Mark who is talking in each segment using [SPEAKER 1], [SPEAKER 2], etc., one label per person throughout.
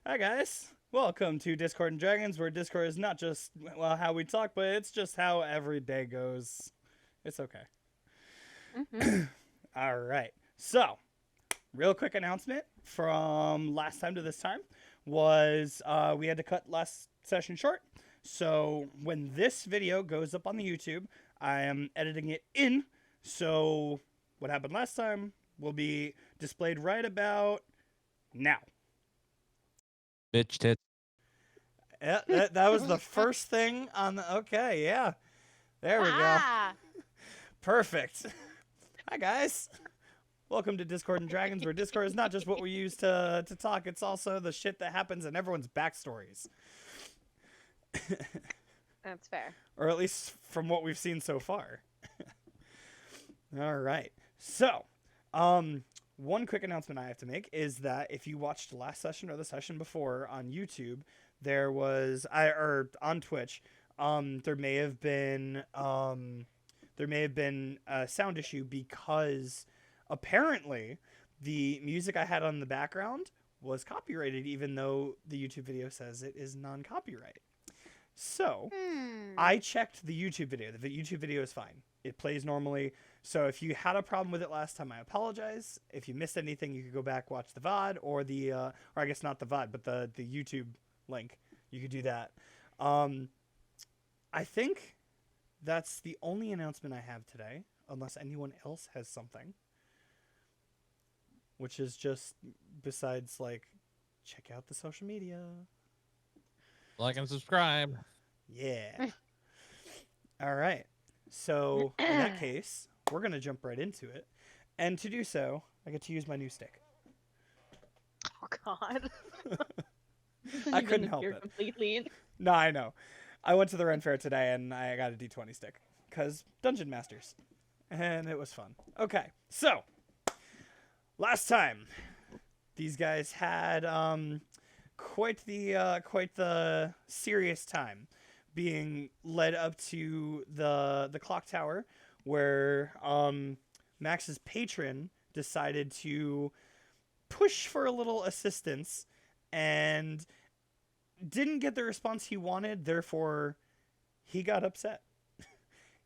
[SPEAKER 1] Hi guys, welcome to Discord and Dragons, where Discord is not just how we talk, but it's just how every day goes. It's okay.
[SPEAKER 2] Mm-hmm.
[SPEAKER 1] All right. So, real quick announcement from last time to this time was we had to cut last session short. So when this video goes up on the YouTube, I am editing it in. So what happened last time will be displayed right about now.
[SPEAKER 3] Bitch tits.
[SPEAKER 1] Yeah, that was the first thing on the. Okay, yeah. There we go.
[SPEAKER 2] Ah!
[SPEAKER 1] Perfect. Hi, guys. Welcome to Discord and Dragons, where Discord is not just what we use to talk, it's also the shit that happens in everyone's backstories.
[SPEAKER 2] That's fair.
[SPEAKER 1] Or at least from what we've seen so far. All right. So, one quick announcement I have to make is that if you watched last session or the session before on YouTube, there was on Twitch, there may have been a sound issue because apparently the music I had on the background was copyrighted, even though the YouTube video says it is non-copyright. So I checked the YouTube video. The YouTube video is fine. It plays normally. So if you had a problem with it last time, I apologize. If you missed anything, you could go back, watch the VOD or or I guess not the VOD, but the YouTube link. You could do that. I think that's the only announcement I have today, unless anyone else has something. Which is just besides like, check out the social media.
[SPEAKER 3] Like and subscribe.
[SPEAKER 1] Yeah. All right. So in that case, we're going to jump right into it. And to do so, I get to use my new stick.
[SPEAKER 2] Oh God.
[SPEAKER 1] I couldn't help it.
[SPEAKER 2] Completely.
[SPEAKER 1] No, I know. I went to the Ren Fair today and I got a D20 stick. Because Dungeon Masters. And it was fun. Okay. So, last time, these guys had quite the serious time being led up to the clock tower where Max's patron decided to push for a little assistance and didn't get the response he wanted, therefore he got upset.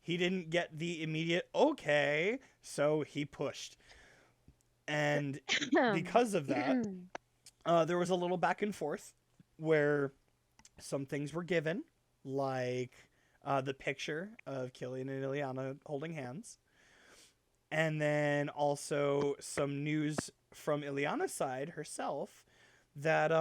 [SPEAKER 1] He didn't get the immediate okay, so he pushed. And because of that, there was a little back and forth where some things were given, like the picture of Killian and Ileana holding hands. And then also some news from Ileana's side herself that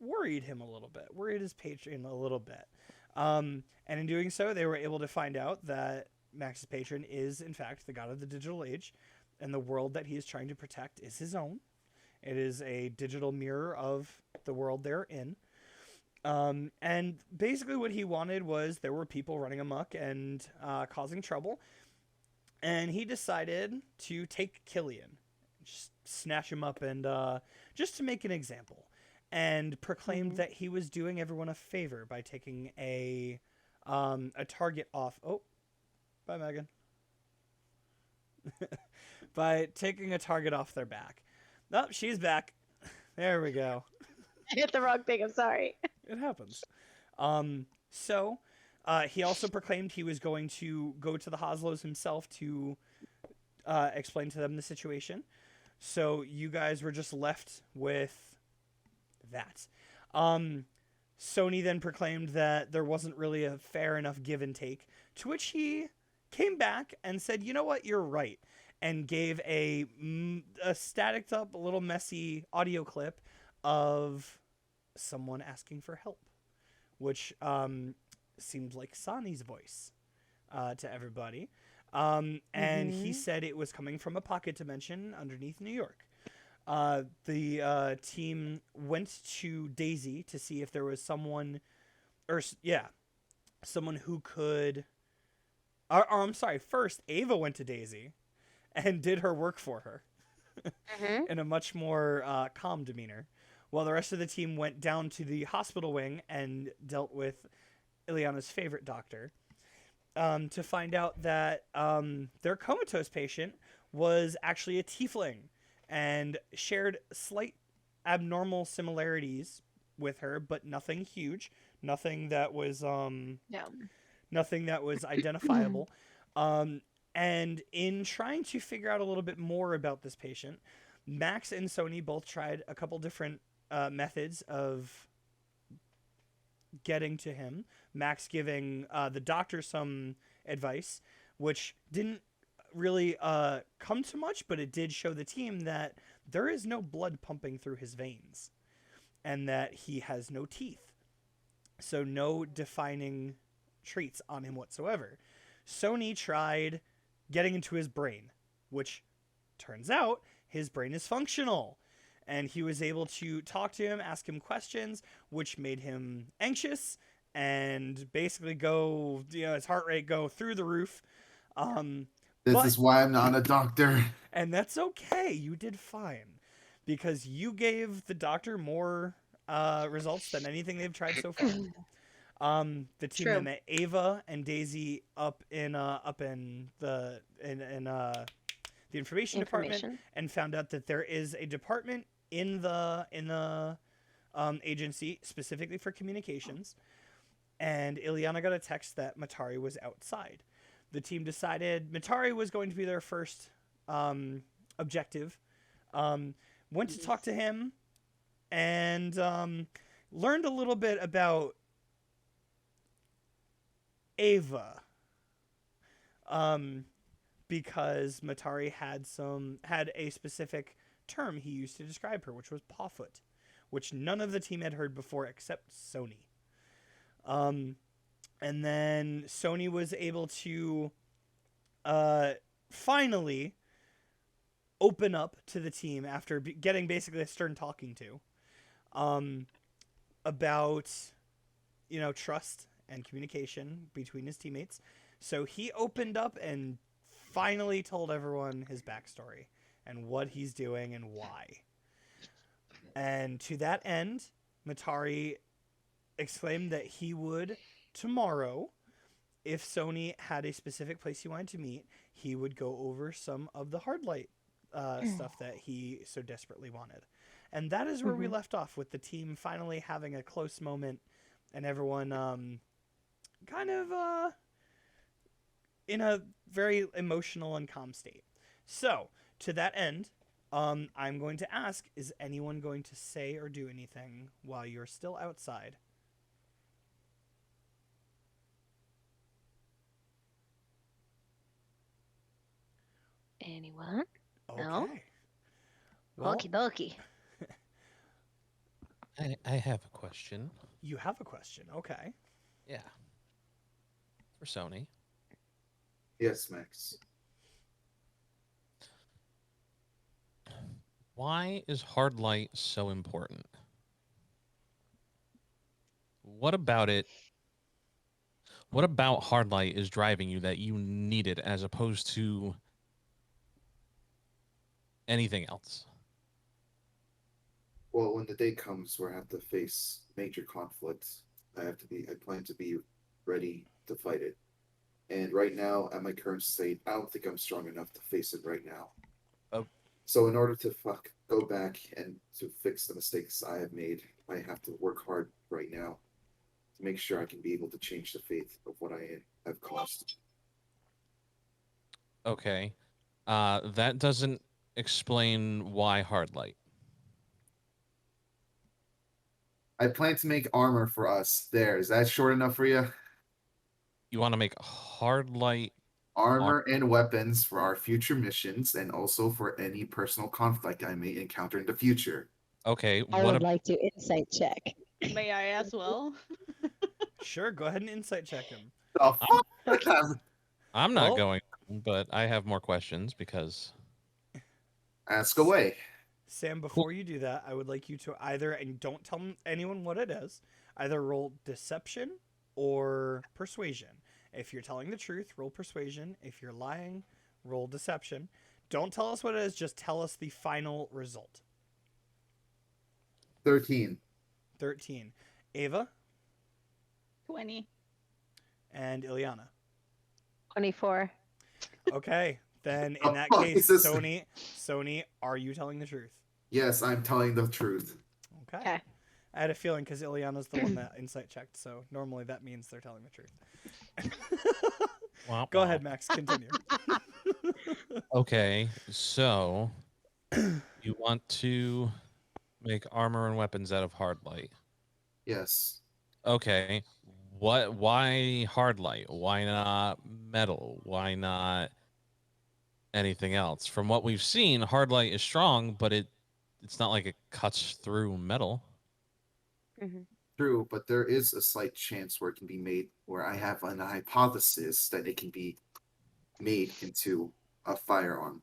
[SPEAKER 1] worried him a little bit, worried his patron a little bit. And in doing so, they were able to find out that Max's patron is, in fact, the god of the digital age, and the world that he is trying to protect is his own. It is a digital mirror of the world they're in. And basically what he wanted was there were people running amok and causing trouble. And he decided to take Killian, just snatch him up and just to make an example. And proclaimed that he was doing everyone a favor by taking a target off. Oh, bye, Megan. By taking a target off their back. Oh, she's back. There we go.
[SPEAKER 2] I hit the wrong thing. I'm sorry.
[SPEAKER 1] It happens. So he also proclaimed he was going to go to the Hoslows himself to explain to them the situation. So you guys were just left with that. Sony then proclaimed that there wasn't really a fair enough give and take, to which he came back and said, you know what, you're right, and gave a staticked up, a little messy audio clip of someone asking for help, which seemed like Sani's voice to everybody. And he said it was coming from a pocket dimension underneath New York. The team went to Daisy to see if there was someone who could. I'm sorry. First, Ava went to Daisy and did her work for her in a much more calm demeanor, while the rest of the team went down to the hospital wing and dealt with Ileana's favorite doctor to find out that their comatose patient was actually a tiefling and shared slight abnormal similarities with her, but nothing huge, nothing that was
[SPEAKER 2] Yeah.
[SPEAKER 1] nothing that was identifiable. And in trying to figure out a little bit more about this patient, Max and Sony both tried a couple different methods of getting to him. Max giving the doctor some advice, which didn't really come to much, but it did show the team that there is no blood pumping through his veins and that he has no teeth. So no defining traits on him whatsoever. Sony tried getting into his brain, which turns out his brain is functional. And he was able to talk to him, ask him questions, which made him anxious and basically go, his heart rate go through the roof.
[SPEAKER 4] This
[SPEAKER 1] But-
[SPEAKER 4] is why I'm not a doctor.
[SPEAKER 1] And that's okay. You did fine. Because you gave the doctor more results than anything they've tried so far. The team
[SPEAKER 2] True.
[SPEAKER 1] that met Ava and Daisy up in the information department and found out that there is a department in the agency specifically for communications. And Ileana got a text that Matari was outside. The team decided Matari was going to be their first objective. Went to talk to him and learned a little bit about Ava. Because Matari had a specific term he used to describe her, which was pawfoot, which none of the team had heard before except Sony. And then Sony was able to finally open up to the team after getting basically a stern talking to about trust and communication between his teammates. So he opened up and finally told everyone his backstory and what he's doing and why. And to that end, Matari exclaimed that he would tomorrow, if Sony had a specific place he wanted to meet, he would go over some of the hard light stuff that he so desperately wanted. And that is where we left off, with the team finally having a close moment and everyone kind of in a very emotional and calm state. So, to that end, I'm going to ask, is anyone going to say or do anything while you're still outside?
[SPEAKER 2] Anyone?
[SPEAKER 1] Okay.
[SPEAKER 2] No?
[SPEAKER 1] Well,
[SPEAKER 2] Okie dokie.
[SPEAKER 3] I have a question.
[SPEAKER 1] you have a question. Okay.
[SPEAKER 3] Yeah. For Sony.
[SPEAKER 4] Yes, Max.
[SPEAKER 3] Why is hard light so important? What about it? What about hard light is driving you that you need it as opposed to anything else?
[SPEAKER 4] Well, when the day comes where I have to face major conflicts, I plan to be ready to fight it. And right now, at my current state, I don't think I'm strong enough to face it right now.
[SPEAKER 3] Oh.
[SPEAKER 4] So in order to go back and to fix the mistakes I have made, I have to work hard right now to make sure I can be able to change the fate of what I have caused.
[SPEAKER 3] Okay. That doesn't explain why hard light.
[SPEAKER 4] I plan to make armor for us. There, is that short enough for you?
[SPEAKER 3] You want to make hard light.
[SPEAKER 4] Armor and weapons for our future missions, and also for any personal conflict I may encounter in the future.
[SPEAKER 3] Okay.
[SPEAKER 5] I
[SPEAKER 3] What
[SPEAKER 5] would like to insight check.
[SPEAKER 2] May I as well?
[SPEAKER 1] Sure, go ahead and insight check him.
[SPEAKER 4] The fuck?
[SPEAKER 3] I'm not
[SPEAKER 1] Well-
[SPEAKER 3] going, but I have more questions because
[SPEAKER 4] Ask away.
[SPEAKER 1] Sam, before you do that, I would like you to either, and don't tell anyone what it is, either roll deception or persuasion. If you're telling the truth, roll persuasion. If you're lying, roll deception. Don't tell us what it is, just tell us the final result.
[SPEAKER 4] 13.
[SPEAKER 1] 13. Ava
[SPEAKER 2] 20.
[SPEAKER 1] and Ileana.
[SPEAKER 2] 24.
[SPEAKER 1] Okay, then
[SPEAKER 4] Oh,
[SPEAKER 1] in that
[SPEAKER 4] fuck
[SPEAKER 1] case,
[SPEAKER 4] is this?
[SPEAKER 1] Sony, are you telling the truth?
[SPEAKER 4] Yes, I'm telling the truth.
[SPEAKER 1] Okay.
[SPEAKER 2] Okay.
[SPEAKER 1] I had a feeling because Ileana's the one that insight checked, so normally that means they're telling the truth.
[SPEAKER 3] Wah,
[SPEAKER 1] Go
[SPEAKER 3] wah.
[SPEAKER 1] ahead, Max. Continue.
[SPEAKER 3] Okay, so you want to make armor and weapons out of hard light.
[SPEAKER 4] Yes.
[SPEAKER 3] Okay. Why hard light? Why not metal? Why not anything else? From what we've seen, hard light is strong, but it's not like it cuts through metal.
[SPEAKER 2] Mhm.
[SPEAKER 4] True, but there is a slight chance where it can be made, where I have an hypothesis that it can be made into a firearm.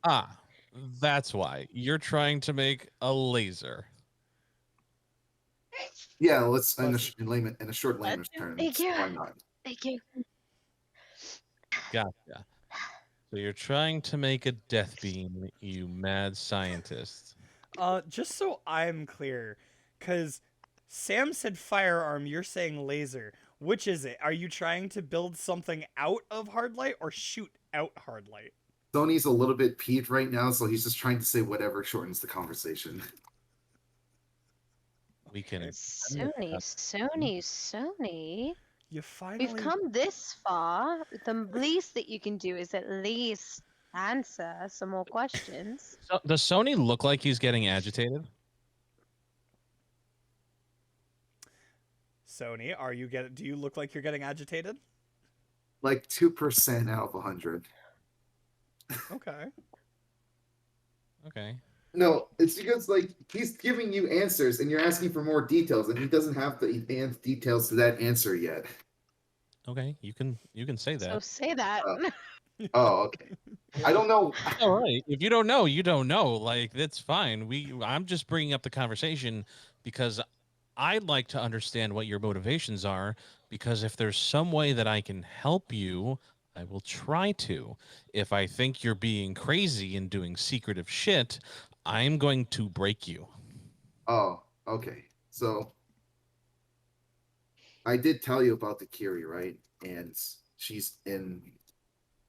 [SPEAKER 3] Ah, that's why. You're trying to make a laser.
[SPEAKER 4] Yeah, let's
[SPEAKER 1] Bless you.
[SPEAKER 4] in a short layman's terms.
[SPEAKER 2] Thank you.
[SPEAKER 4] Why not?
[SPEAKER 2] Thank you.
[SPEAKER 3] Gotcha. So you're trying to make a death beam, you mad scientist.
[SPEAKER 1] Just so I'm clear, because Sam said firearm, you're saying laser. Which is it? Are you trying to build something out of hard light or shoot out hard light?
[SPEAKER 4] Sony's a little bit peeved right now, so he's just trying to say whatever shortens the conversation.
[SPEAKER 3] We can.
[SPEAKER 2] Sony.
[SPEAKER 1] You finally.
[SPEAKER 2] We've come this far. The least that you can do is at least answer some more questions.
[SPEAKER 3] So, does Sony look like he's getting agitated?
[SPEAKER 1] Sony, do you look like you're getting agitated?
[SPEAKER 4] Like 2% out of 100.
[SPEAKER 1] Okay.
[SPEAKER 3] Okay.
[SPEAKER 4] No, it's because like he's giving you answers and you're asking for more details, and he doesn't have the details to that answer yet.
[SPEAKER 3] Okay. You can say
[SPEAKER 2] So
[SPEAKER 3] that.
[SPEAKER 2] say that.
[SPEAKER 4] Oh, okay. I don't know.
[SPEAKER 3] All right. If you don't know, you don't know. Like that's fine. I'm just bringing up the conversation because I'd like to understand what your motivations are, because if there's some way that I can help you, I will try to. If I think you're being crazy and doing secretive shit, I'm going to break you.
[SPEAKER 4] Oh, okay. So I did tell you about the Kiri, right? And she's in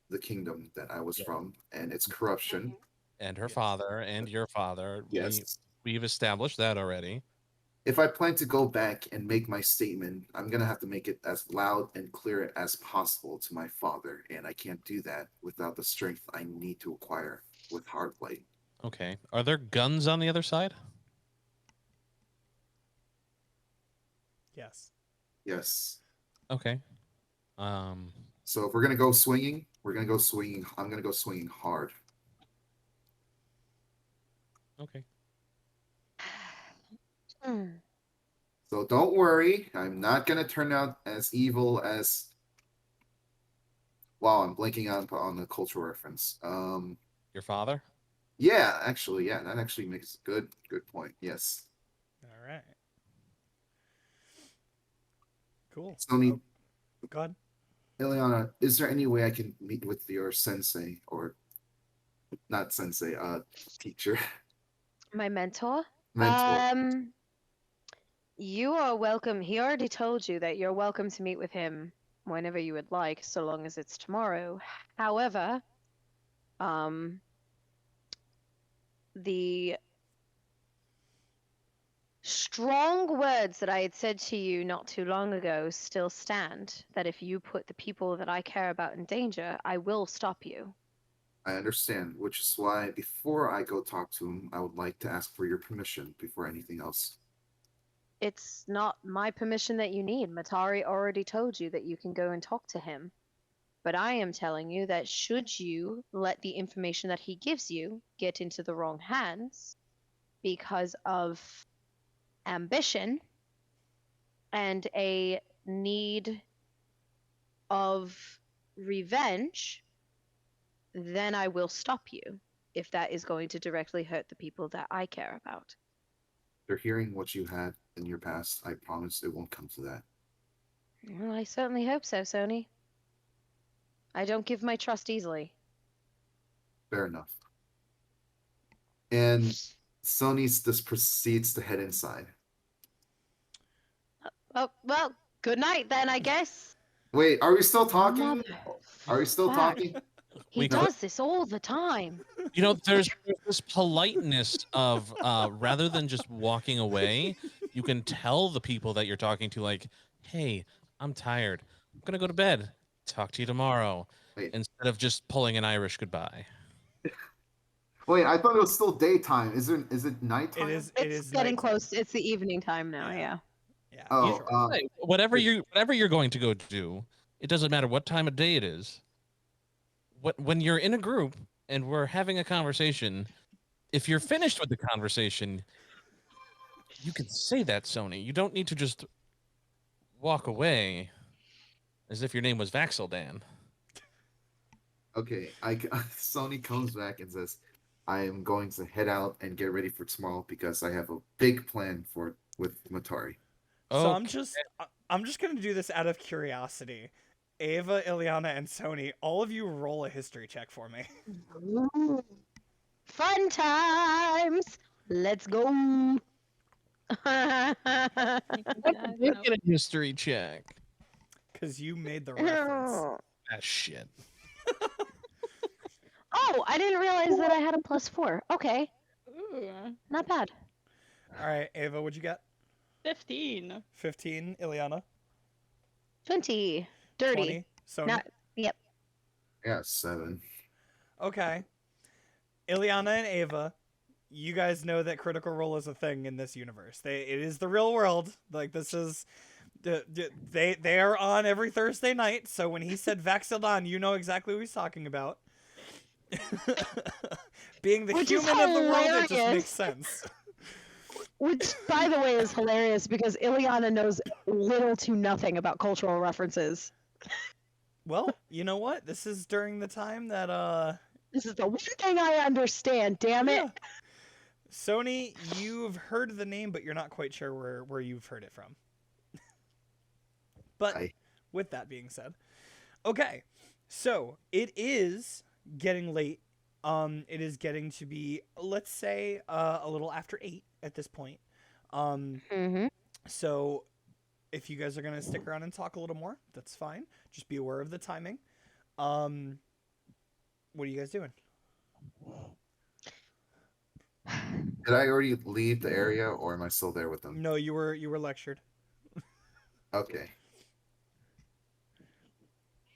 [SPEAKER 4] the kingdom that I was
[SPEAKER 3] Yeah.
[SPEAKER 4] from, and it's corruption.
[SPEAKER 3] And her
[SPEAKER 1] Yes.
[SPEAKER 3] father and your father.
[SPEAKER 4] Yes.
[SPEAKER 3] We've established that already.
[SPEAKER 4] If I plan to go back and make my statement, I'm gonna have to make it as loud and clear as possible to my father, and I can't do that without the strength I need to acquire with hard light.
[SPEAKER 3] Okay. Are there guns on the other side?
[SPEAKER 1] Yes.
[SPEAKER 4] Yes.
[SPEAKER 3] Okay.
[SPEAKER 4] So if we're gonna go swinging, we're gonna go swinging. I'm gonna go swinging hard.
[SPEAKER 3] Okay.
[SPEAKER 2] Hmm.
[SPEAKER 4] So don't worry, I'm not gonna turn out as evil as. Wow, I'm blanking on the cultural reference.
[SPEAKER 3] Your father?
[SPEAKER 4] Yeah, actually, yeah, that actually makes a good point. Yes.
[SPEAKER 1] All right. Cool.
[SPEAKER 4] Sony,
[SPEAKER 1] Go ahead.
[SPEAKER 4] Ileana, is there any way I can meet with your sensei or not sensei, teacher,
[SPEAKER 2] My mentor?
[SPEAKER 4] mentor?
[SPEAKER 2] You are welcome. He already told you that you're welcome to meet with him whenever you would like, so long as it's tomorrow. However, the strong words that I had said to you not too long ago still stand, that if you put the people that I care about in danger, I will stop you.
[SPEAKER 4] I understand, which is why before I go talk to him, I would like to ask for your permission before anything else.
[SPEAKER 2] It's not my permission that you need. Matari already told you that you can go and talk to him. But I am telling you that should you let the information that he gives you get into the wrong hands because of ambition and a need of revenge, then I will stop you if that is going to directly hurt the people that I care about.
[SPEAKER 4] After hearing what you had in your past, I promise it won't come to that.
[SPEAKER 2] Well, I certainly hope so, Sony. I don't give my trust easily.
[SPEAKER 4] Fair enough. And Sony just proceeds to head inside.
[SPEAKER 2] Oh, well, good night then, I guess.
[SPEAKER 4] Wait, are we still talking?
[SPEAKER 2] Mother
[SPEAKER 4] Are we still
[SPEAKER 2] fuck.
[SPEAKER 4] talking?
[SPEAKER 2] He
[SPEAKER 3] We could-
[SPEAKER 2] does this all the time.
[SPEAKER 3] You know, there's this politeness of rather than just walking away, you can tell the people that you're talking to, like, hey, I'm tired. I'm gonna go to bed. Talk to you tomorrow.
[SPEAKER 4] Wait.
[SPEAKER 3] Instead of just pulling an Irish goodbye.
[SPEAKER 4] Wait, I thought it was still daytime. Is it nighttime?
[SPEAKER 1] It is.
[SPEAKER 2] It's getting
[SPEAKER 1] nighttime.
[SPEAKER 2] close. It's the evening time now.
[SPEAKER 1] Yeah.
[SPEAKER 2] Yeah.
[SPEAKER 1] Yeah.
[SPEAKER 4] Oh,
[SPEAKER 1] sure.
[SPEAKER 3] Hey, whatever you're going to go do, it doesn't matter what time of day it is. When you're in a group and we're having a conversation, if you're finished with the conversation, you can say that, Sony. You don't need to just walk away as if your name was Vaxeldan.
[SPEAKER 4] okay. Sony comes back and says, "I am going to head out and get ready for tomorrow because I have a big plan with Matari."
[SPEAKER 1] So
[SPEAKER 3] Oh,
[SPEAKER 1] I'm just gonna do this out of curiosity. Ava, Ileana, and Sony, all of you roll a history check for me.
[SPEAKER 2] Ooh. Fun times. Let's go.
[SPEAKER 3] get a history check.
[SPEAKER 1] Because you made the reference.
[SPEAKER 3] Ah, shit.
[SPEAKER 2] Oh, I didn't realize that I had a +4. Okay,
[SPEAKER 5] Ooh,
[SPEAKER 2] not bad.
[SPEAKER 1] Alright, Ava, what'd you get?
[SPEAKER 5] 15.
[SPEAKER 1] 15. Ileana?
[SPEAKER 2] 20. Dirty.
[SPEAKER 1] 20. Sony?
[SPEAKER 2] Not. Yep.
[SPEAKER 4] Yeah, 7.
[SPEAKER 1] Okay. Ileana and Ava, you guys know that Critical Role is a thing in this universe. It is the real world. Like, this is... They are on every Thursday night, so when he said Vaxildan, you know exactly what he's talking about. Being the
[SPEAKER 2] Which is
[SPEAKER 1] human of the world, it just
[SPEAKER 2] hilarious.
[SPEAKER 1] makes sense.
[SPEAKER 2] Which, by the way, is hilarious because Ileana knows little to nothing about cultural references.
[SPEAKER 1] Well, you know what? This is during the time that,
[SPEAKER 2] This is the one thing I understand, damn it.
[SPEAKER 1] yeah. Sony, you've heard the name, but you're not quite sure where you've heard it from. But
[SPEAKER 4] Aye.
[SPEAKER 1] with that being said, okay, so it is getting late. It is getting to be, let's say, a little after 8 at this point.
[SPEAKER 2] Mm-hmm.
[SPEAKER 1] So if you guys are gonna stick around and talk a little more, that's fine. Just be aware of the timing. What are you guys doing?
[SPEAKER 4] Did I already leave the area, or am I still there with them?
[SPEAKER 1] No, you were lectured.
[SPEAKER 4] Okay.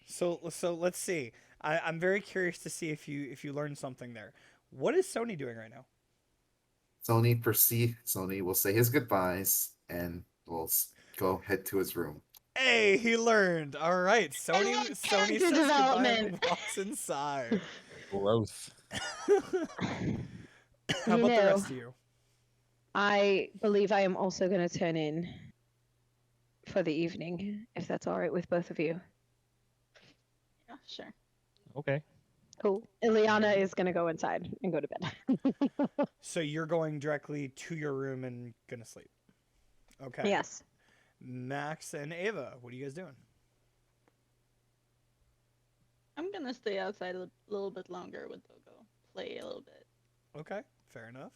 [SPEAKER 1] So let's see. I'm very curious to see if you learned something there. What is Sony doing right now?
[SPEAKER 4] Sony will say his goodbyes and will go head to his room.
[SPEAKER 1] Hey, he learned. All right, Sony
[SPEAKER 2] love
[SPEAKER 1] says
[SPEAKER 2] character
[SPEAKER 1] goodbye and
[SPEAKER 2] development.
[SPEAKER 1] walks inside.
[SPEAKER 3] Growth.
[SPEAKER 1] How
[SPEAKER 2] You
[SPEAKER 1] about the
[SPEAKER 2] know,
[SPEAKER 1] rest of you?
[SPEAKER 2] I believe I am also going to turn in for the evening, if that's all right with both of you.
[SPEAKER 5] Yeah, sure.
[SPEAKER 3] Okay.
[SPEAKER 2] Cool. Ileana is going to go inside and go to bed.
[SPEAKER 1] So you're going directly to your room and gonna sleep. Okay.
[SPEAKER 2] Yes.
[SPEAKER 1] Max and Ava, what are you guys doing?
[SPEAKER 5] I'm gonna stay outside a little bit longer with Dogo. Play a little bit.
[SPEAKER 1] Okay, fair enough.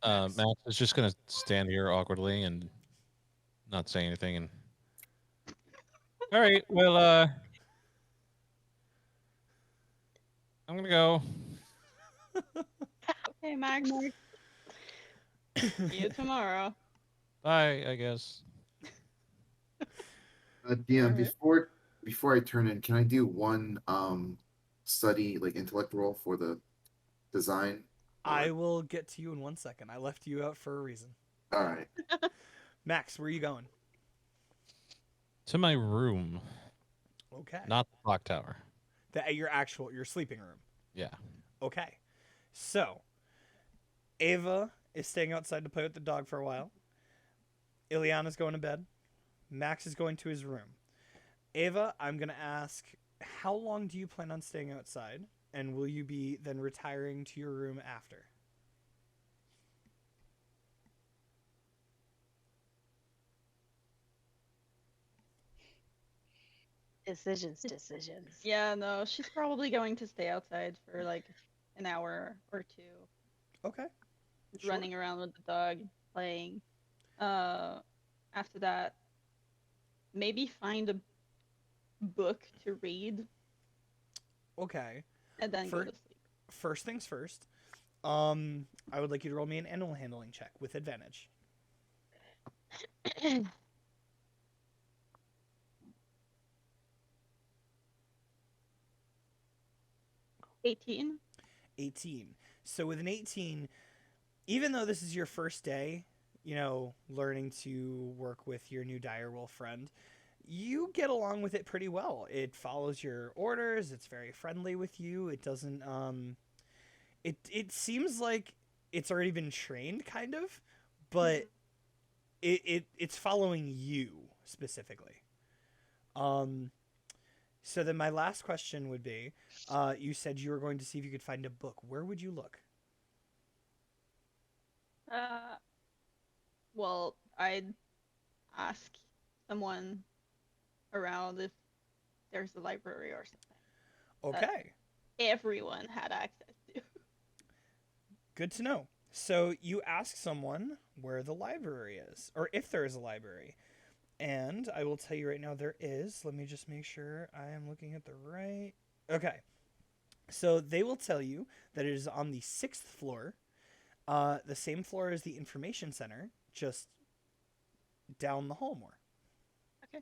[SPEAKER 1] Max.
[SPEAKER 3] Max is just gonna stand here awkwardly and not say anything. And all right, well, I'm gonna go.
[SPEAKER 5] Okay, Max. See you tomorrow.
[SPEAKER 3] Bye, I guess.
[SPEAKER 4] DM,
[SPEAKER 1] Alright.
[SPEAKER 4] before I turn in, can I do one study like intellect roll for the design?
[SPEAKER 1] I will get to you in 1 second. I left you out for a reason.
[SPEAKER 4] All right.
[SPEAKER 1] Max, where are you going?
[SPEAKER 3] To my room,
[SPEAKER 1] Okay.
[SPEAKER 3] not the clock tower.
[SPEAKER 1] Your sleeping room.
[SPEAKER 3] Yeah.
[SPEAKER 1] Okay. So, Ava is staying outside to play with the dog for a while. Ileana's going to bed. Max is going to his room. Ava, I'm going to ask, how long do you plan on staying outside? And will you be then retiring to your room after?
[SPEAKER 2] Decisions.
[SPEAKER 5] Yeah, no, she's probably going to stay outside for like an hour or two,
[SPEAKER 1] Okay. Sure.
[SPEAKER 5] running around with the dog, playing. After that, maybe find a book to read.
[SPEAKER 1] Okay.
[SPEAKER 5] and then go
[SPEAKER 1] For-
[SPEAKER 5] to sleep.
[SPEAKER 1] First things first. I would like you to roll me an animal handling check with advantage.
[SPEAKER 5] 18.
[SPEAKER 1] 18. So with an 18, even though this is your first day, you know, learning to work with your new direwolf friend, you get along with it pretty well. It follows your orders. It's very friendly with you. It doesn't it seems like it's already been trained kind of, but it's following you specifically. So then my last question would be, you said you were going to see if you could find a book. Where would you look?
[SPEAKER 5] Well, I'd ask someone around if there's a library or something
[SPEAKER 1] Okay,
[SPEAKER 5] everyone had access to.
[SPEAKER 1] good to know. So you ask someone where the library is, or if there is a library. And I will tell you right now there is. Let me just make sure I am looking at the right. Okay. So they will tell you that it is on the 6th floor, the same floor as the information center, just down the hall more.
[SPEAKER 5] Okay.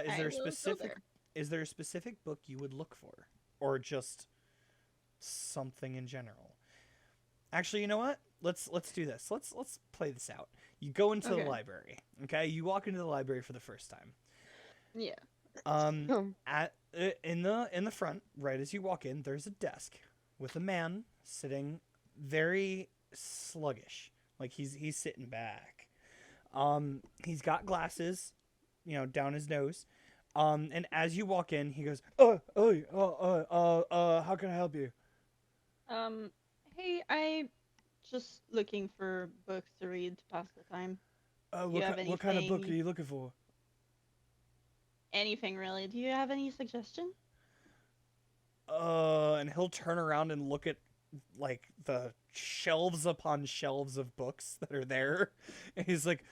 [SPEAKER 1] Is
[SPEAKER 5] I
[SPEAKER 1] there a
[SPEAKER 5] will go
[SPEAKER 1] specific
[SPEAKER 5] there.
[SPEAKER 1] is there a specific book you would look for, or just something in general? Actually, you know what? Let's do this. Let's play this out. You go into the
[SPEAKER 5] Okay.
[SPEAKER 1] library. Okay, you walk into the library for the first time.
[SPEAKER 5] Yeah.
[SPEAKER 1] At in the front, right as you walk in, there's a desk with a man sitting very sluggish, like he's sitting back. He's got glasses, you know, down his nose. And as you walk in, he goes, how can I help you?
[SPEAKER 5] Hey, I just looking for books to read to pass the time.
[SPEAKER 1] What,
[SPEAKER 5] have
[SPEAKER 1] what kind of book are
[SPEAKER 5] anything-
[SPEAKER 1] you looking for?
[SPEAKER 5] Anything really. Do you have any suggestion?
[SPEAKER 1] And he'll turn around and look at like the shelves upon shelves of books that are there. And he's like,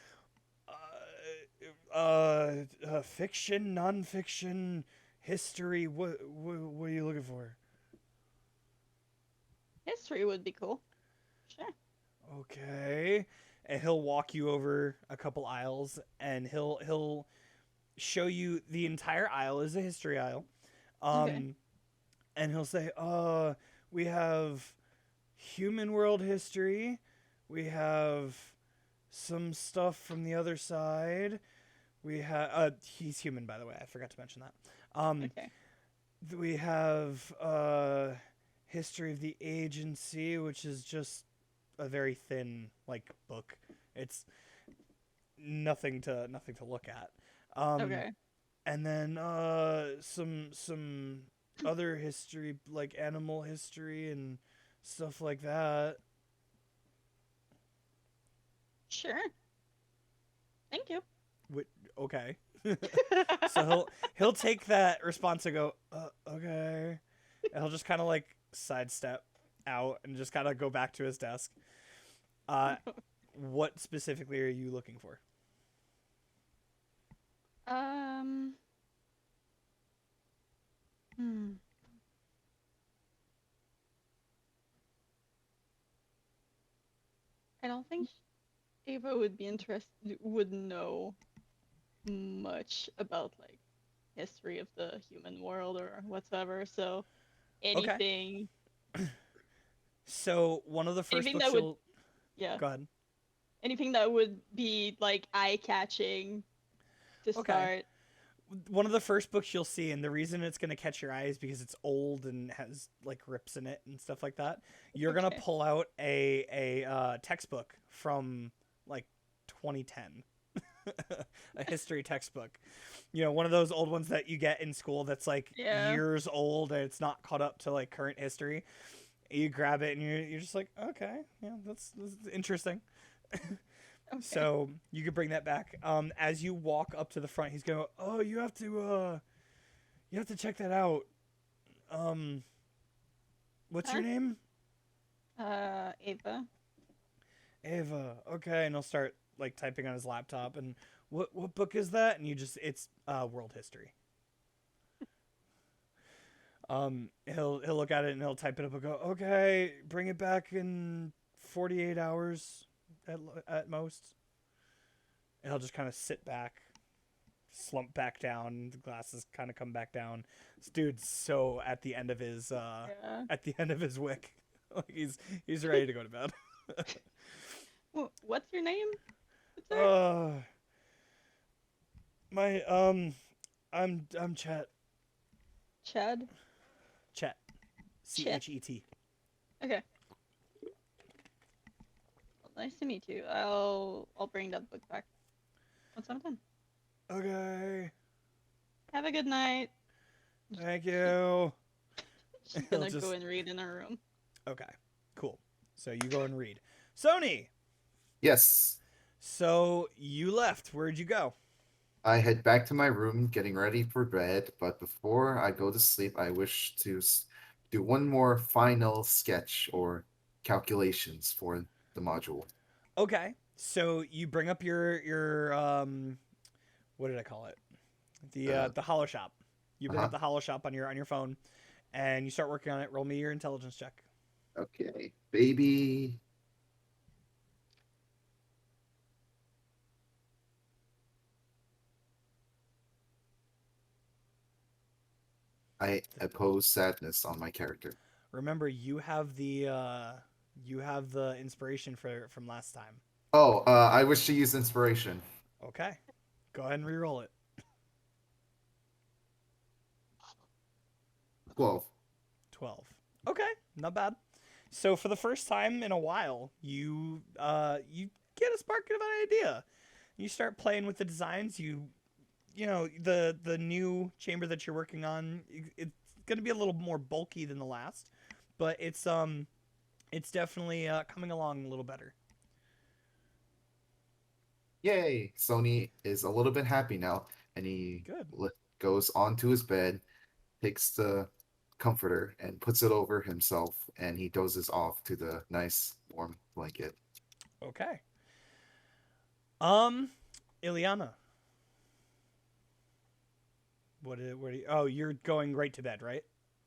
[SPEAKER 1] fiction, nonfiction, history. What are you looking for?
[SPEAKER 5] History would be cool. Sure.
[SPEAKER 1] Okay. And he'll walk you over a couple aisles, and he'll show you the entire aisle is a history aisle.
[SPEAKER 5] Okay.
[SPEAKER 1] And he'll say, we have human world history. We have some stuff from the other side. We have he's human, by the way. I forgot to mention that.
[SPEAKER 5] Okay.
[SPEAKER 1] We have history of the agency, which is just a very thin like book. It's nothing to look at.
[SPEAKER 5] Okay.
[SPEAKER 1] And then some other history, like animal history and stuff like that.
[SPEAKER 5] Sure. Thank you.
[SPEAKER 1] Okay. So he'll take that response and go, okay. And he'll just kind of like sidestep out and just kind of go back to his desk. What specifically are you looking for?
[SPEAKER 5] Hmm. I don't think Ava would be interested, would know much about like history of the human world or whatsoever. So anything,
[SPEAKER 1] So one of the first
[SPEAKER 5] Anything
[SPEAKER 1] books
[SPEAKER 5] that would-
[SPEAKER 1] you'll
[SPEAKER 5] yeah,
[SPEAKER 1] go ahead.
[SPEAKER 5] anything that would be like eye-catching to
[SPEAKER 1] Okay.
[SPEAKER 5] start.
[SPEAKER 1] One of the first books you'll see, and the reason it's going to catch your eye is because it's old and has like rips in it and stuff like that. You're gonna
[SPEAKER 5] Okay.
[SPEAKER 1] pull out a textbook from like 2010, a history textbook. You know, one of those old ones that you get in school that's like
[SPEAKER 5] Yeah.
[SPEAKER 1] years old and it's not caught up to like current history. You grab it and you're just like, okay, yeah, that's interesting.
[SPEAKER 5] Okay.
[SPEAKER 1] So you could bring that back. As you walk up to the front, he's going, "Oh, you have to check that out." What's your
[SPEAKER 5] Huh?
[SPEAKER 1] name?
[SPEAKER 5] Ava.
[SPEAKER 1] Ava. Okay, and he'll start like typing on his laptop. And what book is that? And it's world history. He'll look at it and he'll type it up and go, okay, bring it back in 48 hours at most. And he'll just kind of sit back, slump back down. The glasses kind of come back down. This dude's so at the end of his
[SPEAKER 5] Yeah.
[SPEAKER 1] at the end of his wick. Like he's ready to go to bed.
[SPEAKER 5] What's your name? Sir?
[SPEAKER 1] My I'm Chet.
[SPEAKER 5] Chad.
[SPEAKER 1] Chet. Chet.
[SPEAKER 5] Okay. Well, nice to meet you. I'll bring that book back once I'm done.
[SPEAKER 1] Okay.
[SPEAKER 5] Have a good night.
[SPEAKER 1] Thank you.
[SPEAKER 5] She's
[SPEAKER 1] He'll
[SPEAKER 5] gonna
[SPEAKER 1] just-
[SPEAKER 5] go and read in her room.
[SPEAKER 1] Okay. Cool. So you go and read. Sony.
[SPEAKER 4] Yes.
[SPEAKER 1] So you left. Where'd you go?
[SPEAKER 4] I head back to my room, getting ready for bed. But before I go to sleep, I wish to do one more final sketch or calculations for the module.
[SPEAKER 1] Okay. So you bring up your what did I call it? The Hollow Shop. You bring up the Hollow Shop on your phone, and you start working on it. Roll me your intelligence check.
[SPEAKER 4] Okay, baby. I oppose sadness on my character.
[SPEAKER 1] Remember, you have the inspiration from last time.
[SPEAKER 4] Oh, I wish to use inspiration.
[SPEAKER 1] Okay. Go ahead and re-roll it.
[SPEAKER 4] 12.
[SPEAKER 1] 12. Okay, not bad. So for the first time in a while, you get a spark of an idea. You start playing with the designs. You know the new chamber that you're working on. It's going to be a little more bulky than the last, but it's definitely coming along a little better.
[SPEAKER 4] Yay! Sony is a little bit happy now, and he
[SPEAKER 1] Good.
[SPEAKER 4] goes onto his bed, takes the comforter, and puts it over himself, and he dozes off to the nice warm blanket.
[SPEAKER 1] Okay. Ileana. Oh, you're going right to bed, right?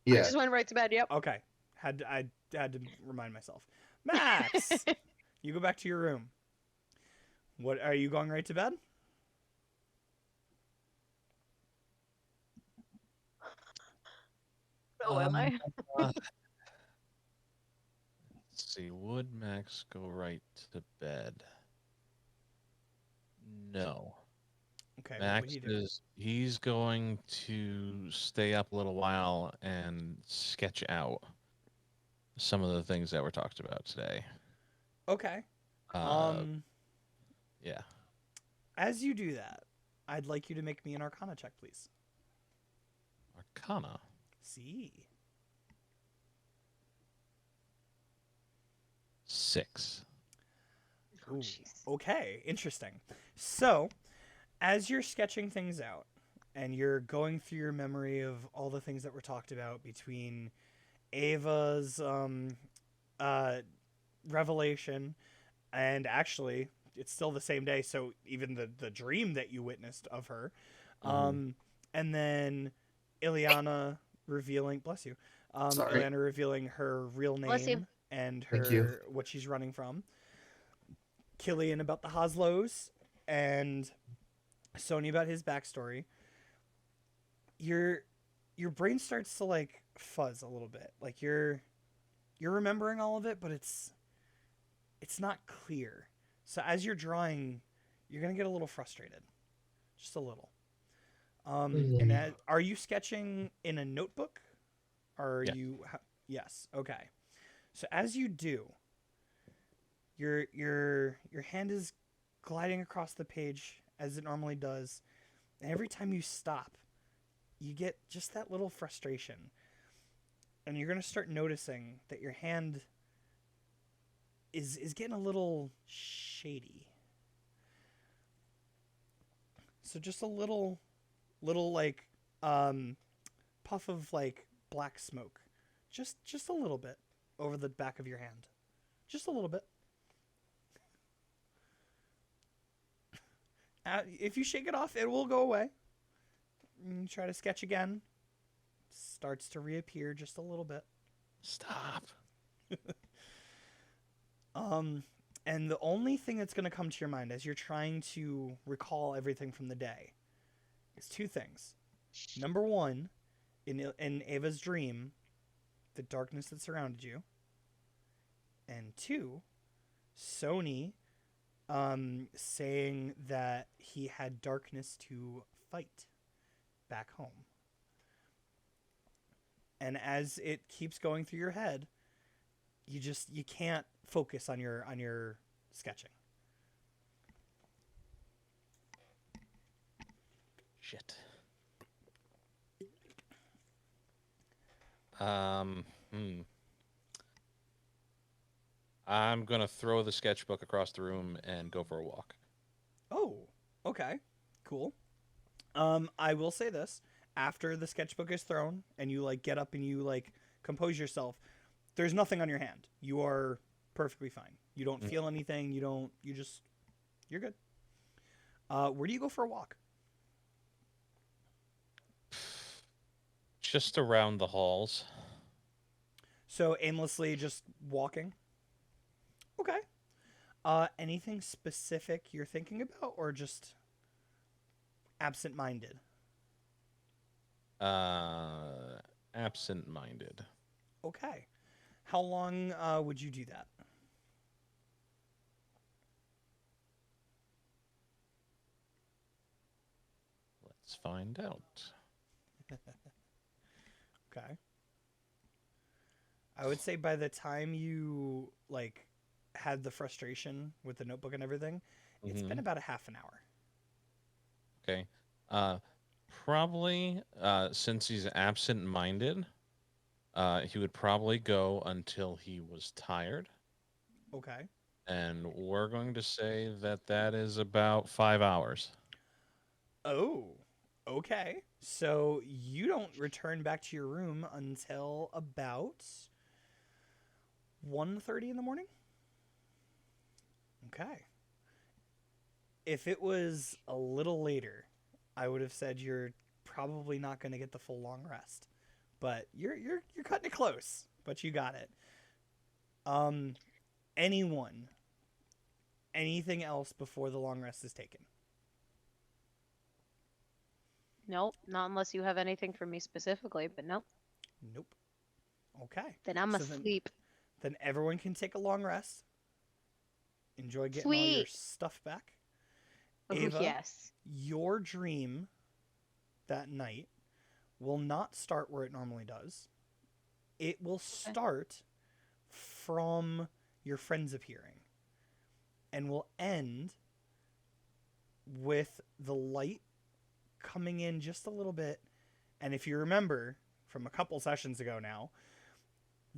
[SPEAKER 2] I
[SPEAKER 4] Yeah.
[SPEAKER 2] just went right to bed. Yep.
[SPEAKER 1] Okay. I had to remind myself. Max, you go back to your room. What are you going right to bed?
[SPEAKER 2] Oh, am I?
[SPEAKER 3] Let's see. Would Max go right to bed? No.
[SPEAKER 1] Okay. What
[SPEAKER 3] Max
[SPEAKER 1] would you do?
[SPEAKER 3] he's going to stay up a little while and sketch out some of the things that were talked about today.
[SPEAKER 1] Okay.
[SPEAKER 3] Uh, yeah.
[SPEAKER 1] As you do that, I'd like you to make me an Arcana check, please.
[SPEAKER 3] Arcana.
[SPEAKER 1] See.
[SPEAKER 3] 6.
[SPEAKER 2] Oh,
[SPEAKER 1] Ooh,
[SPEAKER 2] jeez.
[SPEAKER 1] okay, interesting. So, as you're sketching things out and you're going through your memory of all the things that were talked about between Ava's revelation and actually it's still the same day, so even the dream that you witnessed of her, and then Ileana revealing, bless you,
[SPEAKER 4] Sorry.
[SPEAKER 1] Ileana revealing her real
[SPEAKER 2] Bless you.
[SPEAKER 1] name and
[SPEAKER 4] Thank you.
[SPEAKER 1] her what she's running from. Killian about the Hoslows and Sony about his backstory. Your brain starts to like fuzz a little bit. Like you're remembering all of it, but it's not clear. So as you're drawing, you're gonna get a little frustrated, just a little. And are you sketching in a notebook? Or are
[SPEAKER 3] Yes.
[SPEAKER 1] you? Yes. Okay. So as you do, your hand is gliding across the page as it normally does, and every time you stop, you get just that little frustration, and you're gonna start noticing that your hand is getting a little shady. So just a little like puff of like black smoke, just a little bit over the back of your hand, just a little bit. If you shake it off, it will go away. You try to sketch again. starts to reappear just a little bit.
[SPEAKER 3] Stop.
[SPEAKER 1] And the only thing that's going to come to your mind as you're trying to recall everything from the day is two things. Number one, in Ava's dream, the darkness that surrounded you. And two, Sony saying that he had darkness to fight back home. And as it keeps going through your head, you can't focus on your sketching.
[SPEAKER 3] Shit. I'm gonna throw the sketchbook across the room and go for a walk.
[SPEAKER 1] Oh, okay. Cool. I will say this. After the sketchbook is thrown and you like get up and you like compose yourself, there's nothing on your hand. You are perfectly fine. You don't feel anything. You're good. Where do you go for a walk?
[SPEAKER 3] Just around the halls.
[SPEAKER 1] So aimlessly just walking? Okay. Anything specific you're thinking about or just absent-minded?
[SPEAKER 3] Absent-minded.
[SPEAKER 1] Okay. How long would you do that?
[SPEAKER 3] Let's find out.
[SPEAKER 1] Okay. I would say by the time you like had the frustration with the notebook and everything, it's been about a half an hour.
[SPEAKER 3] Okay. Probably, since he's absent-minded, he would probably go until he was tired.
[SPEAKER 1] Okay.
[SPEAKER 3] And we're going to say that is about 5 hours.
[SPEAKER 1] Oh, okay. So you don't return back to your room until about 1:30 in the morning? Okay. If it was a little later, I would have said you're probably not going to get the full long rest. But you're cutting it close, but you got it. Anything else before the long rest is taken?
[SPEAKER 2] Nope, not unless you have anything for me specifically, but nope.
[SPEAKER 1] Nope. Okay.
[SPEAKER 2] Then I'm
[SPEAKER 1] So
[SPEAKER 2] asleep.
[SPEAKER 1] Then everyone can take a long rest. Enjoy getting all your
[SPEAKER 2] Sweet.
[SPEAKER 1] stuff back.
[SPEAKER 2] Oh,
[SPEAKER 1] Ava,
[SPEAKER 2] yes.
[SPEAKER 1] your dream that night will not start where it normally does. It will start from your friends appearing and will end with the light coming in just a little bit. And if you remember from a couple sessions ago now,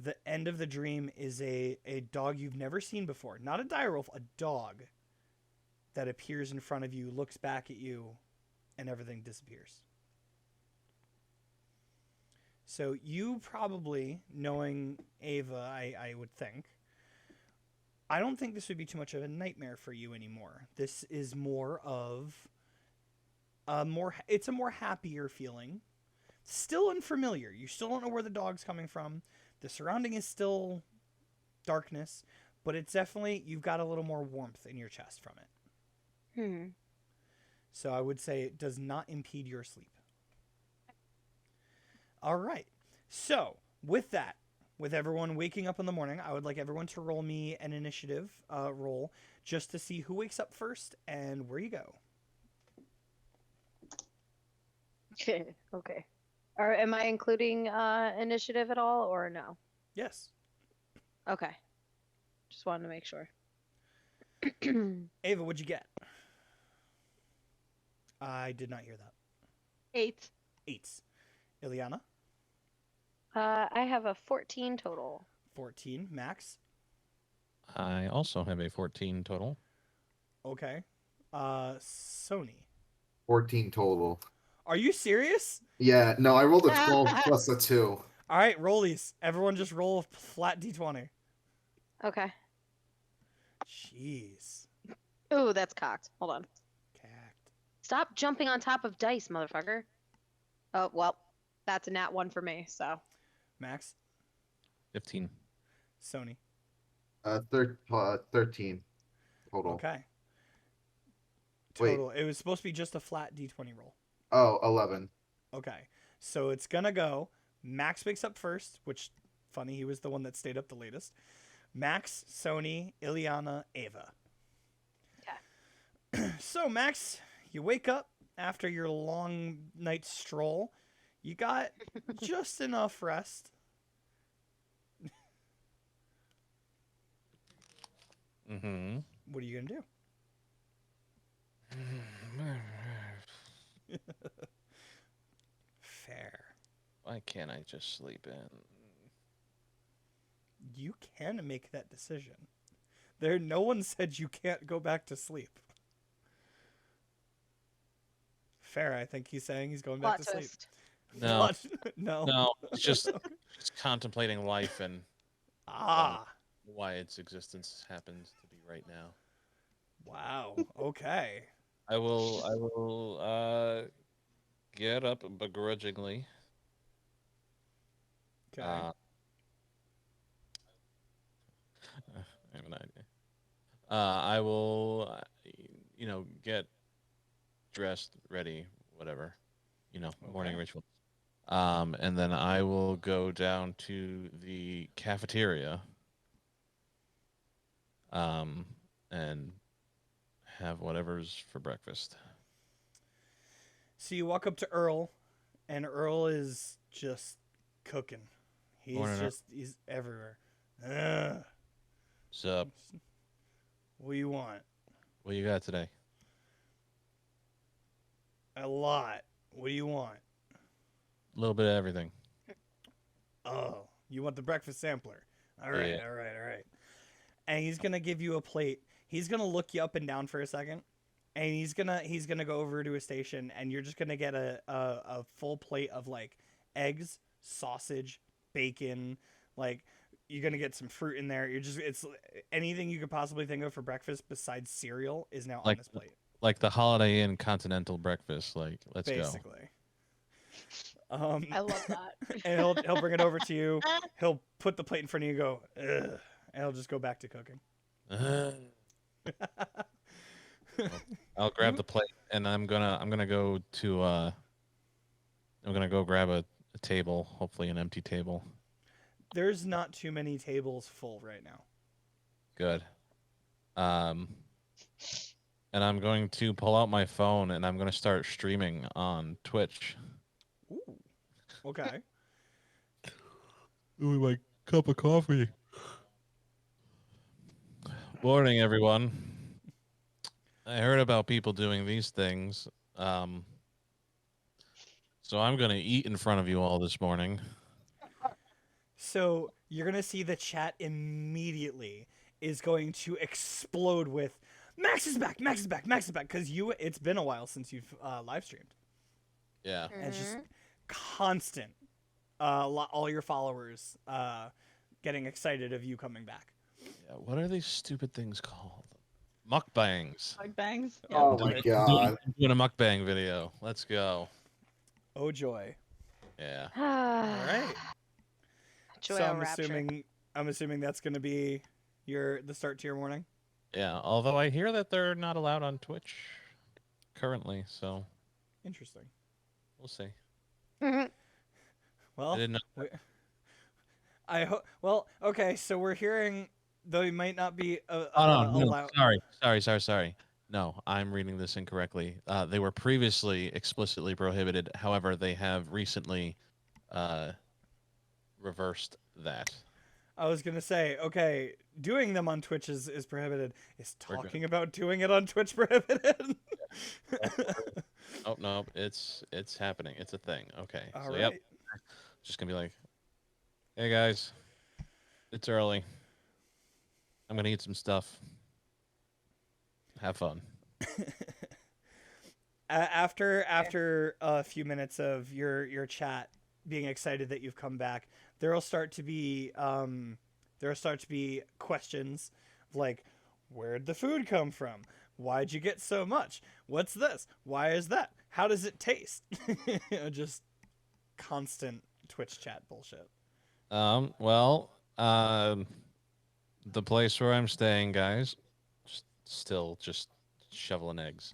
[SPEAKER 1] the end of the dream is a dog you've never seen before. Not a direwolf, a dog that appears in front of you, looks back at you, and everything disappears. So you probably, knowing Ava, I would think, I don't think this would be too much of a nightmare for you anymore. This is more of it's a more happier feeling. Still unfamiliar. You still don't know where the dog's coming from. The surrounding is still darkness, but it's definitely, you've got a little more warmth in your chest from it. So I would say it does not impede your sleep. All right. So with that, with everyone waking up in the morning, I would like everyone to roll me an initiative roll just to see who wakes up first and where you go.
[SPEAKER 2] Okay. Am I including initiative at all or no?
[SPEAKER 1] Yes.
[SPEAKER 2] Okay. Just wanted to make sure.
[SPEAKER 1] Ava, what'd you get? I did not hear that.
[SPEAKER 5] 8.
[SPEAKER 1] 8. Ileana?
[SPEAKER 2] I have a 14 total.
[SPEAKER 1] 14. Max?
[SPEAKER 3] I also have a 14 total.
[SPEAKER 1] Okay. Sony?
[SPEAKER 4] 14 total.
[SPEAKER 1] Are you serious?
[SPEAKER 4] Yeah, no, I rolled a 12 plus a 2.
[SPEAKER 1] All right, rollies. Everyone just roll a flat d20.
[SPEAKER 2] Okay.
[SPEAKER 1] Jeez.
[SPEAKER 2] Ooh, that's cocked. Hold on.
[SPEAKER 1] Cacked.
[SPEAKER 2] Stop jumping on top of dice, motherfucker. Oh, well. That's a nat 1 for me, so.
[SPEAKER 1] Max,
[SPEAKER 3] 15.
[SPEAKER 1] Sony.
[SPEAKER 4] 13 total.
[SPEAKER 1] Okay.
[SPEAKER 4] Wait.
[SPEAKER 1] Total. It was supposed to be just a flat d20 roll.
[SPEAKER 4] Oh, 11.
[SPEAKER 1] Okay. So it's gonna go. Max wakes up first, which funny, he was the one that stayed up the latest. Max, Sony, Ileana, Ava.
[SPEAKER 2] Okay.
[SPEAKER 1] So Max, you wake up after your long night stroll. You got just enough rest.
[SPEAKER 3] Mm-hmm.
[SPEAKER 1] What are you gonna do? Fair.
[SPEAKER 3] Why can't I just sleep in?
[SPEAKER 1] You can make that decision. There, no one said you can't go back to sleep. Fair, I think he's saying he's going back
[SPEAKER 2] Plot
[SPEAKER 1] to sleep.
[SPEAKER 2] twist.
[SPEAKER 3] No,
[SPEAKER 1] What? No.
[SPEAKER 3] no, it's just contemplating life and
[SPEAKER 1] Ah.
[SPEAKER 3] why its existence happens to be right now.
[SPEAKER 1] Wow. Okay.
[SPEAKER 3] I will get up begrudgingly.
[SPEAKER 1] Okay.
[SPEAKER 3] I have an idea. I will, get dressed, ready, whatever, morning
[SPEAKER 1] Okay.
[SPEAKER 3] ritual. And then I will go down to the cafeteria. And have whatever's for breakfast.
[SPEAKER 1] So you walk up to Earl, and Earl is just cooking.
[SPEAKER 3] Morning, Earl.
[SPEAKER 1] He's everywhere. Ugh.
[SPEAKER 3] Sup?
[SPEAKER 1] What do you want?
[SPEAKER 3] What you got today?
[SPEAKER 1] A lot. What do you want?
[SPEAKER 3] A little bit of everything.
[SPEAKER 1] Oh, you want the breakfast sampler. All right,
[SPEAKER 3] Yeah.
[SPEAKER 1] all right, all right. And he's gonna give you a plate. He's gonna look you up and down for a second, and he's gonna go over to a station, and you're just gonna get a full plate of like eggs, sausage, bacon, like you're gonna get some fruit in there. It's anything you could possibly think of for breakfast besides cereal is now on
[SPEAKER 3] Like
[SPEAKER 1] this plate.
[SPEAKER 3] Like the Holiday Inn continental breakfast. Like, let's go.
[SPEAKER 1] Basically.
[SPEAKER 2] I love that.
[SPEAKER 1] And he'll bring it over to you. He'll put the plate in front of you. And go, ugh, and he'll just go back to cooking.
[SPEAKER 3] I'll grab the plate and I'm gonna go to I'm gonna go grab a table, hopefully an empty table.
[SPEAKER 1] There's not too many tables full right now.
[SPEAKER 3] Good. And I'm going to pull out my phone and I'm gonna start streaming on Twitch.
[SPEAKER 1] Ooh. Okay.
[SPEAKER 3] Ooh, my cup of coffee. Morning, everyone. I heard about people doing these things. So I'm going to eat in front of you all this morning.
[SPEAKER 1] So you're gonna see the chat immediately is going to explode with Max is back, Max is back, Max is back, because it's been a while since you've live streamed.
[SPEAKER 3] Yeah.
[SPEAKER 1] And it's just constant. All your followers getting excited of you coming back.
[SPEAKER 3] Yeah. What are these stupid things called? Mukbangs.
[SPEAKER 5] Like bangs.
[SPEAKER 4] Oh
[SPEAKER 1] Yeah.
[SPEAKER 4] my god.
[SPEAKER 3] I'm doing a mukbang video. Let's go.
[SPEAKER 1] Oh joy!
[SPEAKER 3] Yeah.
[SPEAKER 1] All right.
[SPEAKER 2] Joy
[SPEAKER 1] So
[SPEAKER 2] or rapture.
[SPEAKER 1] I'm assuming that's gonna be the start to your morning.
[SPEAKER 3] Yeah. Although I hear that they're not allowed on Twitch currently, so
[SPEAKER 1] Interesting.
[SPEAKER 3] we'll see.
[SPEAKER 2] Mhm.
[SPEAKER 1] Well,
[SPEAKER 3] I didn't know.
[SPEAKER 1] I hope. Well, okay. So we're hearing, though you might not be
[SPEAKER 3] Oh no,
[SPEAKER 1] allowed.
[SPEAKER 3] sorry. No, I'm reading this incorrectly. They were previously explicitly prohibited. However, they have recently reversed that.
[SPEAKER 1] I was gonna say, okay, doing them on Twitch is prohibited. Is
[SPEAKER 3] We're good.
[SPEAKER 1] talking about doing it on Twitch prohibited?
[SPEAKER 3] Oh no, it's happening. It's a thing. Okay.
[SPEAKER 1] All
[SPEAKER 3] So
[SPEAKER 1] right.
[SPEAKER 3] yep, just gonna be like, hey guys, it's early. I'm gonna eat some stuff. Have fun.
[SPEAKER 1] After a few minutes of your chat being excited that you've come back, there'll start to be questions like, where'd the food come from? Why'd you get so much? What's this? Why is that? How does it taste? Just constant Twitch chat bullshit.
[SPEAKER 3] Well, the place where I'm staying, guys, still just shoveling eggs.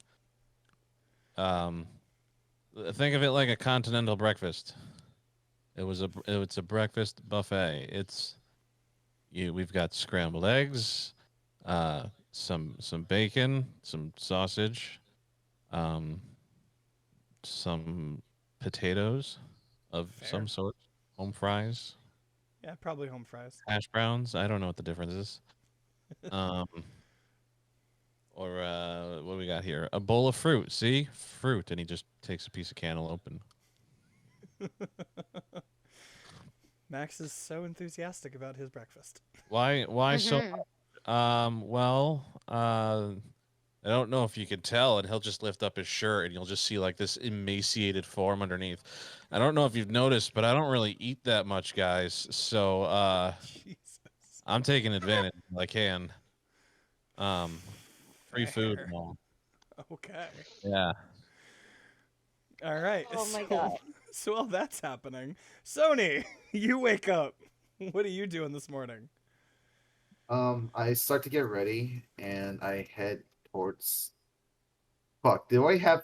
[SPEAKER 3] Think of it like a continental breakfast. It's a breakfast buffet. We've got scrambled eggs, some bacon, some sausage, some potatoes of
[SPEAKER 1] Fair.
[SPEAKER 3] some sort, home fries,
[SPEAKER 1] Yeah, probably home fries.
[SPEAKER 3] hash browns. I don't know what the difference is. Or what do we got here? A bowl of fruit. See, fruit, and he just takes a piece of cantaloupe and
[SPEAKER 1] Max is so enthusiastic about his breakfast.
[SPEAKER 3] why so?
[SPEAKER 2] Mhm.
[SPEAKER 3] Well, I don't know if you can tell, and he'll just lift up his shirt, and you'll just see like this emaciated form underneath. I don't know if you've noticed, but I don't really eat that much, guys. So
[SPEAKER 1] Jesus.
[SPEAKER 3] I'm taking advantage if I can. Free food
[SPEAKER 1] Fair.
[SPEAKER 3] and all.
[SPEAKER 1] Okay.
[SPEAKER 3] Yeah.
[SPEAKER 2] Oh
[SPEAKER 1] All right.
[SPEAKER 2] my God.
[SPEAKER 1] So while that's happening, Sony, you wake up. What are you doing this morning?
[SPEAKER 4] I start to get ready and I head towards. Fuck. Do I have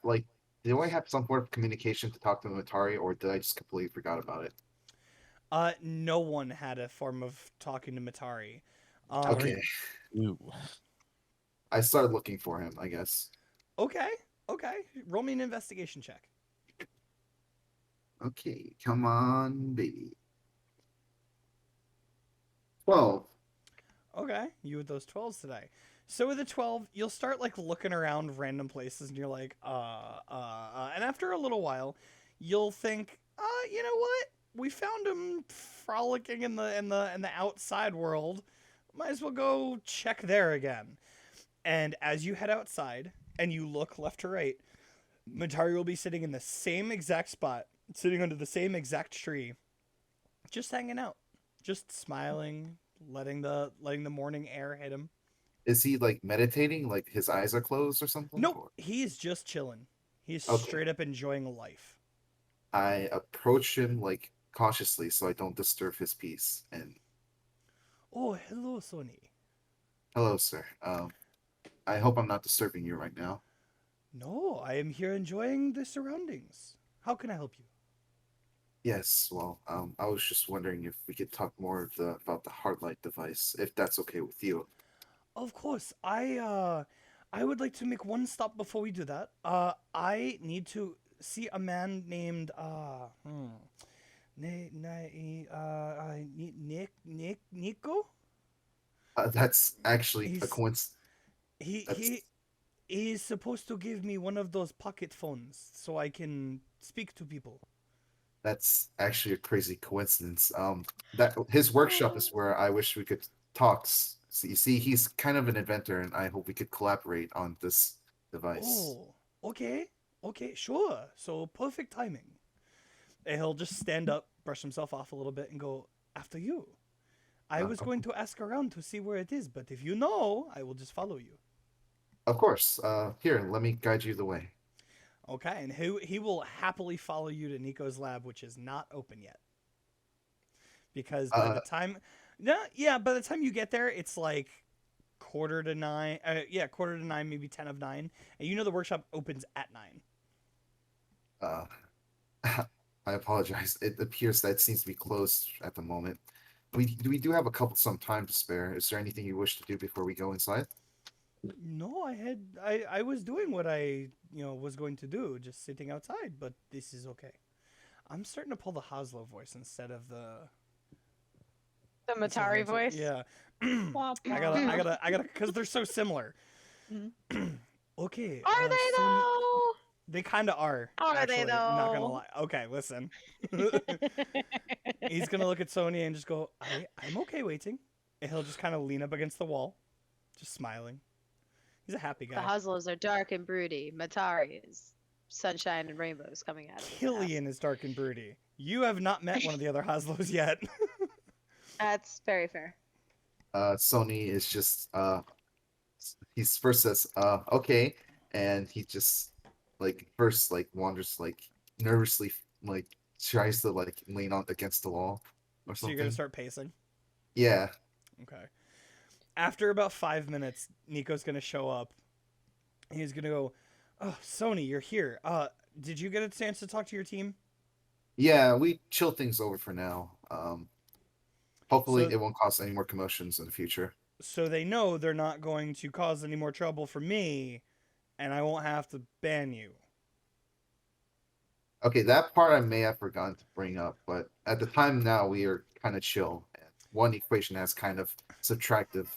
[SPEAKER 4] some sort of communication to talk to Matari, or did I just completely forgot about it?
[SPEAKER 1] No one had a form of talking to Matari.
[SPEAKER 4] Okay.
[SPEAKER 3] Ooh.
[SPEAKER 4] I started looking for him, I guess.
[SPEAKER 1] Okay. Roll me an investigation check.
[SPEAKER 4] Okay, come on, baby. 12.
[SPEAKER 1] Okay, you with those 12s today. So with the 12, you'll start like looking around random places and you're like, and after a little while, you'll think, you know what? We found him frolicking in the outside world. Might as well go check there again. And as you head outside and you look left to right, Matari will be sitting in the same exact spot, sitting under the same exact tree, just hanging out, just smiling, letting the morning air hit him.
[SPEAKER 4] Is he like meditating? Like his eyes are closed or something?
[SPEAKER 1] Nope,
[SPEAKER 4] Or-
[SPEAKER 1] he's just chilling. He's
[SPEAKER 4] Okay.
[SPEAKER 1] straight up enjoying life.
[SPEAKER 4] I approach him like cautiously so I don't disturb his peace. And
[SPEAKER 1] Oh, hello, Sony.
[SPEAKER 4] hello, sir. I hope I'm not disturbing you right now.
[SPEAKER 1] No, I am here enjoying the surroundings. How can I help you?
[SPEAKER 4] Yes, well, I was just wondering if we could talk more about the Heartlight device, if that's okay with you.
[SPEAKER 1] Of course, I would like to make one stop before we do that. I need to see a man named Nico.
[SPEAKER 4] That's actually a
[SPEAKER 1] He's-
[SPEAKER 4] coincidence.
[SPEAKER 1] He
[SPEAKER 4] That's
[SPEAKER 1] he he is supposed to give me one of those pocket phones so I can speak to people.
[SPEAKER 4] that's actually a crazy coincidence. That his workshop is where I wish we could talk. So you see, he's kind of an inventor, and I hope we could collaborate on this device.
[SPEAKER 1] Oh, okay, sure. So perfect timing. And he'll just stand up, brush himself off a little bit, and go after you. I was going to ask around to see where it is, but if you know, I will just follow you.
[SPEAKER 4] Of course. Here, let me guide you the way.
[SPEAKER 1] Okay, and he will happily follow you to Nico's lab, which is not open yet. Because by the time, by the time you get there, it's like 9:45. Quarter to 9, maybe 10 of 9, and you know the workshop opens at 9.
[SPEAKER 4] I apologize. It appears that seems to be closed at the moment. We do have some time to spare. Is there anything you wish to do before we go inside?
[SPEAKER 1] No, I was doing what I was going to do, just sitting outside, but this is okay. I'm starting to pull the Haslo voice instead of the
[SPEAKER 2] Matari voice.
[SPEAKER 1] Yeah.
[SPEAKER 5] Womp
[SPEAKER 1] I gotta, because they're so similar. Okay.
[SPEAKER 2] Are they
[SPEAKER 1] Sony-
[SPEAKER 2] though?
[SPEAKER 1] They kind of are.
[SPEAKER 2] Are they,
[SPEAKER 1] actually, Not gonna
[SPEAKER 2] though?
[SPEAKER 1] lie. Okay, listen. He's gonna look at Sony and just go, I'm okay waiting. And he'll just kind of lean up against the wall, just smiling. He's a happy
[SPEAKER 2] The
[SPEAKER 1] guy.
[SPEAKER 2] Haslos are dark and broody. Matari is sunshine and rainbows coming out of his ass.
[SPEAKER 1] Killian is dark and broody. You have not met one of the other Haslos yet.
[SPEAKER 2] That's very fair.
[SPEAKER 4] Sony is just he first says okay, and he just like first like wanders like nervously like tries to like lean on against the wall or
[SPEAKER 1] So you're
[SPEAKER 4] something.
[SPEAKER 1] gonna start pacing.
[SPEAKER 4] Yeah.
[SPEAKER 1] Okay. After about 5 minutes, Nico's gonna show up. He's gonna go, "Oh, Sony, you're here. Did you get a chance to talk to your team?"
[SPEAKER 4] Yeah, we chill things over for now. Hopefully
[SPEAKER 1] So-
[SPEAKER 4] it won't cause any more commotions in the future.
[SPEAKER 1] So they know they're not going to cause any more trouble for me, and I won't have to ban you.
[SPEAKER 4] Okay, that part I may have forgotten to bring up, but at the time now we are kind of chill. And one equation has kind of subtractive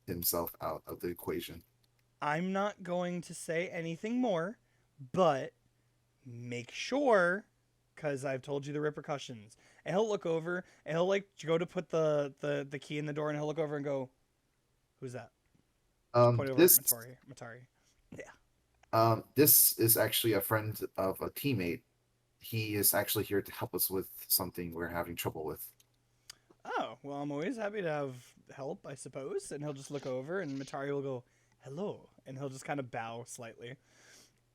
[SPEAKER 4] himself out of the equation.
[SPEAKER 1] I'm not going to say anything more, but make sure, because I've told you the repercussions. And he'll look over, and he'll like go to put the key in the door, and he'll look over and go, "Who's that?" Point over
[SPEAKER 4] This
[SPEAKER 1] at Matari.
[SPEAKER 4] this is actually a friend of a teammate. He is actually here to help us with something we're having trouble with.
[SPEAKER 1] Oh, well, I'm always happy to have help, I suppose. And he'll just look over, and Matari will go, "Hello," and he'll just kind of bow slightly.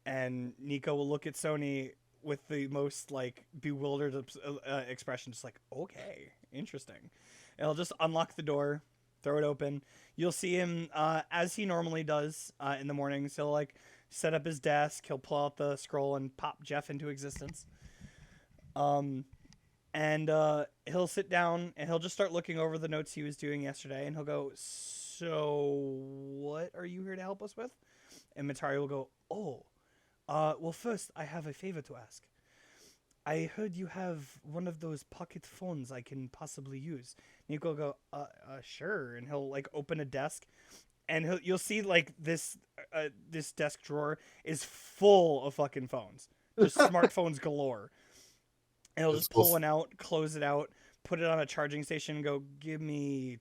[SPEAKER 1] And Nico will look at Sony with the most like bewildered expression, just like, "Okay, interesting." And he'll just unlock the door, throw it open. You'll see him as he normally does in the mornings. He'll like set up his desk. He'll pull out the scroll and pop Jeff into existence. And he'll sit down and he'll just start looking over the notes he was doing yesterday, and he'll go, "So, what are you here to help us with?" And Matari will go, "Oh, well, first, I have a favor to ask. I heard you have one of those pocket phones I can possibly use." Nico will go, sure. And he'll, like, open a desk, and you'll see, like, this desk drawer is full of fucking phones. Just smartphones galore. And he'll just pull one out, close it out, put it on a charging station, and go, "Give me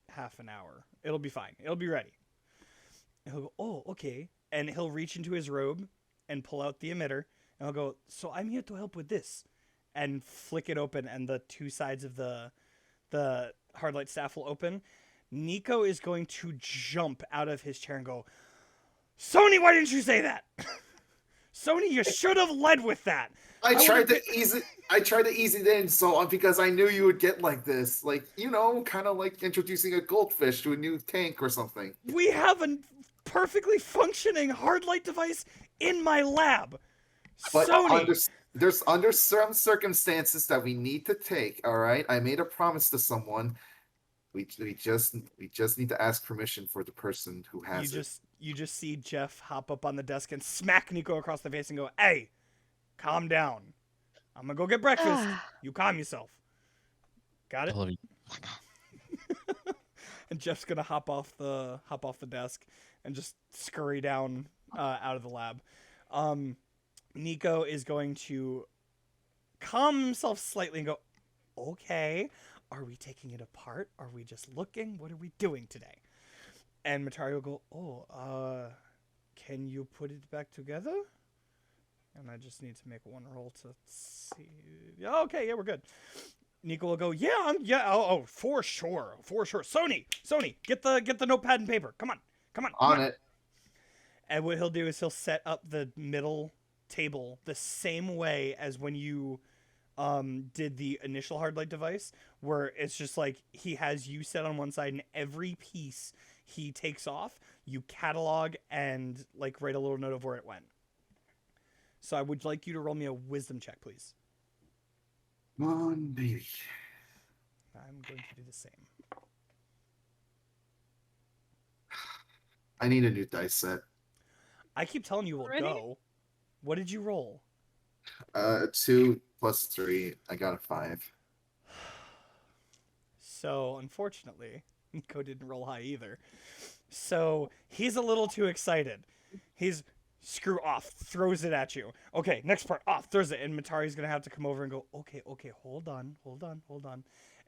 [SPEAKER 1] half an hour. It'll be fine. It'll be ready." And he'll go, "Oh, okay." And he'll reach into his robe and pull out the emitter, and he'll go, "So I'm here to help with this," and flick it open, and the two sides of the hardlight staff will open. Nico is going to jump out of his chair and go, "Sony, why didn't you say that? Sony, you should have led with that."
[SPEAKER 4] I tried
[SPEAKER 1] would've
[SPEAKER 4] to ease it in so because I knew you would get like this. Like, kind of like introducing a goldfish to a new tank or something.
[SPEAKER 1] We have a perfectly functioning hard light device in my lab.
[SPEAKER 4] But
[SPEAKER 1] Sony,
[SPEAKER 4] there's under some circumstances that we need to take, all right? I made a promise to someone. We just need to ask permission for the person who has
[SPEAKER 1] you just see Jeff hop up on the desk and smack Nico across the face and go, "Hey, calm down. I'm gonna go get breakfast. You calm yourself. Got it?"
[SPEAKER 3] I love you.
[SPEAKER 1] And Jeff's gonna hop off the desk and just scurry down out of the lab. Nico is going to calm himself slightly and go, "Okay, are we taking it apart? Are we just looking? What are we doing today?" And Matari will go, "Oh, can you put it back together?" And I just need to make one roll to see. Okay, yeah, we're good. Nico will go, "Yeah, oh, for sure. Sony, get the notepad and paper. Come on.
[SPEAKER 4] on it.
[SPEAKER 1] And what he'll do is he'll set up the middle table the same way as when you did the initial hard light device, where it's just like he has you set on one side, and every piece he takes off, you catalog and like write a little note of where it went. So I would like you to roll me a wisdom check, please.
[SPEAKER 4] Come on, baby.
[SPEAKER 1] I'm going to do the same.
[SPEAKER 4] I need a new dice set.
[SPEAKER 1] I keep telling you we'll
[SPEAKER 5] Already?
[SPEAKER 1] go. What did you roll?
[SPEAKER 4] 2 plus 3. I got a 5.
[SPEAKER 1] So, unfortunately, Nico didn't roll high either. So, he's a little too excited. He's screw off, throws it at you. Okay, next part, off, throws it. And Matari's going to have to come over and go, okay, hold on.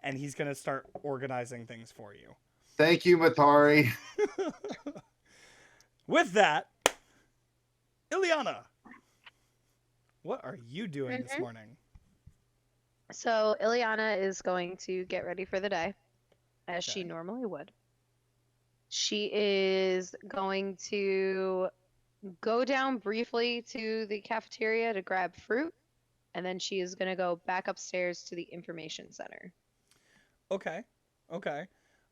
[SPEAKER 1] And he's going to start organizing things for you.
[SPEAKER 4] Thank you, Matari.
[SPEAKER 1] With that, Ileana, what are you doing this
[SPEAKER 2] Mhm.
[SPEAKER 1] morning?
[SPEAKER 2] So Ileana is going to get ready for the day, as she
[SPEAKER 1] Okay.
[SPEAKER 2] normally would. She is going to go down briefly to the cafeteria to grab fruit, and then she is going to go back upstairs to the information center.
[SPEAKER 1] Okay. Okay.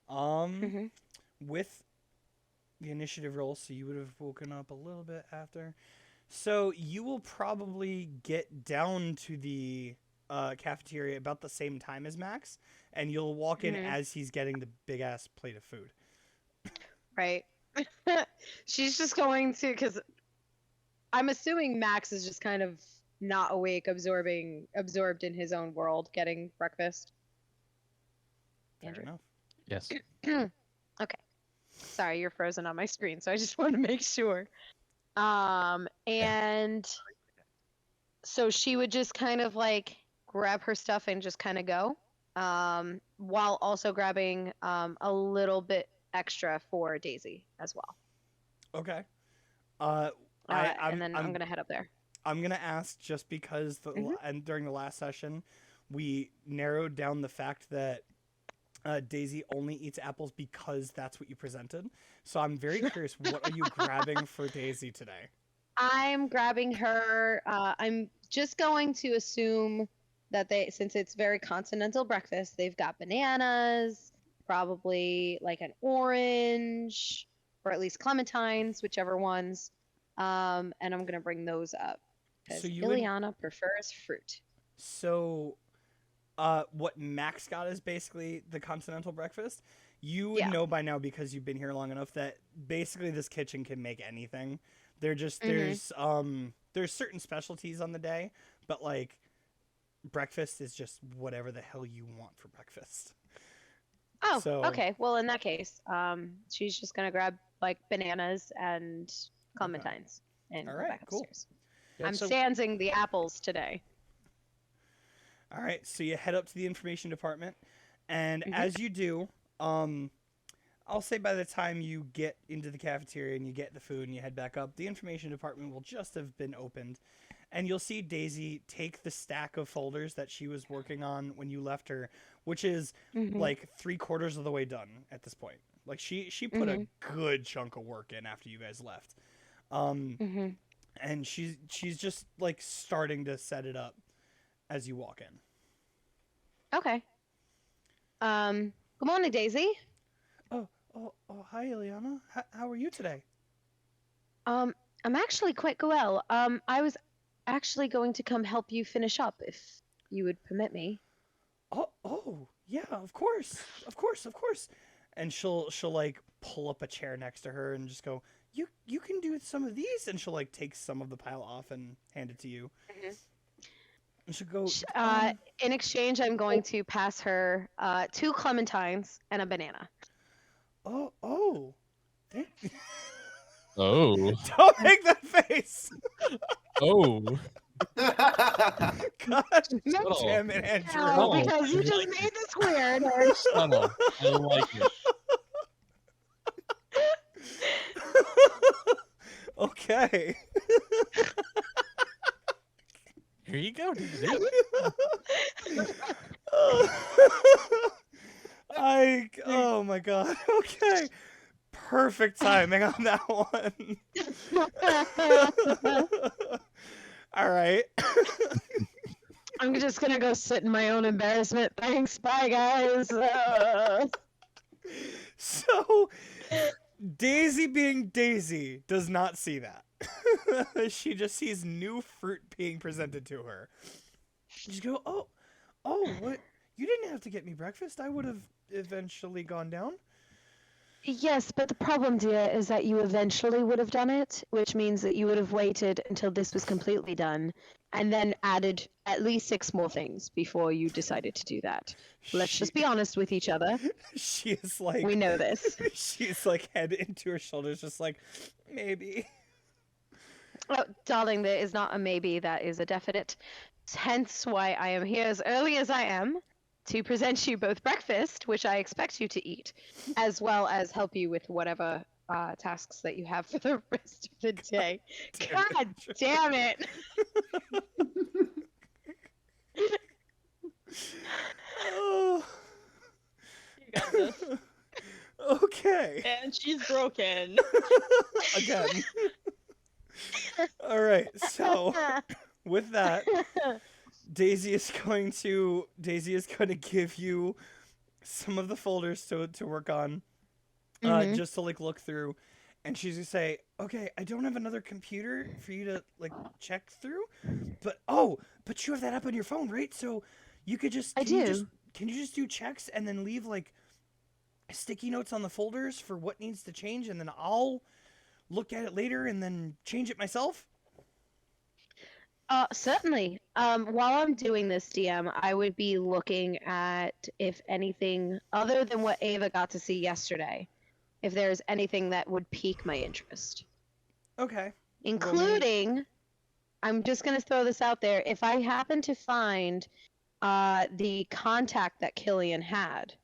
[SPEAKER 2] Hmm.
[SPEAKER 1] With the initiative roll, so you would have woken up a little bit after. So you will probably get down to the cafeteria about the same time as Max, and you'll walk in
[SPEAKER 2] Mhm.
[SPEAKER 1] as he's getting the big ass plate of food.
[SPEAKER 2] Right. She's just going to, because I'm assuming Max is just kind of not awake, absorbed in his own world, getting breakfast.
[SPEAKER 1] Fair
[SPEAKER 2] Andrew?
[SPEAKER 1] enough.
[SPEAKER 3] Yes.
[SPEAKER 2] Okay. Sorry, you're frozen on my screen, so I just want to make sure. And so she would just kind of like grab her stuff and just kind of go, while also grabbing a little bit extra for Daisy as well.
[SPEAKER 1] Okay. I'm,
[SPEAKER 2] And then I'm gonna head up there.
[SPEAKER 1] I'm gonna ask just because
[SPEAKER 2] Mhm.
[SPEAKER 1] and during the last session, we narrowed down the fact that Daisy only eats apples because that's what you presented. So I'm very curious, what are you grabbing for Daisy today?
[SPEAKER 2] I'm grabbing her. I'm just going to assume that since it's very continental breakfast, they've got bananas, probably like an orange, or at least clementines, whichever ones. And I'm gonna bring those up because
[SPEAKER 1] So you would
[SPEAKER 2] Ileana prefers fruit.
[SPEAKER 1] so what Max got is basically the continental breakfast. You would
[SPEAKER 2] Yeah.
[SPEAKER 1] know by now because you've been here long enough that basically this kitchen can make anything. They're just there's certain specialties on the day, but like breakfast is just whatever the hell you want for breakfast.
[SPEAKER 2] Oh,
[SPEAKER 1] So-
[SPEAKER 2] okay. Well, in that case, she's just gonna grab like bananas and clementines and
[SPEAKER 1] All
[SPEAKER 2] go
[SPEAKER 1] right,
[SPEAKER 2] back
[SPEAKER 1] cool.
[SPEAKER 2] upstairs.
[SPEAKER 3] Yeah,
[SPEAKER 2] I'm
[SPEAKER 3] so-
[SPEAKER 2] sansing the apples today.
[SPEAKER 1] All right, so you head up to the information department, and
[SPEAKER 2] Mhm.
[SPEAKER 1] as you do, I'll say by the time you get into the cafeteria and you get the food and you head back up, the information department will just have been opened, and you'll see Daisy take the stack of folders that she was working on when you left her, which is
[SPEAKER 2] Mhm.
[SPEAKER 1] like 3/4 of the way done at this point. Like she put a good chunk of work in after you guys left,
[SPEAKER 2] Mhm.
[SPEAKER 1] and she's just like starting to set it up as you walk in.
[SPEAKER 2] Okay. Good morning, Daisy.
[SPEAKER 1] Oh, hi, Ileana. How are you today?
[SPEAKER 2] I'm actually quite well. I was actually going to come help you finish up if you would permit me.
[SPEAKER 1] Oh, yeah, of course, of course, of course. And she'll like pull up a chair next to her and just go, you can do some of these, and she'll like take some of the pile off and hand it to you.
[SPEAKER 2] Mhm.
[SPEAKER 1] And she'll go,
[SPEAKER 2] In exchange, I'm going to pass her 2 clementines and a banana.
[SPEAKER 1] oh, thank
[SPEAKER 3] Oh.
[SPEAKER 1] Don't make that face.
[SPEAKER 3] Oh.
[SPEAKER 1] God
[SPEAKER 3] Subtle.
[SPEAKER 1] damn it, Andrew.
[SPEAKER 2] No,
[SPEAKER 3] Oh,
[SPEAKER 2] because you
[SPEAKER 3] I
[SPEAKER 2] just
[SPEAKER 3] like
[SPEAKER 2] made this weird.
[SPEAKER 3] Subtle. I like it.
[SPEAKER 1] Okay.
[SPEAKER 3] Here you go, Daisy.
[SPEAKER 1] Oh my god. Okay. Perfect timing on that one. All right.
[SPEAKER 2] I'm just gonna go sit in my own embarrassment. Thanks, bye guys.
[SPEAKER 1] So Daisy being Daisy does not see that. She just sees new fruit being presented to her. She go, oh, what? You didn't have to get me breakfast. I would have eventually gone down.
[SPEAKER 2] Yes, but the problem, dear, is that you eventually would have done it, which means that you would have waited until this was completely done, and then added at least 6 more things before you decided to do that. Let's just be honest with each other.
[SPEAKER 1] She is like,
[SPEAKER 2] We know this.
[SPEAKER 1] she's like head into her shoulders, just like, maybe.
[SPEAKER 2] Oh, darling, there is not a maybe, that is a definite. Hence why I am here as early as I am to present you both breakfast, which I expect you to eat, as well as help you with whatever tasks that you have for the rest of the day. God damn it!
[SPEAKER 1] Oh,
[SPEAKER 5] You got this.
[SPEAKER 1] okay.
[SPEAKER 5] And she's broken.
[SPEAKER 1] Again. All right. So with that, Daisy is going to give you some of the folders to work on,
[SPEAKER 2] Mhm.
[SPEAKER 1] just to like look through, and she's gonna say, "Okay, I don't have another computer for you to like check through, but but you have that app on your phone, right? So you could just
[SPEAKER 2] I do.
[SPEAKER 1] can you just do checks and then leave like sticky notes on the folders for what needs to change, and then I'll look at it later and then change it myself?"
[SPEAKER 2] Certainly. While I'm doing this, DM, I would be looking at if anything other than what Ava got to see yesterday, if there's anything that would pique my interest.
[SPEAKER 1] Okay.
[SPEAKER 2] Including, I'm just going to throw this out there, if I happen to find the contact that Killian had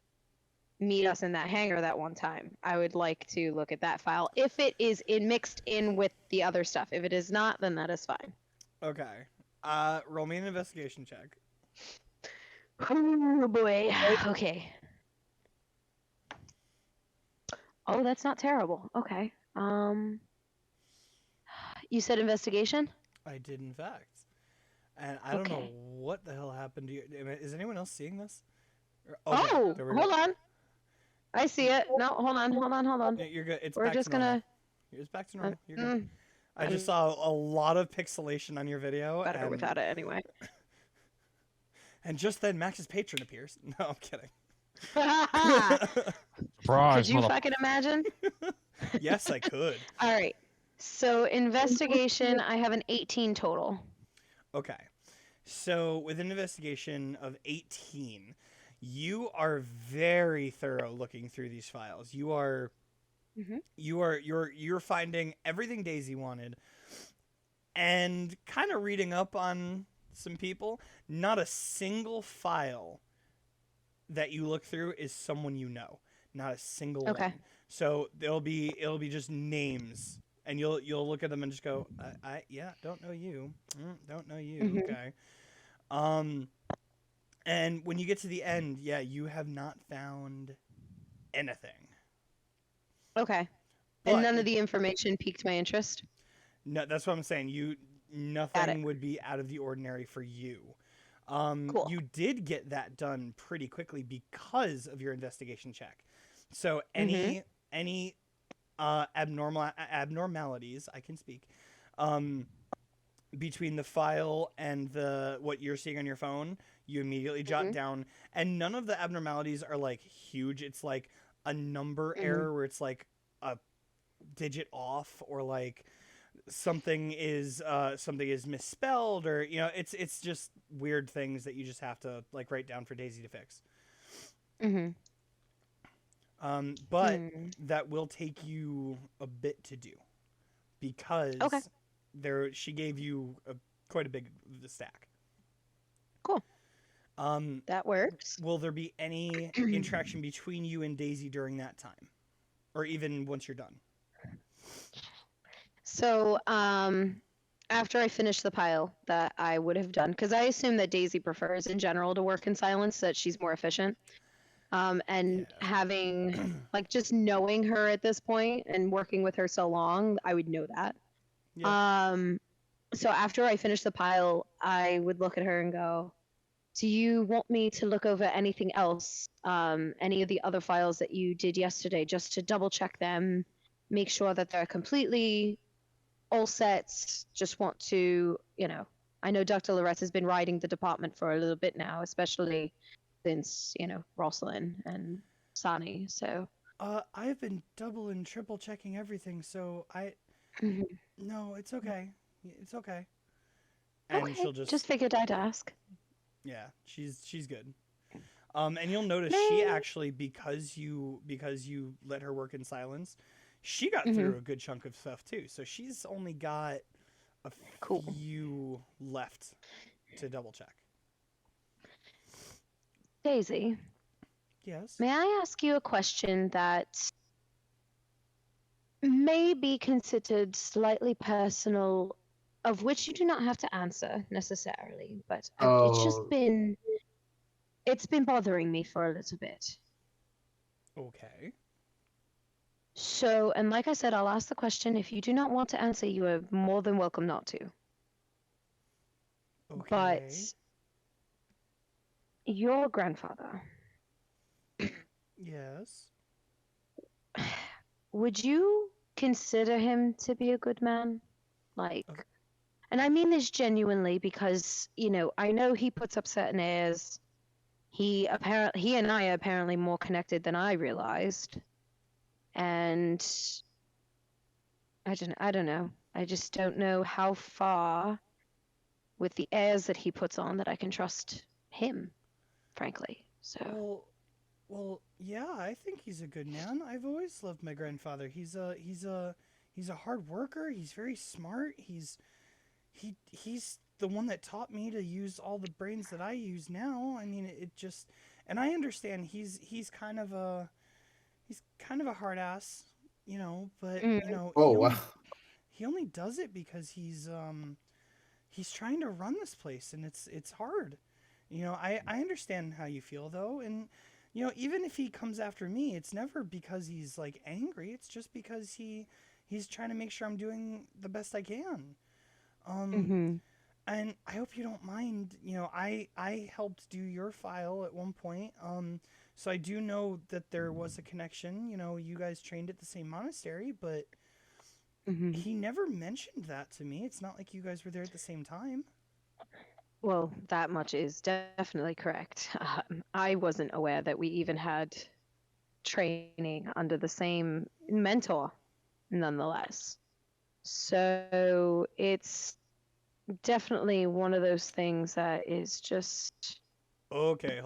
[SPEAKER 2] meet us in that hangar that one time, I would like to look at that file if it is mixed in with the other stuff. If it is not, then that is fine.
[SPEAKER 1] Okay. Roll me an investigation check.
[SPEAKER 2] Oh boy. Okay. Oh, that's not terrible. Okay. You said investigation?
[SPEAKER 1] I did, in fact. And I don't know
[SPEAKER 2] Okay.
[SPEAKER 1] what the hell happened to you. Is anyone else seeing this?
[SPEAKER 2] Oh,
[SPEAKER 1] there we
[SPEAKER 2] hold
[SPEAKER 1] go.
[SPEAKER 2] on. I see it. No, hold on.
[SPEAKER 1] Yeah, you're good. It's
[SPEAKER 2] We're
[SPEAKER 1] back
[SPEAKER 2] just
[SPEAKER 1] to normal.
[SPEAKER 2] gonna.
[SPEAKER 1] It's back to normal. You're good. I just
[SPEAKER 2] I'm
[SPEAKER 1] saw a lot of pixelation on your video.
[SPEAKER 2] better
[SPEAKER 1] and,
[SPEAKER 2] without it anyway.
[SPEAKER 1] And just then, Max's patron appears. No, I'm kidding.
[SPEAKER 3] Surprise,
[SPEAKER 2] Could you fucking imagine?
[SPEAKER 1] Yes, I could.
[SPEAKER 2] All right. So investigation, I have an 18 total.
[SPEAKER 1] Okay. So with an investigation of 18, you are very thorough looking through these files. You are
[SPEAKER 2] Mhm.
[SPEAKER 1] you're finding everything Daisy wanted and kind of reading up on some people. Not a single file that you look through is someone you know. Not a single
[SPEAKER 2] Okay.
[SPEAKER 1] one. So it'll be just names, and you'll look at them and just go, I yeah, don't know you. Don't know you.
[SPEAKER 2] Mhm.
[SPEAKER 1] Okay. And when you get to the end, yeah, you have not found anything.
[SPEAKER 2] Okay.
[SPEAKER 1] But
[SPEAKER 2] And none of the information piqued my interest.
[SPEAKER 1] no, that's what I'm saying. Nothing would be out of the ordinary for you.
[SPEAKER 2] Cool.
[SPEAKER 1] You did get that done pretty quickly because of your investigation check. So any abnormalities, I can speak, between the file and what you're seeing on your phone, you immediately jot down. And none of the abnormalities are like huge. It's like a number error where it's like a digit off, or like something is misspelled, or it's just weird things that you just have to like write down for Daisy to fix. But that will take you a bit to do, because she gave you quite a big stack.
[SPEAKER 2] Cool. That works.
[SPEAKER 1] Will there be any interaction between you and Daisy during that time, or even once you're done?
[SPEAKER 2] So, after I finish the pile that I would have done, because I assume that Daisy prefers in general to work in silence, that she's more efficient. And having, like, just knowing her at this point and working with her so long, I would know that.
[SPEAKER 1] Yeah.
[SPEAKER 2] So after I finish the pile, I would look at her and go, do you want me to look over anything else? Any of the other files that you did yesterday, just to double check them, make sure that they're completely all set? Just want to, I know Dr. Lorette has been riding the department for a little bit now, especially since, Rosalind and Sani, so.
[SPEAKER 1] I've been double and triple checking everything, so no, it's okay. It's okay. And
[SPEAKER 2] okay,
[SPEAKER 1] she'll
[SPEAKER 2] just figured I'd ask.
[SPEAKER 1] Yeah, she's good. And you'll notice she actually, because you let her work in silence, she got through a good chunk of stuff too. So she's only got a few left to double check.
[SPEAKER 2] Daisy.
[SPEAKER 1] Yes.
[SPEAKER 2] May I ask you a question that may be considered slightly personal, of which you do not have to answer necessarily, but it's been bothering me for a little bit.
[SPEAKER 1] Okay.
[SPEAKER 2] So, and like I said, I'll ask the question. If you do not want to answer, you are more than welcome not to.
[SPEAKER 1] Okay.
[SPEAKER 2] But your grandfather,
[SPEAKER 1] Yes.
[SPEAKER 2] would you consider him to be a good man? Like,
[SPEAKER 1] Okay.
[SPEAKER 2] and I mean this genuinely because, I know he puts up certain airs. He and I are apparently more connected than I realized. And I don't know. I just don't know how far with the airs that he puts on that I can trust him, frankly. So,
[SPEAKER 1] Well, yeah, I think he's a good man. I've always loved my grandfather. He's a hard worker. He's very smart. He's the one that taught me to use all the brains that I use now. I mean, it just, and I understand he's kind of a hard ass, but
[SPEAKER 4] Oh wow.
[SPEAKER 1] he only does it because he's trying to run this place, and it's hard. I understand how you feel though, and even if he comes after me, it's never because he's like angry. It's just because he's trying to make sure I'm doing the best I can. Um,
[SPEAKER 2] mm-hmm.
[SPEAKER 1] and I hope you don't mind. I helped do your file at one point. So I do know that there was a connection. You guys trained at the same monastery, but
[SPEAKER 2] Mm-hmm.
[SPEAKER 1] he never mentioned that to me. It's not like you guys were there at the same time.
[SPEAKER 2] Well, that much is definitely correct. I wasn't aware that we even had training under the same mentor, nonetheless. So it's definitely one of those things that is just.
[SPEAKER 1] Okay.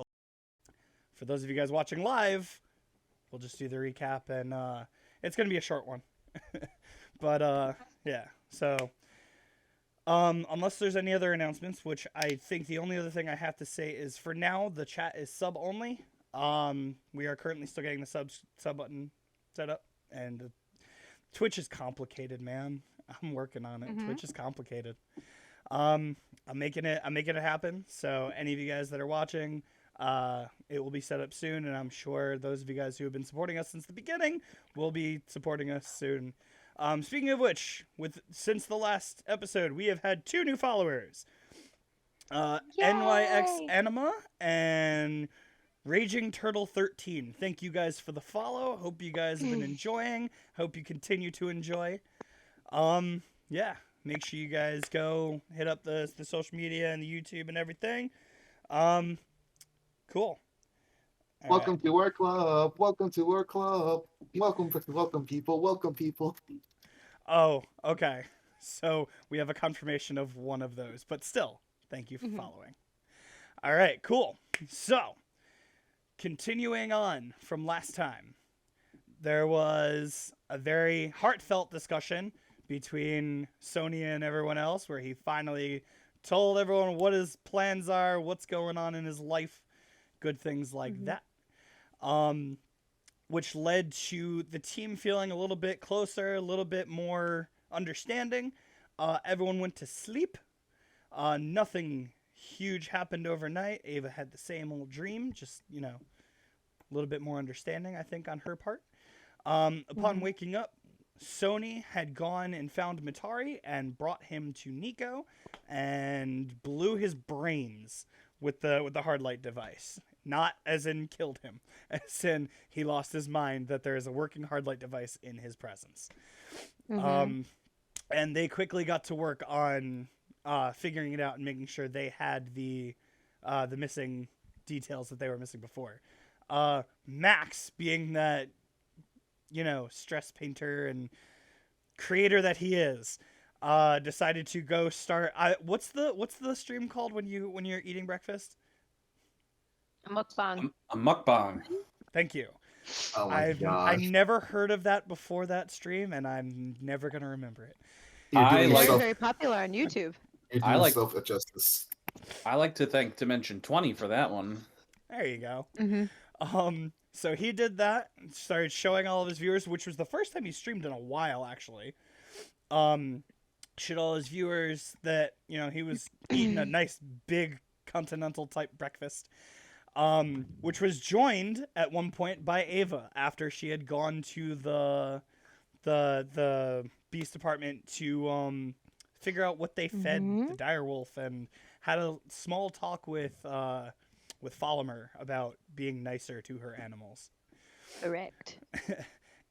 [SPEAKER 1] For those of you guys watching live, we'll just do the recap, and it's gonna be a short one. But yeah. So unless there's any other announcements, which I think the only other thing I have to say is for now the chat is sub only. We are currently still getting the sub button set up, and Twitch is complicated, man. I'm working on it.
[SPEAKER 2] Mhm.
[SPEAKER 1] Twitch is complicated. I'm making it happen. So any of you guys that are watching, it will be set up soon, and I'm sure those of you guys who have been supporting us since the beginning will be supporting us soon. Speaking of which, since the last episode, we have had 2 new followers. NYX
[SPEAKER 2] Yay!
[SPEAKER 1] Anima and Raging Turtle 13. Thank you guys for the follow. Hope you guys have been enjoying. Hope you continue to enjoy. Yeah, make sure you guys go hit up the social media and the YouTube and everything. Cool. All
[SPEAKER 4] Welcome
[SPEAKER 1] right.
[SPEAKER 4] to our club. Welcome to our club. Welcome people. Welcome people.
[SPEAKER 1] Oh, okay. So we have a confirmation of one of those, but still, thank you for
[SPEAKER 2] Mhm.
[SPEAKER 1] following. All right, cool. So, continuing on from last time, there was a very heartfelt discussion between Sony and everyone else where he finally told everyone what his plans are, what's going on in his life, good things like
[SPEAKER 2] Mhm.
[SPEAKER 1] that. Which led to the team feeling a little bit closer, a little bit more understanding. Everyone went to sleep. Nothing huge happened overnight. Ava had the same old dream, just, a little bit more understanding, I think, on her part. Upon waking up, Sony had gone and found Mitari and brought him to Nico and blew his brains with the hard light device. Not as in killed him, as in he lost his mind that there is a working hard light device in his presence.
[SPEAKER 2] Mhm.
[SPEAKER 1] And they quickly got to work on figuring it out and making sure they had the missing details that they were missing before. Max, being that stress painter and creator that he is, decided to go start. What's the stream called when you're eating breakfast?
[SPEAKER 2] Mukbang.
[SPEAKER 6] A mukbang.
[SPEAKER 1] Thank you.
[SPEAKER 4] Oh my
[SPEAKER 1] I
[SPEAKER 4] gosh.
[SPEAKER 1] never heard of that before that stream, and I'm never gonna remember it.
[SPEAKER 4] You're
[SPEAKER 6] I
[SPEAKER 4] doing
[SPEAKER 2] Very,
[SPEAKER 6] like-
[SPEAKER 4] yourself,
[SPEAKER 2] very popular on YouTube.
[SPEAKER 4] you're
[SPEAKER 6] I
[SPEAKER 4] doing
[SPEAKER 6] like-
[SPEAKER 4] yourself a justice.
[SPEAKER 6] I like to thank Dimension 20 for that one.
[SPEAKER 1] There you go.
[SPEAKER 2] Mhm.
[SPEAKER 1] So he did that, and started showing all of his viewers, which was the first time he streamed in a while, actually. Showed all his viewers that he was eating a nice big continental type breakfast. which was joined at one point by Ava after she had gone to the beast department to figure out what they fed the direwolf and had a small talk with Folimer about being nicer to her animals.
[SPEAKER 2] Correct.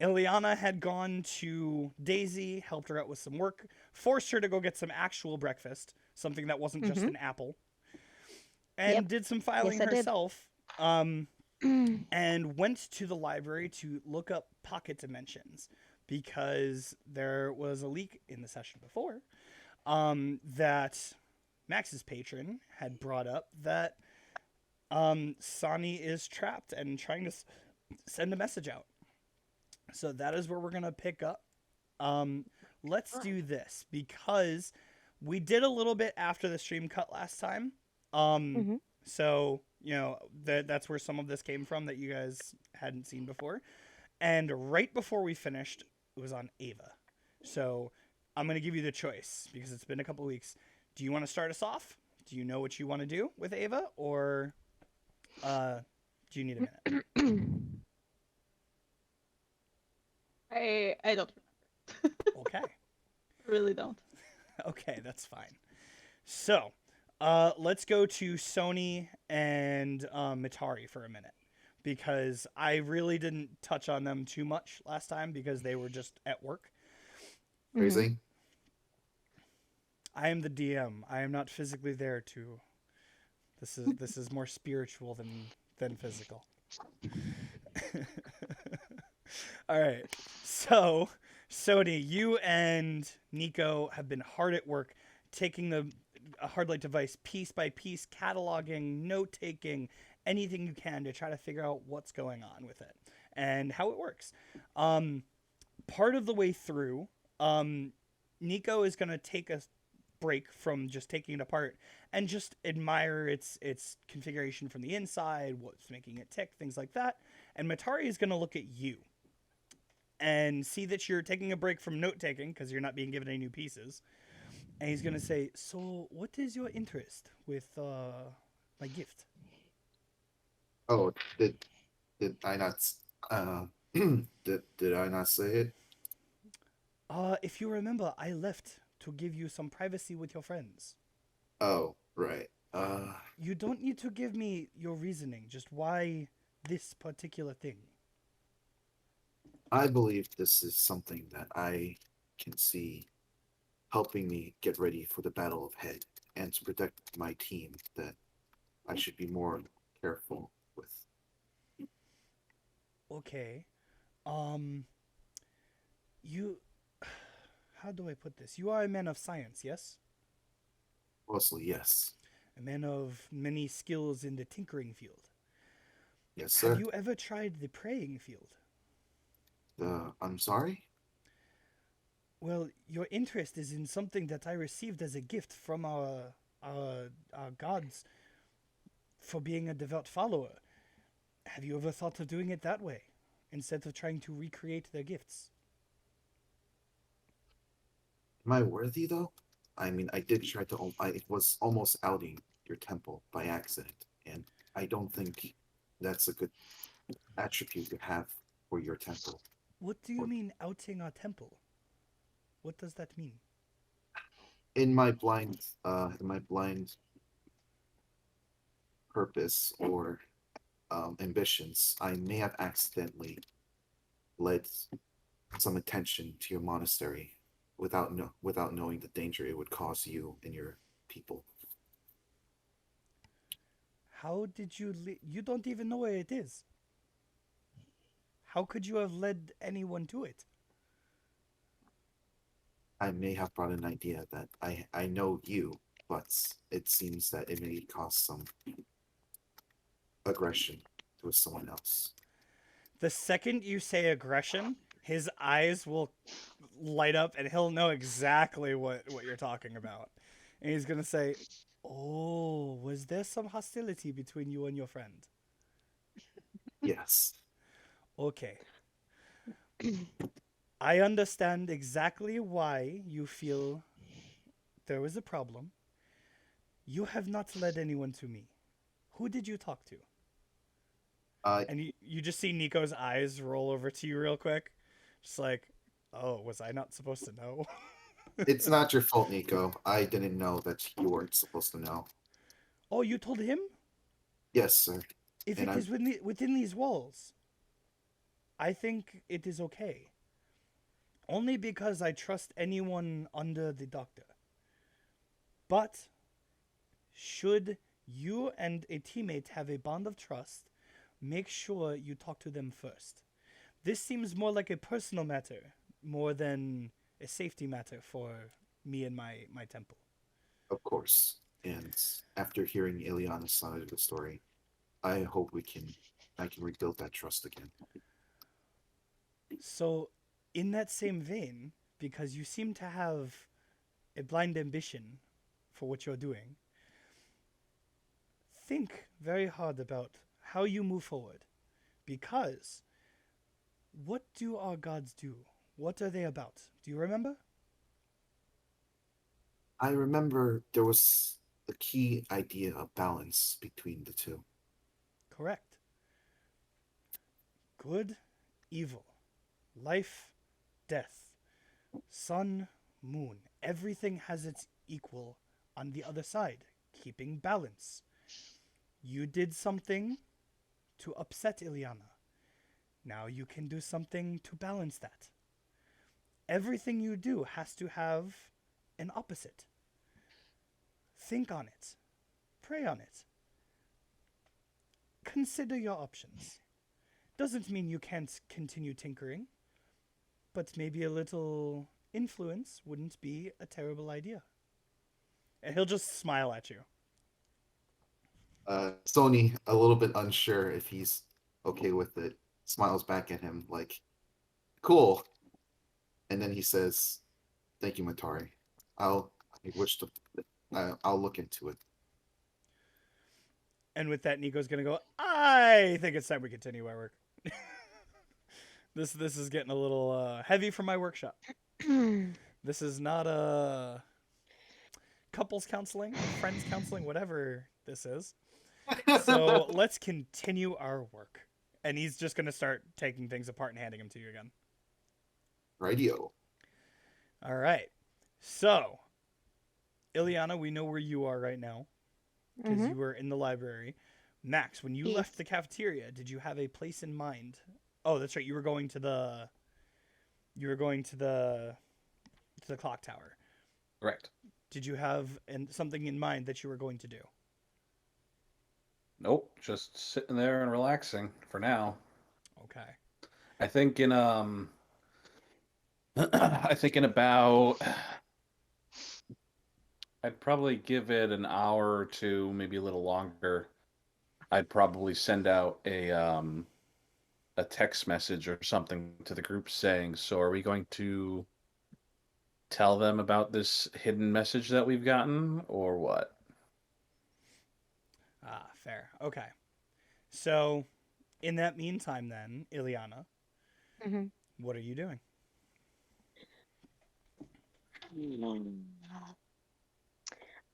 [SPEAKER 1] Ileana had gone to Daisy, helped her out with some work, forced her to go get some actual breakfast, something that wasn't just an apple, and
[SPEAKER 2] Yep.
[SPEAKER 1] did some filing
[SPEAKER 2] Yes, I did.
[SPEAKER 1] herself, and went to the library to look up pocket dimensions because there was a leak in the session before that Max's patron had brought up that Sani is trapped and trying to send a message out. So that is where we're going to pick up. Let's do this because we did a little bit after the stream cut last time. So, you know, that's where some of this came from that you guys hadn't seen before. And right before we finished, it was on Ava. So I'm going to give you the choice because it's been a couple weeks. Do you want to start us off? Do you know what you want to do with Ava, or do you need a minute?
[SPEAKER 5] I don't
[SPEAKER 1] Okay.
[SPEAKER 5] really don't.
[SPEAKER 1] Okay, that's fine. So, let's go to Sony and Mitari for a minute because I really didn't touch on them too much last time because they were just at work.
[SPEAKER 4] Crazy.
[SPEAKER 1] I am the DM. I am not physically there to. This is more spiritual than physical. All right. So, Sony, you and Nico have been hard at work taking a Hardlight device piece by piece, cataloging, note taking, anything you can to try to figure out what's going on with it and how it works. Part of the way through, Nico is going to take a break from just taking it apart and just admire its configuration from the inside, what's making it tick, things like that. And Matari is going to look at you and see that you're taking a break from note taking because you're not being given any new pieces. And he's going to say, so what is your interest with my gift?
[SPEAKER 4] Oh, did I not? Did I not say it?
[SPEAKER 1] If you remember, I left to give you some privacy with your friends.
[SPEAKER 4] Oh, right.
[SPEAKER 1] You don't need to give me your reasoning, just why this particular thing.
[SPEAKER 4] I believe this is something that I can see helping me get ready for the Battle of Head and to protect my team that I should be more careful with.
[SPEAKER 1] Okay. You... How do I put this? You are a man of science, yes?
[SPEAKER 4] Mostly, yes.
[SPEAKER 1] A man of many skills in the tinkering field.
[SPEAKER 4] Yes, sir.
[SPEAKER 1] Have you ever tried the praying field?
[SPEAKER 4] I'm sorry?
[SPEAKER 1] Well, your interest is in something that I received as a gift from our gods for being a devout follower. Have you ever thought of doing it that way, instead of trying to recreate their gifts?
[SPEAKER 4] Am I worthy, though? I mean, I did try to... I was almost outing your temple by accident, and I don't think that's a good attribute to have for your temple.
[SPEAKER 1] What do you mean, outing our temple? What does that mean?
[SPEAKER 4] In my blind purpose or ambitions, I may have accidentally led some attention to your monastery without knowing the danger it would cause you and your people.
[SPEAKER 1] How did you... You don't even know where it is. How could you have led anyone to it?
[SPEAKER 4] I may have brought an idea that I know you, but it seems that it may cause some aggression to someone else.
[SPEAKER 1] The second you say aggression, his eyes will light up and he'll know exactly what you're talking about. And he's going to say, oh, was there some hostility between you and your friend?
[SPEAKER 4] Yes.
[SPEAKER 1] Okay. I understand exactly why you feel there was a problem. You have not led anyone to me. Who did you talk to? And you just see Nico's eyes roll over to you real quick. Just like, oh, was I not supposed to know?
[SPEAKER 4] It's not your fault, Nico. I didn't know that you weren't supposed to know.
[SPEAKER 1] Oh, you told him?
[SPEAKER 4] Yes, sir.
[SPEAKER 1] If
[SPEAKER 4] And
[SPEAKER 1] it is within these walls, I think it is okay. Only because I trust anyone under the doctor. But should you and a teammate have a bond of trust, make sure you talk to them first. This seems more like a personal matter, more than a safety matter for me and my temple.
[SPEAKER 4] Of course. And after hearing Ileana's side of the story, I hope I can rebuild that trust again.
[SPEAKER 1] So, in that same vein, because you seem to have a blind ambition for what you're doing, think very hard about how you move forward. Because what do our gods do? What are they about? Do you remember?
[SPEAKER 4] I remember there was a key idea of balance between the two.
[SPEAKER 1] Correct. Good, evil, life, death, sun, moon. Everything has its equal on the other side, keeping balance. You did something to upset Ileana. Now you can do something to balance that. Everything you do has to have an opposite. Think on it. Pray on it. Consider your options. Doesn't mean you can't continue tinkering, but maybe a little influence wouldn't be a terrible idea. And he'll just smile at you.
[SPEAKER 4] Sony, a little bit unsure if he's okay with it, smiles back at him like, cool. And then he says, thank you, Matari. I'll look into it.
[SPEAKER 1] And with that, Nico's gonna go, I think it's time we continue our work. This is getting a little heavy for my workshop. This is not a couples counseling, friends counseling, whatever this is. So let's continue our work. And he's just gonna start taking things apart and handing them to you again.
[SPEAKER 4] Radio.
[SPEAKER 1] All right. So, Ileana, we know where you are right now because you were in the library. Max, when you
[SPEAKER 2] Yes.
[SPEAKER 1] left the cafeteria, did you have a place in mind? Oh, that's right. You were going to the clock tower.
[SPEAKER 6] Correct.
[SPEAKER 1] Did you have something in mind that you were going to do?
[SPEAKER 6] Nope, just sitting there and relaxing for now.
[SPEAKER 1] Okay.
[SPEAKER 6] I think in I think in about I'd probably give it an hour or two, maybe a little longer. I'd probably send out a text message or something to the group saying, so are we going to tell them about this hidden message that we've gotten or what?
[SPEAKER 1] Ah, fair. Okay. So, in that meantime, then, Ileana, what are you doing?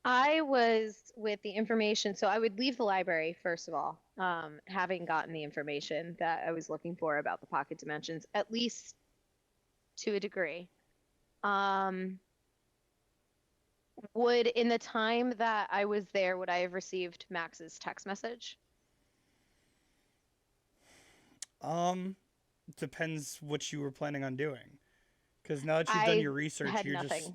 [SPEAKER 2] I was with the information, so I would leave the library first of all, having gotten the information that I was looking for about the pocket dimensions, at least to a degree. Would in the time that I was there, would I have received Max's text message?
[SPEAKER 1] Depends what you were planning on doing. Because now that you've done
[SPEAKER 2] I
[SPEAKER 1] your research,
[SPEAKER 2] had
[SPEAKER 1] you're
[SPEAKER 2] nothing.
[SPEAKER 1] just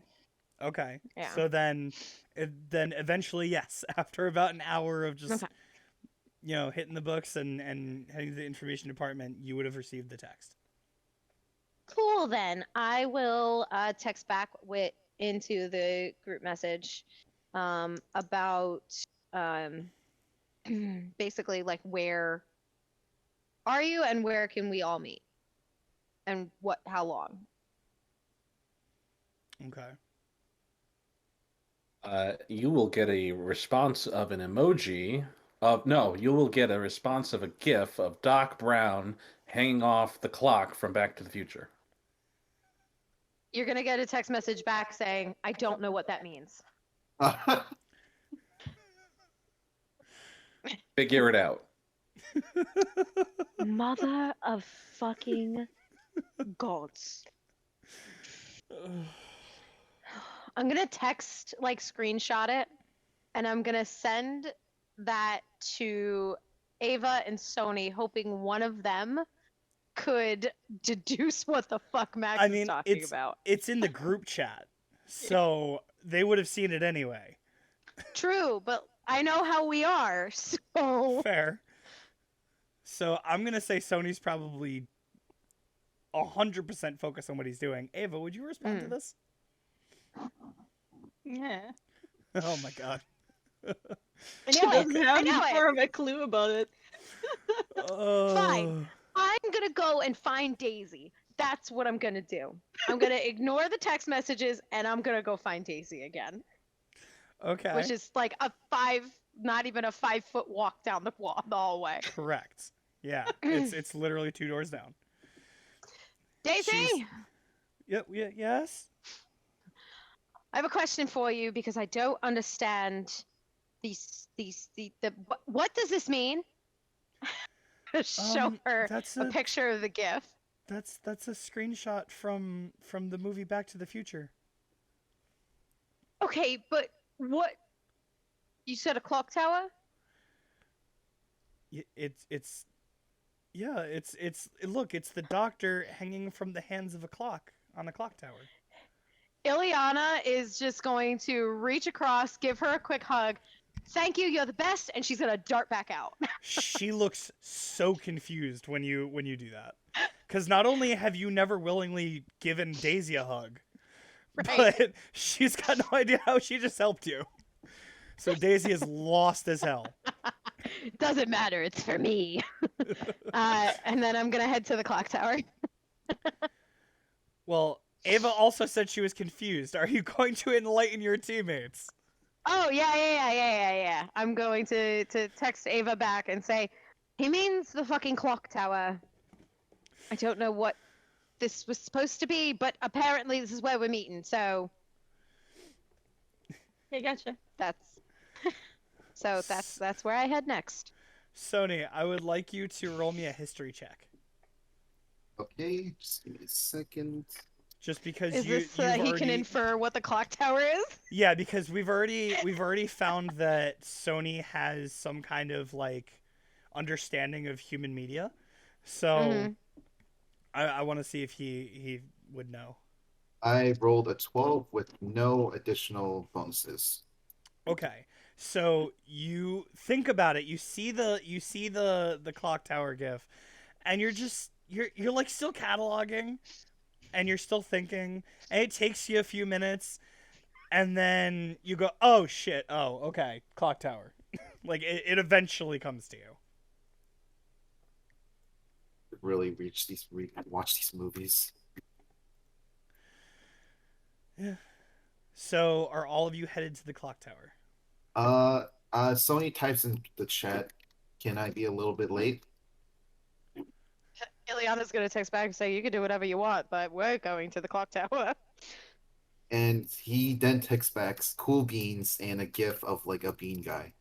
[SPEAKER 1] okay.
[SPEAKER 2] Yeah.
[SPEAKER 1] So then eventually, yes. After about an hour of just
[SPEAKER 2] Okay.
[SPEAKER 1] hitting the books and heading to the information department, you would have received the text.
[SPEAKER 2] Cool, then. I will text back into the group message about basically like where are you and where can we all meet and how long.
[SPEAKER 1] Okay.
[SPEAKER 6] You will get a response of an emoji of no, you will get a response of a GIF of Doc Brown hanging off the clock from Back to the Future.
[SPEAKER 2] You're gonna get a text message back saying, I don't know what that means.
[SPEAKER 6] Figure it out.
[SPEAKER 2] Mother of fucking gods. I'm gonna text, like, screenshot it, and I'm gonna send that to Ava and Sony, hoping one of them could deduce what the fuck Max
[SPEAKER 1] I
[SPEAKER 2] is
[SPEAKER 1] mean,
[SPEAKER 2] talking about.
[SPEAKER 1] it's in the group chat, so they would have seen it anyway.
[SPEAKER 2] True, but I know how we are, so
[SPEAKER 1] Fair. So I'm gonna say Sony's probably 100% focused on what he's doing. Ava, would you respond to this?
[SPEAKER 5] Yeah.
[SPEAKER 1] Oh my god.
[SPEAKER 5] She
[SPEAKER 2] I know it.
[SPEAKER 5] doesn't
[SPEAKER 2] I
[SPEAKER 5] have
[SPEAKER 2] know
[SPEAKER 5] any
[SPEAKER 2] it.
[SPEAKER 5] more of a clue about it.
[SPEAKER 1] Oh.
[SPEAKER 2] I'm gonna go and find Daisy. That's what I'm gonna do. I'm gonna ignore the text messages and I'm gonna go find Daisy again,
[SPEAKER 1] Okay.
[SPEAKER 2] which is like not even a 5-foot walk down the hallway.
[SPEAKER 1] Correct. Yeah. It's literally 2 doors down.
[SPEAKER 2] Daisy,
[SPEAKER 1] She's- Yep. Yeah, yes.
[SPEAKER 2] I have a question for you because I don't understand what does this mean? Show her
[SPEAKER 1] That's
[SPEAKER 2] a picture of the GIF.
[SPEAKER 1] That's a screenshot from the movie Back to the Future.
[SPEAKER 2] Okay, but what? You said a clock tower?
[SPEAKER 1] It's look, it's the doctor hanging from the hands of a clock on a clock tower.
[SPEAKER 2] Ileana is just going to reach across, give her a quick hug. Thank you, you're the best, and she's gonna dart back out.
[SPEAKER 1] She looks so confused when you do that. Cuz not only have you never willingly given Daisy a hug,
[SPEAKER 2] Right.
[SPEAKER 1] but she's got no idea how she just helped you. So Daisy is lost as hell.
[SPEAKER 2] Doesn't matter, it's for me. And then I'm gonna head to the clock tower.
[SPEAKER 1] Well, Ava also said she was confused. Are you going to enlighten your teammates?
[SPEAKER 2] Oh yeah. I'm going to text Ava back and say, he means the fucking clock tower. I don't know what this was supposed to be, but apparently this is where we're meeting. So
[SPEAKER 5] Okay, gotcha.
[SPEAKER 2] that's that's where I head next.
[SPEAKER 1] Sony, I would like you to roll me a history check.
[SPEAKER 4] Okay, just give me a second.
[SPEAKER 1] Just because
[SPEAKER 2] Is this so
[SPEAKER 1] you've
[SPEAKER 2] that he
[SPEAKER 1] already...
[SPEAKER 2] can infer what the clock tower is?
[SPEAKER 1] Yeah, because we've already found that Sony has some kind of like understanding of human media. So
[SPEAKER 2] Mhm.
[SPEAKER 1] I want to see if he would know.
[SPEAKER 4] I rolled a 12 with no additional bonuses.
[SPEAKER 1] Okay. So you think about it. You see the clock tower gif, and you're like still cataloging, and you're still thinking, and it takes you a few minutes, and then you go, oh shit, oh okay, clock tower. Like it eventually comes to you.
[SPEAKER 4] Really watch these movies.
[SPEAKER 1] Yeah. So are all of you headed to the clock tower?
[SPEAKER 4] Sony types in the chat, can I be a little bit late?
[SPEAKER 2] Ileana's gonna text back and say, you can do whatever you want, but we're going to the clock tower.
[SPEAKER 4] And he then texts back cool beans and a gif of like a bean guy.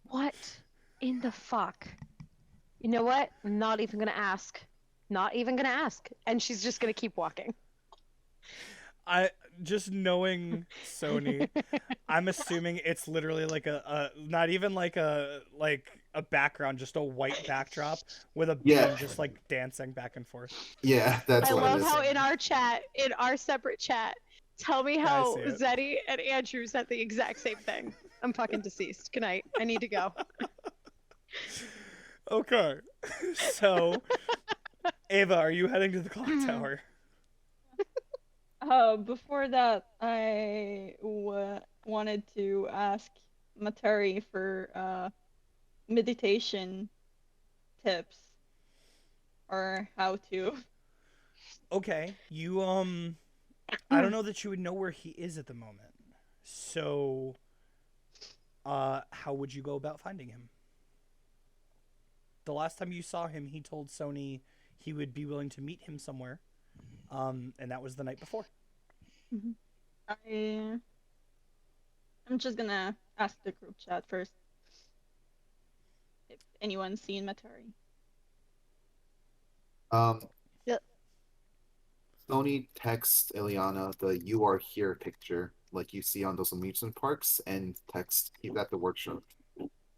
[SPEAKER 2] What in the fuck? You know what? I'm not even gonna ask. Not even gonna ask. And she's just gonna keep walking.
[SPEAKER 1] I just knowing Sony, I'm assuming it's literally like a not even like a background, just a white backdrop with a bean
[SPEAKER 4] Yeah.
[SPEAKER 1] just like dancing back and forth.
[SPEAKER 4] Yeah, that's
[SPEAKER 2] I
[SPEAKER 4] what it
[SPEAKER 2] love
[SPEAKER 4] is.
[SPEAKER 2] how in our separate chat, tell me how
[SPEAKER 1] see it.
[SPEAKER 2] Zeddy and Andrew said the exact same thing. I'm fucking deceased. Good night. I need to go.
[SPEAKER 1] Okay. So Ava, are you heading to the clock tower?
[SPEAKER 5] Before that, I wanted to ask Matari for meditation tips or how to.
[SPEAKER 1] Okay. You I don't know that you would know where he is at the moment. So how would you go about finding him? The last time you saw him, he told Sony he would be willing to meet him somewhere. And that was the night before.
[SPEAKER 5] I'm just gonna ask the group chat first. if anyone's seen Matari.
[SPEAKER 4] Um,
[SPEAKER 2] Yeah.
[SPEAKER 4] Sony text Ileana the "You are here" picture, like you see on those amusement parks, and text he's at the workshop.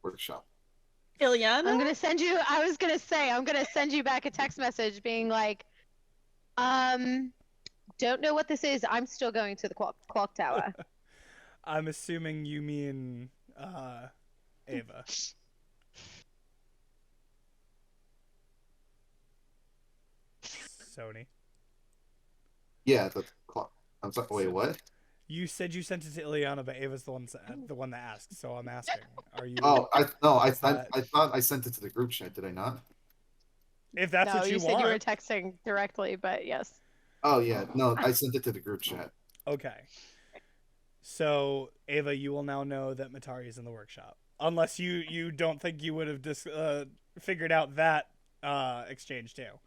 [SPEAKER 4] Workshop.
[SPEAKER 5] Ilyana?
[SPEAKER 2] I'm gonna send you. I was gonna say I'm gonna send you back a text message being like, don't know what this is. I'm still going to the clock tower.
[SPEAKER 1] I'm assuming you mean Ava. Sony.
[SPEAKER 4] Yeah, the clock. I'm sorry. Wait,
[SPEAKER 1] So-
[SPEAKER 4] what?
[SPEAKER 1] You said you sent it to Ileana, but Ava's the one that asked. So I'm asking, are you?
[SPEAKER 4] Oh, I
[SPEAKER 1] Is that-
[SPEAKER 4] thought I sent it to the group chat. Did I not?
[SPEAKER 1] If that's
[SPEAKER 2] no,
[SPEAKER 1] what you
[SPEAKER 2] said
[SPEAKER 1] want.
[SPEAKER 2] you were texting directly, but yes.
[SPEAKER 4] Oh yeah, no, I sent it to the group chat.
[SPEAKER 1] Okay. So Ava, you will now know that Matari is in the workshop, unless you don't think you would have figured out that exchange too.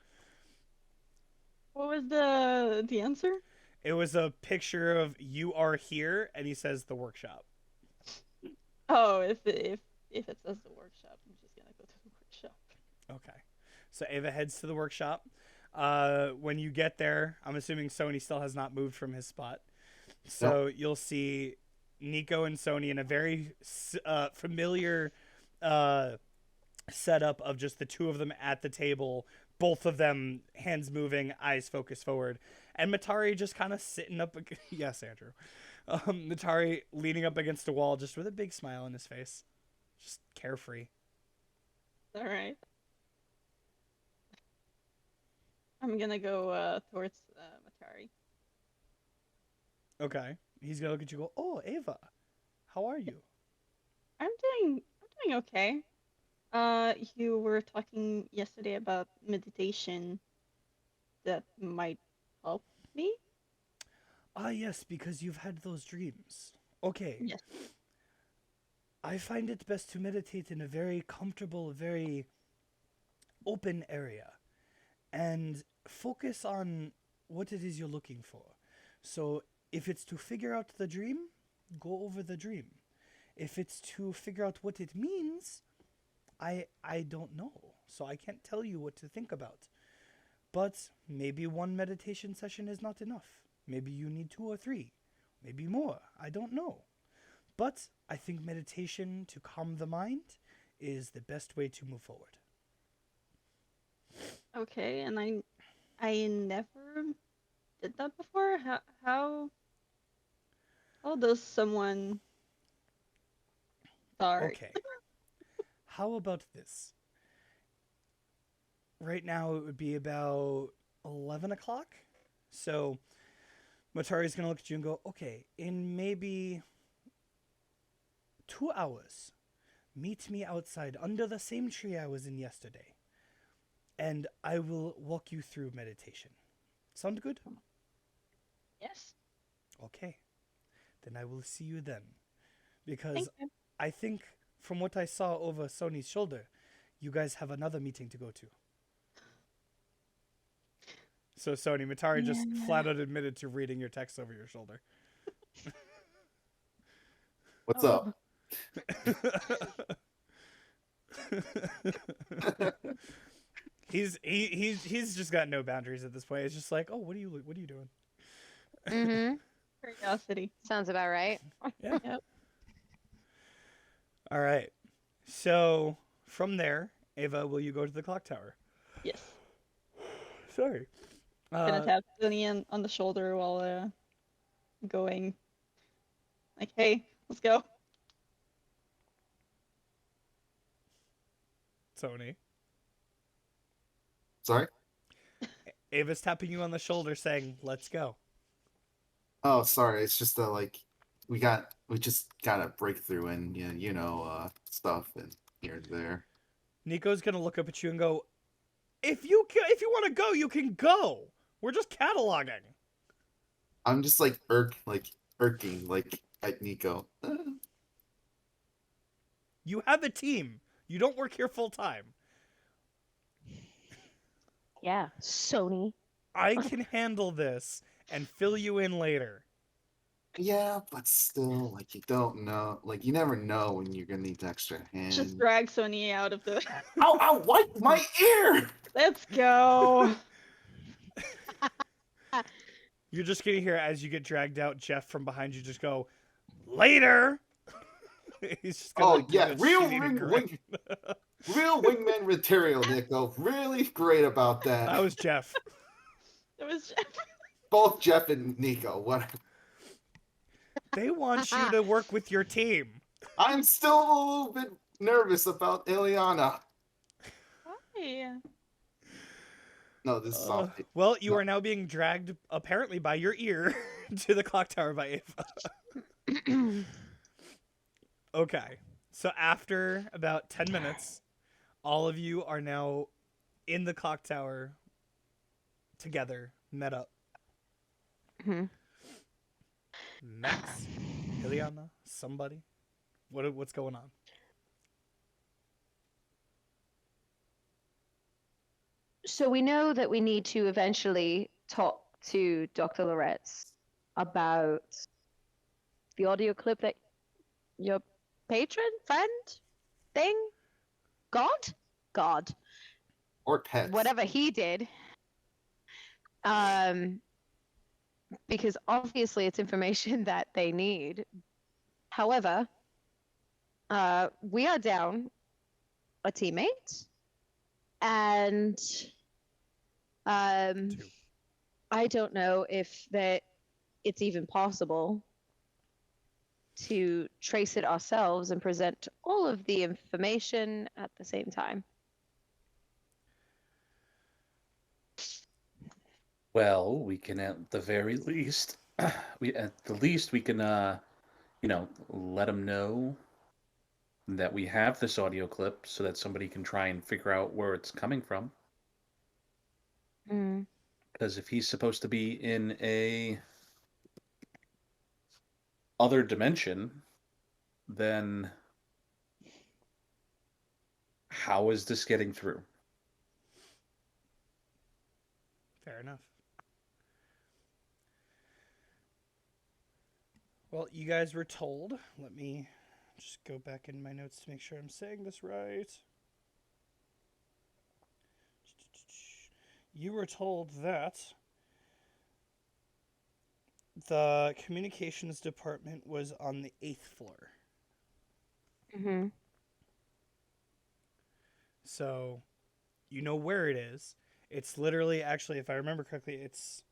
[SPEAKER 5] What was the answer?
[SPEAKER 1] It was a picture of "You are here," and he says the workshop.
[SPEAKER 5] Oh, if it says the workshop, I'm just gonna go to the workshop.
[SPEAKER 1] Okay. So Ava heads to the workshop. When you get there, I'm assuming Sony still has not moved from his spot. So you'll see Nico and Sony in a very familiar setup of just the two of them at the table, both of them hands moving, eyes focused forward, and Matari just kind of sitting up. Yes, Andrew. Matari leaning up against a wall, just with a big smile on his face, just carefree.
[SPEAKER 5] All right. I'm gonna go towards Matari.
[SPEAKER 1] Okay. He's gonna look at you and go, "Oh, Ava, how are you?"
[SPEAKER 5] I'm doing okay. You were talking yesterday about meditation that might help me.
[SPEAKER 1] Ah, yes, because you've had those dreams. Okay.
[SPEAKER 5] Yes.
[SPEAKER 1] I find it best to meditate in a very comfortable, very open area and focus on what it is you're looking for. So, if it's to figure out the dream, go over the dream. If it's to figure out what it means, I don't know. So I can't tell you what to think about. But maybe one meditation session is not enough. Maybe you need 2 or 3. Maybe more. I don't know. But I think meditation to calm the mind is the best way to move forward.
[SPEAKER 5] Okay, and I never did that before. How does someone start?
[SPEAKER 1] Okay. How about this? Right now it would be about 11 o'clock. So Matari's going to look at you and go, okay, in maybe 2 hours, meet me outside under the same tree I was in yesterday. And I will walk you through meditation. Sound good?
[SPEAKER 5] Yes.
[SPEAKER 1] Okay. Then I will see you then. Because
[SPEAKER 5] Thank you.
[SPEAKER 1] I think from what I saw over Sony's shoulder, you guys have another meeting to go to. So Sony, Matari just flat out admitted to reading your text over your shoulder.
[SPEAKER 4] What's
[SPEAKER 5] Oh.
[SPEAKER 1] He's just got no boundaries at this point. It's just like, oh, what are you doing?
[SPEAKER 2] Mm-hmm.
[SPEAKER 5] Curiosity.
[SPEAKER 2] Sounds about right.
[SPEAKER 1] Yeah.
[SPEAKER 5] Yep.
[SPEAKER 1] All right. So from there, Ava, will you go to the clock tower?
[SPEAKER 5] Yes.
[SPEAKER 1] Sorry.
[SPEAKER 5] Gonna tap Tony on the shoulder while going. Like, hey, let's go.
[SPEAKER 1] Sony.
[SPEAKER 4] Sorry.
[SPEAKER 1] Ava's tapping you on the shoulder saying, let's go.
[SPEAKER 4] Oh, sorry. It's just like we just got a breakthrough and stuff and here and there.
[SPEAKER 1] Nico's going to look up at you and go, if you want to go, you can go. We're just cataloging.
[SPEAKER 4] I'm just like irking like at Nico.
[SPEAKER 1] You have a team. You don't work here full time.
[SPEAKER 2] Yeah, Sony.
[SPEAKER 1] I can handle this and fill you in later.
[SPEAKER 4] Yeah, but still, like you don't know. Like you never know when you're gonna need the extra
[SPEAKER 5] Just
[SPEAKER 4] hand.
[SPEAKER 5] drag Sonny out of the.
[SPEAKER 4] Ow! Ow! What? My ear!
[SPEAKER 5] Let's go.
[SPEAKER 1] You're just gonna hear as you get dragged out, Jeff from behind you just go, "Later." He's just gonna
[SPEAKER 4] Oh
[SPEAKER 1] do
[SPEAKER 4] yeah,
[SPEAKER 1] a
[SPEAKER 4] real
[SPEAKER 1] shit-eating
[SPEAKER 4] wing,
[SPEAKER 1] grin.
[SPEAKER 4] real wingman material, Nico. Really great about that.
[SPEAKER 1] That was Jeff.
[SPEAKER 5] It was Jeff.
[SPEAKER 4] Both Jeff and Nico. What?
[SPEAKER 1] They want you to work with your team.
[SPEAKER 4] I'm still a little bit nervous about Ileana.
[SPEAKER 5] Why?
[SPEAKER 4] No, this is all.
[SPEAKER 1] Well, you
[SPEAKER 4] No.
[SPEAKER 1] are now being dragged, apparently by your ear, to the clock tower by Ava. Okay. So after about 10 minutes, all of you are now in the clock tower together, met up.
[SPEAKER 2] Mhm.
[SPEAKER 1] Max, Ileana, somebody. What's going on?
[SPEAKER 2] So we know that we need to eventually talk to Dr. Loretz about the audio clip that your patron, friend, thing, God,
[SPEAKER 4] Or pets.
[SPEAKER 2] whatever he did. Because obviously it's information that they need. However, we are down a teammate, and
[SPEAKER 1] Two.
[SPEAKER 2] I don't know if that it's even possible to trace it ourselves and present all of the information at the same time.
[SPEAKER 6] Well, we can at the very least, we can, let them know that we have this audio clip so that somebody can try and figure out where it's coming from.
[SPEAKER 2] Mm.
[SPEAKER 6] Because if he's supposed to be in a other dimension, then how is this getting through?
[SPEAKER 1] Fair enough. Well, you guys were told. Let me just go back in my notes to make sure I'm saying this right. You were told that the communications department was on the 8th floor.
[SPEAKER 2] Mm-hmm.
[SPEAKER 1] So, you know where it is. It's literally, actually, if I remember correctly, it's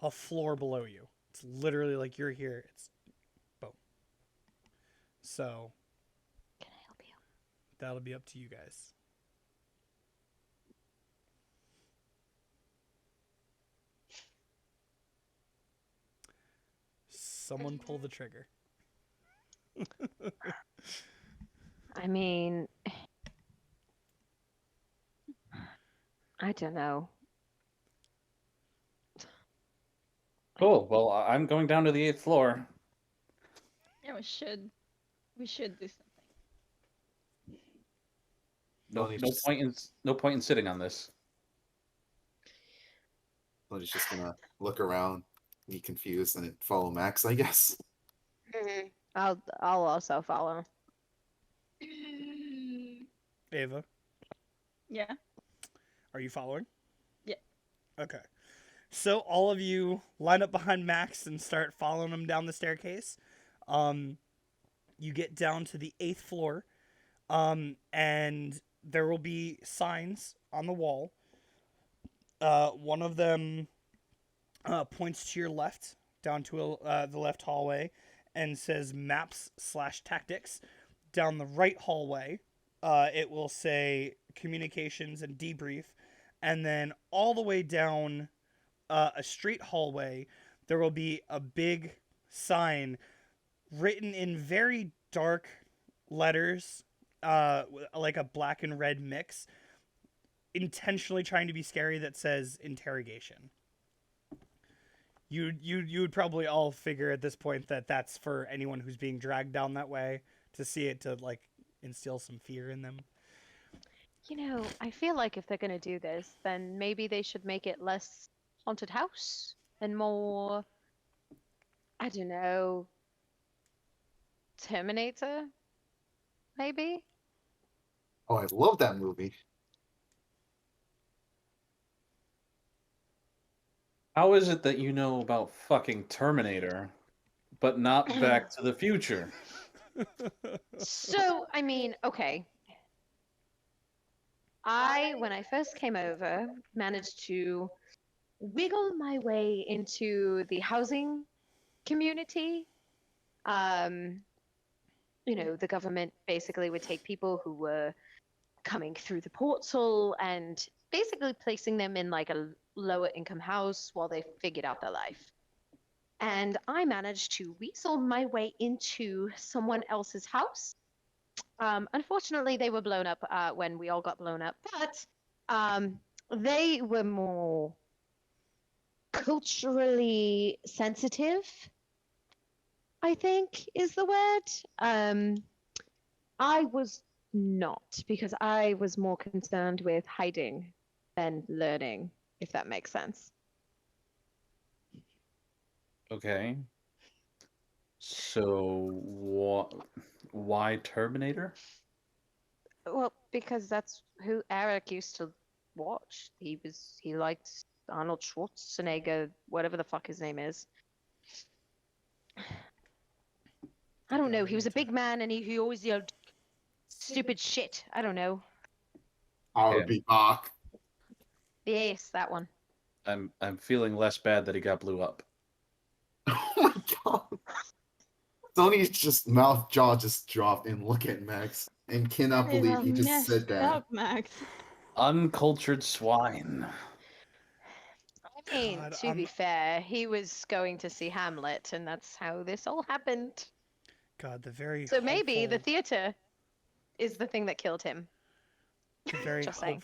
[SPEAKER 1] a floor below you. It's literally like you're here. It's boom. So,
[SPEAKER 2] Can I help you?
[SPEAKER 1] that'll be up to you guys. Someone pull the trigger.
[SPEAKER 2] I mean, I don't know.
[SPEAKER 6] Cool. Well, I'm going down to the 8th floor.
[SPEAKER 5] Yeah, we should. We should do something.
[SPEAKER 6] No,
[SPEAKER 4] Well, he's
[SPEAKER 6] no
[SPEAKER 4] just-
[SPEAKER 6] point in no point in sitting on this.
[SPEAKER 4] So he's just gonna look around, be confused, and then follow Max, I guess.
[SPEAKER 2] Mm-hmm. I'll also follow.
[SPEAKER 1] Ava,
[SPEAKER 5] Yeah.
[SPEAKER 1] are you following?
[SPEAKER 5] Yeah.
[SPEAKER 1] Okay. So all of you line up behind Max and start following him down the staircase. You get down to the 8th floor, and there will be signs on the wall. One of them points to your left, down to the left hallway, and says maps/tactics. Down the right hallway, it will say communications and debrief. And then all the way down a straight hallway, there will be a big sign written in very dark letters, like a black and red mix, intentionally trying to be scary, that says interrogation. You would probably all figure at this point that that's for anyone who's being dragged down that way, to see it, to like instill some fear in them.
[SPEAKER 2] You know, I feel like if they're going to do this, then maybe they should make it less haunted house and more, I don't know, Terminator, maybe?
[SPEAKER 4] Oh, I love that movie.
[SPEAKER 6] How is it that you know about fucking Terminator, but not Back to the Future?
[SPEAKER 2] So, I mean, okay. When I first came over, managed to wiggle my way into the housing community. Um, the government basically would take people who were coming through the portal and basically placing them in like a lower income house while they figured out their life. And I managed to weasel my way into someone else's house. Unfortunately, they were blown up when we all got blown up, but they were more culturally sensitive, I think is the word. I was not, because I was more concerned with hiding than learning, if that makes sense.
[SPEAKER 6] Okay. So why Terminator?
[SPEAKER 2] Well, because that's who Eric used to watch. He liked Arnold Schwarzenegger, whatever the fuck his name is. I don't know. He was a big man and he always yelled stupid shit. I don't know.
[SPEAKER 4] I'll
[SPEAKER 6] Okay.
[SPEAKER 4] be back.
[SPEAKER 2] Yes, that one.
[SPEAKER 6] I'm feeling less bad that he got blew up.
[SPEAKER 4] Oh my god. Sony's just jaw just dropped and look at Max and cannot
[SPEAKER 5] They
[SPEAKER 4] believe
[SPEAKER 5] are
[SPEAKER 4] he just
[SPEAKER 5] messed
[SPEAKER 4] said that.
[SPEAKER 5] up, Max.
[SPEAKER 6] Uncultured swine.
[SPEAKER 2] I mean,
[SPEAKER 1] God,
[SPEAKER 2] to be fair, he was going to see Hamlet, and that's how this all happened.
[SPEAKER 1] God, the very
[SPEAKER 2] So maybe the
[SPEAKER 1] hopeful-
[SPEAKER 2] theater is the thing that killed him.
[SPEAKER 1] the very
[SPEAKER 2] Just saying.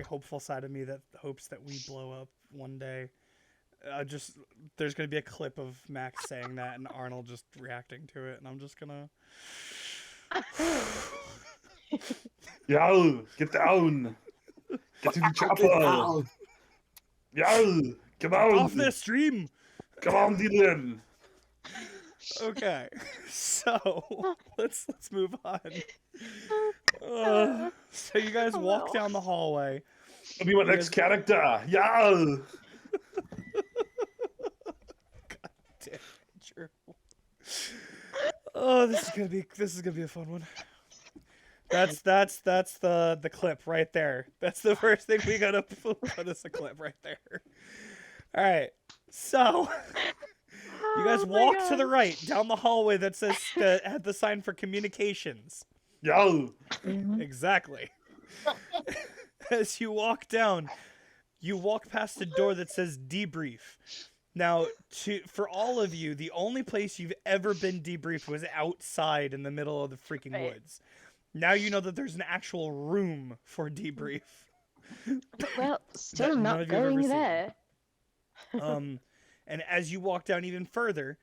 [SPEAKER 1] hopeful side of me that hopes that we blow up one day. There's gonna be a clip of Max saying that and Arnold just reacting to it, and I'm just gonna.
[SPEAKER 6] Yo, get down. Get to the chopper.
[SPEAKER 4] Ow.
[SPEAKER 6] Yo, come
[SPEAKER 1] Off this stream.
[SPEAKER 6] Come on, Dylan.
[SPEAKER 1] Okay, so let's move on. So you guys walk
[SPEAKER 2] Hello.
[SPEAKER 1] down the hallway.
[SPEAKER 6] Be my
[SPEAKER 1] next
[SPEAKER 6] character. Yo.
[SPEAKER 1] Damn it, Drew. Oh, this is gonna be a fun one. That's the clip right there. That's the first thing we gotta put as a clip right there. All right, so you guys
[SPEAKER 2] Oh my
[SPEAKER 1] walk to the
[SPEAKER 2] God.
[SPEAKER 1] right down the hallway that says that had the sign for communications.
[SPEAKER 6] Yo.
[SPEAKER 1] Exactly. As you walk down, you walk past a door that says debrief. Now, for all of you, the only place you've ever been debriefed was outside in the middle of the freaking
[SPEAKER 2] Right.
[SPEAKER 1] woods. Now you know that there's an actual room for debrief.
[SPEAKER 2] Well, still
[SPEAKER 1] none
[SPEAKER 2] not
[SPEAKER 1] of you have ever
[SPEAKER 2] going
[SPEAKER 1] seen.
[SPEAKER 2] there.
[SPEAKER 1] And as you walk down even further,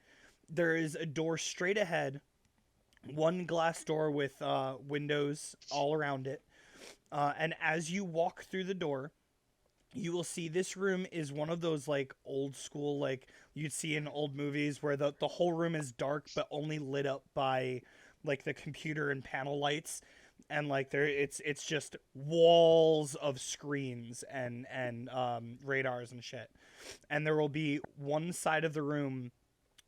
[SPEAKER 1] there is a door straight ahead, one glass door with windows all around it. And as you walk through the door, you will see this room is one of those like old school, like you'd see in old movies where the whole room is dark but only lit up by like the computer and panel lights, and like it's just walls of screens and radars and shit. And there will be one side of the room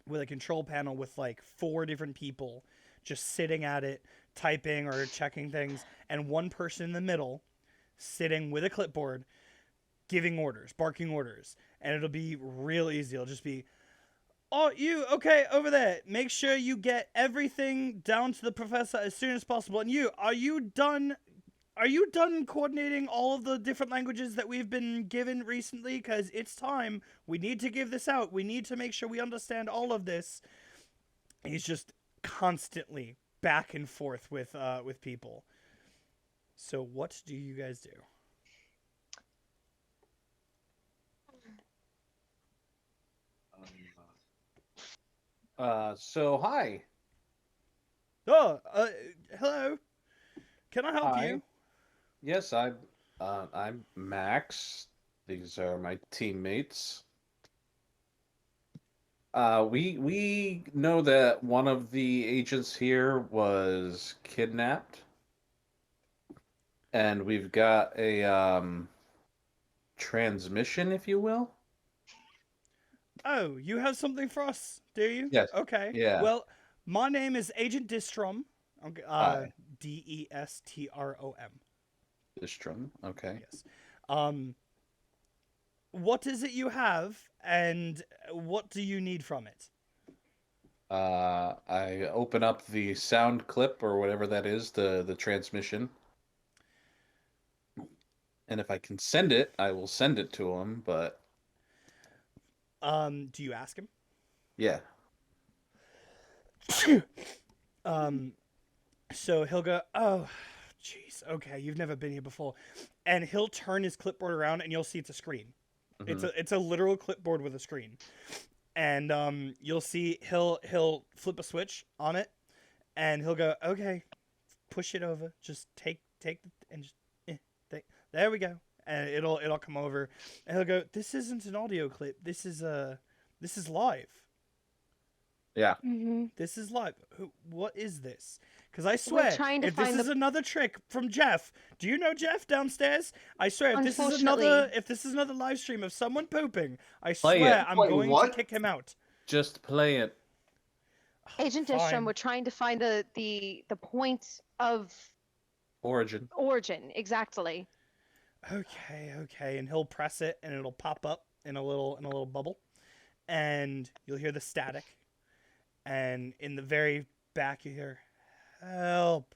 [SPEAKER 1] with a control panel with like 4 different people just sitting at it, typing or checking things, and one person in the middle sitting with a clipboard giving orders, barking orders. And it'll be real easy. It'll just be, oh, you, okay, over there. Make sure you get everything down to the professor as soon as possible. And you, are you done coordinating all of the different languages that we've been given recently? Because it's time. We need to give this out. We need to make sure we understand all of this. He's just constantly back and forth with people. So what do you guys do?
[SPEAKER 6] So hi.
[SPEAKER 1] Oh, hello. Can I help
[SPEAKER 6] Hi.
[SPEAKER 1] you?
[SPEAKER 6] Yes, I'm Max. These are my teammates. We know that one of the agents here was kidnapped, and we've got a transmission, if you will.
[SPEAKER 1] Oh, you have something for us, do you?
[SPEAKER 6] Yes.
[SPEAKER 1] Okay.
[SPEAKER 6] Yeah.
[SPEAKER 1] Well, my name is Agent Distrom. Okay,
[SPEAKER 6] Hi.
[SPEAKER 1] Destrom.
[SPEAKER 6] Distrum. Okay.
[SPEAKER 1] Yes. What is it you have, and what do you need from it?
[SPEAKER 6] I open up the sound clip or whatever that is, the transmission, and if I can send it, I will send it to him. But
[SPEAKER 1] Do you ask him?
[SPEAKER 6] yeah,
[SPEAKER 1] So he'll go, oh, jeez, okay, you've never been here before, and he'll turn his clipboard around, and you'll see it's a screen.
[SPEAKER 6] Mhm.
[SPEAKER 1] It's a literal clipboard with a screen, and you'll see he'll flip a switch on it, and he'll go, okay, push it over, just take and just there we go, and it'll come over, and he'll go, this isn't an audio clip, this is live.
[SPEAKER 6] yeah.
[SPEAKER 2] Mm-hmm.
[SPEAKER 1] This is live. What is this? Because I swear,
[SPEAKER 2] trying to
[SPEAKER 1] if this
[SPEAKER 2] find
[SPEAKER 1] is another trick from Jeff, do you know Jeff downstairs? I swear, if this is
[SPEAKER 2] Unfortunately-
[SPEAKER 1] another live stream of someone pooping, I
[SPEAKER 6] Play
[SPEAKER 1] swear
[SPEAKER 6] it.
[SPEAKER 1] I'm
[SPEAKER 4] Wait,
[SPEAKER 1] going
[SPEAKER 4] what?
[SPEAKER 1] to kick him out.
[SPEAKER 6] Just play it.
[SPEAKER 2] Agent
[SPEAKER 1] Fine.
[SPEAKER 2] Distrom, we're trying to find the point of
[SPEAKER 6] Origin.
[SPEAKER 2] origin exactly.
[SPEAKER 1] Okay, and he'll press it, and it'll pop up in a little bubble, and you'll hear the static, and in the very back you hear, help,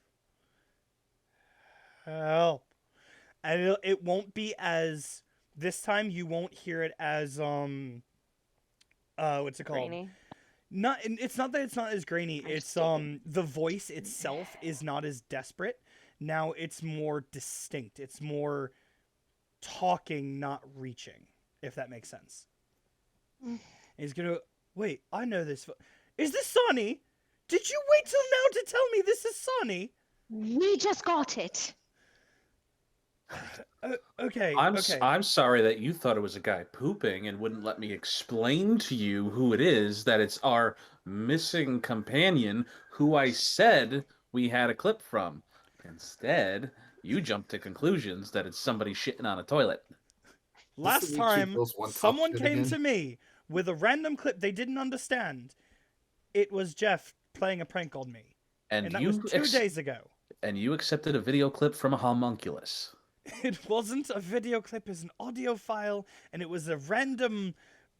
[SPEAKER 1] help, and it won't be as this time. You won't hear it as what's it called?
[SPEAKER 2] Grainy.
[SPEAKER 1] It's not that it's not as grainy. It's the voice itself is not as desperate. Now it's more distinct. It's more talking, not reaching, if that makes sense. He's gonna wait. I know this. Is this Sonny? Did you wait till now to tell me this is Sonny?
[SPEAKER 2] We just got it.
[SPEAKER 1] Okay. Okay.
[SPEAKER 6] I'm sorry that you thought it was a guy pooping and wouldn't let me explain to you who it is, that it's our missing companion who I said we had a clip from. Instead, you jumped to conclusions that it's somebody shitting on a toilet.
[SPEAKER 1] Last
[SPEAKER 4] This is
[SPEAKER 1] time,
[SPEAKER 4] Those one top
[SPEAKER 1] someone
[SPEAKER 4] shit
[SPEAKER 1] came
[SPEAKER 4] again?
[SPEAKER 1] to me with a random clip they didn't understand. It was Jeff playing a prank on me, and that was 2 days ago.
[SPEAKER 6] And you accepted a video clip from a homunculus.
[SPEAKER 1] It wasn't a video clip, it's an audio file, and it was a random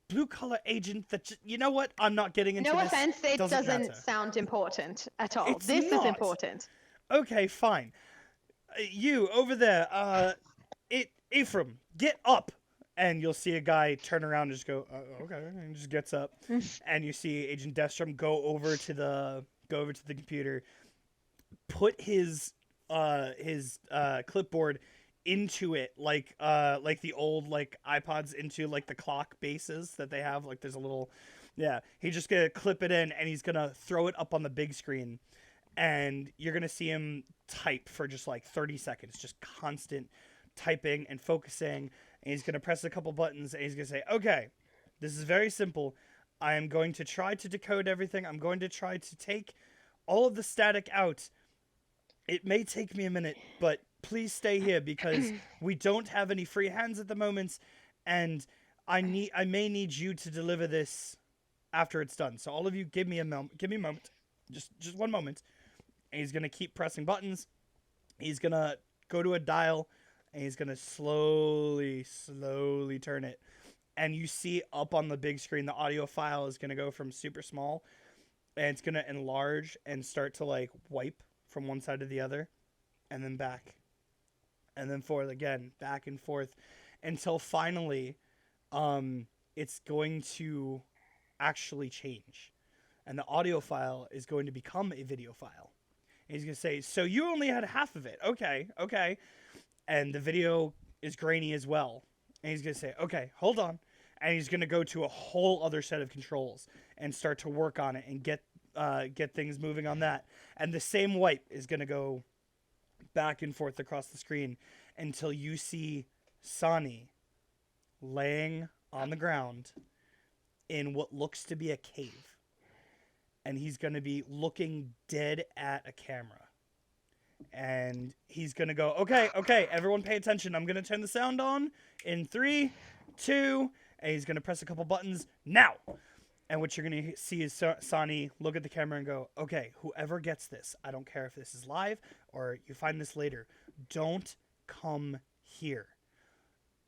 [SPEAKER 1] blue-collar agent that you know what? I'm not getting into
[SPEAKER 2] No
[SPEAKER 1] this.
[SPEAKER 2] offense, it
[SPEAKER 1] Doesn't
[SPEAKER 2] doesn't
[SPEAKER 1] matter.
[SPEAKER 2] sound important at all.
[SPEAKER 1] It's
[SPEAKER 2] This
[SPEAKER 1] not.
[SPEAKER 2] is important.
[SPEAKER 1] Okay, fine. You over there, Ephraim, get up, and you'll see a guy turn around and just go, okay, and just gets up, and you see Agent Destrom go over to the computer, put his clipboard into it like the old like iPods into like the clock bases that they have. Like there's a little, yeah. He's just gonna clip it in and he's gonna throw it up on the big screen, and you're gonna see him type for just like 30 seconds, just constant typing and focusing. And he's gonna press a couple buttons and he's gonna say, "Okay, this is very simple. I am going to try to decode everything. I'm going to try to take all of the static out. It may take me a minute, but please stay here because we don't have any free hands at the moment, and I may need you to deliver this after it's done. So all of you, give me a moment, just one moment." And he's gonna keep pressing buttons. He's gonna go to a dial, and he's gonna slowly turn it. And you see up on the big screen, the audio file is gonna go from super small, and it's gonna enlarge and start to like wipe from one side to the other, and then back, and then forth again, back and forth, until finally, it's going to actually change, and the audio file is going to become a video file. And he's gonna say, "So you only had half of it, okay?" And the video is grainy as well. And he's gonna say, "Okay, hold on," and he's gonna go to a whole other set of controls and start to work on it and get things moving on that. And the same wipe is going to go back and forth across the screen until you see Sonny laying on the ground in what looks to be a cave. And he's going to be looking dead at a camera. And he's going to go, okay, everyone pay attention. I'm going to turn the sound on in 3, 2, and he's going to press a couple buttons now. And what you're going to see is Sani look at the camera and go, okay, whoever gets this, I don't care if this is live or you find this later, don't come here.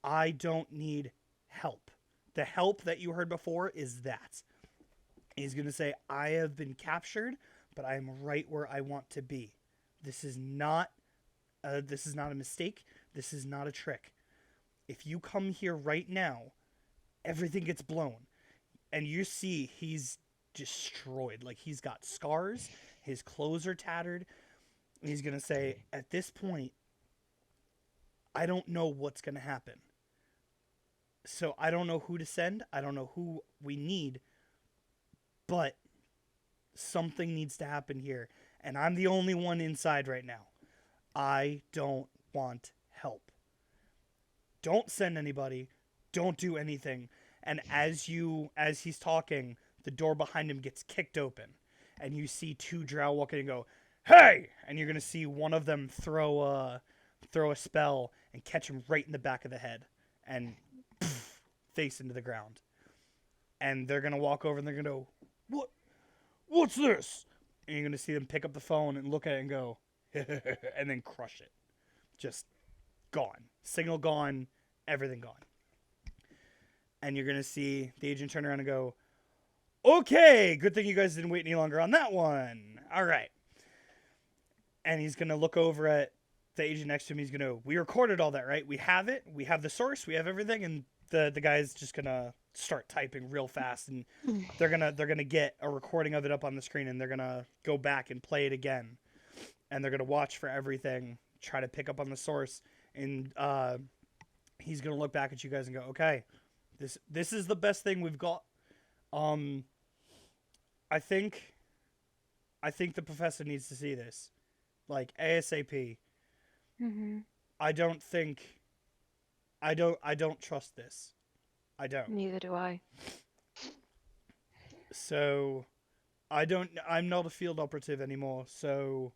[SPEAKER 1] I don't need help. The help that you heard before is that. He's going to say, I have been captured, but I am right where I want to be. This is not a mistake. This is not a trick. If you come here right now, everything gets blown. And you see he's destroyed. Like, he's got scars. His clothes are tattered. And he's going to say, at this point, I don't know what's going to happen. So I don't know who to send. I don't know who we need. But something needs to happen here. And I'm the only one inside right now. I don't want help. Don't send anybody. Don't do anything. And as he's talking, the door behind him gets kicked open. And you see 2 drow walk in and go, hey! And you're going to see one of them throw a spell and catch him right in the back of the head. And poof, face into the ground. And they're going to walk over and they're going to go, what's this? And you're going to see them pick up the phone and look at it and go, and then crush it. Just gone. Signal gone. Everything gone. And you're going to see the agent turn around and go, okay, good thing you guys didn't wait any longer on that one. All right. And he's going to look over at the agent next to him. He's going to, we recorded all that, right? We have it. We have the source. We have everything. And the guy's just going to start typing real fast. And they're going to get a recording of it up on the screen. And they're going to go back and play it again. And they're going to watch for everything, try to pick up on the source. And he's going to look back at you guys and go, okay, this is the best thing we've got. I think the professor needs to see this, like ASAP.
[SPEAKER 2] Mm-hmm.
[SPEAKER 1] I don't trust this. I don't.
[SPEAKER 2] Neither do I.
[SPEAKER 1] So, I'm not a field operative anymore, so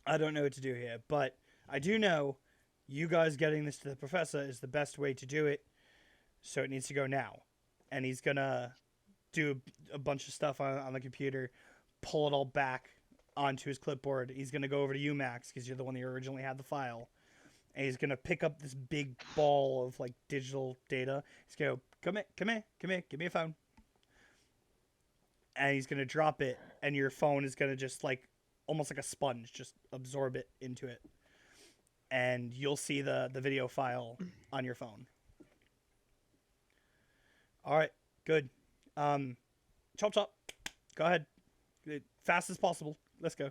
[SPEAKER 1] I don't know what to do here. But I do know you guys getting this to the professor is the best way to do it. So it needs to go now. And he's going to do a bunch of stuff on the computer, pull it all back onto his clipboard. He's going to go over to you, Max, because you're the one that originally had the file. And he's going to pick up this big ball of, like, digital data. He's going to go, come here, give me a phone. And he's going to drop it, and your phone is going to just, like, almost like a sponge, just absorb it into it. And you'll see the video file on your phone. All right, good. Chop. Go ahead. Fast as possible. Let's go.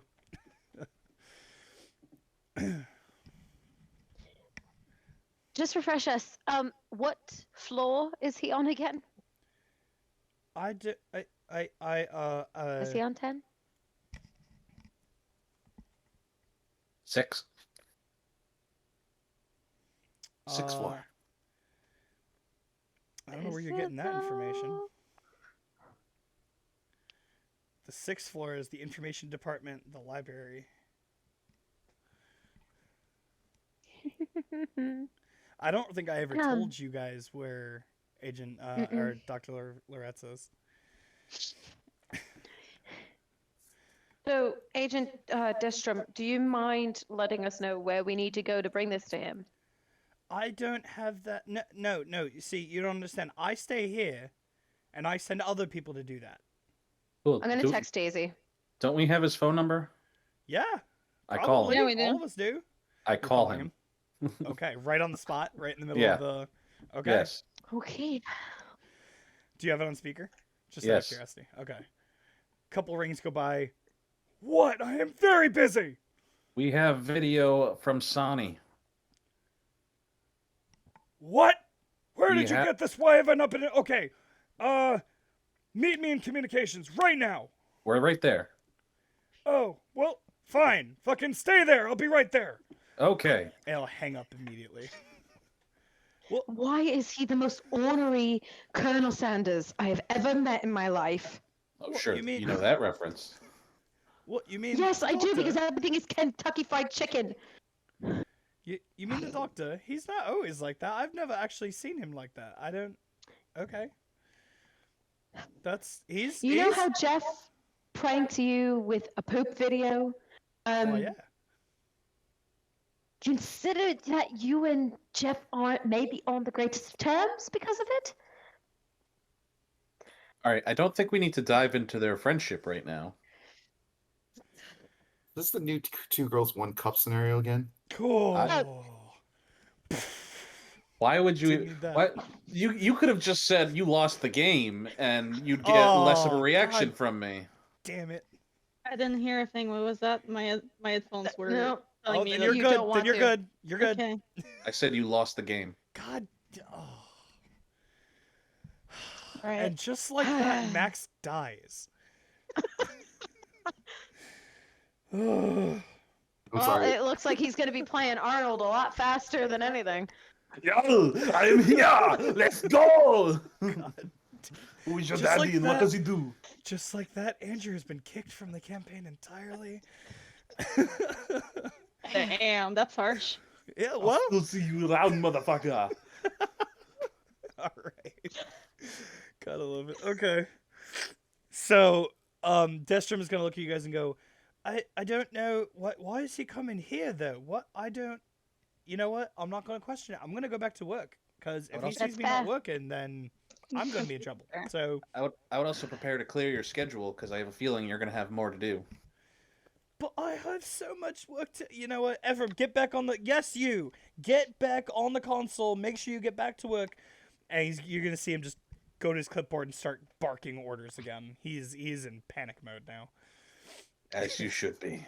[SPEAKER 2] Just refresh us. What floor is he on again?
[SPEAKER 1] Is
[SPEAKER 2] Is he on 10?
[SPEAKER 6] 6. 6th floor.
[SPEAKER 1] I don't know where you're getting that information. The 6th floor is the information department, the library. I don't think I ever told you guys where Agent or Dr. Loretz is.
[SPEAKER 2] So, Agent Destrom, do you mind letting us know where we need to go to bring this to him?
[SPEAKER 1] I don't have that. No. You see, you don't understand. I stay here, and I send other people to do that.
[SPEAKER 6] Well,
[SPEAKER 2] I'm going to text Daisy.
[SPEAKER 6] Don't we have his phone number?
[SPEAKER 1] Yeah.
[SPEAKER 6] I call him.
[SPEAKER 5] Yeah, we do.
[SPEAKER 1] All of us do.
[SPEAKER 6] I call him.
[SPEAKER 1] Okay, right on the spot, right in the middle
[SPEAKER 6] Yeah.
[SPEAKER 1] of the... Okay.
[SPEAKER 6] Yes.
[SPEAKER 2] Okay.
[SPEAKER 1] Do you have it on speaker? Just
[SPEAKER 6] Yes.
[SPEAKER 1] out of curiosity. Okay. Couple rings go by. What? I am very busy.
[SPEAKER 6] We have video from Sani.
[SPEAKER 1] What? Where
[SPEAKER 6] We
[SPEAKER 1] did you
[SPEAKER 6] ha-
[SPEAKER 1] get this? Why have I not been... Okay. Meet me in communications right now.
[SPEAKER 6] We're right there.
[SPEAKER 1] Oh, well, fine. Fucking stay there. I'll be right there.
[SPEAKER 6] Okay.
[SPEAKER 1] And I'll hang up immediately. Well,
[SPEAKER 2] Why is he the most ornery Colonel Sanders I have ever met in my life?
[SPEAKER 6] Oh,
[SPEAKER 1] What,
[SPEAKER 6] sure.
[SPEAKER 1] you mean-
[SPEAKER 6] You know that reference.
[SPEAKER 1] what you mean?
[SPEAKER 2] Yes,
[SPEAKER 1] the
[SPEAKER 2] I do, because
[SPEAKER 1] doctor?
[SPEAKER 2] everything is Kentucky Fried Chicken.
[SPEAKER 1] You mean the doctor? He's not always like that. I've never actually seen him like that. I don't. Okay. He's.
[SPEAKER 2] You know
[SPEAKER 1] he's-
[SPEAKER 2] how Jeff pranked you with a poop video?
[SPEAKER 1] Well, yeah.
[SPEAKER 2] Consider that you and Jeff aren't maybe on the greatest of terms because of it?
[SPEAKER 6] All right, I don't think we need to dive into their friendship right now.
[SPEAKER 4] This is the new two girls, one cup scenario again.
[SPEAKER 1] Cool.
[SPEAKER 6] Why would
[SPEAKER 1] Didn't
[SPEAKER 6] you?
[SPEAKER 1] need that.
[SPEAKER 6] What you could have just said you lost the game and you'd get less of a
[SPEAKER 1] Oh,
[SPEAKER 6] reaction
[SPEAKER 1] God.
[SPEAKER 6] from me.
[SPEAKER 1] Damn it.
[SPEAKER 5] I didn't hear a thing. What was that? My headphones were
[SPEAKER 2] No.
[SPEAKER 5] telling
[SPEAKER 1] Oh,
[SPEAKER 5] me
[SPEAKER 1] then
[SPEAKER 5] that
[SPEAKER 1] you're
[SPEAKER 2] you
[SPEAKER 1] good.
[SPEAKER 2] don't
[SPEAKER 1] Then
[SPEAKER 2] want
[SPEAKER 1] you're
[SPEAKER 2] to.
[SPEAKER 1] good. You're good.
[SPEAKER 5] Okay.
[SPEAKER 6] I said you lost the game.
[SPEAKER 1] God. Oh.
[SPEAKER 5] All right.
[SPEAKER 1] And just like that, Max dies.
[SPEAKER 4] I'm
[SPEAKER 2] Well,
[SPEAKER 4] sorry.
[SPEAKER 2] it looks like he's going to be playing Arnold a lot faster than anything.
[SPEAKER 7] Yo, I am here. Let's go.
[SPEAKER 1] God.
[SPEAKER 7] Who is your
[SPEAKER 1] Just
[SPEAKER 7] daddy
[SPEAKER 1] like
[SPEAKER 7] and what
[SPEAKER 1] that.
[SPEAKER 7] does he do?
[SPEAKER 1] Just like that, Andrew has been kicked from the campaign entirely.
[SPEAKER 5] Damn, that's harsh.
[SPEAKER 1] Yeah,
[SPEAKER 7] I'll
[SPEAKER 1] well,
[SPEAKER 7] still see you around, motherfucker.
[SPEAKER 1] all right. Gotta love it. Okay. So, Destrom is gonna look at you guys and go, I don't know why is he coming here though? What I don't. You know what? I'm not gonna question it. I'm gonna go back to work because if
[SPEAKER 6] What
[SPEAKER 1] he
[SPEAKER 6] else?
[SPEAKER 1] sees
[SPEAKER 2] That's
[SPEAKER 1] me not
[SPEAKER 2] fair.
[SPEAKER 1] working, then I'm gonna be in trouble. So,
[SPEAKER 6] I would also prepare to clear your schedule because I have a feeling you're gonna have more to do.
[SPEAKER 1] but I have so much work to. You know what? Ever get back on the. Yes, you get back on the console. Make sure you get back to work, and you're gonna see him just go to his clipboard and start barking orders again. He's in panic mode now.
[SPEAKER 6] As you should be.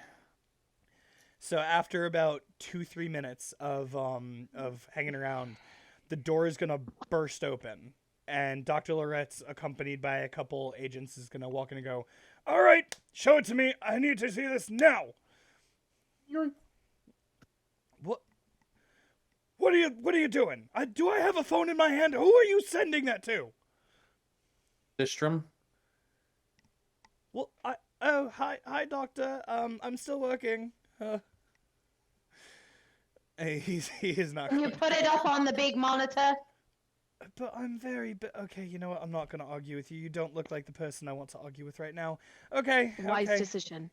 [SPEAKER 1] So after about 2-3 minutes of hanging around, the door is gonna burst open, and Dr. Loretz, accompanied by a couple agents, is gonna walk in and go, "All right, show it to me. I need to see this now." What? What are you doing? Do I have a phone in my hand? Who are you sending that to?
[SPEAKER 6] Distrum,
[SPEAKER 1] Well, hi, doctor. I'm still working. Hey, he is not.
[SPEAKER 2] Can you
[SPEAKER 1] going
[SPEAKER 2] put
[SPEAKER 1] to.
[SPEAKER 2] it up on the big monitor?
[SPEAKER 1] But I'm very. Okay, you know what? I'm not gonna argue with you. You don't look like the person I want to argue with right now. Okay.
[SPEAKER 2] Wise
[SPEAKER 1] okay.
[SPEAKER 2] decision.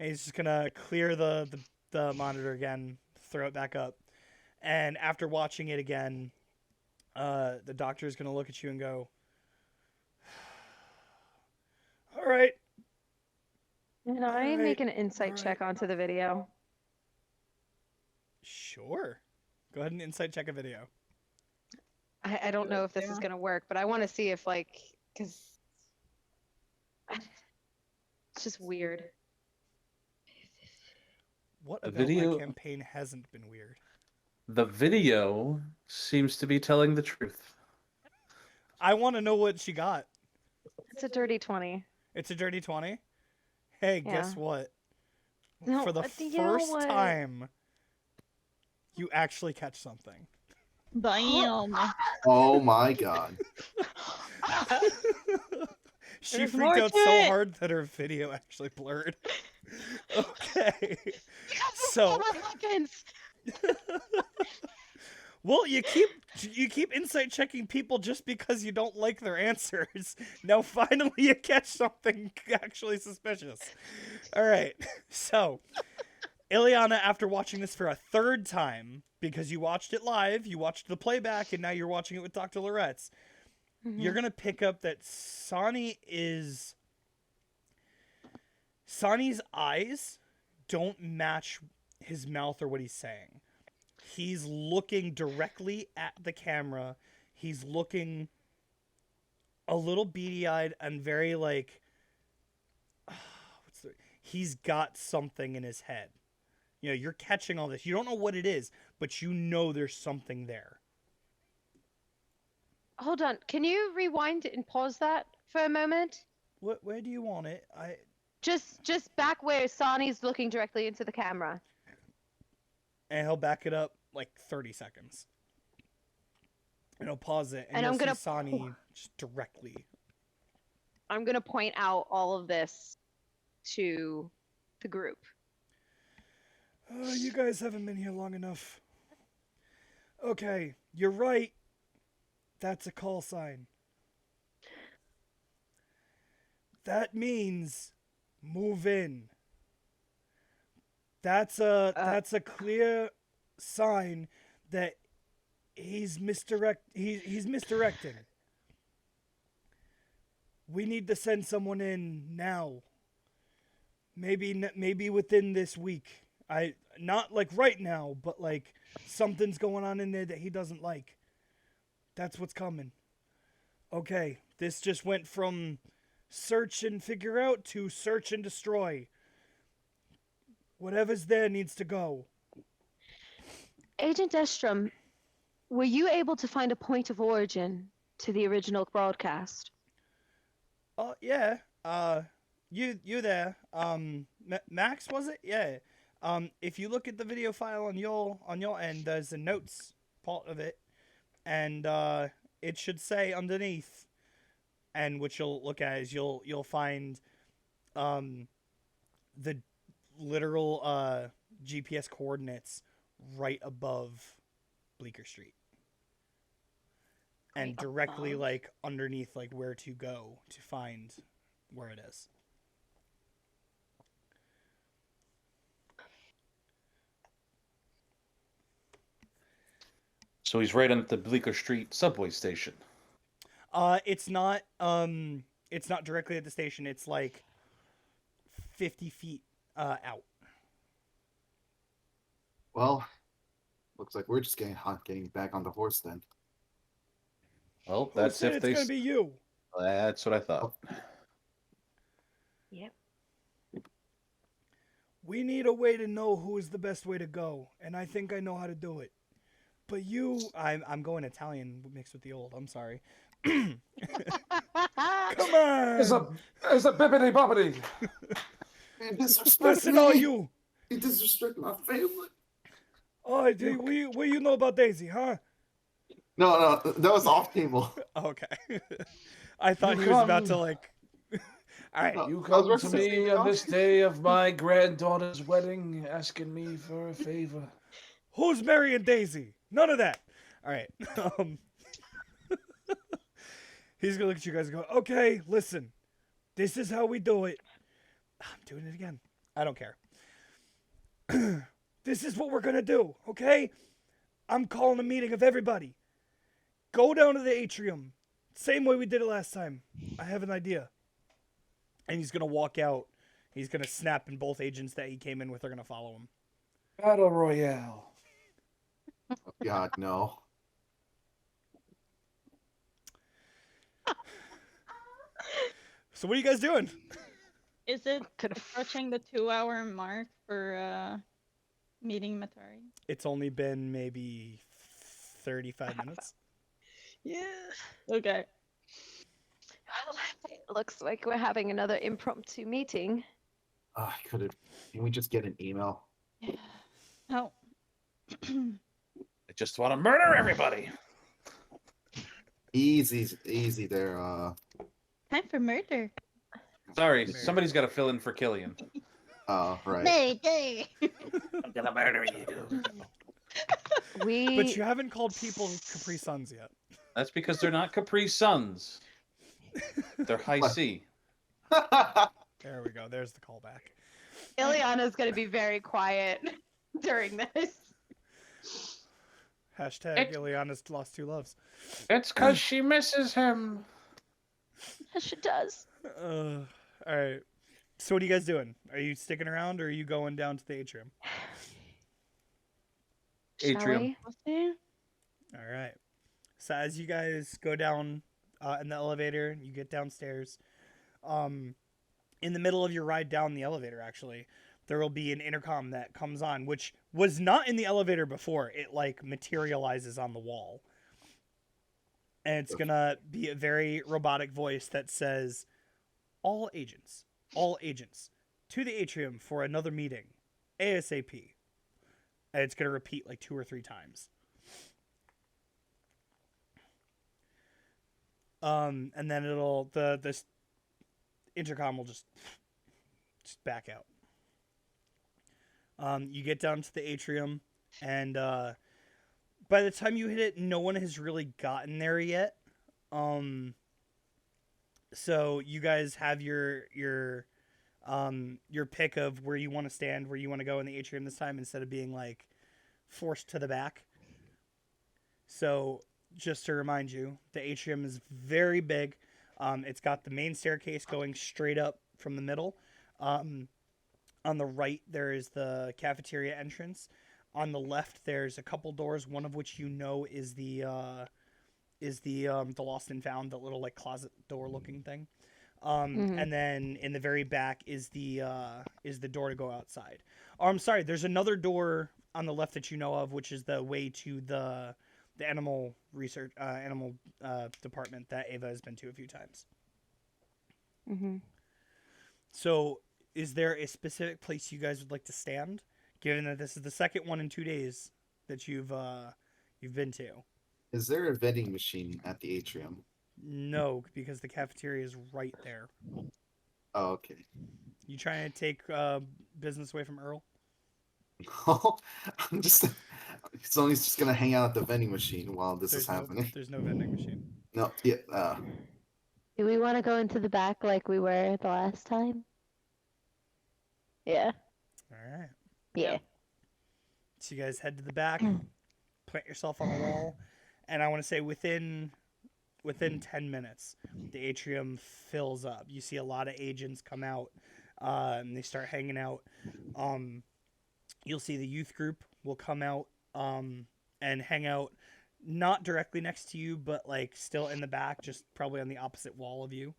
[SPEAKER 1] And he's just gonna clear the monitor again, throw it back up, and after watching it again, the doctor is gonna look at you and go, "All right."
[SPEAKER 2] Can I
[SPEAKER 1] Alright,
[SPEAKER 2] make an insight
[SPEAKER 1] alright.
[SPEAKER 2] check onto the video?
[SPEAKER 1] Sure. Go ahead and insight check a video.
[SPEAKER 2] I don't know if this is
[SPEAKER 5] Yeah.
[SPEAKER 2] going to work, but I want to see if, like, because it's just weird.
[SPEAKER 1] What
[SPEAKER 6] The
[SPEAKER 1] about my
[SPEAKER 6] video-
[SPEAKER 1] campaign hasn't been weird?
[SPEAKER 6] the video seems to be telling the truth.
[SPEAKER 1] I want to know what she got.
[SPEAKER 2] It's a dirty 20.
[SPEAKER 1] It's a dirty 20. Hey, guess
[SPEAKER 2] Yeah.
[SPEAKER 1] what?
[SPEAKER 2] No,
[SPEAKER 1] For the
[SPEAKER 2] you know
[SPEAKER 1] first
[SPEAKER 2] what?
[SPEAKER 1] time, you actually catch something.
[SPEAKER 5] Damn.
[SPEAKER 4] Oh my god.
[SPEAKER 1] She
[SPEAKER 5] There's
[SPEAKER 1] freaked
[SPEAKER 5] more
[SPEAKER 1] out
[SPEAKER 5] to
[SPEAKER 1] so
[SPEAKER 5] it.
[SPEAKER 1] hard that her video actually blurred. Okay. So,
[SPEAKER 2] Motherfuckers!
[SPEAKER 1] well, you keep insight checking people just because you don't like their answers. Now finally you catch something actually suspicious. All right. So, Ileana, after watching this for a third time, because you watched it live, you watched the playback, and now you're watching it with Dr. Loretz, you're going to pick up that Sani's eyes don't match his mouth or what he's saying. He's looking directly at the camera. He's looking a little beady-eyed and very like he's got something in his head. You know, you're catching all this. You don't know what it is, but you know there's something there.
[SPEAKER 2] Hold on. Can you rewind and pause that for a moment?
[SPEAKER 1] Where do you want it?
[SPEAKER 2] Just back where Sani's looking directly into the camera.
[SPEAKER 1] And he'll back it up like 30 seconds. And I'll pause it, and
[SPEAKER 2] And
[SPEAKER 1] you'll
[SPEAKER 2] I'm gonna
[SPEAKER 1] see Sani just directly.
[SPEAKER 2] I'm gonna point out all of this to the group.
[SPEAKER 1] Oh, you guys haven't been here long enough. Okay, you're right. That's a call sign. That means move in. That's a clear sign that he's misdirecting. We need to send someone in now. Maybe within this week. Not like right now, but like something's going on in there that he doesn't like. That's what's coming. Okay, this just went from search and figure out to search and destroy. Whatever's there needs to go.
[SPEAKER 2] Agent Estrom, were you able to find a point of origin to the original broadcast?
[SPEAKER 1] Oh yeah. You there? Max, was it? Yeah. If you look at the video file on your end, there's a notes part of it, and it should say underneath, and what you'll look at is you'll find the literal GPS coordinates right above Bleecker Street. And
[SPEAKER 2] Right
[SPEAKER 1] directly
[SPEAKER 2] above.
[SPEAKER 1] like underneath like where to go to find where it is.
[SPEAKER 6] So he's right at the Bleecker Street subway station.
[SPEAKER 1] It's not directly at the station. It's like 50 feet out.
[SPEAKER 4] Well, looks like we're just getting back on the horse then.
[SPEAKER 6] Well,
[SPEAKER 1] Who
[SPEAKER 6] that's
[SPEAKER 1] said
[SPEAKER 6] if
[SPEAKER 1] it's
[SPEAKER 6] they.
[SPEAKER 1] gonna be you?
[SPEAKER 6] That's what I thought.
[SPEAKER 2] Yep.
[SPEAKER 1] We need a way to know who is the best way to go, and I think I know how to do it. But I'm going Italian mixed with the old. I'm sorry. Come on!
[SPEAKER 7] It's a bippity boppity.
[SPEAKER 4] Man, disrespect
[SPEAKER 1] Listen,
[SPEAKER 4] me.
[SPEAKER 1] all you.
[SPEAKER 4] You disrespect my family.
[SPEAKER 1] Oh, what do you know about Daisy, huh?
[SPEAKER 4] No, that was off table.
[SPEAKER 1] Okay. I thought
[SPEAKER 7] You
[SPEAKER 1] he was about to
[SPEAKER 7] come-
[SPEAKER 1] like. All right.
[SPEAKER 4] No.
[SPEAKER 7] You
[SPEAKER 4] I was
[SPEAKER 7] come to
[SPEAKER 4] referencing
[SPEAKER 7] me
[SPEAKER 4] the
[SPEAKER 7] on this day of my granddaughter's wedding, asking me for a favor.
[SPEAKER 1] Who's marrying Daisy? None of that. All right. He's gonna look at you guys and go, "Okay, listen, this is how we do it." I'm doing it again. I don't care. This is what we're gonna do, okay? I'm calling a meeting of everybody. Go down to the atrium, same way we did it last time. I have an idea. And he's gonna walk out. He's gonna snap, and both agents that he came in with are gonna follow him.
[SPEAKER 7] Battle Royale.
[SPEAKER 4] Oh, God, no.
[SPEAKER 1] So what are you guys doing?
[SPEAKER 5] Is it
[SPEAKER 2] Could have.
[SPEAKER 5] approaching the 2-hour mark for meeting Matari?
[SPEAKER 1] It's only been maybe 35 minutes.
[SPEAKER 2] Yeah.
[SPEAKER 5] Okay.
[SPEAKER 2] Well, it looks like we're having another impromptu meeting.
[SPEAKER 4] I could have. Can we just get an email?
[SPEAKER 5] Oh.
[SPEAKER 6] I just want to murder everybody.
[SPEAKER 4] Easy there.
[SPEAKER 5] Time for murder.
[SPEAKER 6] Sorry,
[SPEAKER 1] Murder.
[SPEAKER 6] somebody's got to fill in for Killian.
[SPEAKER 4] Right.
[SPEAKER 5] Murder.
[SPEAKER 6] I'm gonna murder you.
[SPEAKER 2] We.
[SPEAKER 1] But you haven't called people Capri Suns yet.
[SPEAKER 6] That's because they're not Capri Suns. They're High
[SPEAKER 4] What?
[SPEAKER 6] C.
[SPEAKER 1] There we go. There's the callback.
[SPEAKER 2] Ileana's gonna be very quiet during this.
[SPEAKER 1] Hashtag Ileana's lost two loves.
[SPEAKER 6] It's because she misses him.
[SPEAKER 2] Yes, she does.
[SPEAKER 1] All right. So what are you guys doing? Are you sticking around, or are you going down to the atrium?
[SPEAKER 2] Shall
[SPEAKER 6] Atrium.
[SPEAKER 2] we?
[SPEAKER 5] We'll see.
[SPEAKER 1] All right. So as you guys go down in the elevator, you get downstairs. In the middle of your ride down the elevator, actually, there will be an intercom that comes on, which was not in the elevator before. It like materializes on the wall. And it's gonna be a very robotic voice that says, all agents, to the atrium for another meeting, ASAP. And it's gonna repeat like 2 or 3 times. And then it'll this intercom will just back out. You get down to the atrium, and by the time you hit it, no one has really gotten there yet. So you guys have your pick of where you want to stand, where you want to go in the atrium this time, instead of being like forced to the back. So just to remind you, the atrium is very big. It's got the main staircase going straight up from the middle. On the right, there is the cafeteria entrance. On the left, there's a couple doors, one of which you know is the lost and found, the little like closet door looking thing. And then in the very back is the door to go outside. Oh, I'm sorry, there's another door on the left that you know of, which is the way to the animal research department that Ava has been to a few times.
[SPEAKER 2] Mm-hmm.
[SPEAKER 1] So, is there a specific place you guys would like to stand, given that this is the second one in 2 days that you've been to?
[SPEAKER 4] Is there a vending machine at the atrium?
[SPEAKER 1] No, because the cafeteria is right there.
[SPEAKER 4] Oh, okay.
[SPEAKER 1] You trying to take business away from Earl?
[SPEAKER 4] I'm just. So he's just gonna hang out at the vending machine while this is happening.
[SPEAKER 1] There's no vending machine.
[SPEAKER 4] No, yeah.
[SPEAKER 2] Do we want to go into the back like we were the last time? Yeah.
[SPEAKER 1] All right.
[SPEAKER 2] Yeah.
[SPEAKER 1] So you guys head to the back, plant yourself on the wall, and I want to say within 10 minutes, the atrium fills up. You see a lot of agents come out, and they start hanging out. You'll see the youth group will come out and hang out, not directly next to you, but like still in the back, just probably on the opposite wall of you.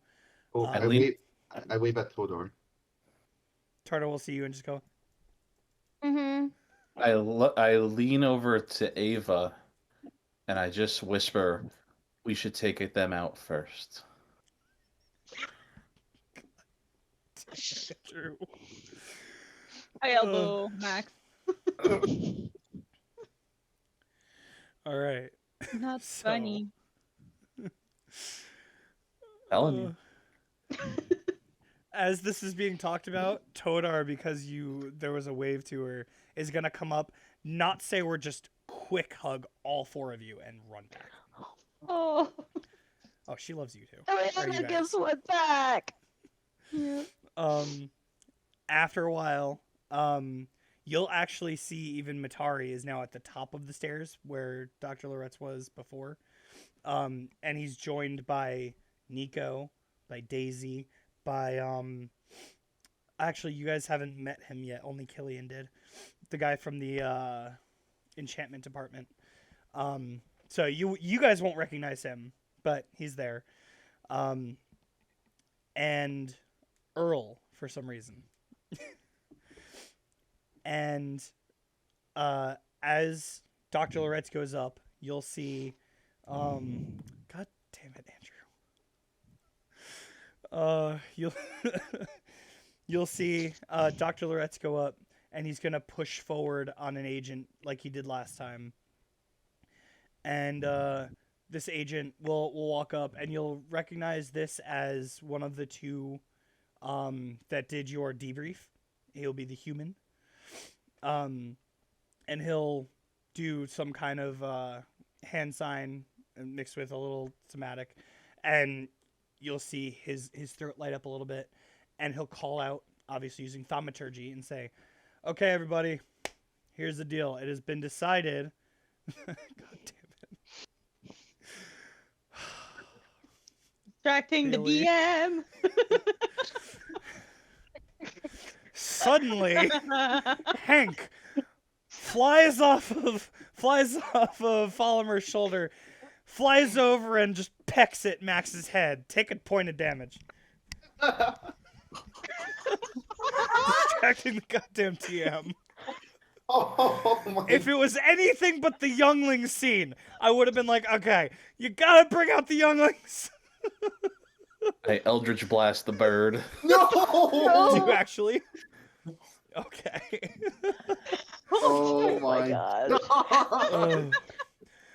[SPEAKER 4] Oh,
[SPEAKER 1] I
[SPEAKER 4] I wave at Todor.
[SPEAKER 1] Tardo will see you and just go,
[SPEAKER 2] Mm-hmm.
[SPEAKER 6] I lean over to Ava, and I just whisper, "We should take them out first."
[SPEAKER 1] True.
[SPEAKER 5] I elbow Max.
[SPEAKER 1] All right.
[SPEAKER 5] Not
[SPEAKER 1] So-
[SPEAKER 5] funny.
[SPEAKER 6] Telling you.
[SPEAKER 1] As this is being talked about, Todar, because there was a wave to her, is gonna come up, not say we're just quick hug all four of you and run back.
[SPEAKER 5] Oh.
[SPEAKER 1] Oh, she loves you too.
[SPEAKER 2] Oh,
[SPEAKER 1] Or you
[SPEAKER 2] yeah,
[SPEAKER 1] guys.
[SPEAKER 2] guess what? Back.
[SPEAKER 5] Yeah.
[SPEAKER 1] After a while, you'll actually see even Matari is now at the top of the stairs where Dr. Loretz was before. And he's joined by Nico, by Daisy, by actually you guys haven't met him yet, only Killian did. The guy from the enchantment department. So you guys won't recognize him, but he's there. And Earl for some reason. And as Dr. Loretz goes up, you'll see God damn it, Andrew. You'll see Dr. Loretz go up, and he's gonna push forward on an agent like he did last time. And this agent will walk up, and you'll recognize this as one of the two that did your debrief. He'll be the human. And he'll do some kind of hand sign mixed with a little somatic, and you'll see his throat light up a little bit, and he'll call out, obviously using thaumaturgy, and say, "Okay, everybody, here's the deal. It has been decided." God damn it.
[SPEAKER 5] Distracting the
[SPEAKER 1] Really?
[SPEAKER 5] DM.
[SPEAKER 1] Suddenly, Hank flies off of Follimer's shoulder, flies over and just pecks at Max's head. Take a point of damage. Distracting the goddamn TM.
[SPEAKER 4] Oh my!
[SPEAKER 1] If it was anything but the youngling scene, I would have been like, okay, you gotta bring out the younglings.
[SPEAKER 6] I Eldritch Blast the bird.
[SPEAKER 1] Do
[SPEAKER 4] No!
[SPEAKER 1] you actually? Okay.
[SPEAKER 4] Oh my
[SPEAKER 2] God.
[SPEAKER 1] Uh,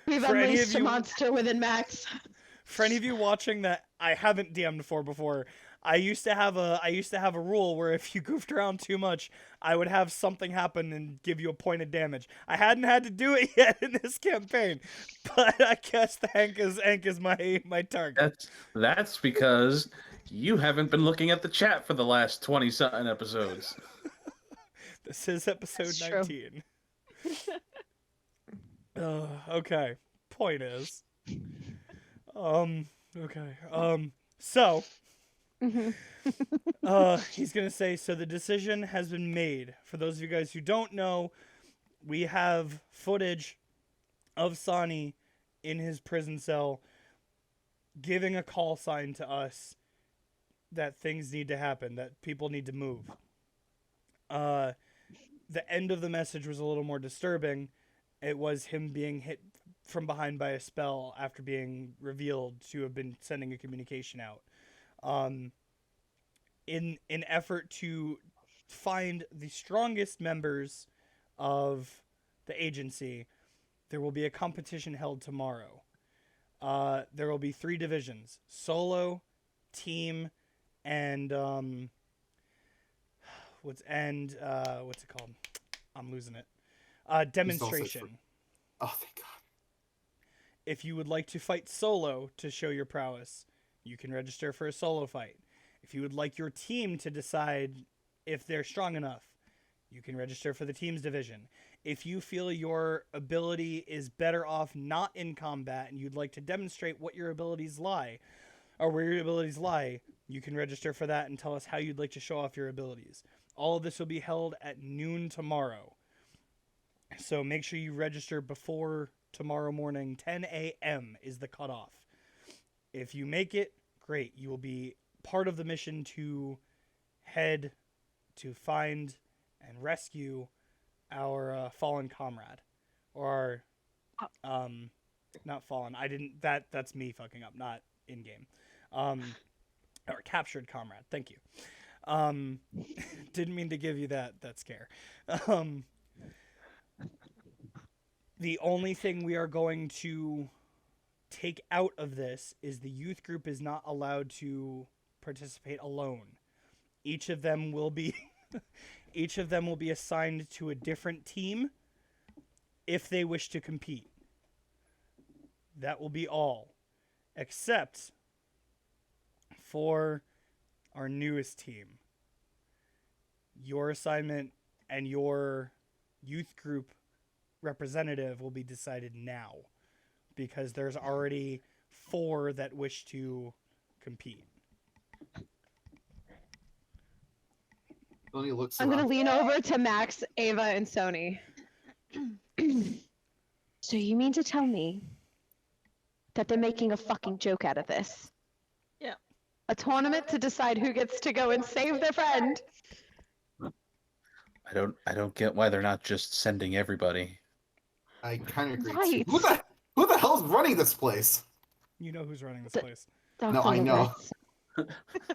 [SPEAKER 2] We've
[SPEAKER 1] For any
[SPEAKER 2] unleashed
[SPEAKER 1] of
[SPEAKER 2] a
[SPEAKER 1] you-
[SPEAKER 2] monster within Max.
[SPEAKER 1] for any of you watching that I haven't DM'd for before, I used to have a rule where if you goofed around too much, I would have something happen and give you a point of damage. I hadn't had to do it yet in this campaign, but I guess the Hank is my target.
[SPEAKER 6] That's because you haven't been looking at the chat for the last 20-something episodes.
[SPEAKER 1] This is episode
[SPEAKER 2] That's true.
[SPEAKER 1] 19. Okay. Point is, okay. So, he's gonna say, so the decision has been made. For those of you guys who don't know, we have footage of Sonny in his prison cell giving a call sign to us that things need to happen, that people need to move. The end of the message was a little more disturbing. It was him being hit from behind by a spell after being revealed to have been sending a communication out. In an effort to find the strongest members of the agency, there will be a competition held tomorrow. There will be 3 divisions: solo, team, and what's it called? I'm losing it. Demonstration.
[SPEAKER 4] Oh, thank God.
[SPEAKER 1] If you would like to fight solo to show your prowess, you can register for a solo fight. If you would like your team to decide if they're strong enough, you can register for the team's division. If you feel your ability is better off not in combat and you'd like to demonstrate what your abilities lie, or where your abilities lie, you can register for that and tell us how you'd like to show off your abilities. All of this will be held at noon tomorrow. So make sure you register before tomorrow morning. 10 a.m. is the cutoff. If you make it, great. You will be part of the mission to head to find and rescue our fallen comrade. Or our, not fallen. That's me fucking up, not in-game. Our captured comrade. Thank you. Didn't mean to give you that scare. The only thing we are going to take out of this is the youth group is not allowed to participate alone. Each of them will be assigned to a different team if they wish to compete. That will be all, except for our newest team. Your assignment and your youth group representative will be decided now, because there's already 4 that wish to compete.
[SPEAKER 4] Tony looks
[SPEAKER 2] I'm gonna
[SPEAKER 4] around.
[SPEAKER 2] lean over to Max, Ava, and Sony. So you mean to tell me that they're making a fucking joke out of this?
[SPEAKER 5] Yeah.
[SPEAKER 2] A tournament to decide who gets to go and save their friend?
[SPEAKER 6] I don't get why they're not just sending everybody.
[SPEAKER 4] I kind of agree.
[SPEAKER 2] Right.
[SPEAKER 4] Too. Who the hell's running this place?
[SPEAKER 1] You know who's running this
[SPEAKER 2] The-
[SPEAKER 1] place.
[SPEAKER 4] No, I know.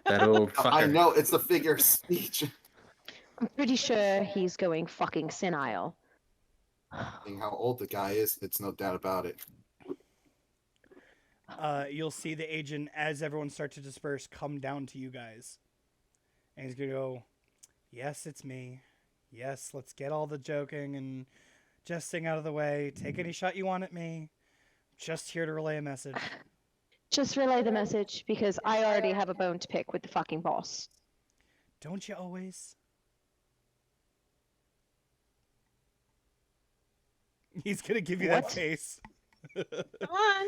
[SPEAKER 6] That old fucker.
[SPEAKER 4] I know it's a figure of speech.
[SPEAKER 2] I'm pretty sure he's going fucking senile.
[SPEAKER 4] Seeing how old the guy is, it's no doubt about it.
[SPEAKER 1] You'll see the agent, as everyone starts to disperse, come down to you guys. And he's going to go, yes, it's me. Yes, let's get all the joking and jesting out of the way. Take any shot you want at me. Just here to relay a message.
[SPEAKER 2] Just relay the message, because I already have a bone to pick with the fucking boss.
[SPEAKER 1] Don't you always? He's going to give you that
[SPEAKER 2] What?
[SPEAKER 1] face.
[SPEAKER 5] Come on.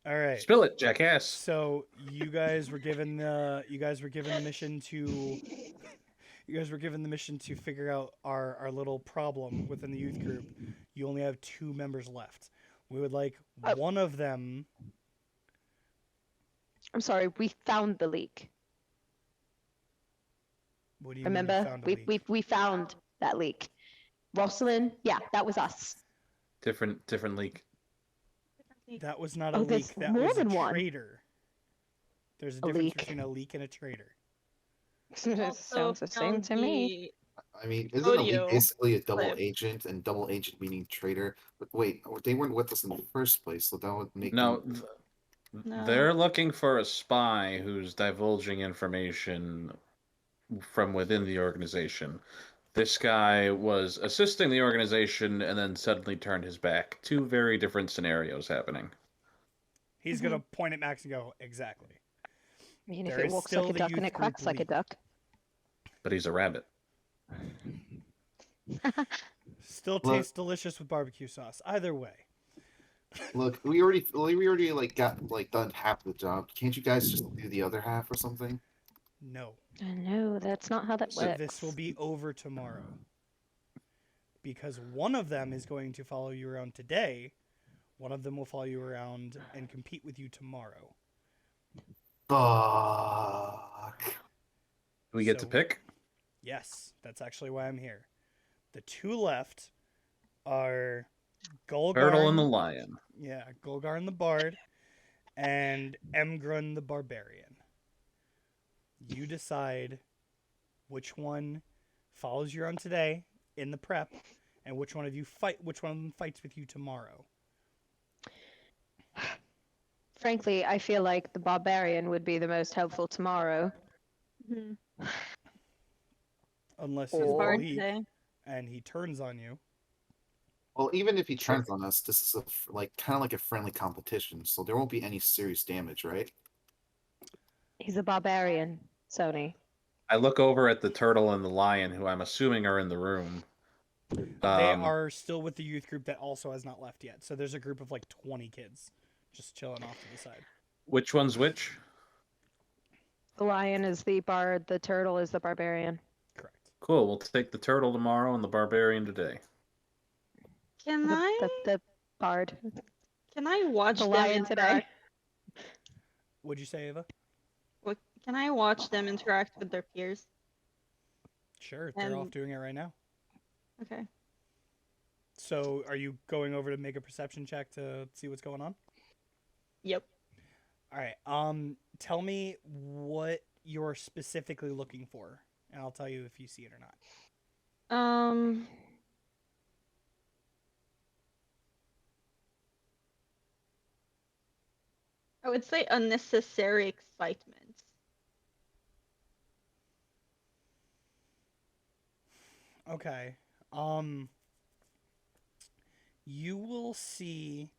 [SPEAKER 1] All right.
[SPEAKER 6] Spill it, jackass.
[SPEAKER 1] So you guys were given the mission to figure out our little problem within the youth group. You only have 2 members left. We would like one of them.
[SPEAKER 2] I'm sorry, we found the leak.
[SPEAKER 1] What do you mean you
[SPEAKER 2] Remember?
[SPEAKER 1] found a leak?
[SPEAKER 2] We found that leak. Rosalind, yeah, that was us.
[SPEAKER 6] Different leak.
[SPEAKER 1] That was not a
[SPEAKER 2] Oh,
[SPEAKER 1] leak.
[SPEAKER 2] there's
[SPEAKER 1] That
[SPEAKER 2] more
[SPEAKER 1] was a
[SPEAKER 2] than one.
[SPEAKER 1] traitor. There's a
[SPEAKER 2] A
[SPEAKER 1] difference
[SPEAKER 2] leak.
[SPEAKER 1] between a leak and a traitor.
[SPEAKER 5] Also
[SPEAKER 2] Sounds the same
[SPEAKER 5] found
[SPEAKER 2] to me.
[SPEAKER 4] I mean, isn't a
[SPEAKER 5] Audio
[SPEAKER 4] leak basically a double
[SPEAKER 5] clip.
[SPEAKER 4] agent, and double agent meaning traitor? But wait, they weren't with us in the first place, so that would make
[SPEAKER 6] No,
[SPEAKER 4] them
[SPEAKER 5] No.
[SPEAKER 6] They're looking for a spy who's divulging information from within the organization. This guy was assisting the organization and then suddenly turned his back. Two very different scenarios happening.
[SPEAKER 1] He's gonna point at Max and go, exactly.
[SPEAKER 2] I mean, if
[SPEAKER 1] There
[SPEAKER 2] it
[SPEAKER 1] is
[SPEAKER 2] walks
[SPEAKER 1] still
[SPEAKER 2] like a
[SPEAKER 1] the
[SPEAKER 2] duck
[SPEAKER 1] youth
[SPEAKER 2] and it
[SPEAKER 1] group
[SPEAKER 2] quacks like a
[SPEAKER 1] leader.
[SPEAKER 2] duck.
[SPEAKER 6] But he's a rabbit.
[SPEAKER 1] Still
[SPEAKER 4] Look.
[SPEAKER 1] tastes delicious with barbecue sauce. Either way.
[SPEAKER 4] Look, we already like got like done half the job. Can't you guys just do the other half or something?
[SPEAKER 1] No.
[SPEAKER 2] No, that's not how that
[SPEAKER 1] So
[SPEAKER 2] works.
[SPEAKER 1] this will be over tomorrow. Because one of them is going to follow you around today. One of them will follow you around and compete with you tomorrow.
[SPEAKER 4] Fuck.
[SPEAKER 6] Do we get to
[SPEAKER 1] So-
[SPEAKER 6] pick?
[SPEAKER 1] Yes, that's actually why I'm here. The two left are Golgarn.
[SPEAKER 6] Turtle and the lion.
[SPEAKER 1] Yeah, Golgarn the Bard and Emgrun the Barbarian. You decide which one follows you around today in the prep, and which one of them fights with you tomorrow.
[SPEAKER 2] Frankly, I feel like the barbarian would be the most helpful tomorrow.
[SPEAKER 5] Mhm.
[SPEAKER 1] Unless he's
[SPEAKER 2] Or-
[SPEAKER 5] Hard
[SPEAKER 1] weak
[SPEAKER 5] today.
[SPEAKER 1] and he turns on you.
[SPEAKER 4] Well, even if he turns on us, this is like kind of like a friendly competition, so there won't be any serious damage, right?
[SPEAKER 2] He's a barbarian, Sony.
[SPEAKER 6] I look over at the turtle and the lion, who I'm assuming are in the room.
[SPEAKER 1] They are still with the youth group that also has not left yet. So there's a group of like 20 kids just chilling off to the side.
[SPEAKER 6] Which one's which?
[SPEAKER 2] The lion is the bard, the turtle is the barbarian.
[SPEAKER 1] Correct.
[SPEAKER 6] Cool. We'll take the turtle tomorrow and the barbarian today.
[SPEAKER 5] Can
[SPEAKER 2] The,
[SPEAKER 5] I
[SPEAKER 2] the bard.
[SPEAKER 5] can I watch
[SPEAKER 2] The
[SPEAKER 5] them
[SPEAKER 2] lion today.
[SPEAKER 5] interact?
[SPEAKER 1] What'd you say, Ava?
[SPEAKER 5] Can I watch them interact with their peers?
[SPEAKER 1] Sure, they're off
[SPEAKER 5] And-
[SPEAKER 1] doing it right now.
[SPEAKER 5] Okay.
[SPEAKER 1] So are you going over to make a perception check to see what's going on?
[SPEAKER 5] Yep.
[SPEAKER 1] All right. Tell me what you're specifically looking for, and I'll tell you if you see it or not.
[SPEAKER 5] I would say unnecessary excitement.
[SPEAKER 1] Okay. You will see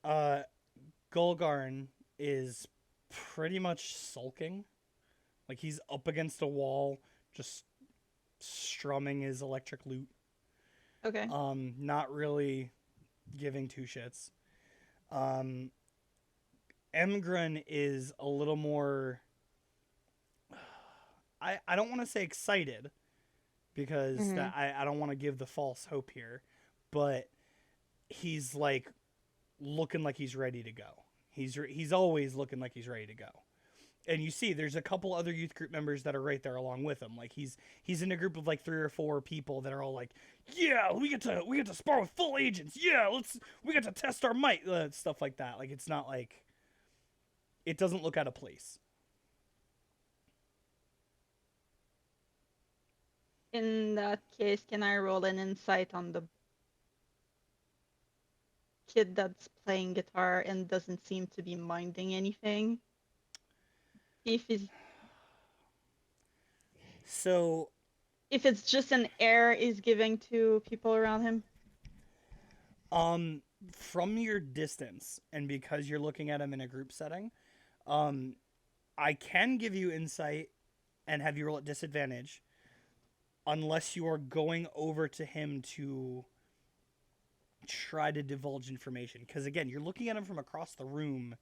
[SPEAKER 1] Golgarn is pretty much sulking. Like he's up against a wall, just strumming his electric lute.
[SPEAKER 5] Okay.
[SPEAKER 1] Not really giving two shits. Emgrun is a little more I don't want to say excited because
[SPEAKER 2] Mhm.
[SPEAKER 1] I don't want to give the false hope here, but he's like looking like he's ready to go. He's always looking like he's ready to go. And you see there's a couple other youth group members that are right there along with him. Like he's in a group of like 3 or 4 people that are all like, "Yeah, we get to spar with full agents. Yeah, we get to test our might." Stuff like that. Like it's not like it doesn't look out of place.
[SPEAKER 5] In that case, can I roll an insight on the kid that's playing guitar and doesn't seem to be minding anything? If
[SPEAKER 1] So
[SPEAKER 5] it's just an air he's giving to people around him.
[SPEAKER 1] from your distance, and because you're looking at him in a group setting, I can give you insight and have you roll at disadvantage unless you are going over to him to try to divulge information. Because again, you're looking at him from across the room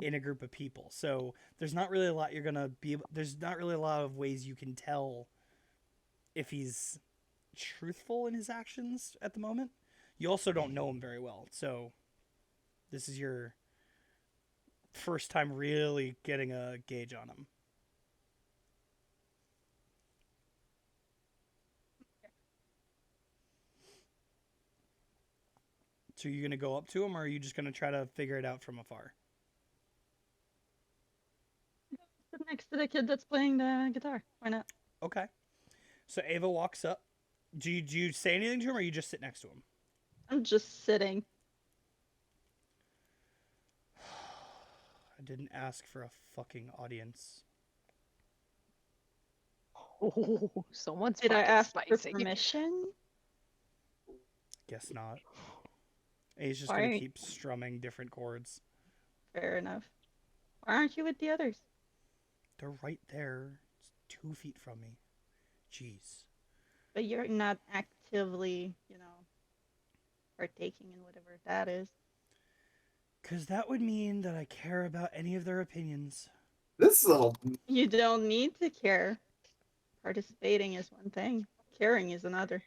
[SPEAKER 1] in a group of people, so there's not really a lot you're gonna be able, there's not really a lot of ways you can tell if he's truthful in his actions at the moment. You also don't know him very well, so this is your first time really getting a gauge on him. So you're gonna go up to him, or are you just gonna try to figure it out from afar?
[SPEAKER 5] Sit next to the kid that's playing the guitar. Why not?
[SPEAKER 1] Okay. So Ava walks up. Do you say anything to him, or you just sit next to him?
[SPEAKER 5] I'm just sitting.
[SPEAKER 1] I didn't ask for a fucking audience.
[SPEAKER 2] Oh, someone's
[SPEAKER 5] Did I
[SPEAKER 2] fucking
[SPEAKER 5] ask for
[SPEAKER 2] spicy.
[SPEAKER 5] permission?
[SPEAKER 1] Guess not. He's just
[SPEAKER 5] Why?
[SPEAKER 1] gonna keep strumming different chords.
[SPEAKER 5] Fair enough. Why aren't you with the others?
[SPEAKER 1] They're right there. It's 2 feet from me. Jeez.
[SPEAKER 5] But you're not actively, partaking in whatever that is.
[SPEAKER 1] Because that would mean that I care about any of their opinions.
[SPEAKER 4] This little
[SPEAKER 5] You don't need to care. Participating is one thing, caring is another.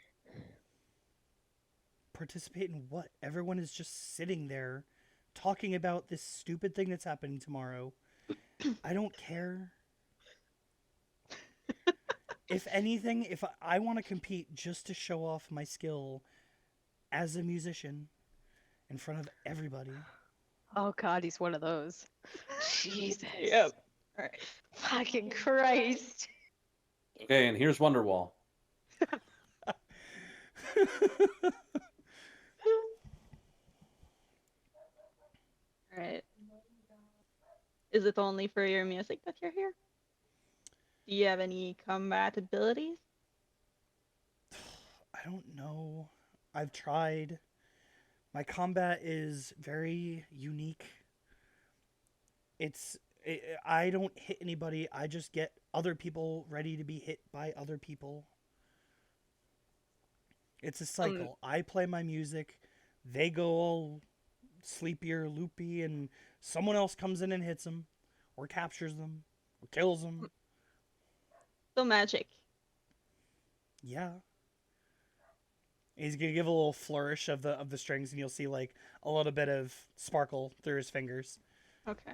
[SPEAKER 1] Participate in what? Everyone is just sitting there talking about this stupid thing that's happening tomorrow. I don't care. If anything, if I want to compete just to show off my skill as a musician in front of everybody.
[SPEAKER 2] Oh god, he's one of those. Jesus.
[SPEAKER 5] Yep. All right.
[SPEAKER 2] Fucking Christ.
[SPEAKER 6] Okay, and here's Wonderwall.
[SPEAKER 5] All right. Is it only for your music that you're here? Do you have any combat abilities?
[SPEAKER 1] I don't know. I've tried. My combat is very unique. I don't hit anybody. I just get other people ready to be hit by other people. It's a cycle. I play my music, they go all sleepy or loopy, and someone else comes in and hits them, or captures them, or kills them.
[SPEAKER 5] So magic.
[SPEAKER 1] Yeah. He's gonna give a little flourish of the strings, and you'll see like a little bit of sparkle through his fingers.
[SPEAKER 5] Okay.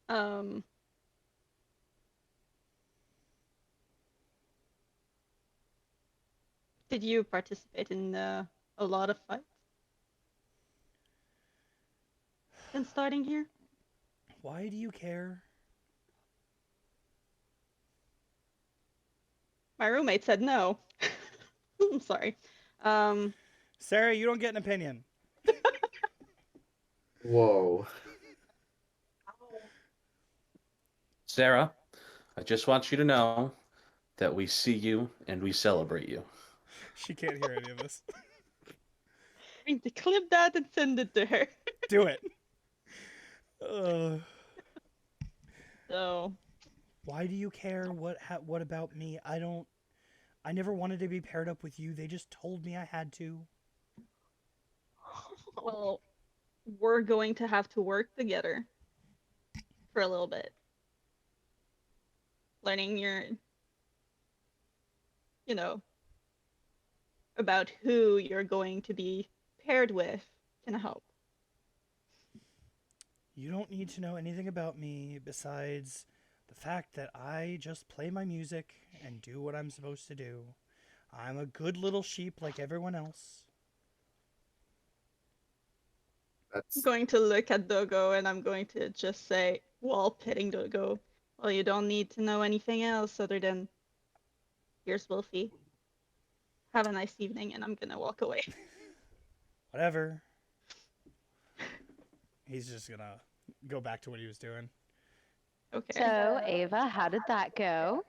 [SPEAKER 5] Um. Did you participate in a lot of fights since starting here?
[SPEAKER 1] Why do you care?
[SPEAKER 5] My roommate said no. I'm sorry.
[SPEAKER 1] Sarah, you don't get an opinion.
[SPEAKER 4] whoa.
[SPEAKER 6] Sarah, I just want you to know that we see you and we celebrate you.
[SPEAKER 1] She can't hear any of this.
[SPEAKER 5] I'm going to clip that and send it to her.
[SPEAKER 1] Do it.
[SPEAKER 5] So,
[SPEAKER 1] Why do you care? What about me? I never wanted to be paired up with you. They just told me I had to.
[SPEAKER 5] well, we're going to have to work together for a little bit. Learning about who you're going to be paired with can help.
[SPEAKER 1] You don't need to know anything about me besides the fact that I just play my music and do what I'm supposed to do. I'm a good little sheep like everyone else.
[SPEAKER 5] I'm
[SPEAKER 4] That's
[SPEAKER 5] going to look at Dogo and I'm going to just say, while petting Dogo, well, you don't need to know anything else other than, here's Wolfie. Have a nice evening, and I'm gonna walk away.
[SPEAKER 1] Whatever. He's just gonna go back to what he was doing.
[SPEAKER 5] Okay.
[SPEAKER 2] So, Ava, how did that go?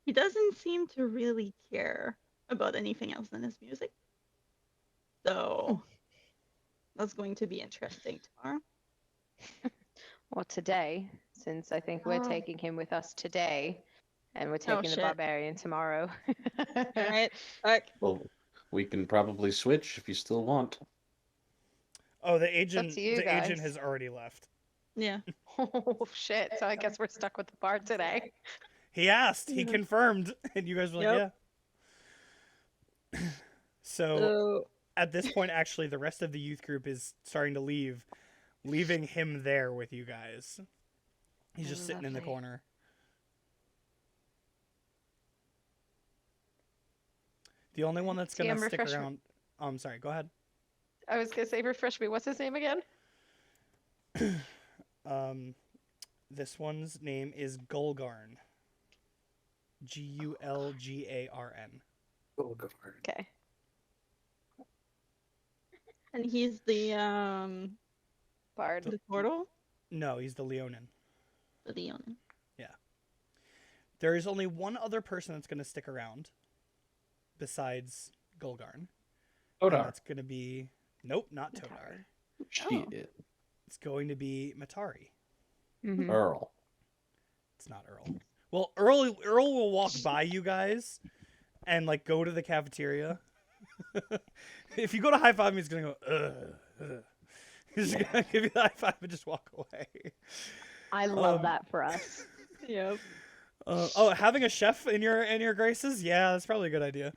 [SPEAKER 5] He doesn't seem to really care about anything else than his music. So that's going to be interesting tomorrow.
[SPEAKER 2] Well, today, since I think we're
[SPEAKER 5] Oh.
[SPEAKER 2] taking him with us today, and we're taking the
[SPEAKER 5] shit.
[SPEAKER 2] barbarian tomorrow.
[SPEAKER 5] All right. Back.
[SPEAKER 6] Well, we can probably switch if you still want.
[SPEAKER 1] Oh, the agent.
[SPEAKER 2] to you
[SPEAKER 1] The agent
[SPEAKER 2] guys.
[SPEAKER 1] has already left.
[SPEAKER 5] Yeah.
[SPEAKER 2] Oh shit! So I guess we're stuck with the bar today.
[SPEAKER 1] He asked. He confirmed, and you guys were like, "Yeah." So
[SPEAKER 5] So
[SPEAKER 1] at this point, actually, the rest of the youth group is starting to leave, leaving him there with you guys. He's just sitting in the
[SPEAKER 2] Lovely.
[SPEAKER 1] corner. The only one that's gonna
[SPEAKER 2] TM
[SPEAKER 1] stick
[SPEAKER 2] refresh me.
[SPEAKER 1] around. Oh, I'm sorry. Go ahead.
[SPEAKER 2] I was gonna say, refresh me. What's his name again?
[SPEAKER 1] This one's name is Gulgarn. Gulgarn.
[SPEAKER 4] Golgar.
[SPEAKER 2] Okay.
[SPEAKER 5] And he's the
[SPEAKER 2] Bard.
[SPEAKER 5] the portal?
[SPEAKER 1] No, he's the Leonin.
[SPEAKER 5] The Leon.
[SPEAKER 1] There is only one other person that's going to stick around besides Gulgarn. And
[SPEAKER 6] Odar.
[SPEAKER 1] that's going to be... Nope, not Todar.
[SPEAKER 6] Shit.
[SPEAKER 1] It's going to be Matari.
[SPEAKER 2] Mm-hmm.
[SPEAKER 6] Earl.
[SPEAKER 1] It's not Earl. Well, Earl will walk by you guys and like go to the cafeteria. If you go to high five him, he's gonna go. Ugh. He's just gonna give you the high five and just walk away.
[SPEAKER 2] I love that for us.
[SPEAKER 5] Yep.
[SPEAKER 1] Oh, having a chef in your graces? Yeah, that's probably a good idea.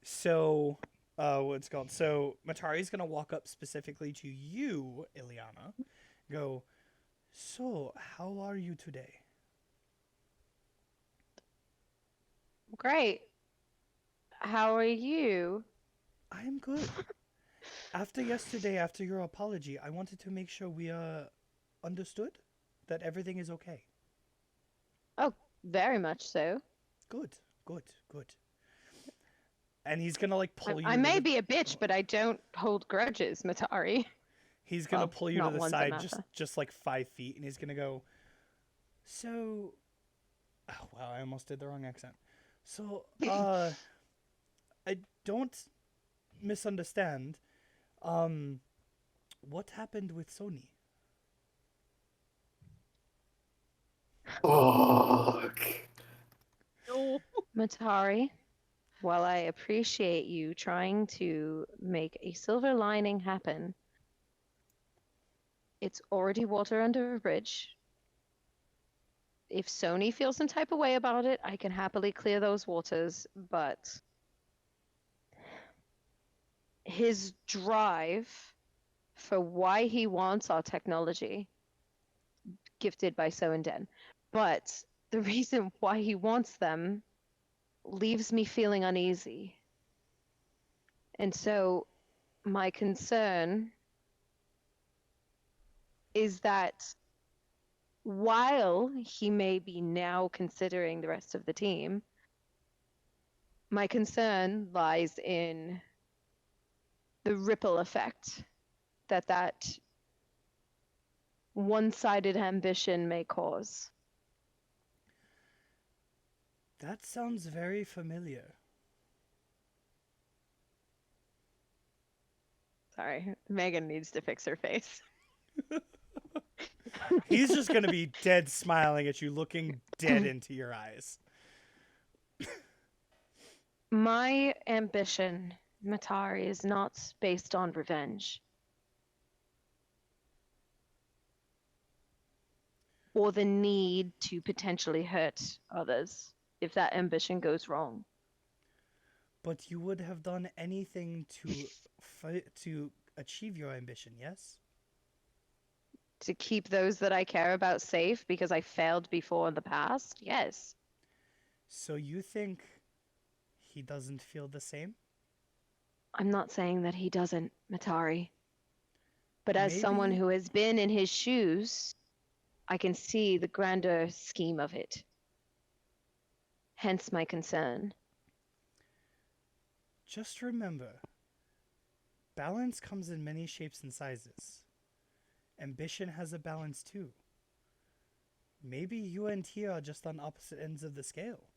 [SPEAKER 1] So, what's it called? So Matari's gonna walk up specifically to you, Ileana. Go. So, how are you today?
[SPEAKER 2] Great. How are you?
[SPEAKER 1] I am good. After yesterday, after your apology, I wanted to make sure we understood that everything is okay.
[SPEAKER 2] Very much so.
[SPEAKER 1] Good, good, good. And he's gonna like pull you.
[SPEAKER 2] I
[SPEAKER 1] to
[SPEAKER 2] may
[SPEAKER 1] the-
[SPEAKER 2] be a bitch, but I don't hold grudges, Matari.
[SPEAKER 1] He's gonna
[SPEAKER 2] well,
[SPEAKER 1] pull you to
[SPEAKER 2] not
[SPEAKER 1] the
[SPEAKER 2] ones that
[SPEAKER 1] side,
[SPEAKER 2] matter.
[SPEAKER 1] just like 5 feet, and he's gonna go. So, oh wow, I almost did the wrong accent. So, I don't misunderstand. What happened with Sony?
[SPEAKER 4] Fuck.
[SPEAKER 5] No.
[SPEAKER 2] Matari, while I appreciate you trying to make a silver lining happen, it's already water under a bridge. If Sony feels some type of way about it, I can happily clear those waters, but his drive for why he wants our technology, gifted by Soenden, but the reason why he wants them leaves me feeling uneasy. And so my concern is that while he may be now considering the rest of the team, my concern lies in the ripple effect that one-sided ambition may cause.
[SPEAKER 1] That sounds very familiar.
[SPEAKER 2] Sorry, Megan needs to fix her face.
[SPEAKER 1] He's just gonna be dead smiling at you, looking dead into your eyes.
[SPEAKER 2] My ambition, Matari, is not based on revenge. Or the need to potentially hurt others if that ambition goes wrong.
[SPEAKER 1] But you would have done anything to achieve your ambition, yes?
[SPEAKER 2] To keep those that I care about safe because I failed before in the past? Yes.
[SPEAKER 1] So you think he doesn't feel the same?
[SPEAKER 2] I'm not saying that he doesn't, Matari. But as someone
[SPEAKER 1] Maybe-
[SPEAKER 2] who has been in his shoes, I can see the grander scheme of it. Hence my concern.
[SPEAKER 1] Just remember, balance comes in many shapes and sizes. Ambition has a balance too. Maybe you and Tia are just on opposite ends of the scale.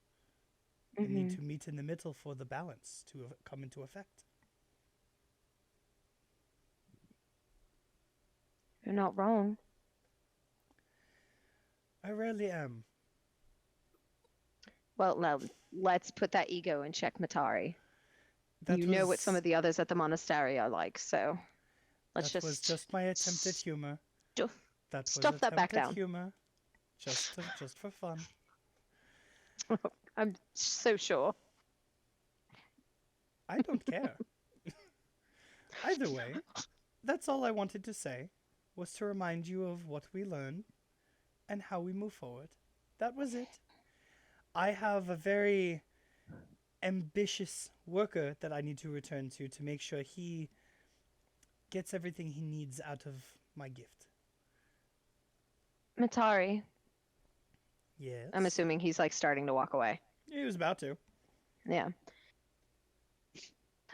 [SPEAKER 1] You need to meet in the middle for the balance to come into effect.
[SPEAKER 2] You're not wrong.
[SPEAKER 1] I rarely am.
[SPEAKER 2] Well, now let's put that ego in check, Matari.
[SPEAKER 1] That
[SPEAKER 2] You know what some
[SPEAKER 1] was-
[SPEAKER 2] of the others at the monastery are like, so let's
[SPEAKER 1] that was just my attempt at humor.
[SPEAKER 2] Ju-
[SPEAKER 1] That was
[SPEAKER 2] stuff that back
[SPEAKER 1] attempt at
[SPEAKER 2] down.
[SPEAKER 1] humor. Just for fun.
[SPEAKER 2] I'm so sure.
[SPEAKER 1] I don't care. Either way, that's all I wanted to say, was to remind you of what we learned and how we move forward. That was it. I have a very ambitious worker that I need to return to make sure he gets everything he needs out of my gift.
[SPEAKER 2] Matari,
[SPEAKER 1] Yes.
[SPEAKER 2] I'm assuming he's like starting to walk away.
[SPEAKER 1] He was about to.
[SPEAKER 2] Yeah.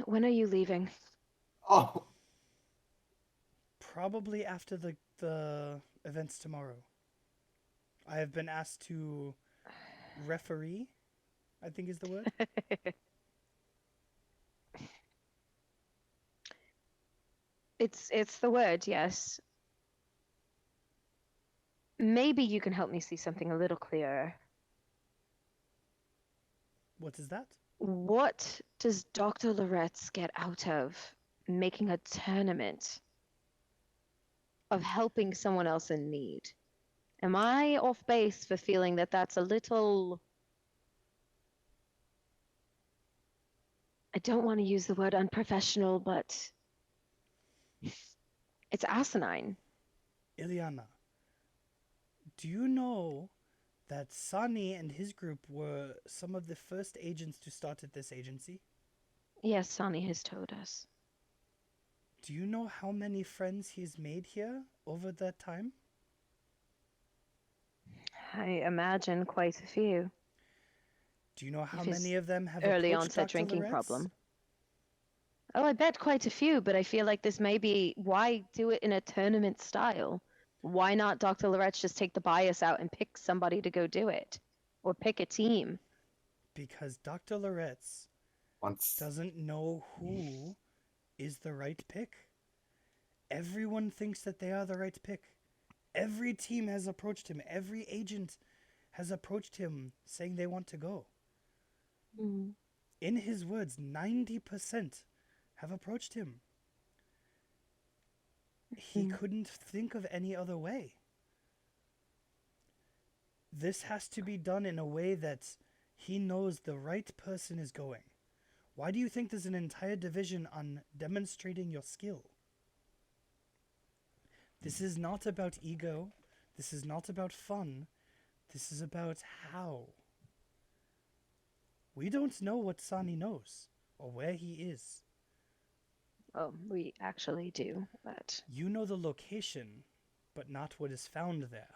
[SPEAKER 2] When are you leaving?
[SPEAKER 4] Oh,
[SPEAKER 1] Probably after the events tomorrow. I have been asked to referee, I think is the word.
[SPEAKER 2] It's the word, yes. Maybe you can help me see something a little clearer.
[SPEAKER 1] What is that?
[SPEAKER 2] What does Dr. Loretz get out of making a tournament of helping someone else in need? Am I off base for feeling that that's a little... I don't want to use the word unprofessional, but it's asinine.
[SPEAKER 1] Ileana, do you know that Sani and his group were some of the first agents to start at this agency?
[SPEAKER 2] Yes, Sonny has told us.
[SPEAKER 1] Do you know how many friends he's made here over that time?
[SPEAKER 2] I imagine quite a few.
[SPEAKER 1] Do you know how
[SPEAKER 2] If his
[SPEAKER 1] many of them have
[SPEAKER 2] early
[SPEAKER 1] approached
[SPEAKER 2] onset
[SPEAKER 1] Dr.
[SPEAKER 2] drinking
[SPEAKER 1] Loretz?
[SPEAKER 2] problem. Oh, I bet quite a few, but I feel like this may be why do it in a tournament style? Why not Dr. Loretz just take the bias out and pick somebody to go do it? Or pick a team?
[SPEAKER 1] Because Dr. Loretz
[SPEAKER 4] once
[SPEAKER 1] doesn't know who is the right pick. Everyone thinks that they are the right pick. Every team has approached him. Every agent has approached him saying they want to go.
[SPEAKER 2] Mm.
[SPEAKER 1] In his words, 90% have approached him. He couldn't think of any other way. This has to be done in a way that he knows the right person is going. Why do you think there's an entire division on demonstrating your skill? This is not about ego. This is not about fun. This is about how. We don't know what Sani knows or where he is.
[SPEAKER 2] Oh, we actually do, but
[SPEAKER 1] You know the location, but not what is found there.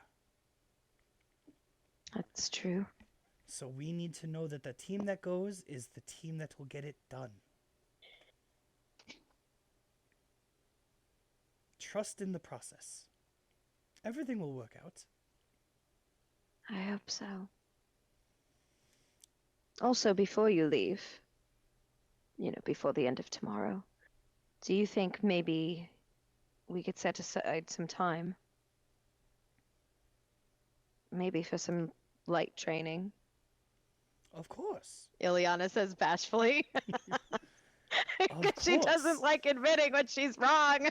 [SPEAKER 2] that's true.
[SPEAKER 1] So we need to know that the team that goes is the team that will get it done. Trust in the process. Everything will work out.
[SPEAKER 2] I hope so. Also, before you leave, before the end of tomorrow, do you think maybe we could set aside some time? Maybe for some light training?
[SPEAKER 1] Of course.
[SPEAKER 2] Ileana says bashfully.
[SPEAKER 1] Of
[SPEAKER 2] She doesn't
[SPEAKER 1] course.
[SPEAKER 2] like admitting when she's wrong.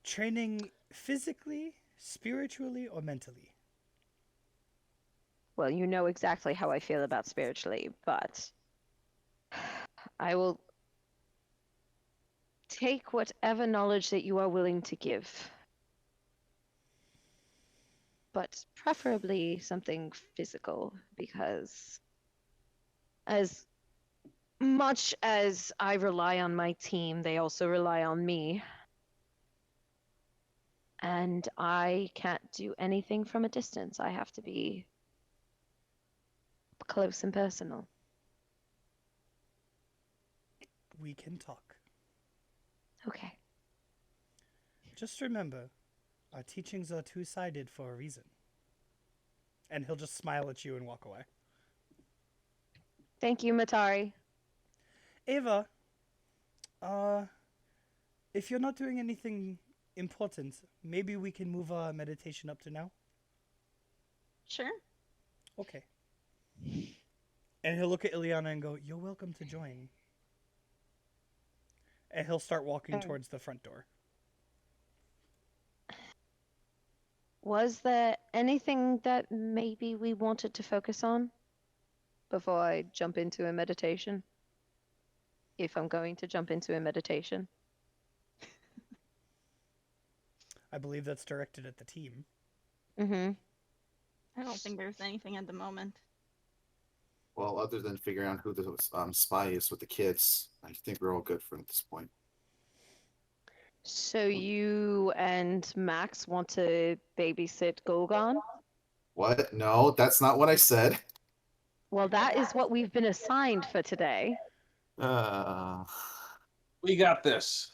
[SPEAKER 1] Training physically, spiritually, or mentally.
[SPEAKER 2] Well, you know exactly how I feel about spiritually, but I will take whatever knowledge that you are willing to give. But preferably something physical, because as much as I rely on my team, they also rely on me. And I can't do anything from a distance. I have to be close and personal.
[SPEAKER 1] We can talk.
[SPEAKER 2] Okay.
[SPEAKER 1] Just remember, our teachings are two-sided for a reason. And he'll just smile at you and walk away.
[SPEAKER 2] Thank you, Matari.
[SPEAKER 1] Ava, if you're not doing anything important, maybe we can move our meditation up to now?
[SPEAKER 5] Sure.
[SPEAKER 1] Okay. And he'll look at Ileana and go, "You're welcome to join." And he'll start walking towards the front door.
[SPEAKER 2] Was there anything that maybe we wanted to focus on before I jump into a meditation? If I'm going to jump into a meditation.
[SPEAKER 1] I believe that's directed at the team.
[SPEAKER 2] Mm-hmm.
[SPEAKER 5] I don't think there's anything at the moment.
[SPEAKER 4] well, other than figuring out who the spy is with the kids, I think we're all good for at this point.
[SPEAKER 2] So you and Max want to babysit Golgon?
[SPEAKER 4] What? No, that's not what I said.
[SPEAKER 2] Well, that is what we've been assigned for today.
[SPEAKER 4] Uh,
[SPEAKER 6] We got this.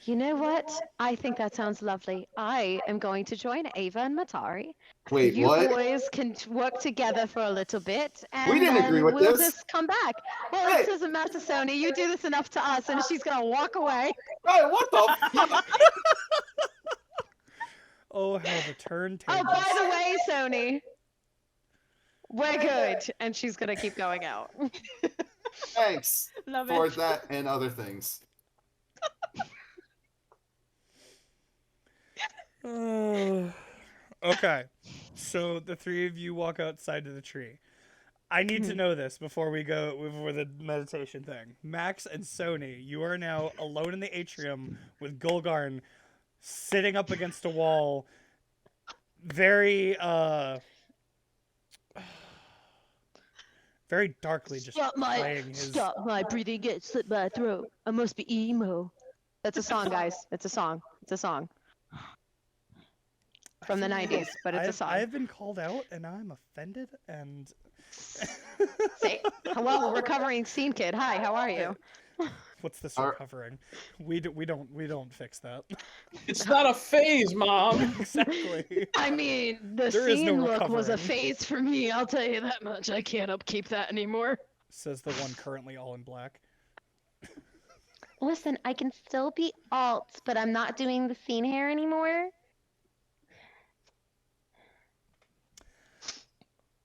[SPEAKER 2] You know what? I think that sounds lovely. I am going to join Ava and Matari.
[SPEAKER 4] wait,
[SPEAKER 2] You
[SPEAKER 4] what?
[SPEAKER 2] boys can work together for a little bit, and
[SPEAKER 4] We didn't
[SPEAKER 2] then
[SPEAKER 4] agree with
[SPEAKER 2] we'll
[SPEAKER 4] this.
[SPEAKER 2] just come back. Well,
[SPEAKER 4] Hey.
[SPEAKER 2] it doesn't matter, Sony. You do this enough to us, and she's gonna walk away.
[SPEAKER 4] Hey, what the fuck?
[SPEAKER 1] Oh, how the turntables.
[SPEAKER 2] Oh, by the way, Sony, we're good, and she's gonna keep going out.
[SPEAKER 4] Thanks
[SPEAKER 5] Love
[SPEAKER 4] for
[SPEAKER 5] it.
[SPEAKER 4] that and other things.
[SPEAKER 1] Okay, so the three of you walk outside to the tree. I need to know this before we go before the meditation thing. Max and Sony, you are now alone in the atrium with Gulgarn sitting up against a wall, very very darkly just playing his.
[SPEAKER 2] Stop my breathing, get slit my throat. I must be emo. That's a song, guys. It's a song. It's a song. From the 90s, but it's a song.
[SPEAKER 1] I've been called out and I'm offended and.
[SPEAKER 2] Say, hello, recovering scene kid. Hi, how are you?
[SPEAKER 1] What's this
[SPEAKER 4] Are-
[SPEAKER 1] recovering? We don't fix that.
[SPEAKER 6] It's not a phase, Mom.
[SPEAKER 1] Exactly.
[SPEAKER 2] I mean, the
[SPEAKER 1] There is no
[SPEAKER 2] scene look was a
[SPEAKER 1] recovering.
[SPEAKER 2] phase for me. I'll tell you that much. I can't upkeep that anymore.
[SPEAKER 1] Says the one currently all in black.
[SPEAKER 2] Listen, I can still be alts, but I'm not doing the scene hair anymore.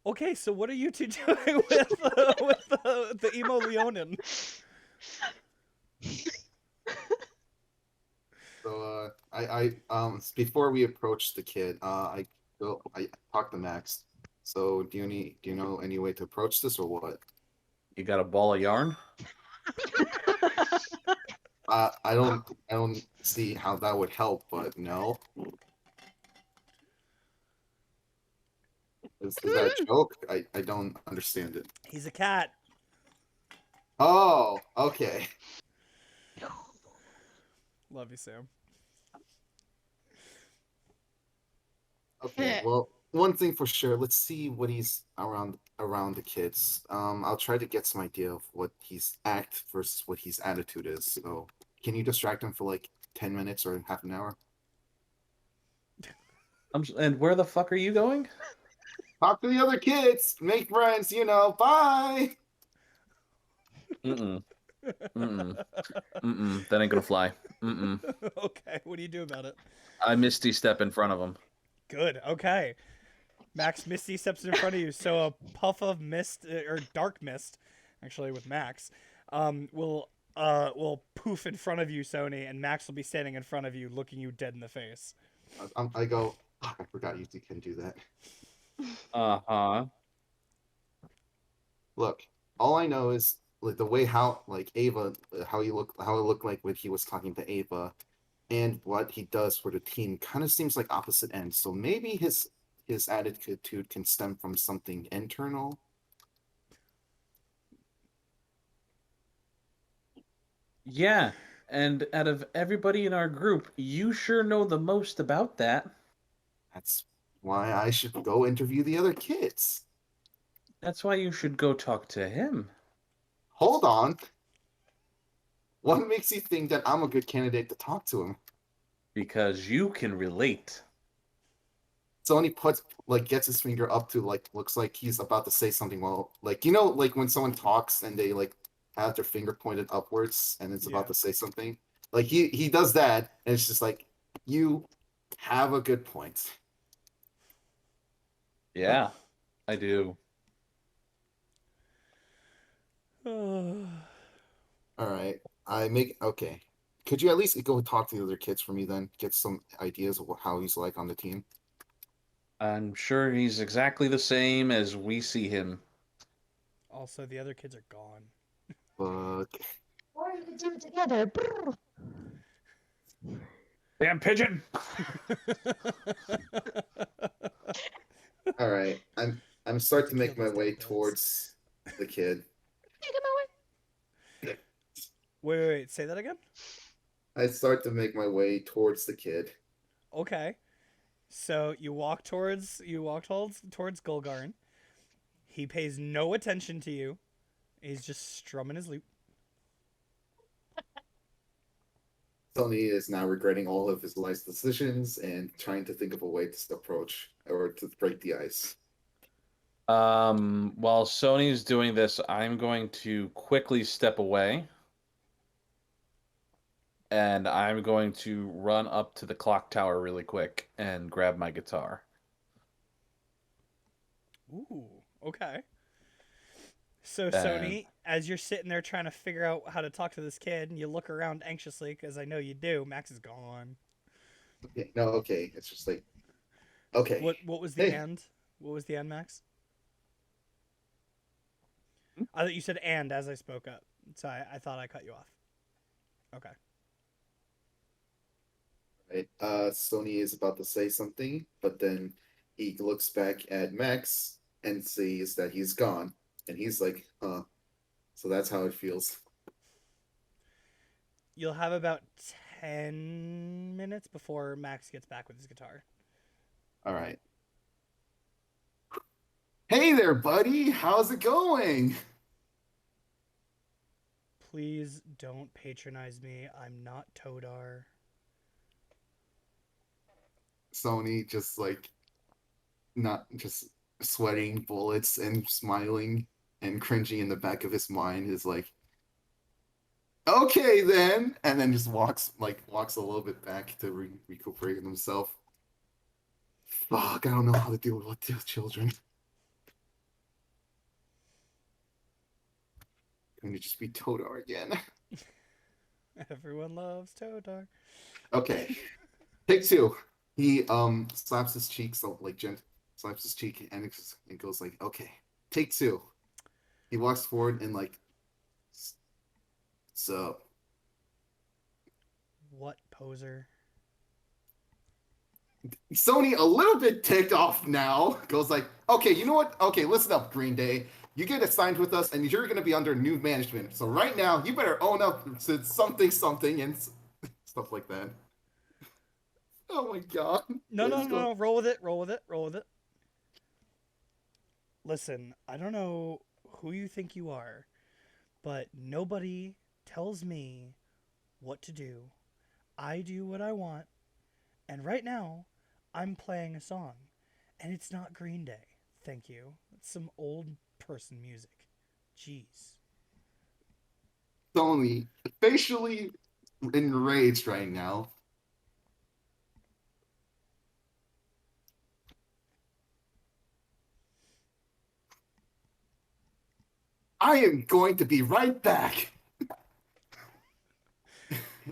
[SPEAKER 1] Okay, so what are you two doing with the emo Leonin?
[SPEAKER 4] So before we approach the kid, I talked to Max. So do you know any way to approach this or what?
[SPEAKER 6] You got a ball of yarn?
[SPEAKER 4] I don't see how that would help, but no. Is that a joke? I don't understand it.
[SPEAKER 1] He's a cat.
[SPEAKER 4] Oh, okay.
[SPEAKER 1] Love you, Sam.
[SPEAKER 4] Okay, well, one thing for sure, let's see what he's around the kids. I'll try to get some idea of what his act versus what his attitude is. So, can you distract him for like 10 minutes or half an hour?
[SPEAKER 6] And where the fuck are you going?
[SPEAKER 4] Talk to the other kids, make friends, bye.
[SPEAKER 6] Mm-mm. Mm-mm. Mm-mm. That ain't gonna fly. Mm-mm.
[SPEAKER 1] Okay, what do you do about it?
[SPEAKER 6] I misty step in front of him.
[SPEAKER 1] Good. Okay. Max Misty steps in front of you, so a puff of mist or dark mist, actually with Max, will poof in front of you, Sony, and Max will be standing in front of you, looking you dead in the face.
[SPEAKER 4] I go, I forgot you two can do that.
[SPEAKER 6] Uh-huh.
[SPEAKER 4] Look, all I know is like the way how like Ava, how it looked like when he was talking to Ava, and what he does for the team kind of seems like opposite ends. So maybe his attitude can stem from something internal.
[SPEAKER 6] Yeah. And out of everybody in our group, you sure know the most about that.
[SPEAKER 4] That's why I should go interview the other kids.
[SPEAKER 6] That's why you should go talk to him.
[SPEAKER 4] Hold on. What makes you think that I'm a good candidate to talk to him?
[SPEAKER 6] Because you can relate.
[SPEAKER 4] Sony gets his finger up to looks like he's about to say something. Well, like when someone talks and they have their finger pointed upwards and it's about to say something. Like he does that and it's just like, you have a good point.
[SPEAKER 6] Yeah, I do.
[SPEAKER 4] All right. Okay. Could you at least go talk to the other kids for me then? Get some ideas of how he's like on the team.
[SPEAKER 6] I'm sure he's exactly the same as we see him.
[SPEAKER 1] Also, the other kids are gone.
[SPEAKER 4] But
[SPEAKER 2] Or you could do it together.
[SPEAKER 6] Damn pigeon!
[SPEAKER 4] all right. I'm starting to make
[SPEAKER 1] Kill
[SPEAKER 4] my
[SPEAKER 1] those
[SPEAKER 4] way
[SPEAKER 1] dead bugs.
[SPEAKER 4] towards the kid.
[SPEAKER 1] Wait, say that again?
[SPEAKER 4] I start to make my way towards the kid.
[SPEAKER 1] Okay. So you walk towards Golgarn. He pays no attention to you. He's just strumming his lute.
[SPEAKER 4] Sony is now regretting all of his life's decisions and trying to think of a way to approach or to break the ice.
[SPEAKER 6] While Sony's doing this, I'm going to quickly step away. And I'm going to run up to the clock tower really quick and grab my guitar.
[SPEAKER 1] Ooh, okay. So Sony, as you're sitting there trying to figure out how to talk to this kid, and you look around anxiously, because I know you do. Max is gone.
[SPEAKER 4] Okay, no, okay. It's just like, okay.
[SPEAKER 1] What was the
[SPEAKER 4] Hey.
[SPEAKER 1] end? What was the end, Max? I thought you said "and" as I spoke up, so I thought I cut you off. Okay.
[SPEAKER 4] Right. Sony is about to say something, but then he looks back at Max and sees that he's gone, and he's like, "Huh." So that's how it feels.
[SPEAKER 1] You'll have about 10 minutes before Max gets back with his guitar.
[SPEAKER 4] All right. Hey there, buddy. How's it going?
[SPEAKER 1] Please don't patronize me. I'm not Todar.
[SPEAKER 4] Sony just like not just sweating bullets and smiling and cringing in the back of his mind is like, okay then, and then just walks a little bit back to recuperate himself. Fuck, I don't know how to deal with these children. Going to just be Todar again.
[SPEAKER 1] Everyone loves Todar.
[SPEAKER 4] Okay, take two. He slaps his cheek, so like slaps his cheek, and it goes like, okay, take two. He walks forward and like, so
[SPEAKER 1] What poser?
[SPEAKER 4] Sony, a little bit ticked off now, goes like, okay, you know what? Okay, listen up, Green Day. You get assigned with us, and you're going to be under new management. So right now, you better own up to something, and stuff like that. Oh my god.
[SPEAKER 1] No. Roll with it. Listen, I don't know who you think you are, but nobody tells me what to do. I do what I want. And right now, I'm playing a song. And it's not Green Day. Thank you. It's some old person music. Jeez.
[SPEAKER 4] Sony, facially enraged right now. I am going to be right back.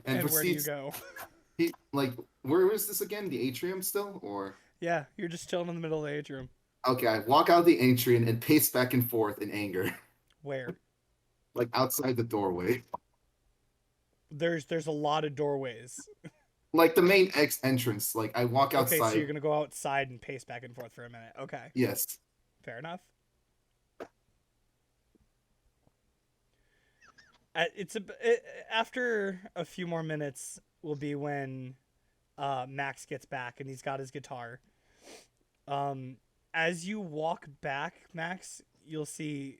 [SPEAKER 1] And where do you
[SPEAKER 4] proceeds.
[SPEAKER 1] go?
[SPEAKER 4] He like, where is this again? The atrium still, or?
[SPEAKER 1] Yeah, you're just chilling in the middle of the atrium.
[SPEAKER 4] Okay, I walk out of the atrium and pace back and forth in anger,
[SPEAKER 1] Where?
[SPEAKER 4] like outside the doorway,
[SPEAKER 1] There's a lot of doorways.
[SPEAKER 4] like the main entrance. Like I walk
[SPEAKER 1] Okay,
[SPEAKER 4] outside.
[SPEAKER 1] so you're gonna go outside and pace back and forth for a minute. Okay,
[SPEAKER 4] Yes.
[SPEAKER 1] fair enough. After a few more minutes will be when Max gets back and he's got his guitar. As you walk back, Max, you'll see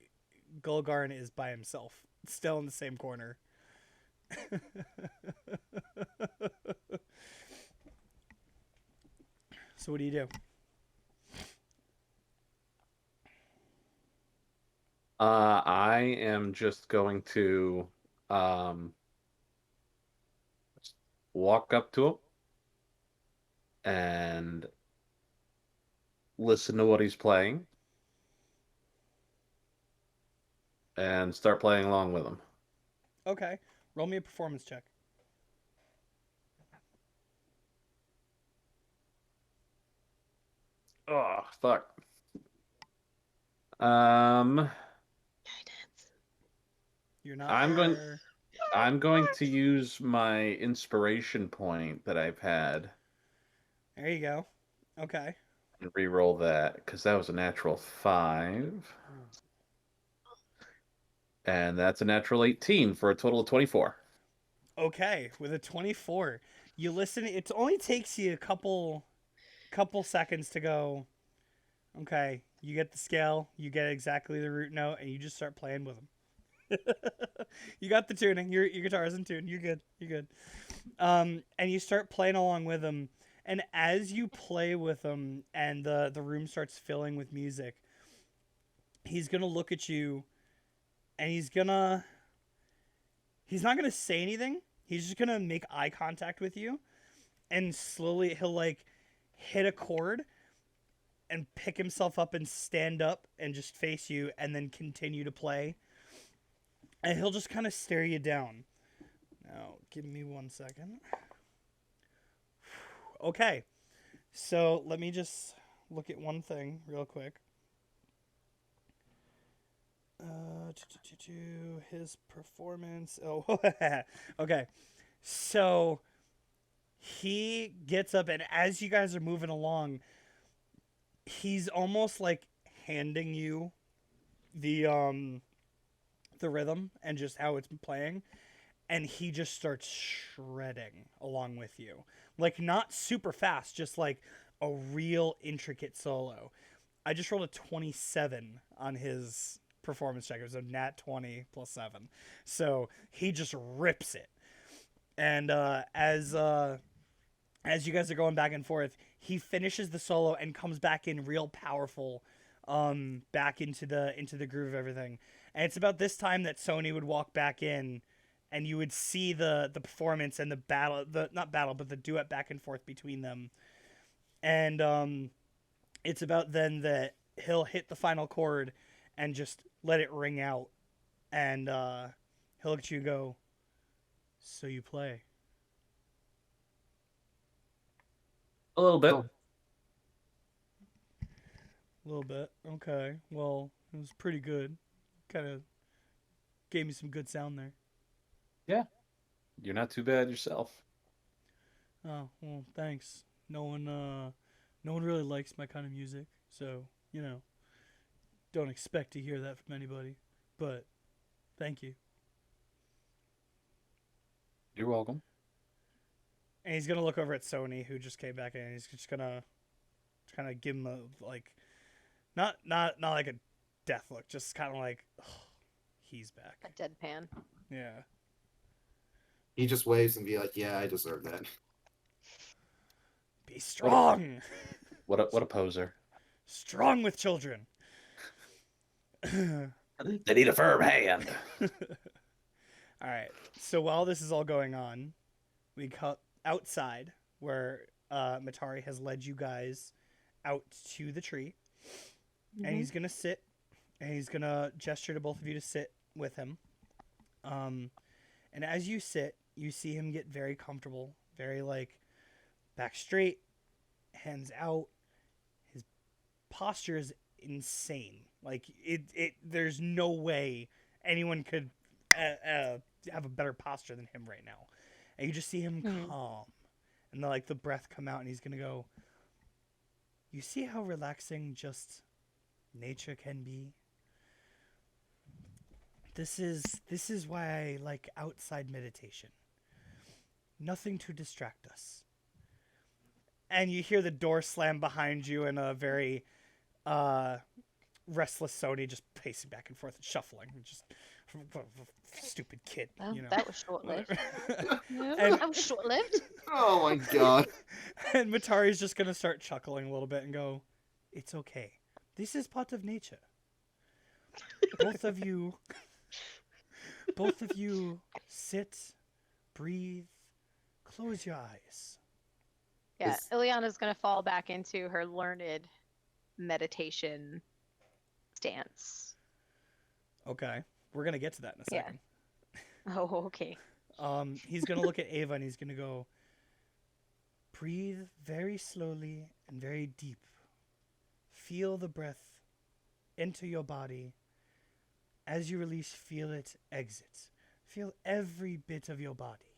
[SPEAKER 1] Golgarn is by himself, still in the same corner. So what do you do?
[SPEAKER 6] I am just going to walk up to him and listen to what he's playing and start playing along with him.
[SPEAKER 1] Okay, roll me a performance check.
[SPEAKER 6] Oh, fuck.
[SPEAKER 5] Guidance.
[SPEAKER 1] You're not.
[SPEAKER 6] I'm going to use my inspiration point that I've had
[SPEAKER 1] There you go. Okay.
[SPEAKER 6] and re-roll that because that was a natural 5. And that's a natural 18 for a total of 24.
[SPEAKER 1] Okay, with a 24, you listen. It only takes you a couple couple seconds to go. Okay, you get the scale, you get exactly the root note, and you just start playing with them. You got the tuning. Your guitar is in tune. You're good. You're good. And you start playing along with them. And as you play with them, and the room starts filling with music, he's gonna look at you, and he's not gonna say anything. He's just gonna make eye contact with you, and slowly he'll like hit a chord and pick himself up and stand up and just face you and then continue to play. And he'll just kind of stare you down. Now, give me 1 second. Okay. So, let me just look at one thing real quick. His performance. Oh, okay. So, he gets up, and as you guys are moving along, he's almost like handing you the rhythm and just how it's playing, and he just starts shredding along with you, like not super fast, just like a real intricate solo. I just rolled a 27 on his performance check. It was a nat 20 plus 7, so he just rips it. And as you guys are going back and forth, he finishes the solo and comes back in real powerful, back into the groove of everything. And it's about this time that Sony would walk back in, and you would see the performance and the battle, but the duet back and forth between them. And it's about then that he'll hit the final chord and just let it ring out, and he'll look at you and go, "So you play?"
[SPEAKER 6] A little bit.
[SPEAKER 4] Oh.
[SPEAKER 1] A little bit. Okay. Well, it was pretty good. Kind of gave me some good sound there.
[SPEAKER 6] You're not too bad yourself.
[SPEAKER 1] Oh, well, thanks. No one really likes my kind of music, so, don't expect to hear that from anybody. But thank you.
[SPEAKER 6] You're welcome.
[SPEAKER 1] And he's gonna look over at Sony, who just came back in, and he's just gonna kind of give him a like, not like a death look, just kind of like, oh, he's
[SPEAKER 2] A
[SPEAKER 1] back.
[SPEAKER 2] deadpan.
[SPEAKER 1] Yeah.
[SPEAKER 4] He just waves and be like, "Yeah, I deserve that."
[SPEAKER 1] Be strong.
[SPEAKER 6] What a poser.
[SPEAKER 1] Strong with children.
[SPEAKER 6] They need a firm hand.
[SPEAKER 1] All right. So while this is all going on, we cut outside where Matari has led you guys out to the tree, and he's gonna sit, and he's gonna gesture to both of you to sit with him. And as you sit, you see him get very comfortable, very like back straight, hands out. His posture is insane. Like there's no way anyone could have a better posture than him right now. And you just see him calm, and the breath come out, and he's gonna go, "You see how relaxing just nature can be? This is why I like outside meditation. Nothing to distract us." And you hear the door slam behind you, and a very restless Sony just pacing back and forth and shuffling, just stupid kid.
[SPEAKER 2] Well, that was short-lived.
[SPEAKER 1] And-
[SPEAKER 2] That was short-lived.
[SPEAKER 4] Oh my god.
[SPEAKER 1] And Matari's just gonna start chuckling a little bit and go, "It's okay. This is part of nature. Both of you sit, breathe, close your eyes."
[SPEAKER 2] Yeah,
[SPEAKER 4] Is-
[SPEAKER 2] Ileana's gonna fall back into her learned meditation stance.
[SPEAKER 1] Okay, we're gonna get to that in a
[SPEAKER 2] Yeah.
[SPEAKER 1] second.
[SPEAKER 2] Oh, okay.
[SPEAKER 1] He's gonna look at Ava and he's gonna go, "Breathe very slowly and very deep. Feel the breath enter your body. As you release, feel it exit. Feel every bit of your body.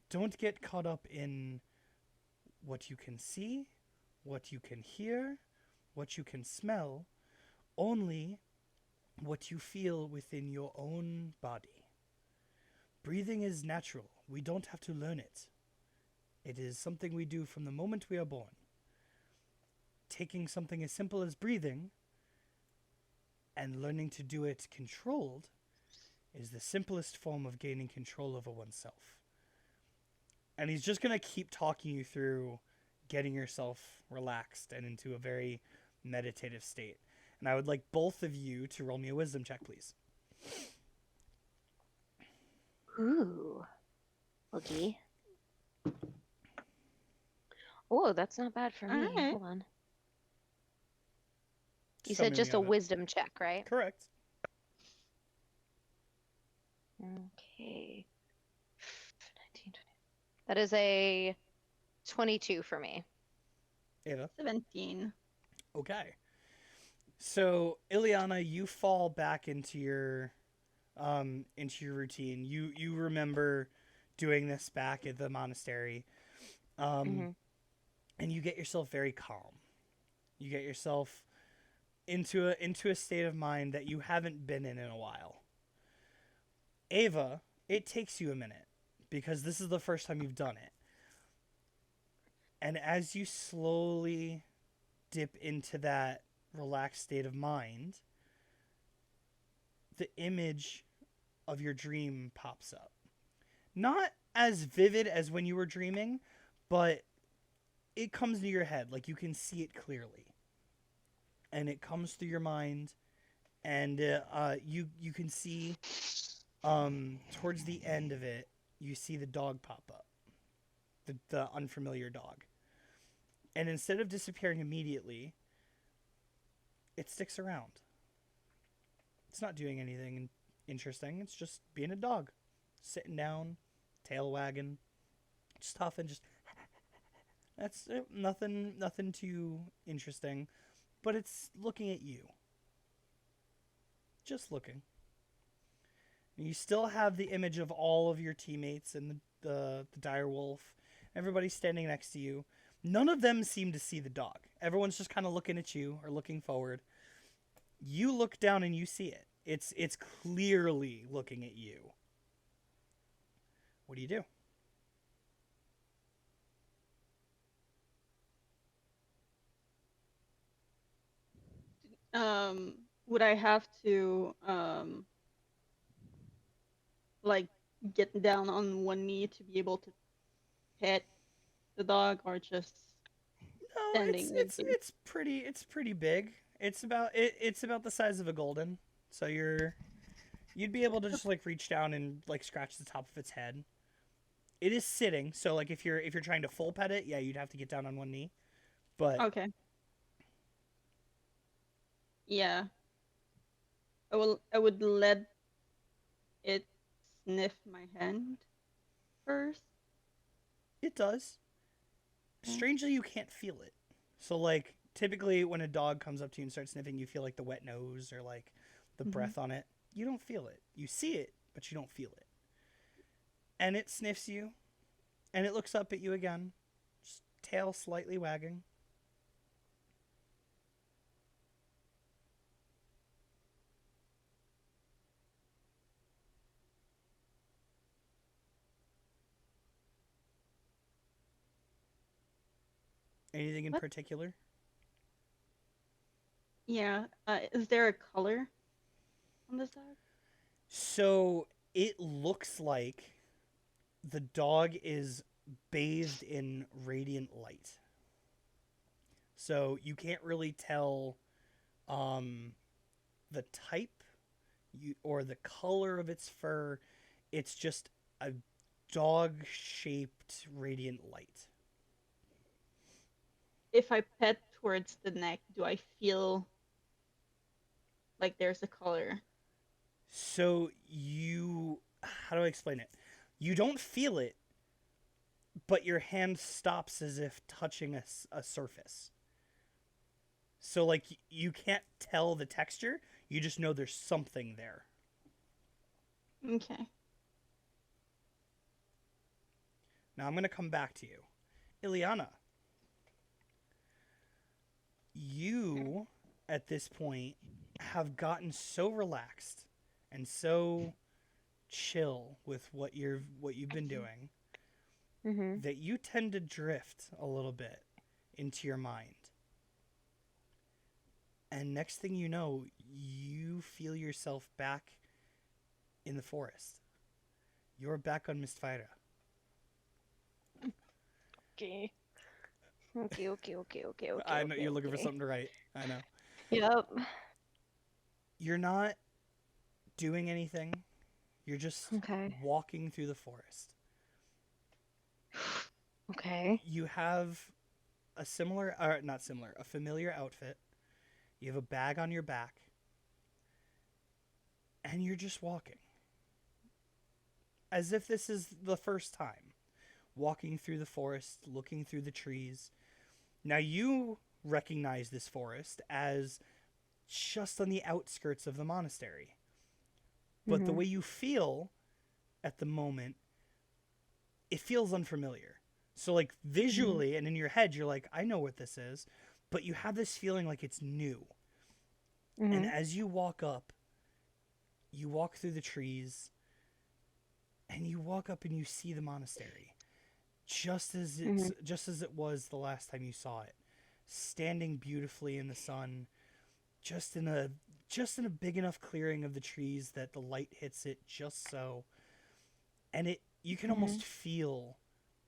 [SPEAKER 1] Don't get caught up in what you can see, what you can hear, what you can smell, only what you feel within your own body. Breathing is natural. We don't have to learn it. It is something we do from the moment we are born. taking something as simple as breathing and learning to do it controlled is the simplest form of gaining control over oneself. And he's just going to keep talking you through getting yourself relaxed and into a very meditative state. And I would like both of you to roll me a wisdom check, please.
[SPEAKER 2] Ooh. Okay. Oh, that's not bad for me.
[SPEAKER 5] Alright.
[SPEAKER 2] Hold on. You
[SPEAKER 1] Show me
[SPEAKER 2] said
[SPEAKER 1] when
[SPEAKER 2] just
[SPEAKER 1] you
[SPEAKER 2] a
[SPEAKER 1] have it.
[SPEAKER 2] wisdom check, right?
[SPEAKER 1] Correct.
[SPEAKER 2] Okay. 19, 20. That is a 22 for me.
[SPEAKER 1] Ava.
[SPEAKER 5] 17.
[SPEAKER 1] Okay. So, Ileana, you fall back into your routine. You remember doing this back at the monastery.
[SPEAKER 2] Mhm.
[SPEAKER 1] And you get yourself very calm. You get yourself into a state of mind that you haven't been in a while. Ava, it takes you a minute because this is the first time you've done it. And as you slowly dip into that relaxed state of mind, the image of your dream pops up. Not as vivid as when you were dreaming, but it comes into your head, like you can see it clearly. And it comes through your mind, and you can see towards the end of it, you see the dog pop up, the unfamiliar dog. And instead of disappearing immediately, it sticks around. It's not doing anything interesting. It's just being a dog, sitting down, tail wagging, just huffing, just. That's it. Nothing too interesting, but it's looking at you. Just looking. And you still have the image of all of your teammates and the dire wolf, everybody standing next to you. None of them seem to see the dog. Everyone's just kind of looking at you or looking forward. You look down and you see it. It's clearly looking at you. What do you do?
[SPEAKER 5] Would I have to like get down on one knee to be able to pet the dog, or just
[SPEAKER 1] No,
[SPEAKER 5] standing with you?
[SPEAKER 1] it's pretty big. It's about the size of a golden. So you'd be able to just like reach down and like scratch the top of its head. It is sitting, so like if you're trying to full pet it, yeah, you'd have to get down on one knee. But
[SPEAKER 5] Okay. Yeah. I would let it sniff my hand first.
[SPEAKER 1] it does.
[SPEAKER 5] Okay.
[SPEAKER 1] Strangely, you can't feel it. So like typically when a dog comes up to you and starts sniffing, you feel like the wet nose or like the
[SPEAKER 5] Mhm.
[SPEAKER 1] breath on it. You don't feel it. You see it, but you don't feel it. And it sniffs you, and it looks up at you again, just tail slightly wagging. Anything in
[SPEAKER 5] What?
[SPEAKER 1] particular?
[SPEAKER 5] Yeah. Is there a color on this dog?
[SPEAKER 1] So it looks like the dog is bathed in radiant light. So you can't really tell the type or the color of its fur. It's just a dog-shaped radiant light.
[SPEAKER 5] If I pet towards the neck, do I feel like there's a color?
[SPEAKER 1] So how do I explain it? You don't feel it, but your hand stops as if touching a surface. So like you can't tell the texture, you just know there's something there.
[SPEAKER 5] Okay.
[SPEAKER 1] Now I'm going to come back to you. Ileana, you at this point have gotten so relaxed and so chill with what you've been doing
[SPEAKER 2] Mhm.
[SPEAKER 1] that you tend to drift a little bit into your mind. And next thing you know, you feel yourself back in the forest. You're back on Mistfira.
[SPEAKER 2] Okay. Okay.
[SPEAKER 1] I know you're looking for something to write. I know.
[SPEAKER 2] Yep.
[SPEAKER 1] You're not doing anything. You're just
[SPEAKER 2] Okay.
[SPEAKER 1] walking through the forest.
[SPEAKER 2] Okay.
[SPEAKER 1] You have a similar, or not similar, a familiar outfit. You have a bag on your back. And you're just walking. As if this is the first time. Walking through the forest, looking through the trees. Now you recognize this forest as just on the outskirts of the monastery. But the way you feel at the moment, it feels unfamiliar. So like visually and in your head, you're like, I know what this is. But you have this feeling like it's new. And as you walk up, you walk through the trees, and you walk up and you see the monastery. Just as it was the last time you saw it, standing beautifully in the sun, just in a big enough clearing of the trees that the light hits it just so, and you can almost feel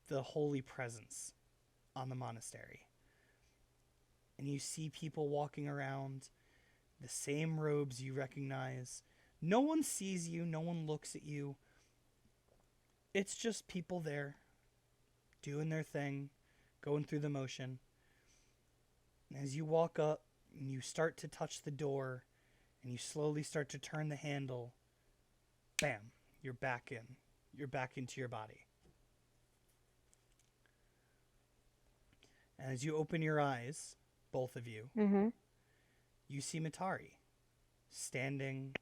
[SPEAKER 1] the holy presence on the monastery. And you see people walking around, the same robes you recognize. No one sees you, no one looks at you. It's just people there, doing their thing, going through the motion. And as you walk up and you start to touch the door and you slowly start to turn the handle, bam, you're back in. You're back into your body. And as you open your eyes, both of you, you see Matari standing,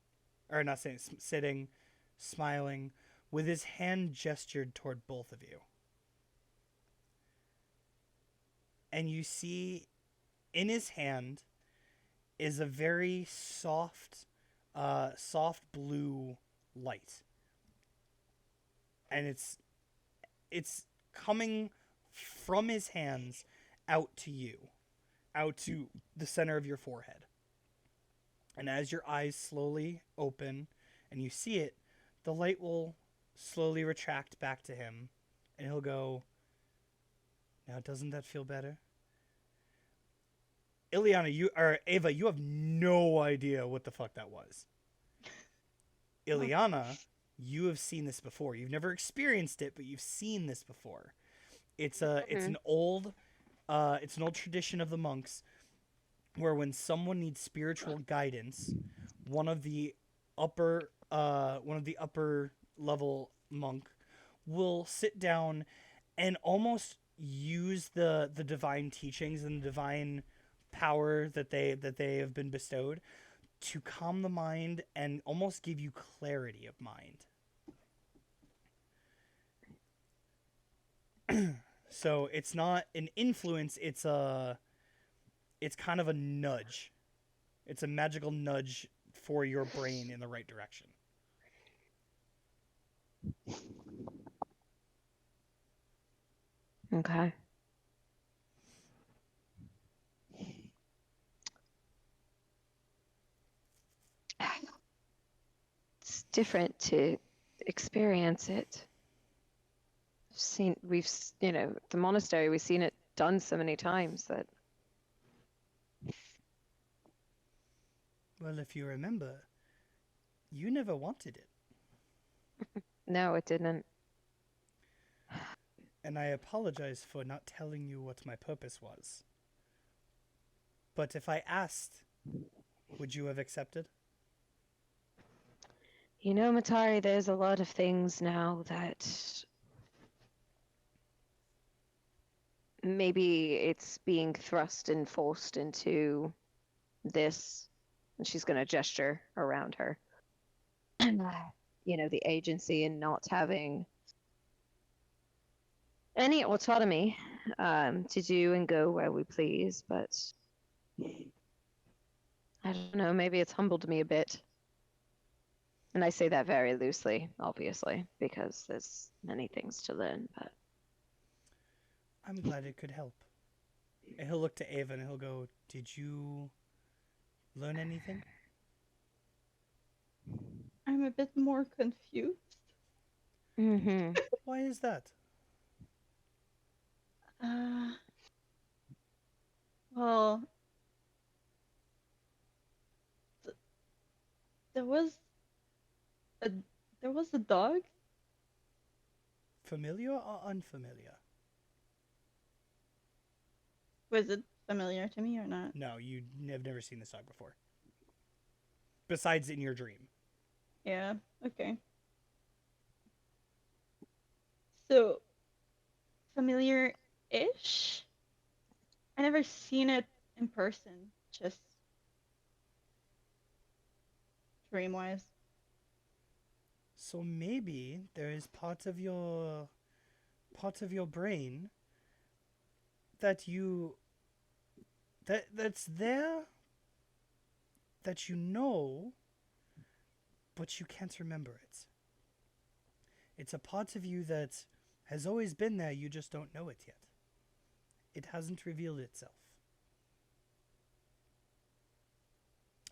[SPEAKER 1] or not standing, sitting, smiling, with his hand gestured toward both of you. And you see in his hand is a very soft blue light. And it's coming from his hands out to you, out to the center of your forehead. And as your eyes slowly open and you see it, the light will slowly retract back to him, and he'll go, now doesn't that feel better? Ava, you have no idea what the fuck that was. Ileana, you have seen this before. You've never experienced it, but you've seen this before. It's an old tradition of the monks where when someone needs spiritual guidance, one of the upper level monk will sit down and almost use the divine teachings and the divine power that they have been bestowed to calm the mind and almost give you clarity of mind. So it's not an influence, it's kind of a nudge. It's a magical nudge for your brain in the right direction.
[SPEAKER 2] Okay. It's different to experience it. The monastery, we've seen it done so many times that.
[SPEAKER 1] Well, if you remember, you never wanted it.
[SPEAKER 2] No, it didn't.
[SPEAKER 1] And I apologize for not telling you what my purpose was. But if I asked, would you have accepted?
[SPEAKER 2] You know, Matari, there's a lot of things now that maybe it's being thrust and forced into this, and she's going to gesture around her. The agency and not having any autonomy to do and go where we please, but I don't know, maybe it's humbled me a bit. And I say that very loosely, obviously, because there's many things to learn, but
[SPEAKER 1] I'm glad it could help. And he'll look to Ava and he'll go, did you Learn anything?
[SPEAKER 5] I'm a bit more confused.
[SPEAKER 2] Mm-hmm.
[SPEAKER 1] Why is that?
[SPEAKER 5] Uh, well, th- there was a there was a dog.
[SPEAKER 1] Familiar or unfamiliar?
[SPEAKER 5] Was it familiar to me or not?
[SPEAKER 1] No, you have never seen this dog before. Besides in your dream.
[SPEAKER 5] Yeah. Okay. So familiar-ish. I never seen it in person. Just dream-wise.
[SPEAKER 1] So maybe there is part of your brain that that's there that you know, but you can't remember it. It's a part of you that has always been there, you just don't know it yet. It hasn't revealed itself.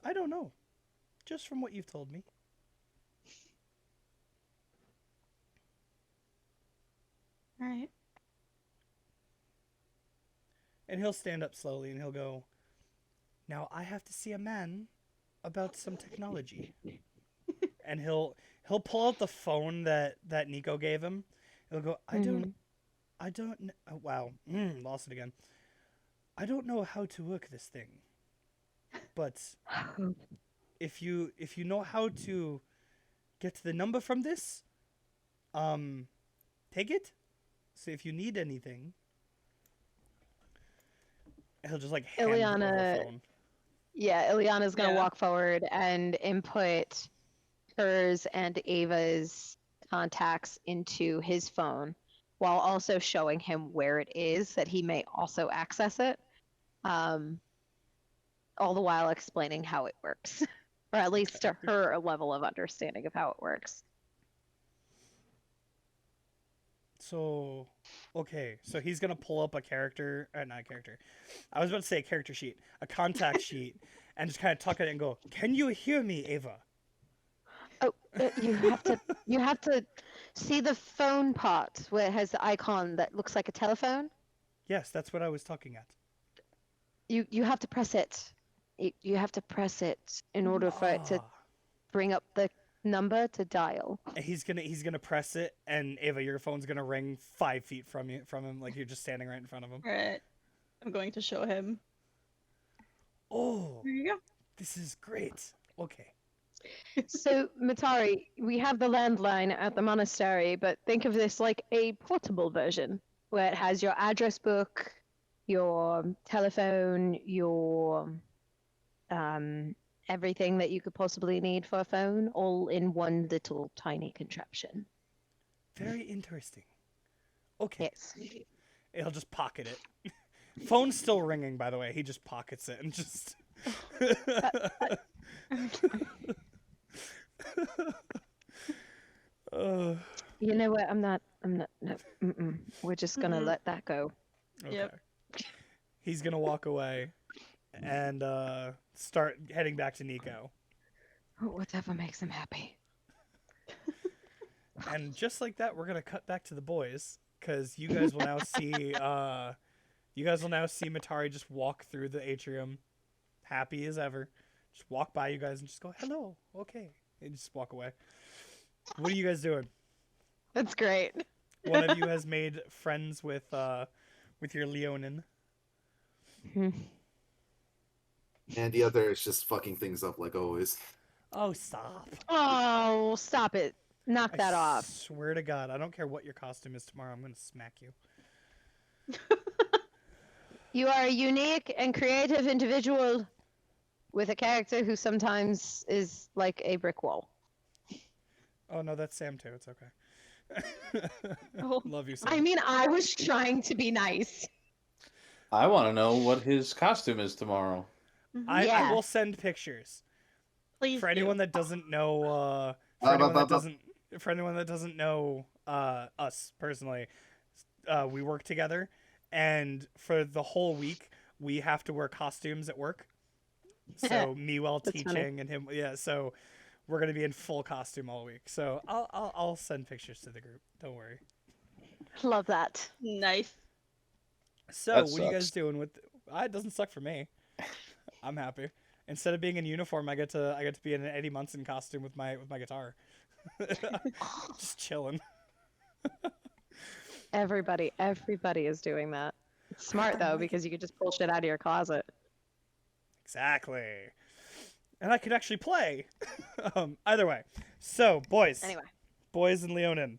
[SPEAKER 1] I don't know. Just from what you've told me.
[SPEAKER 5] All right.
[SPEAKER 1] And he'll stand up slowly and he'll go, "Now I have to see a man about some technology." And he'll pull out the phone that Nico gave him. He'll go, I don't kn- oh, wow, lost it again. I don't know how to work this thing. But if you know how to get the number from this, take it. So if you need anything, he'll just like hand you over
[SPEAKER 2] Ileana-
[SPEAKER 1] the phone.
[SPEAKER 2] Yeah, Ileana's gonna
[SPEAKER 5] Yeah.
[SPEAKER 2] walk forward and input hers and Ava's contacts into his phone while also showing him where it is that he may also access it. All the while explaining how it works. Or at least to her a level of understanding of how it works.
[SPEAKER 1] So, okay, so he's gonna pull up a character, not a character. I was about to say a character sheet, a contact sheet, and just kind of tuck it in and go, "Can you hear me, Ava?"
[SPEAKER 2] Oh, you have to see the phone part where it has the icon that looks like a telephone.
[SPEAKER 1] Yes, that's what I was talking at.
[SPEAKER 2] You have to press it. You have to press it in order for it to
[SPEAKER 1] Ah.
[SPEAKER 2] bring up the number to dial.
[SPEAKER 1] And he's gonna press it, and Ava, your phone's gonna ring 5 feet from him, like you're just standing right in front of him.
[SPEAKER 5] All right. I'm going to show him.
[SPEAKER 1] Oh,
[SPEAKER 5] There you go.
[SPEAKER 1] this is great. Okay.
[SPEAKER 2] So, Matari, we have the landline at the monastery, but think of this like a portable version where it has your address book, your telephone, your everything that you could possibly need for a phone, all in one little tiny contraption.
[SPEAKER 1] Very interesting. Okay.
[SPEAKER 2] Yes.
[SPEAKER 1] He'll just pocket it. Phone's still ringing, by the way. He just pockets it and just. uh,
[SPEAKER 2] You know what? I'm not. No. We're just gonna
[SPEAKER 5] Mhm.
[SPEAKER 2] let that go.
[SPEAKER 1] okay.
[SPEAKER 5] Yep.
[SPEAKER 1] He's gonna walk away and start heading back to Nico.
[SPEAKER 2] Whatever makes him happy.
[SPEAKER 1] And just like that, we're gonna cut back to the boys because you guys will now see Matari just walk through the atrium, happy as ever. Just walk by you guys and just go hello, okay, and just walk away. What are you guys doing?
[SPEAKER 2] That's great.
[SPEAKER 1] One of you has made friends with your Leonin.
[SPEAKER 4] And the other is just fucking things up like always.
[SPEAKER 1] Oh, stop!
[SPEAKER 2] Oh, stop it. Knock that
[SPEAKER 1] I
[SPEAKER 2] off.
[SPEAKER 1] swear to God, I don't care what your costume is tomorrow. I'm gonna smack you.
[SPEAKER 2] You are a unique and creative individual with a character who sometimes is like a brick wall.
[SPEAKER 1] Oh no, that's Sam too. It's okay.
[SPEAKER 5] Oh.
[SPEAKER 1] Love you, Sam.
[SPEAKER 2] I mean, I was trying to be nice.
[SPEAKER 6] I want to know what his costume is tomorrow.
[SPEAKER 1] I
[SPEAKER 2] Yeah.
[SPEAKER 1] will send pictures
[SPEAKER 5] Please
[SPEAKER 1] for
[SPEAKER 5] do.
[SPEAKER 1] anyone that doesn't know. For anyone that doesn't know us personally, we work together, and for the whole week we have to wear costumes at work. So me while
[SPEAKER 2] That's funny.
[SPEAKER 1] teaching and him, yeah. So we're gonna be in full costume all week. So I'll send pictures to the group. Don't worry.
[SPEAKER 2] Love that.
[SPEAKER 5] Nice.
[SPEAKER 1] So
[SPEAKER 6] That
[SPEAKER 1] what are you guys
[SPEAKER 6] sucks.
[SPEAKER 1] doing with? It doesn't suck for me. I'm happy. Instead of being in uniform, I get to be in an Eddie Munson costume with my guitar, just chilling.
[SPEAKER 2] Everybody is doing that. It's smart though, because you could just pull shit out of your closet.
[SPEAKER 1] Exactly. And I could actually play. Either way. So boys,
[SPEAKER 2] Anyway,
[SPEAKER 1] boys and Leonin,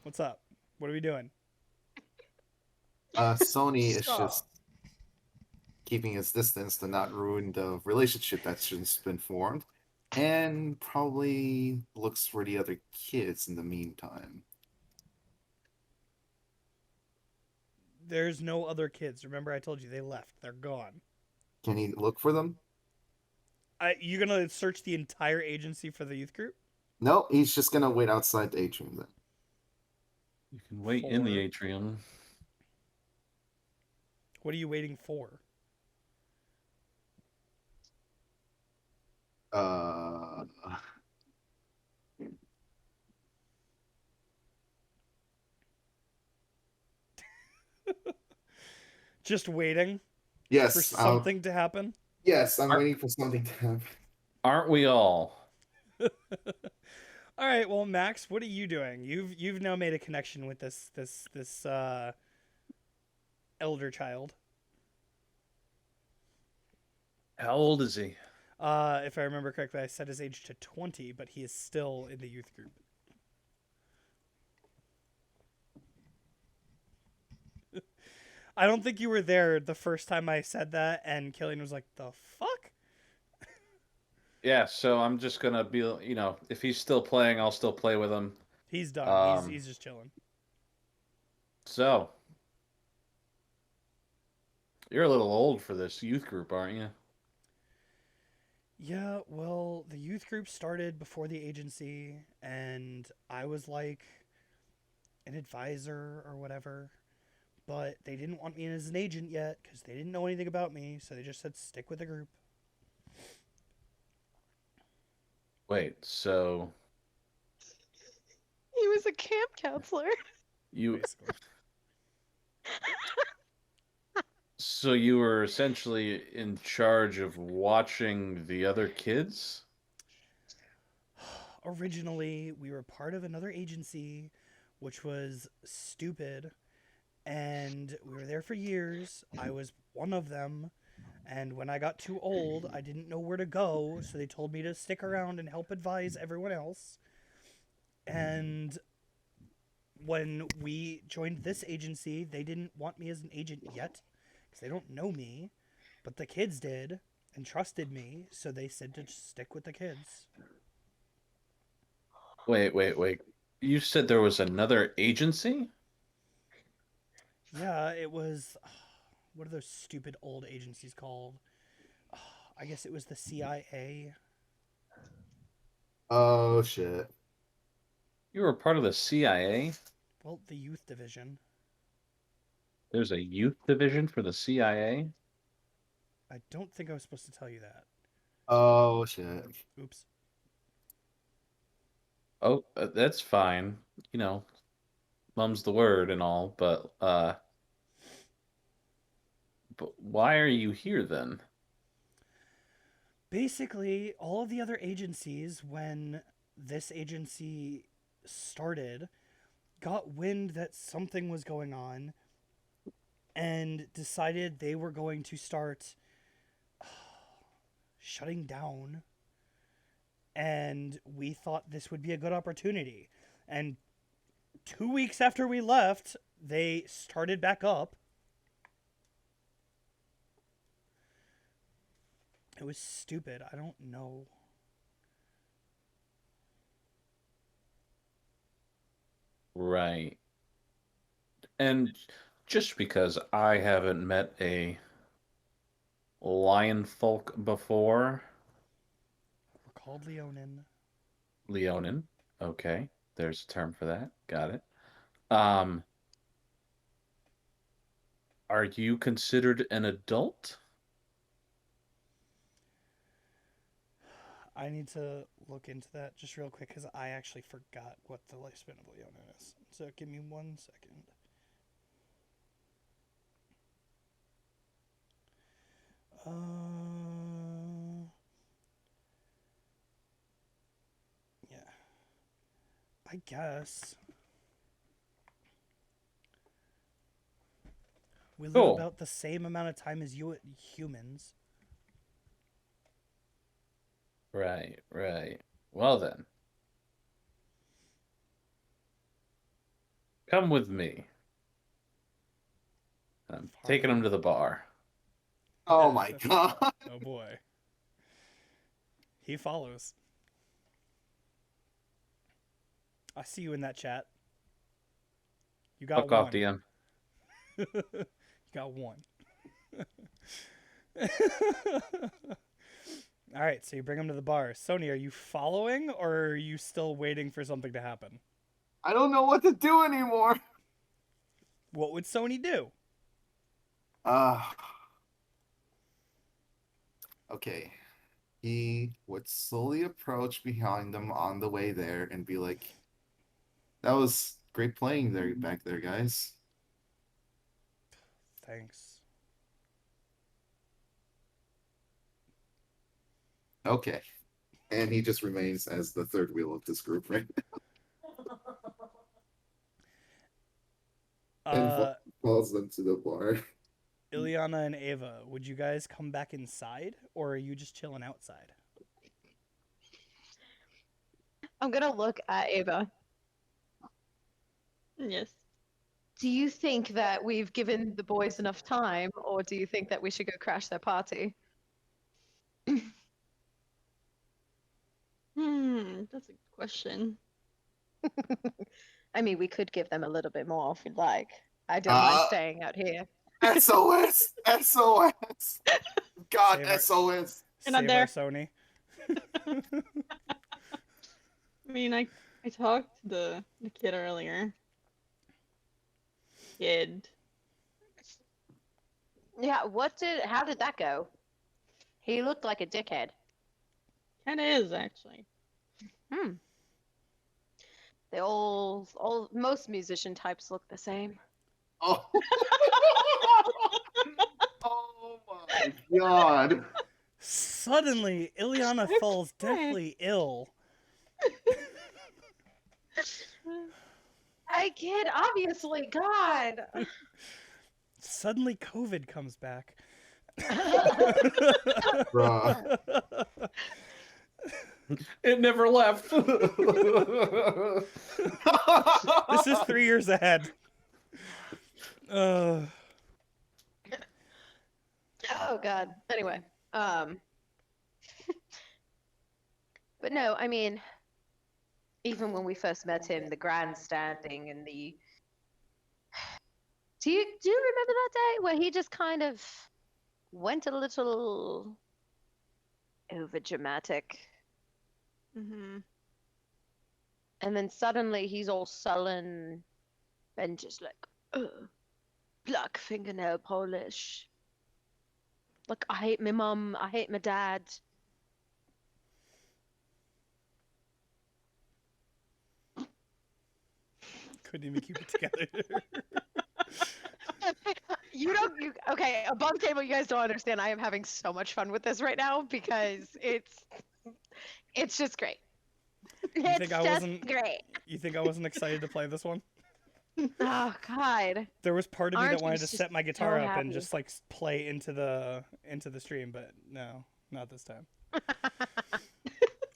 [SPEAKER 1] what's up? What are we doing?
[SPEAKER 4] Sony is
[SPEAKER 5] Stop.
[SPEAKER 4] just keeping his distance to not ruin the relationship that's just been formed, and probably looks for the other kids in the meantime.
[SPEAKER 1] There's no other kids. Remember, I told you they left. They're gone.
[SPEAKER 4] Can he look for them?
[SPEAKER 1] You gonna search the entire agency for the youth group?
[SPEAKER 4] No, he's just gonna wait outside the atrium then.
[SPEAKER 6] You can wait in the
[SPEAKER 1] For-
[SPEAKER 6] atrium.
[SPEAKER 1] What are you waiting for?
[SPEAKER 4] Uh,
[SPEAKER 1] Just waiting for
[SPEAKER 4] yes,
[SPEAKER 1] something to happen?
[SPEAKER 4] yes, I'm
[SPEAKER 6] Are-
[SPEAKER 4] waiting for something to happen.
[SPEAKER 6] Aren't we all?
[SPEAKER 1] All right, well, Max, what are you doing? You've now made a connection with this elder child.
[SPEAKER 6] How old is he?
[SPEAKER 1] If I remember correctly, I set his age to 20, but he is still in the youth group. I don't think you were there the first time I said that, and Killian was like, "The fuck?"
[SPEAKER 6] Yeah, so I'm just gonna be, if he's still playing, I'll still play with him.
[SPEAKER 1] He's done.
[SPEAKER 6] Um,
[SPEAKER 1] He's just chilling.
[SPEAKER 6] So, you're a little old for this youth group, aren't you?
[SPEAKER 1] Yeah, well, the youth group started before the agency, and I was like an advisor or whatever, but they didn't want me as an agent yet because they didn't know anything about me, so they just said stick with the group.
[SPEAKER 6] Wait, so
[SPEAKER 2] he was a camp counselor.
[SPEAKER 6] you
[SPEAKER 1] Basically.
[SPEAKER 6] so you were essentially in charge of watching the other kids?
[SPEAKER 1] Originally, we were part of another agency, which was stupid, and we were there for years. I was one of them, and when I got too old, I didn't know where to go, so they told me to stick around and help advise everyone else. And when we joined this agency, they didn't want me as an agent yet, because they don't know me, but the kids did and trusted me, so they said to just stick with the kids.
[SPEAKER 6] Wait. You said there was another agency?
[SPEAKER 1] Yeah, it was. What are those stupid old agencies called? I guess it was the CIA.
[SPEAKER 4] Oh shit.
[SPEAKER 6] You were part of the CIA?
[SPEAKER 1] Well, the youth division.
[SPEAKER 6] There's a youth division for the CIA?
[SPEAKER 1] I don't think I was supposed to tell you that.
[SPEAKER 4] Oh shit.
[SPEAKER 1] Oops.
[SPEAKER 6] Oh, that's fine. Mum's the word and all, but why are you here then?
[SPEAKER 1] Basically, all of the other agencies, when this agency started, got wind that something was going on and decided they were going to start shutting down. And we thought this would be a good opportunity. And 2 weeks after we left, they started back up. It was stupid. I don't know.
[SPEAKER 6] Right. And just because I haven't met a lion folk before,
[SPEAKER 1] We're called Leonin.
[SPEAKER 6] Leonin. Okay, there's a term for that. Got it. Um, are you considered an adult?
[SPEAKER 1] I need to look into that just real quick because I actually forgot what the lifespan of Leona is. So give me 1 second. Yeah. I guess. We live
[SPEAKER 6] Cool.
[SPEAKER 1] about the same amount of time as you humans.
[SPEAKER 6] Right, right. Well then. Come with me. I'm taking him to the bar.
[SPEAKER 4] Oh my god.
[SPEAKER 1] Oh boy. He follows. I see you in that chat. You got
[SPEAKER 6] Fuck
[SPEAKER 1] one.
[SPEAKER 6] off, DM.
[SPEAKER 1] You got one. All right, so you bring him to the bar. Sony, are you following or are you still waiting for something to happen?
[SPEAKER 4] I don't know what to do anymore.
[SPEAKER 1] What would Sony do?
[SPEAKER 4] Okay. He would slowly approach behind them on the way there and be like, "That was great playing there back there, guys."
[SPEAKER 1] Thanks.
[SPEAKER 4] Okay. And he just remains as the third wheel of this group, right? And follows them to the bar.
[SPEAKER 1] Ileana and Ava, would you guys come back inside or are you just chilling outside?
[SPEAKER 2] I'm gonna look at Ava.
[SPEAKER 5] Yes.
[SPEAKER 2] Do you think that we've given the boys enough time, or do you think that we should go crash their party?
[SPEAKER 5] That's a good question.
[SPEAKER 2] I mean, we could give them a little bit more if you'd like. I don't mind staying out here.
[SPEAKER 4] SOS! SOS! God,
[SPEAKER 1] Save our-
[SPEAKER 4] SOS!
[SPEAKER 5] You're not
[SPEAKER 1] Save
[SPEAKER 5] there.
[SPEAKER 1] our Sony.
[SPEAKER 5] I mean, I talked to the kid earlier. Kid.
[SPEAKER 2] Yeah, how did that go? He looked like a dickhead.
[SPEAKER 5] Kinda is, actually.
[SPEAKER 2] They most musician types look the same.
[SPEAKER 4] Oh. Oh my god.
[SPEAKER 1] Suddenly, Ileana falls deathly ill.
[SPEAKER 2] I kid, obviously, God.
[SPEAKER 1] Suddenly, COVID comes back.
[SPEAKER 4] Bruh.
[SPEAKER 6] It never left.
[SPEAKER 1] This is 3 years ahead.
[SPEAKER 2] Oh God. Anyway, but no, I mean, even when we first met him, the grandstanding and the. Do you remember that day where he just kind of went a little over dramatic,
[SPEAKER 5] Mm-hmm.
[SPEAKER 2] and then suddenly he's all sullen and just like, black fingernail polish. Like, I hate my mum, I hate my dad.
[SPEAKER 1] Couldn't even keep it together.
[SPEAKER 2] Okay, above table, you guys don't understand. I am having so much fun with this right now because it's just great. It's
[SPEAKER 1] think I
[SPEAKER 2] just
[SPEAKER 1] wasn't-
[SPEAKER 2] great.
[SPEAKER 1] You think I wasn't excited to play this one?
[SPEAKER 2] Oh God.
[SPEAKER 1] There was part of me
[SPEAKER 2] Aren't
[SPEAKER 1] that
[SPEAKER 2] you
[SPEAKER 1] wanted to
[SPEAKER 2] just
[SPEAKER 1] set my guitar
[SPEAKER 2] so
[SPEAKER 1] up and
[SPEAKER 2] happy?
[SPEAKER 1] just like play into the stream, but no, not this time.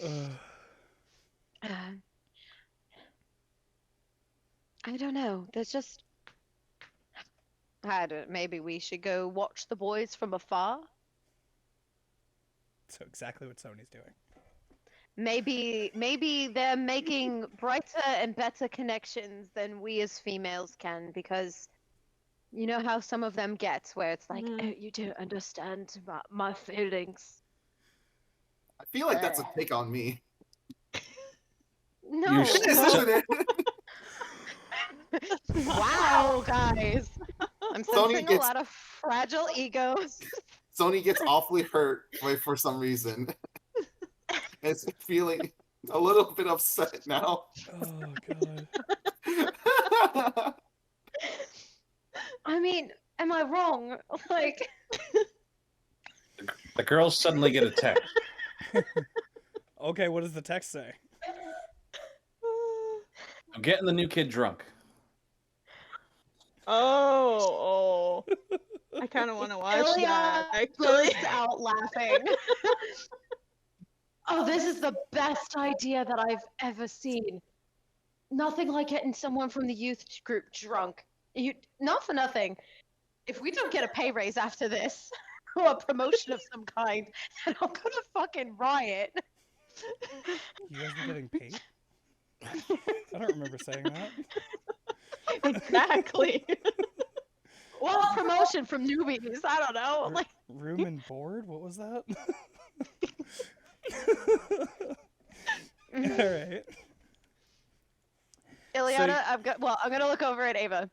[SPEAKER 1] Ugh.
[SPEAKER 2] I don't know. There's just. Maybe we should go watch the boys from afar.
[SPEAKER 1] So exactly what Sony's doing.
[SPEAKER 2] Maybe they're making brighter and better connections than we as females can, because you know how some of them get where it's like,
[SPEAKER 5] Mhm.
[SPEAKER 2] oh, you don't understand my feelings.
[SPEAKER 4] I feel like that's a take on me.
[SPEAKER 2] No.
[SPEAKER 4] Isn't it?
[SPEAKER 2] Wow, guys. I'm
[SPEAKER 4] Sony
[SPEAKER 2] sensing a
[SPEAKER 4] gets-
[SPEAKER 2] lot of fragile egos.
[SPEAKER 4] Sony gets awfully hurt for some reason. is feeling a little bit upset now.
[SPEAKER 1] Oh god.
[SPEAKER 2] I mean, am I wrong? Like,
[SPEAKER 6] The girls suddenly get a text.
[SPEAKER 1] Okay, what does the text say?
[SPEAKER 6] I'm getting the new kid drunk.
[SPEAKER 5] Oh. I kind of want to watch
[SPEAKER 2] Ilya
[SPEAKER 5] that. Actually.
[SPEAKER 2] bursts out laughing. Oh, this is the best idea that I've ever seen. Nothing like getting someone from the youth group drunk. Not for nothing. If we don't get a pay raise after this, or a promotion of some kind, then I'm gonna fucking riot.
[SPEAKER 1] You guys were getting paid? I don't remember saying that.
[SPEAKER 5] Exactly.
[SPEAKER 2] Well, promotion from newbies. I don't know. Like,
[SPEAKER 1] Room and board? What was that? Alright.
[SPEAKER 2] Ileana, I'm gonna look over at Ava.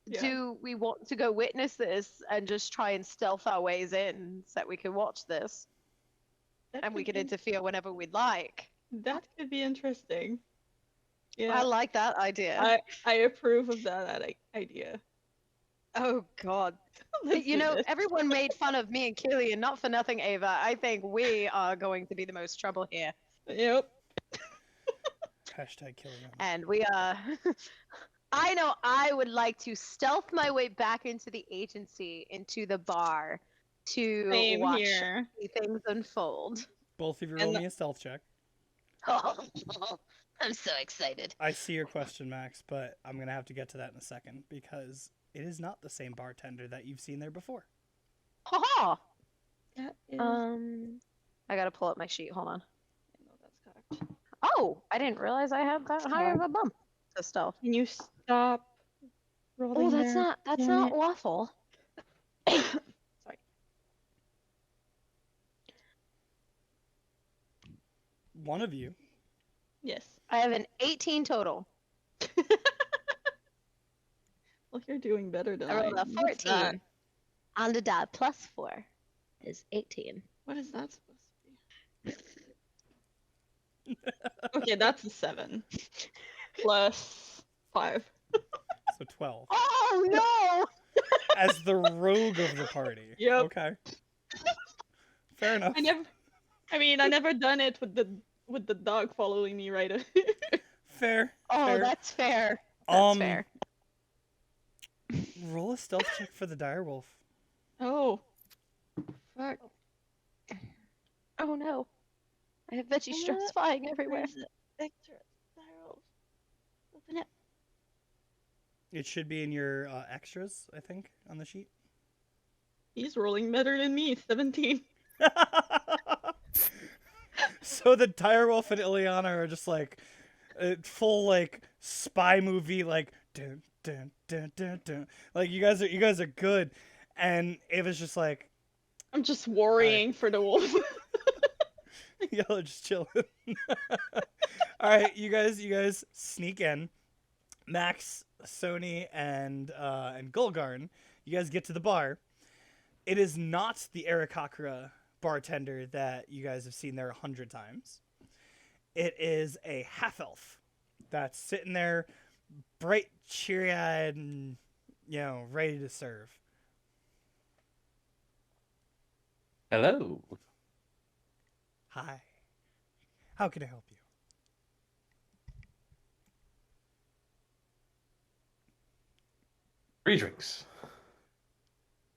[SPEAKER 5] Yeah.
[SPEAKER 2] Do we want to go witness this and just try and stealth our ways in so that we can watch this?
[SPEAKER 5] That
[SPEAKER 2] And we
[SPEAKER 5] could
[SPEAKER 2] can
[SPEAKER 5] be-
[SPEAKER 2] interfere whenever we'd like.
[SPEAKER 5] That could be interesting. Yeah.
[SPEAKER 2] I like that idea.
[SPEAKER 5] I approve of that idea.
[SPEAKER 2] Oh god.
[SPEAKER 5] Let's
[SPEAKER 2] You
[SPEAKER 5] do
[SPEAKER 2] know,
[SPEAKER 5] this.
[SPEAKER 2] everyone made fun of me and Killian, not for nothing, Ava. I think we are going to be the most trouble here.
[SPEAKER 5] Yep.
[SPEAKER 1] Hashtag Killian.
[SPEAKER 2] And we I know I would like to stealth my way back into the agency, into the bar, to
[SPEAKER 5] Same
[SPEAKER 2] watch
[SPEAKER 5] here.
[SPEAKER 2] things unfold.
[SPEAKER 1] Both of you
[SPEAKER 5] And
[SPEAKER 1] roll
[SPEAKER 5] the-
[SPEAKER 1] me a stealth check.
[SPEAKER 2] I'm so excited.
[SPEAKER 1] I see your question, Max, but I'm gonna have to get to that in a second because it is not the same bartender that you've seen there before.
[SPEAKER 2] Haha!
[SPEAKER 5] That is.
[SPEAKER 2] I gotta pull up my sheet. Hold on.
[SPEAKER 5] No, that's correct.
[SPEAKER 2] Oh, I didn't realize I had that high of a bump to stealth.
[SPEAKER 5] Can you stop rolling
[SPEAKER 2] Oh, that's
[SPEAKER 5] there?
[SPEAKER 2] that's
[SPEAKER 5] Damn
[SPEAKER 2] not
[SPEAKER 5] it.
[SPEAKER 2] awful.
[SPEAKER 5] Sorry.
[SPEAKER 1] One of you.
[SPEAKER 5] Yes.
[SPEAKER 2] I have an 18 total.
[SPEAKER 5] Well, you're doing better than
[SPEAKER 2] I rolled a
[SPEAKER 5] What's that?
[SPEAKER 2] 14. On the die, plus 4 is 18.
[SPEAKER 5] What is that supposed to be? Okay, that's a 7. Plus 5.
[SPEAKER 1] So 12.
[SPEAKER 2] Oh no!
[SPEAKER 1] As the rogue of the party.
[SPEAKER 5] Yep.
[SPEAKER 1] Okay. Fair enough.
[SPEAKER 5] I never done it with the dog following me right.
[SPEAKER 1] Fair.
[SPEAKER 2] Oh,
[SPEAKER 1] fair.
[SPEAKER 2] that's fair. That's fair.
[SPEAKER 1] Roll a stealth check for the direwolf.
[SPEAKER 5] Oh. Fuck.
[SPEAKER 2] Oh no. I have veggie
[SPEAKER 5] Oh,
[SPEAKER 2] strips
[SPEAKER 5] no.
[SPEAKER 2] flying everywhere.
[SPEAKER 5] Where's the extra spiral? Open it.
[SPEAKER 1] It should be in your extras, I think, on the sheet.
[SPEAKER 5] He's rolling better than me. 17.
[SPEAKER 1] So the direwolf and Ileana are just like full like spy movie like dun dun dun dun dun. Like you guys are good, and Ava's just like
[SPEAKER 5] I'm just worrying for the wolf.
[SPEAKER 1] y'all are just chilling. All right, you guys sneak in. Max, Sony, and Gulgarn, you guys get to the bar. It is not the Arakakra bartender that you guys have seen there 100 times. It is a half-elf that's sitting there, bright, cheery-eyed, and, ready to serve.
[SPEAKER 6] Hello.
[SPEAKER 1] Hi. How can I help you?
[SPEAKER 6] Free drinks.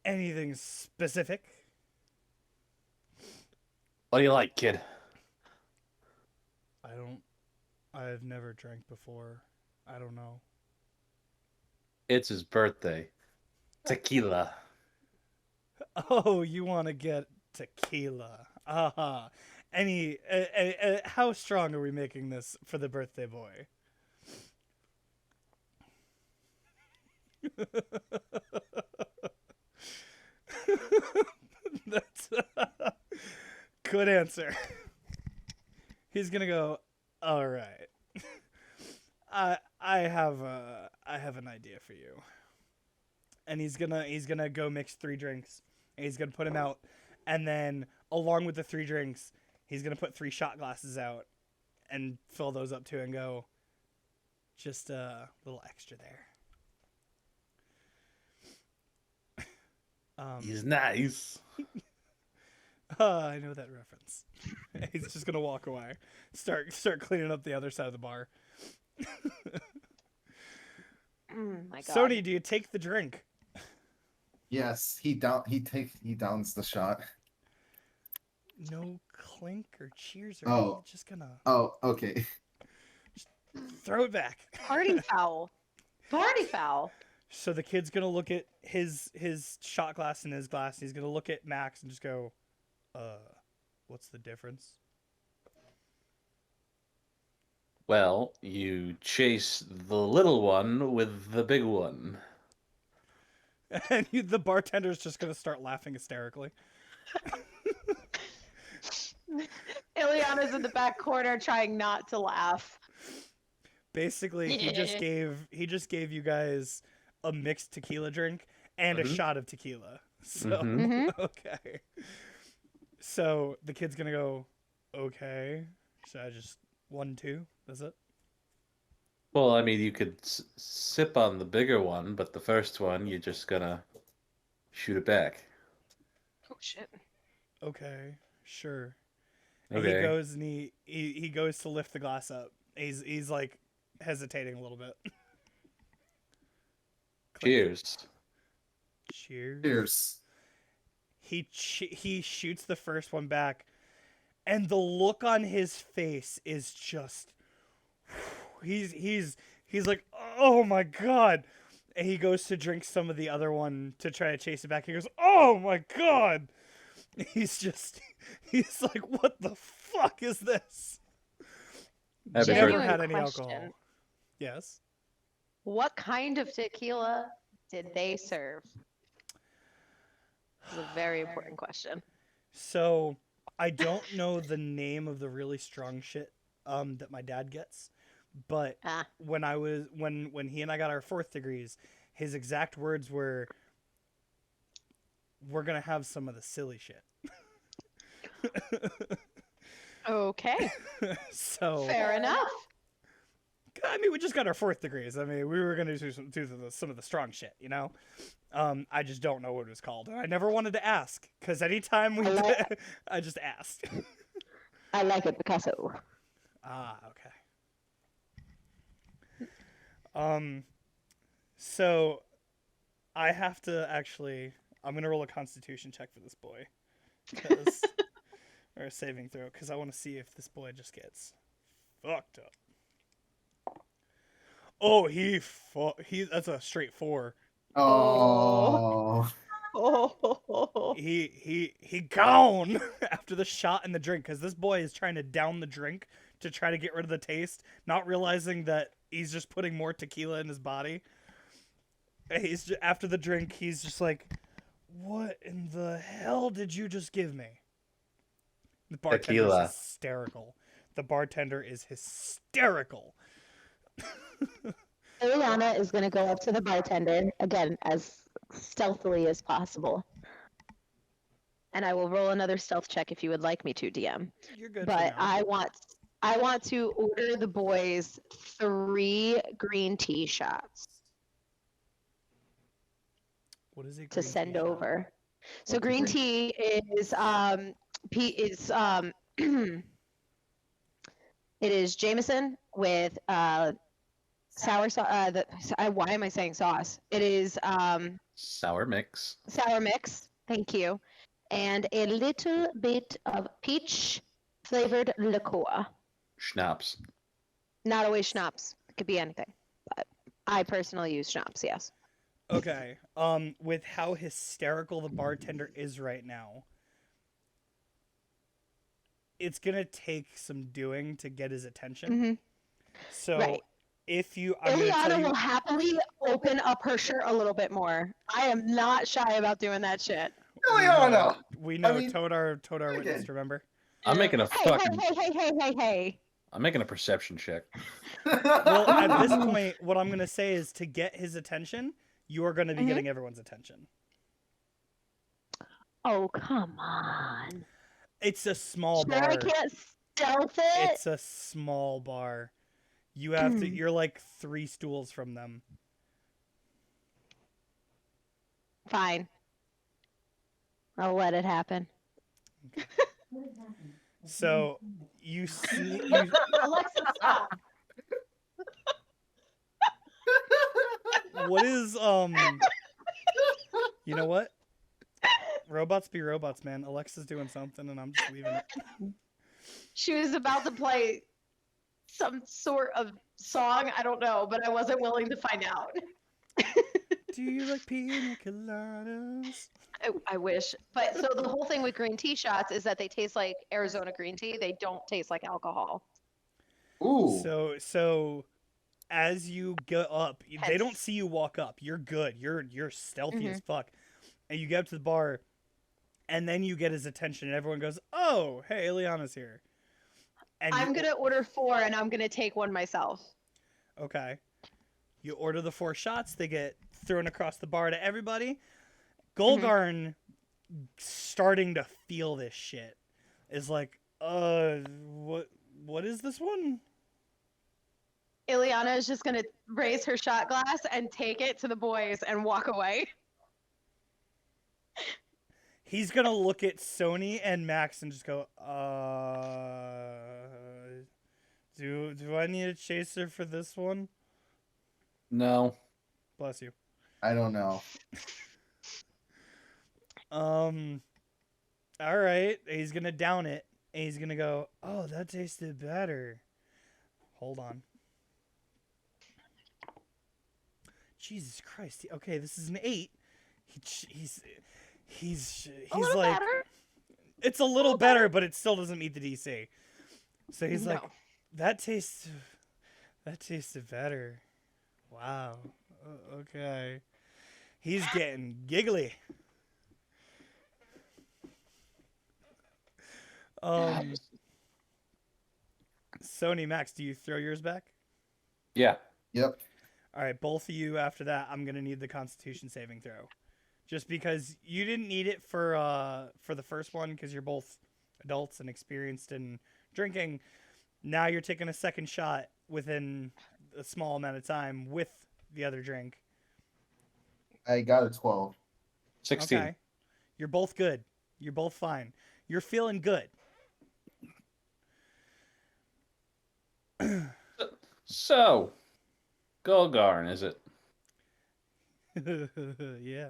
[SPEAKER 1] Anything specific?
[SPEAKER 6] What do you like, kid?
[SPEAKER 1] I've never drank before. I don't know.
[SPEAKER 6] It's his birthday. Tequila.
[SPEAKER 1] Oh, you want to get tequila. Uh-huh. How strong are we making this for the birthday boy? That's good answer. He's gonna go, all right. I have an idea for you. And he's gonna go mix 3 drinks, and he's gonna put them out, and then along with the 3 drinks, He's gonna put 3 shot glasses out and fill those up too, and go, just a little extra there.
[SPEAKER 6] He's nice.
[SPEAKER 1] I know that reference. He's just gonna walk away, start cleaning up the other side of the bar.
[SPEAKER 2] My God.
[SPEAKER 1] Sony, do you take the drink?
[SPEAKER 8] Yes, he downs the shot.
[SPEAKER 1] No clink or cheers or
[SPEAKER 8] Oh.
[SPEAKER 1] anything, just gonna
[SPEAKER 8] Oh, okay.
[SPEAKER 1] throw it back.
[SPEAKER 2] Party foul. Party foul.
[SPEAKER 1] So the kid's gonna look at his shot glass and his glass. He's gonna look at Max and just go, what's the difference?
[SPEAKER 6] Well, you chase the little one with the big one.
[SPEAKER 1] And the bartender's just gonna start laughing hysterically.
[SPEAKER 2] Ileana's in the back corner trying not to laugh.
[SPEAKER 1] Basically, he just gave you guys a mixed tequila drink and a shot of tequila. So
[SPEAKER 6] Mhm.
[SPEAKER 1] okay. So the kid's gonna go, okay. So I just 1, 2. That's it.
[SPEAKER 6] Well, I mean, you could sip on the bigger one, but the first one, you're just gonna shoot it back.
[SPEAKER 2] Oh shit.
[SPEAKER 1] Okay, sure. And
[SPEAKER 6] Okay.
[SPEAKER 1] he goes and he goes to lift the glass up. He's like hesitating a little bit. Click.
[SPEAKER 6] Cheers.
[SPEAKER 1] Cheers.
[SPEAKER 8] Cheers.
[SPEAKER 1] He shoots the first one back, and the look on his face is just he's like, oh my God. And he goes to drink some of the other one to try to chase it back. He goes, oh my God. He's like, what the fuck is this?
[SPEAKER 6] Have you
[SPEAKER 1] Never
[SPEAKER 2] Genuine
[SPEAKER 1] had any
[SPEAKER 2] question.
[SPEAKER 1] alcohol. Yes.
[SPEAKER 2] What kind of tequila did they serve? It's a very important question.
[SPEAKER 1] So I don't know the name of the really strong shit that my dad gets, but
[SPEAKER 2] Ah.
[SPEAKER 1] when he and I got our 4th degrees, his exact words were, "We're gonna have some of the silly shit."
[SPEAKER 2] Okay.
[SPEAKER 1] So
[SPEAKER 2] Fair enough.
[SPEAKER 1] I mean, we just got our 4th degrees. I mean, we were gonna do some of the strong shit, you know. I just don't know what it was called. I never wanted to ask because anytime we did, I just asked.
[SPEAKER 2] I like it, Picasso.
[SPEAKER 1] Ah, okay. So I have to actually. I'm gonna roll a Constitution check for this boy, 'cause- or a saving throw, because I want to see if this boy just gets fucked up. Oh, that's a straight 4.
[SPEAKER 8] Oh.
[SPEAKER 5] Oh.
[SPEAKER 1] He gone after the shot and the drink, because this boy is trying to down the drink to try to get rid of the taste, not realizing that he's just putting more tequila in his body. And after the drink, he's just like, "What in the hell did you just give me?" The bartender's
[SPEAKER 6] Tequila.
[SPEAKER 1] hysterical. The bartender is hysterical.
[SPEAKER 2] Ileana is going to go up to the bartender, again, as stealthily as possible. And I will roll another stealth check if you would like me to, DM.
[SPEAKER 1] You're good.
[SPEAKER 2] But
[SPEAKER 1] for now.
[SPEAKER 2] I want to order the boys 3 green tea shots
[SPEAKER 1] What is it
[SPEAKER 2] to send over. So green tea is it is Jameson with sour sauce. Why am I saying sauce? It is
[SPEAKER 6] Sour mix.
[SPEAKER 2] sour mix. Thank you, and a little bit of peach flavored liqueur.
[SPEAKER 6] Schnapps.
[SPEAKER 2] Not always schnapps. It could be anything, but I personally use schnapps. Yes.
[SPEAKER 1] Okay. With how hysterical the bartender is right now, it's gonna take some doing to get his attention.
[SPEAKER 2] Mm-hmm.
[SPEAKER 1] So
[SPEAKER 2] Right.
[SPEAKER 1] if you, I'm gonna tell
[SPEAKER 2] Ileana
[SPEAKER 1] you,
[SPEAKER 2] will happily open up her shirt a little bit more. I am not shy about doing that shit.
[SPEAKER 8] Ileana!
[SPEAKER 1] we know
[SPEAKER 8] I mean,
[SPEAKER 1] Todar
[SPEAKER 8] okay.
[SPEAKER 1] witnessed, remember?
[SPEAKER 6] I'm making a
[SPEAKER 2] Hey,
[SPEAKER 6] fucking.
[SPEAKER 2] hey.
[SPEAKER 6] I'm making a perception check.
[SPEAKER 1] Well, at this point, what I'm gonna say is to get his attention, you are gonna be
[SPEAKER 2] Mhm.
[SPEAKER 1] getting everyone's attention.
[SPEAKER 2] Oh, come on.
[SPEAKER 1] It's a small
[SPEAKER 2] Sure,
[SPEAKER 1] bar.
[SPEAKER 2] I can't stealth it.
[SPEAKER 1] It's a small bar. You have to. You're like 3 stools from them.
[SPEAKER 2] Fine. I'll let it happen.
[SPEAKER 1] So you
[SPEAKER 9] Alexa, stop.
[SPEAKER 1] what is You know what? Robots be robots, man. Alexa's doing something, and I'm just leaving it.
[SPEAKER 9] She was about to play some sort of song. I don't know, but I wasn't willing to find out.
[SPEAKER 1] Do you like pina coladas?
[SPEAKER 9] I wish. But so the whole thing with green tea shots is that they taste like Arizona green tea. They don't taste like alcohol.
[SPEAKER 8] Ooh.
[SPEAKER 1] So as you go up, they don't
[SPEAKER 9] Hence-
[SPEAKER 1] see you walk up. You're good. You're stealthy
[SPEAKER 2] Mhm.
[SPEAKER 1] as fuck. And you get up to the bar, and then you get his attention, and everyone goes, "Oh, hey, Ileana's here." And
[SPEAKER 9] I'm
[SPEAKER 1] you-
[SPEAKER 9] gonna order 4 and I'm gonna take one myself.
[SPEAKER 1] Okay. You order the 4 shots. They get thrown across the bar to everybody. Golgarn, starting to feel this shit, is like, what is this one?
[SPEAKER 9] Ileana is just gonna raise her shot glass and take it to the boys and walk away.
[SPEAKER 1] He's gonna look at Sony and Max and just go, do I need a chaser for this one?
[SPEAKER 6] No.
[SPEAKER 1] Bless you.
[SPEAKER 8] I don't know.
[SPEAKER 1] All right. He's gonna down it, and he's gonna go, oh, that tasted better. Hold on. Jesus Christ. Okay, this is an 8. He's
[SPEAKER 9] A little
[SPEAKER 1] like,
[SPEAKER 9] better.
[SPEAKER 1] it's a little better, but it still doesn't meet the DC. So he's like,
[SPEAKER 9] No.
[SPEAKER 1] that tasted better. Wow. Okay. He's getting giggly. Sony, Max, do you throw yours back?
[SPEAKER 6] Yeah.
[SPEAKER 8] Yep.
[SPEAKER 1] All right, both of you after that, I'm going to need the Constitution saving throw. Just because you didn't need it for the first one because you're both adults and experienced in drinking. Now you're taking a second shot within a small amount of time with the other drink.
[SPEAKER 8] I got a 12.
[SPEAKER 6] 16.
[SPEAKER 1] Okay. You're both good. You're both fine. You're feeling good.
[SPEAKER 6] So, Golgarn, is it?
[SPEAKER 1] Yeah.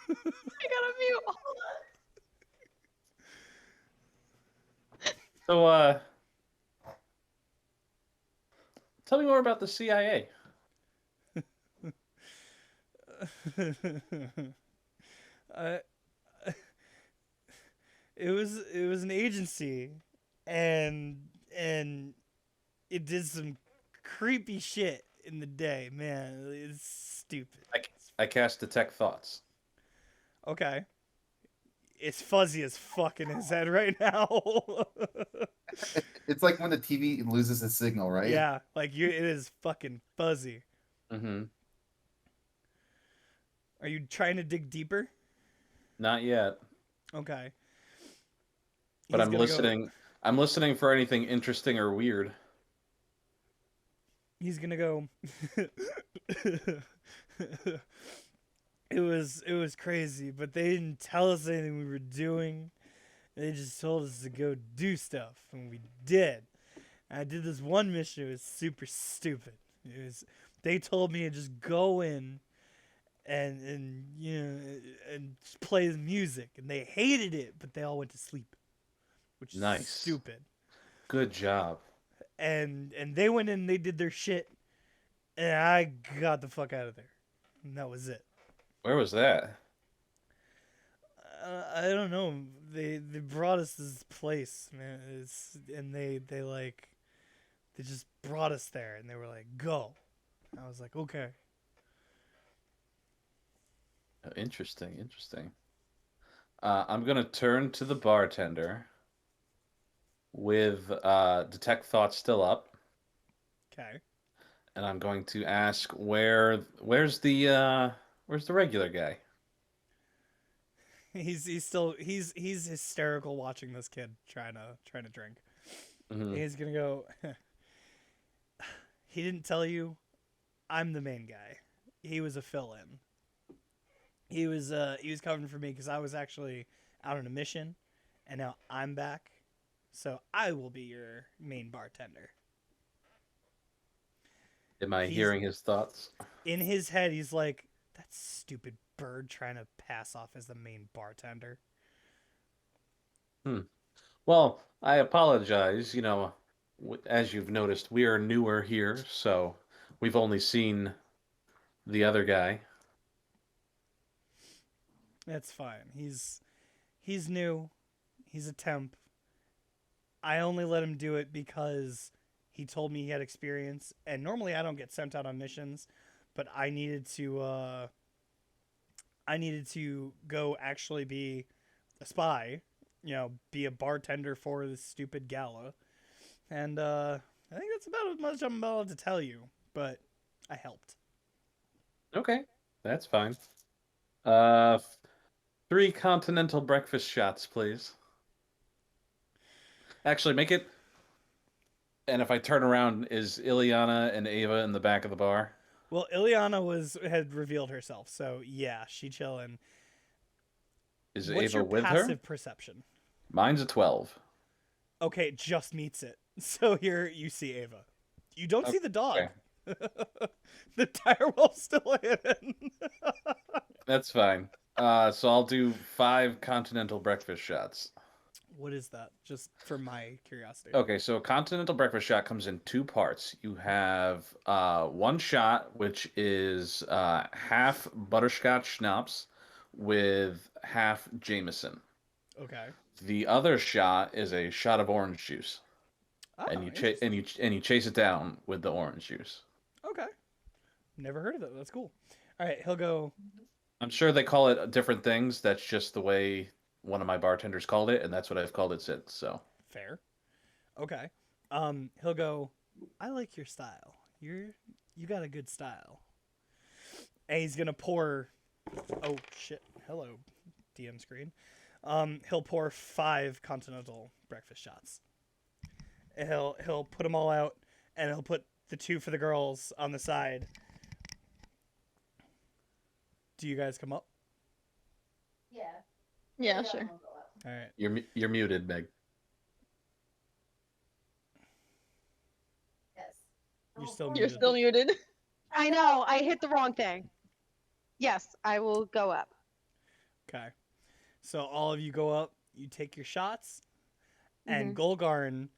[SPEAKER 9] I gotta mute. Hold on.
[SPEAKER 6] So, tell me more about the CIA.
[SPEAKER 1] uh, it was an agency, and it did some creepy shit in the day. Man, it's stupid.
[SPEAKER 6] I cast Detect Thoughts.
[SPEAKER 1] Okay. It's fuzzy as fuck in his head right now.
[SPEAKER 8] It's like when the TV loses its signal, right?
[SPEAKER 1] Yeah, like it is fucking fuzzy.
[SPEAKER 6] Mm-hmm.
[SPEAKER 1] Are you trying to dig deeper?
[SPEAKER 6] Not yet,
[SPEAKER 1] Okay.
[SPEAKER 6] but
[SPEAKER 1] He's
[SPEAKER 6] I'm
[SPEAKER 1] gonna go-
[SPEAKER 6] listening. I'm listening for anything interesting or weird.
[SPEAKER 1] He's gonna go. It was crazy, but they didn't tell us anything we were doing. They just told us to go do stuff, and we did. And I did this one mission. It was super stupid. They told me to just go in and you know and just play the music, and they hated it, but they all went to sleep, which is
[SPEAKER 6] Nice.
[SPEAKER 1] stupid.
[SPEAKER 6] Good job.
[SPEAKER 1] And they went in, they did their shit, and I got the fuck out of there, and that was it.
[SPEAKER 6] Where was that?
[SPEAKER 1] I don't know. They brought us this place, man. They just brought us there, and they were like, "Go." I was like, "Okay."
[SPEAKER 6] Oh, interesting. I'm gonna turn to the bartender with Detect Thoughts still up,
[SPEAKER 1] Okay.
[SPEAKER 6] and I'm going to ask where's the regular guy?
[SPEAKER 1] he's hysterical watching this kid trying to drink.
[SPEAKER 6] Mhm.
[SPEAKER 1] He's gonna go. He didn't tell you, I'm the main guy. He was a fill-in. He was covering for me because I was actually out on a mission, and now I'm back, so I will be your main bartender.
[SPEAKER 6] Am I
[SPEAKER 1] He's-
[SPEAKER 6] hearing his thoughts?
[SPEAKER 1] In his head, he's like, that stupid bird trying to pass off as the main bartender.
[SPEAKER 6] Well, I apologize. You know, as you've noticed, we are newer here, so we've only seen the other guy.
[SPEAKER 1] That's fine. He's new. He's a temp. I only let him do it because he told me he had experience, and normally I don't get sent out on missions, but I needed to go actually be a spy, be a bartender for this stupid gala. And I think that's about as much I'm allowed to tell you, but I helped.
[SPEAKER 6] Okay, that's fine. 3 continental breakfast shots, please. Actually, make it. And if I turn around, is Ileana and Ava in the back of the bar?
[SPEAKER 1] Well, Ileana had revealed herself, so yeah, she chillin'.
[SPEAKER 6] Is
[SPEAKER 1] What's
[SPEAKER 6] Ava
[SPEAKER 1] your
[SPEAKER 6] with
[SPEAKER 1] passive
[SPEAKER 6] her?
[SPEAKER 1] perception?
[SPEAKER 6] Mine's a 12.
[SPEAKER 1] Okay, it just meets it. So here you see Ava. You don't see the dog. The dire wolf's still hidden.
[SPEAKER 6] That's fine. So I'll do 5 continental breakfast shots.
[SPEAKER 1] What is that? Just for my curiosity.
[SPEAKER 6] Okay, so a continental breakfast shot comes in 2 parts. You have 1 shot, which is half butterscotch schnapps with half Jameson.
[SPEAKER 1] Okay.
[SPEAKER 6] The other shot is a shot of orange juice,
[SPEAKER 1] Oh,
[SPEAKER 6] and you
[SPEAKER 1] interesting.
[SPEAKER 6] you chase it down with the orange juice.
[SPEAKER 1] Okay. Never heard of that. That's cool. All right, he'll go.
[SPEAKER 6] I'm sure they call it different things. That's just the way one of my bartenders called it, and that's what I've called it since. So
[SPEAKER 1] Fair. Okay. He'll go. I like your style. You got a good style. And he's gonna pour. Oh shit! Hello, DM screen. He'll pour 5 continental breakfast shots. And he'll put them all out, and he'll put the 2 for the girls on the side. Do you guys come up?
[SPEAKER 5] Yeah, sure.
[SPEAKER 1] All right.
[SPEAKER 6] you're muted, Meg.
[SPEAKER 1] You're still
[SPEAKER 5] You're
[SPEAKER 1] muted.
[SPEAKER 5] still muted.
[SPEAKER 9] I know. I hit the wrong thing. Yes, I will go up.
[SPEAKER 1] Okay. So all of you go up, you take your shots, and Golgarn,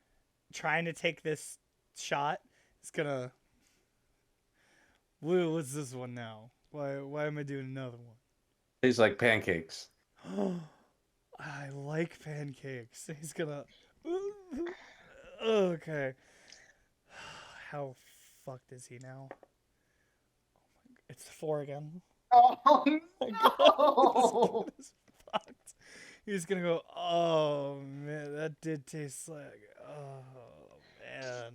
[SPEAKER 1] trying to take this shot, is gonna. What's this one now? Why am I doing another
[SPEAKER 6] Tastes like pancakes.
[SPEAKER 1] one? I like pancakes. He's gonna. Okay. How fucked is he now? It's 4 again.
[SPEAKER 8] Oh
[SPEAKER 1] My
[SPEAKER 8] no!
[SPEAKER 1] God, this kid is fucked. He's gonna go, oh man, that did taste like, oh man.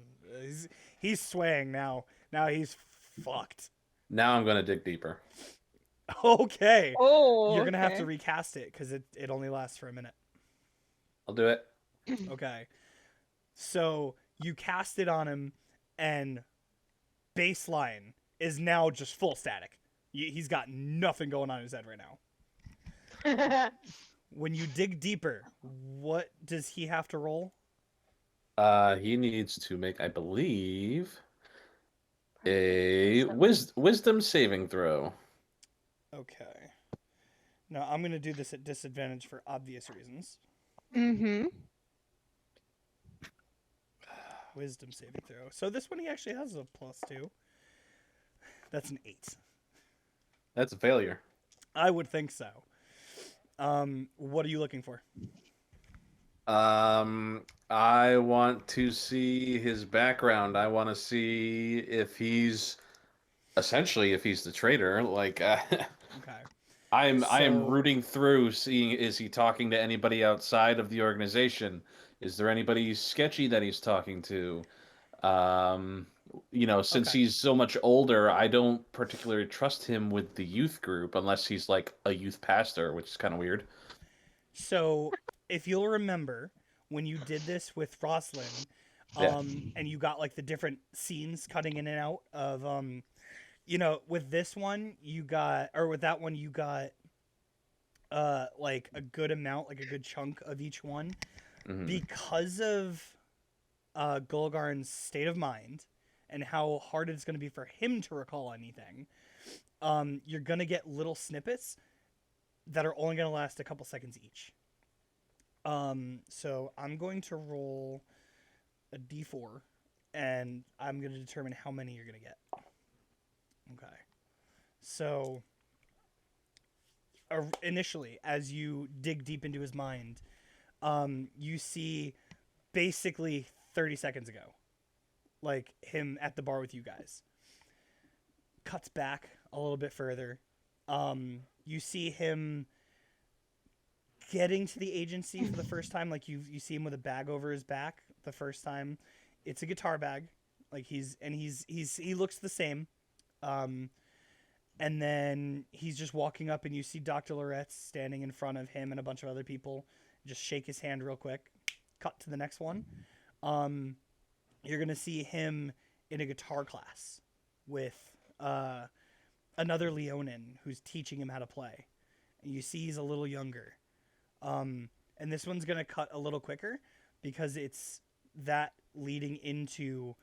[SPEAKER 1] He's swaying now. Now he's fucked.
[SPEAKER 6] Now I'm gonna dig deeper.
[SPEAKER 1] Okay.
[SPEAKER 5] Oh,
[SPEAKER 1] You're gonna have to recast it because it only lasts for a minute.
[SPEAKER 6] I'll do it.
[SPEAKER 1] Okay. So you cast it on him, and baseline is now just full static. He's got nothing going on in his head right now. When you dig deeper, what does he have to roll?
[SPEAKER 6] He needs to make, I believe, a wisdom saving throw.
[SPEAKER 1] Okay. Now I'm gonna do this at disadvantage for obvious reasons.
[SPEAKER 9] Mm-hmm.
[SPEAKER 1] Wisdom saving throw. So this one he actually has a +2. That's an 8.
[SPEAKER 6] That's a failure.
[SPEAKER 1] I would think so. What are you looking for?
[SPEAKER 6] I want to see his background. I want to see if he's essentially if he's the traitor. Like,
[SPEAKER 1] Okay.
[SPEAKER 6] I am
[SPEAKER 1] So-
[SPEAKER 6] rooting through seeing is he talking to anybody outside of the organization? Is there anybody sketchy that he's talking to? Since
[SPEAKER 1] Okay.
[SPEAKER 6] he's so much older, I don't particularly trust him with the youth group unless he's like a youth pastor, which is kind of weird.
[SPEAKER 1] So if you'll remember when you did this with Roslyn,
[SPEAKER 6] Yeah.
[SPEAKER 1] and you got like the different scenes cutting in and out of with this one you got, or with that one you got like a good amount, like a good chunk of each one,
[SPEAKER 6] Mhm.
[SPEAKER 1] because of Gulgarn's state of mind and how hard it's going to be for him to recall anything. You're going to get little snippets that are only going to last a couple seconds each. So I'm going to roll a d4 and I'm going to determine how many you're going to get. Okay. So initially, as you dig deep into his mind, you see basically 30 seconds ago, like him at the bar with you guys. Cuts back a little bit further. You see him getting to the agency for the first time. Like you see him with a bag over his back the first time. It's a guitar bag. Like he looks the same. And then he's just walking up and you see Dr. Loretz standing in front of him and a bunch of other people. Just shake his hand real quick. Cut to the next one. You're going to see him in a guitar class with another Leonin who's teaching him how to play. And you see he's a little younger. And this one's going to cut a little quicker because it's that leading into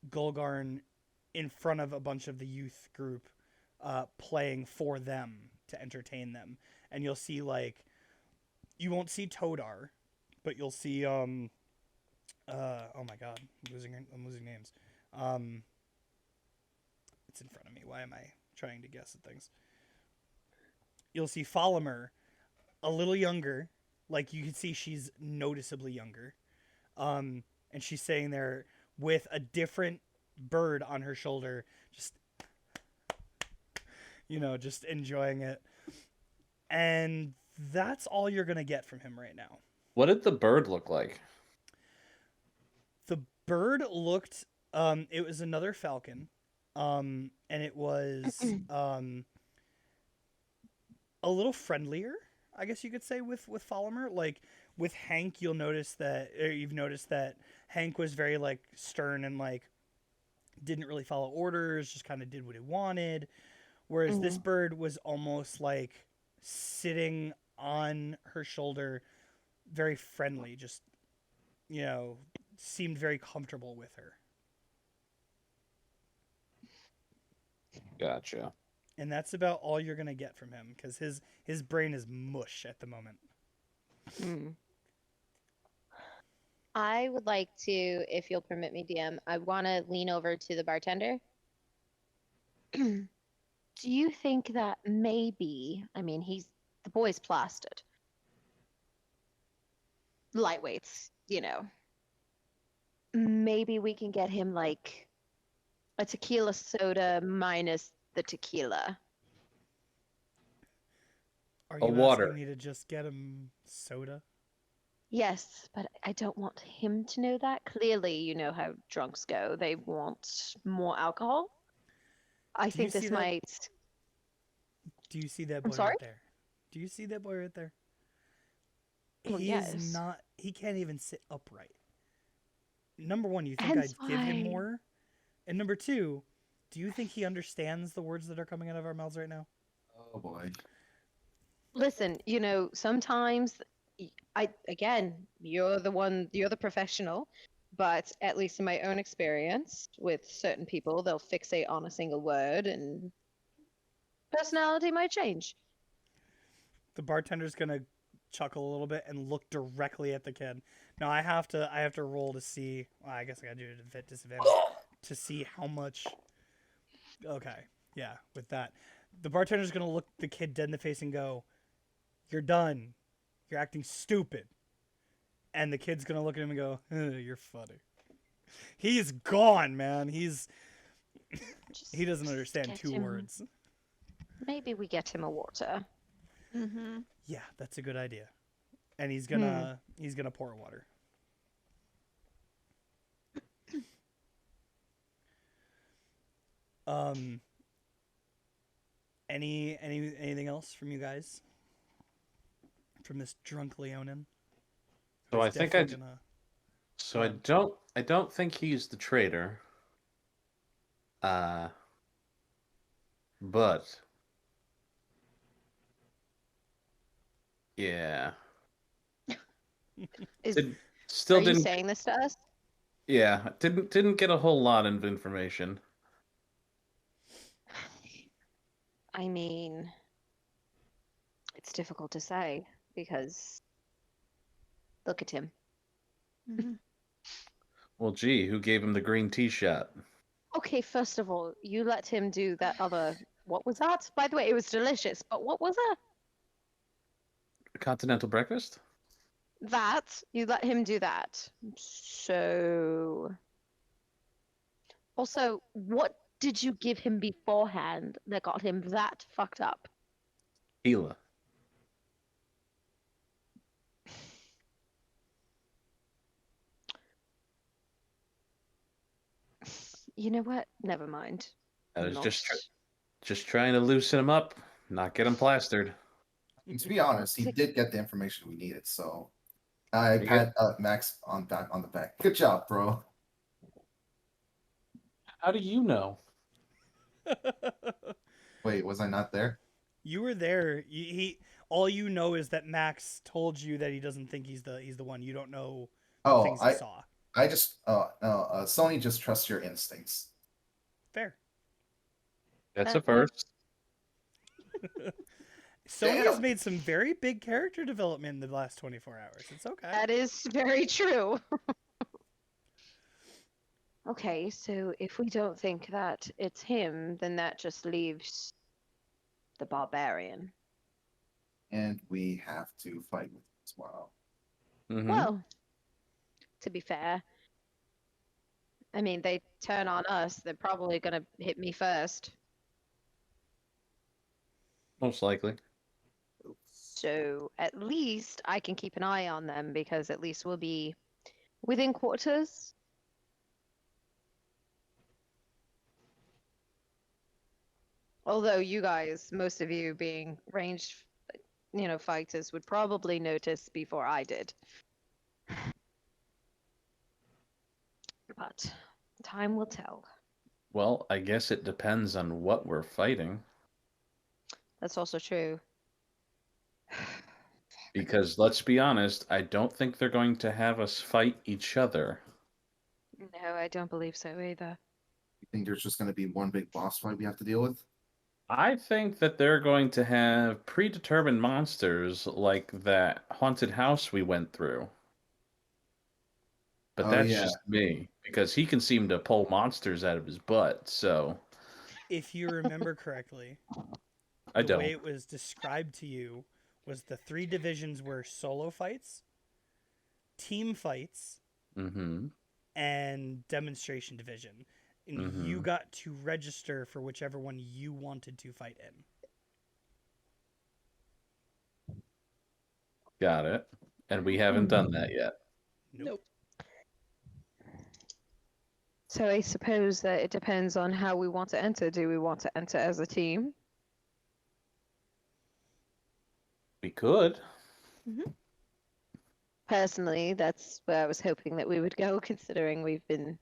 [SPEAKER 1] Gulgarn in front of a bunch of the youth group playing for them to entertain them. And you'll see, like, you won't see Todar, but you'll see oh my god, I'm losing names. It's in front of me. Why am I trying to guess at things? You'll see Folimer, a little younger. Like, you can see she's noticeably younger. And she's sitting there with a different bird on her shoulder, just just enjoying it. And that's all you're going to get from him right now.
[SPEAKER 6] What did the bird look like?
[SPEAKER 1] The bird looked, it was another falcon. And it was a little friendlier, I guess you could say, with Folimer. Like, with Hank, you've noticed that Hank was very, like, stern and, like, didn't really follow orders, just kind of did what he wanted. Whereas this bird was almost, like, sitting on her shoulder, very friendly, just, seemed very comfortable with her.
[SPEAKER 6] Gotcha.
[SPEAKER 1] And that's about all you're going to get from him, because his brain is mush at the moment.
[SPEAKER 2] I would like to, if you'll permit me, DM, I want to lean over to the bartender. Do you think that maybe, I mean, the boy's plastered. Lightweights, Maybe we can get him, like, a tequila soda minus the tequila.
[SPEAKER 1] Are
[SPEAKER 6] A
[SPEAKER 1] you
[SPEAKER 6] water.
[SPEAKER 1] asking me to just get him soda?
[SPEAKER 2] Yes, but I don't want him to know that. Clearly, you know how drunks go. They want more alcohol. I
[SPEAKER 1] Do you
[SPEAKER 2] think this
[SPEAKER 1] see that-
[SPEAKER 2] might...
[SPEAKER 1] Do you see that boy
[SPEAKER 2] sorry?
[SPEAKER 1] right there? Do you see that boy right there?
[SPEAKER 2] Well,
[SPEAKER 1] He
[SPEAKER 2] yes.
[SPEAKER 1] is not. He can't even sit upright. Number one, you think
[SPEAKER 2] Hence
[SPEAKER 1] I'd give him
[SPEAKER 2] why-
[SPEAKER 1] more? And number two, do you think he understands the words that are coming out of our mouths right now?
[SPEAKER 8] Oh boy.
[SPEAKER 2] Listen, sometimes you're the professional, but at least in my own experience with certain people, they'll fixate on a single word and personality might change.
[SPEAKER 1] The bartender's gonna chuckle a little bit and look directly at the kid. Now I have to roll to see. Well, I guess I gotta do it at disadvantage to see how much. Okay, yeah, with that, the bartender's gonna look the kid dead in the face and go, "You're done. You're acting stupid." And the kid's gonna look at him and go, "You're funny." He's gone, man. He doesn't understand
[SPEAKER 2] get
[SPEAKER 1] 2
[SPEAKER 2] him.
[SPEAKER 1] words.
[SPEAKER 2] Maybe we get him a water.
[SPEAKER 5] Mm-hmm.
[SPEAKER 1] Yeah, that's a good idea. And he's gonna pour water. Anything else from you guys? from this drunk Leonin.
[SPEAKER 6] So
[SPEAKER 1] who's
[SPEAKER 6] I think I.
[SPEAKER 1] definitely gonna-
[SPEAKER 6] So I don't think he's the traitor. But yeah,
[SPEAKER 2] Is,
[SPEAKER 6] still
[SPEAKER 2] are you
[SPEAKER 6] didn't.
[SPEAKER 2] saying this to us?
[SPEAKER 6] Yeah, didn't get a whole lot of information.
[SPEAKER 2] I mean, it's difficult to say because look at him.
[SPEAKER 5] Mhm.
[SPEAKER 6] Well, gee, who gave him the green tea shot?
[SPEAKER 2] Okay, first of all, you let him do that other. What was that? By the way, it was delicious, but what was it?
[SPEAKER 6] A continental breakfast?
[SPEAKER 2] That you let him do that. So, also, what did you give him beforehand that got him that fucked up?
[SPEAKER 6] Tequila.
[SPEAKER 2] You know what? Never mind.
[SPEAKER 6] I was
[SPEAKER 2] Not-
[SPEAKER 6] just trying to loosen him up, not get him plastered.
[SPEAKER 8] To be honest, he did get the information we needed, so I
[SPEAKER 6] You
[SPEAKER 8] pat Max on the back. Good job, bro.
[SPEAKER 6] How do you know?
[SPEAKER 8] Wait, was I not there?
[SPEAKER 1] You were there. All you know is that Max told you that he doesn't think he's the one. You don't know the
[SPEAKER 8] Oh,
[SPEAKER 1] things he saw.
[SPEAKER 8] I just no, Sony just trusts your instincts.
[SPEAKER 1] Fair.
[SPEAKER 6] That's
[SPEAKER 2] That
[SPEAKER 6] a first.
[SPEAKER 1] Sony has
[SPEAKER 8] Damn.
[SPEAKER 1] made some very big character development in the last 24 hours. It's okay.
[SPEAKER 2] That is very true. Okay, so if we don't think that it's him, then that just leaves the barbarian.
[SPEAKER 8] And we have to fight with him tomorrow.
[SPEAKER 6] Mhm.
[SPEAKER 2] Well, to be fair, I mean, they turn on us, they're probably gonna hit me first.
[SPEAKER 6] Most likely.
[SPEAKER 2] So at least I can keep an eye on them because at least we'll be within quarters. Although you guys, most of you being ranged, fighters, would probably notice before I did. But time will tell.
[SPEAKER 6] Well, I guess it depends on what we're fighting.
[SPEAKER 2] That's also true.
[SPEAKER 6] Because let's be honest, I don't think they're going to have us fight each other.
[SPEAKER 2] No, I don't believe so either.
[SPEAKER 8] You think there's just going to be one big boss fight we have to deal with?
[SPEAKER 6] I think that they're going to have predetermined monsters like that haunted house we went through. But
[SPEAKER 8] Oh,
[SPEAKER 6] that's
[SPEAKER 8] yeah.
[SPEAKER 6] just me, because he can seem to pull monsters out of his butt, so
[SPEAKER 1] If you remember correctly,
[SPEAKER 6] I
[SPEAKER 1] the
[SPEAKER 6] don't.
[SPEAKER 1] way it was described to you was the 3 divisions were solo fights, team fights,
[SPEAKER 6] Mm-hmm.
[SPEAKER 1] and demonstration division. And you
[SPEAKER 6] Mhm.
[SPEAKER 1] got to register for whichever one you wanted to fight in.
[SPEAKER 6] Got it. And we haven't done that yet.
[SPEAKER 1] Nope.
[SPEAKER 2] So I suppose that it depends on how we want to enter. Do we want to enter as a team?
[SPEAKER 6] We could.
[SPEAKER 2] Personally, that's where I was hoping that we would go, considering we've been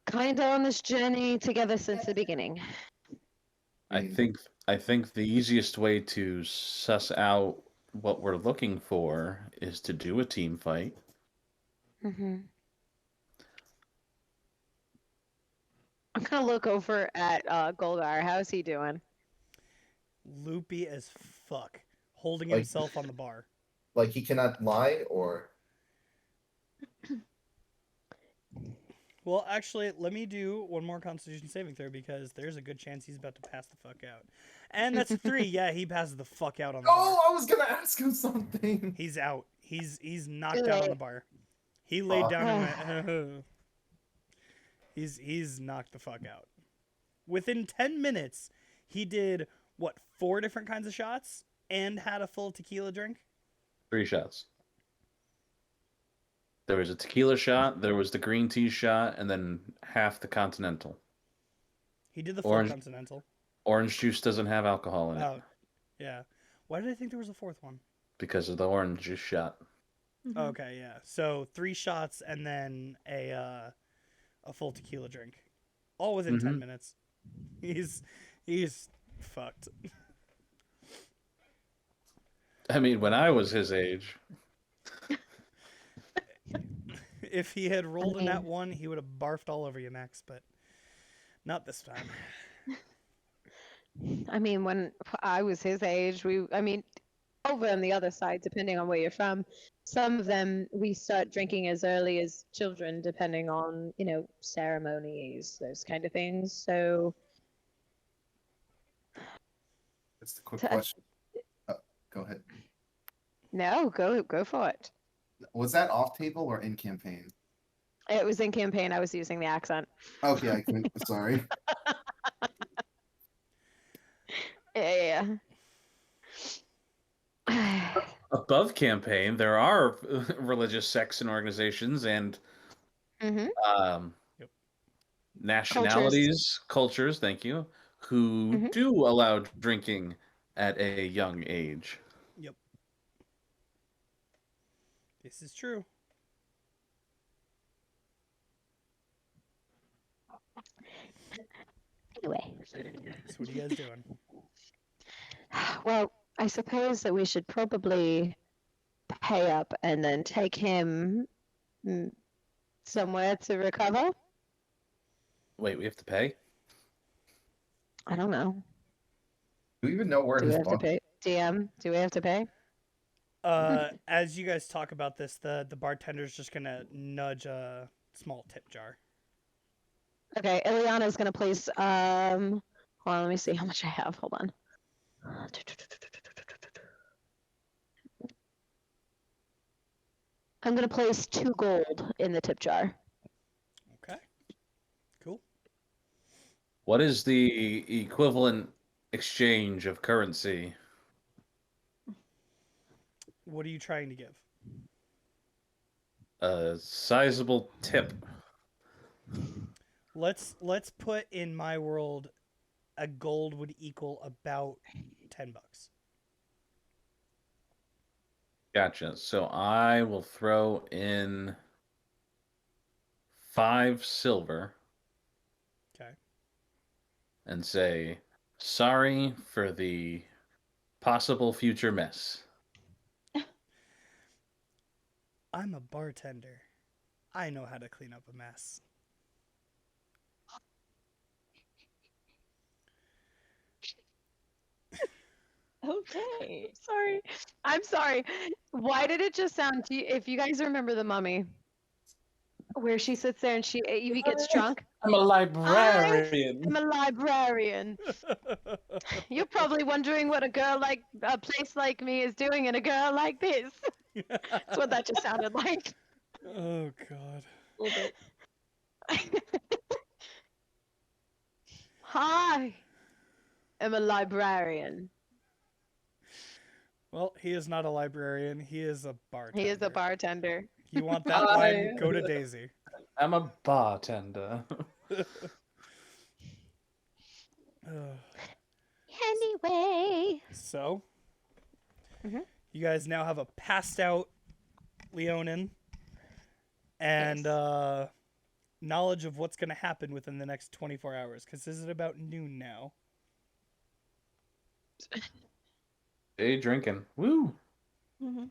[SPEAKER 2] kind of on this journey together since the beginning.
[SPEAKER 6] I think the easiest way to suss out what we're looking for is to do a team fight.
[SPEAKER 2] Mm-hmm. I'm gonna look over at Goldar. How's he doing?
[SPEAKER 1] Loopy as fuck, holding
[SPEAKER 8] Like-
[SPEAKER 1] himself on the bar.
[SPEAKER 8] Like he cannot lie, or
[SPEAKER 1] Well, actually, let me do one more Constitution saving throw because there's a good chance he's about to pass the fuck out. And that's a 3. Yeah, he passes the fuck out on the bar.
[SPEAKER 8] oh, I was gonna ask him something.
[SPEAKER 1] He's out. He's knocked
[SPEAKER 2] Too
[SPEAKER 1] out on
[SPEAKER 2] late.
[SPEAKER 1] the bar. He laid
[SPEAKER 8] Fuck.
[SPEAKER 1] down and went. He's knocked the fuck out. Within 10 minutes, he did what 4 different kinds of shots and had a full tequila drink.
[SPEAKER 6] 3 shots. There was a tequila shot, there was the green tea shot, and then half the continental.
[SPEAKER 1] He did the full
[SPEAKER 6] Orange-
[SPEAKER 1] continental.
[SPEAKER 6] Orange juice doesn't have alcohol in it
[SPEAKER 1] Oh, yeah. Why did I think there was a 4th one?
[SPEAKER 6] because of the orange juice shot.
[SPEAKER 5] Mhm.
[SPEAKER 1] Okay, yeah. So 3 shots and then a full tequila drink, all within 10
[SPEAKER 6] Mhm.
[SPEAKER 1] minutes. He's fucked.
[SPEAKER 6] I mean, when I was his age,
[SPEAKER 1] If he had rolled in that
[SPEAKER 2] mean-
[SPEAKER 1] one, he would have barfed all over you, Max. But not this time.
[SPEAKER 2] I mean, when I was his age, I mean, over on the other side, depending on where you're from, some of them we start drinking as early as children, depending on, ceremonies, those kind of things. So,
[SPEAKER 8] That's the quick
[SPEAKER 2] So I-
[SPEAKER 8] question. Go ahead.
[SPEAKER 2] no, go for it.
[SPEAKER 8] Was that off table or in campaign?
[SPEAKER 2] It was in campaign. I was using the accent.
[SPEAKER 8] Okay, I think. Sorry.
[SPEAKER 2] Yeah.
[SPEAKER 6] above campaign, there are religious sects and organizations and
[SPEAKER 2] hmm
[SPEAKER 1] Yep.
[SPEAKER 6] nationalities, cultures, thank you, who
[SPEAKER 2] Mhm.
[SPEAKER 6] do allow drinking at a young age.
[SPEAKER 1] Yep. This is true.
[SPEAKER 2] Anyway,
[SPEAKER 1] So what are you guys doing?
[SPEAKER 2] well, I suppose that we should probably pay up and then take him somewhere to recover.
[SPEAKER 6] Wait, we have to pay?
[SPEAKER 2] I don't know.
[SPEAKER 8] Do we even know where
[SPEAKER 2] Do we
[SPEAKER 8] his
[SPEAKER 2] have to
[SPEAKER 8] bunk?
[SPEAKER 2] pay? DM, do we have to pay?
[SPEAKER 1] As you guys talk about this, the bartender's just gonna nudge a small tip jar.
[SPEAKER 2] Okay, Ileana's gonna place. Hold on, let me see how much I have. Hold on. I'm gonna place 2 gold in the tip jar.
[SPEAKER 1] Okay. Cool.
[SPEAKER 6] What is the equivalent exchange of currency?
[SPEAKER 1] What are you trying to give?
[SPEAKER 6] A sizable tip.
[SPEAKER 1] Let's put in my world, a gold would equal about $10.
[SPEAKER 6] Gotcha. So I will throw in 5 silver.
[SPEAKER 1] Okay.
[SPEAKER 6] And say, sorry for the possible future mess.
[SPEAKER 1] I'm a bartender. I know how to clean up a mess.
[SPEAKER 5] Okay.
[SPEAKER 2] Sorry. I'm sorry. Why did it just sound if you guys remember the mummy where she sits there and Evie gets drunk?
[SPEAKER 7] I'm a librarian.
[SPEAKER 2] I'm a librarian. You're probably wondering what a place like me is doing in a girl like this. That's what that just sounded like.
[SPEAKER 1] Oh God.
[SPEAKER 5] A little bit.
[SPEAKER 2] Hi. I'm a librarian.
[SPEAKER 1] Well, he is not a librarian. He is a bartender.
[SPEAKER 2] He is a bartender.
[SPEAKER 1] You want that line? Go to Daisy.
[SPEAKER 6] I'm a bartender.
[SPEAKER 1] Ugh.
[SPEAKER 2] Anyway.
[SPEAKER 1] So,
[SPEAKER 2] Mhm.
[SPEAKER 1] you guys now have a passed out Leonin and knowledge of what's going to happen within the next 24 hours. Because this is about noon now.
[SPEAKER 6] Hey, drinking. Woo!
[SPEAKER 5] Mhm.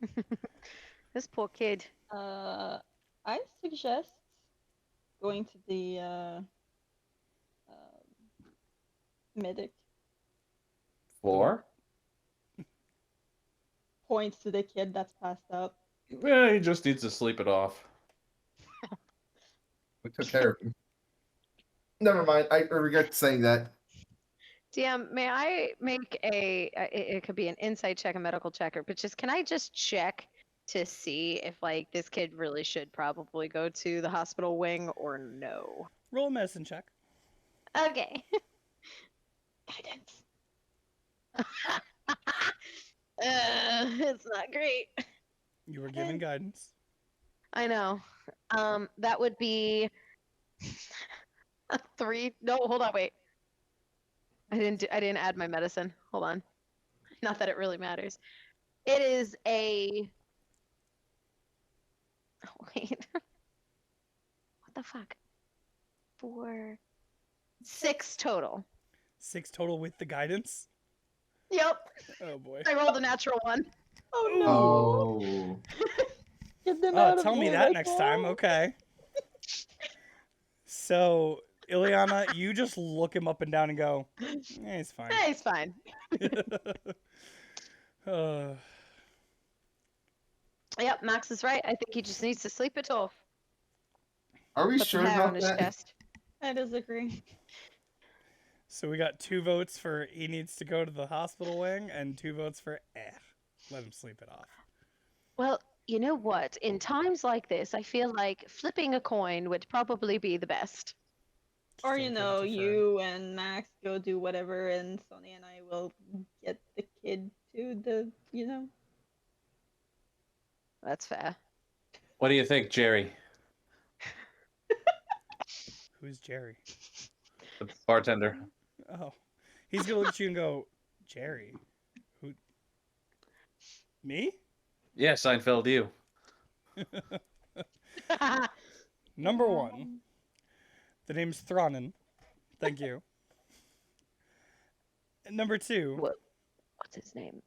[SPEAKER 2] This poor kid.
[SPEAKER 5] I suggest going to the medic.
[SPEAKER 6] Floor?
[SPEAKER 5] Points to the kid that's passed out.
[SPEAKER 6] Yeah, he just needs to sleep it off.
[SPEAKER 8] We took care of him. Never mind. I regret saying that.
[SPEAKER 2] DM, may I make it could be an insight check, a medical checker, but can I just check to see if this kid really should probably go to the hospital wing or no?
[SPEAKER 1] Roll a medicine check.
[SPEAKER 2] Okay.
[SPEAKER 5] Guidance.
[SPEAKER 2] It's not great.
[SPEAKER 1] You were given guidance.
[SPEAKER 2] I know. That would be a 3. No, hold on, wait. I didn't add my medicine. Hold on. Not that it really matters. It is a. Oh, wait. What the fuck? 4, 6 total.
[SPEAKER 1] 6 total with the guidance.
[SPEAKER 2] Yep.
[SPEAKER 1] Oh boy.
[SPEAKER 2] I rolled a natural 1.
[SPEAKER 5] Oh no!
[SPEAKER 8] Oh.
[SPEAKER 5] Get them out of
[SPEAKER 1] Tell me
[SPEAKER 5] there,
[SPEAKER 1] that
[SPEAKER 5] that's
[SPEAKER 1] next time.
[SPEAKER 5] all.
[SPEAKER 1] Okay. So, Ileana, you just look him up and down and go, it's fine.
[SPEAKER 2] Hey, it's fine.
[SPEAKER 1] Uh,
[SPEAKER 2] Yep, Max is right. I think he just needs to sleep it off.
[SPEAKER 8] Are we
[SPEAKER 2] Put
[SPEAKER 8] sure
[SPEAKER 2] some hair on
[SPEAKER 8] about
[SPEAKER 2] his
[SPEAKER 8] that?
[SPEAKER 2] chest.
[SPEAKER 5] I disagree.
[SPEAKER 1] so we got 2 votes for he needs to go to the hospital wing and 2 votes for let him sleep it off.
[SPEAKER 2] Well, you know what? In times like this, I feel like flipping a coin would probably be the best.
[SPEAKER 5] Or
[SPEAKER 1] Just
[SPEAKER 5] you
[SPEAKER 1] don't
[SPEAKER 5] know,
[SPEAKER 1] give it to Fern.
[SPEAKER 5] you and Max go do whatever, and Sonny and I will get the kid to the, you know.
[SPEAKER 2] That's fair.
[SPEAKER 6] What do you think, Jerry?
[SPEAKER 1] Who's Jerry?
[SPEAKER 6] The bartender.
[SPEAKER 1] Oh. He's going to look at you and go, Jerry? Who? Me?
[SPEAKER 6] Yeah, Seinfeld, you.
[SPEAKER 1] Number 1. The name's Thronin. Thank you. And number 2.
[SPEAKER 2] What's his name?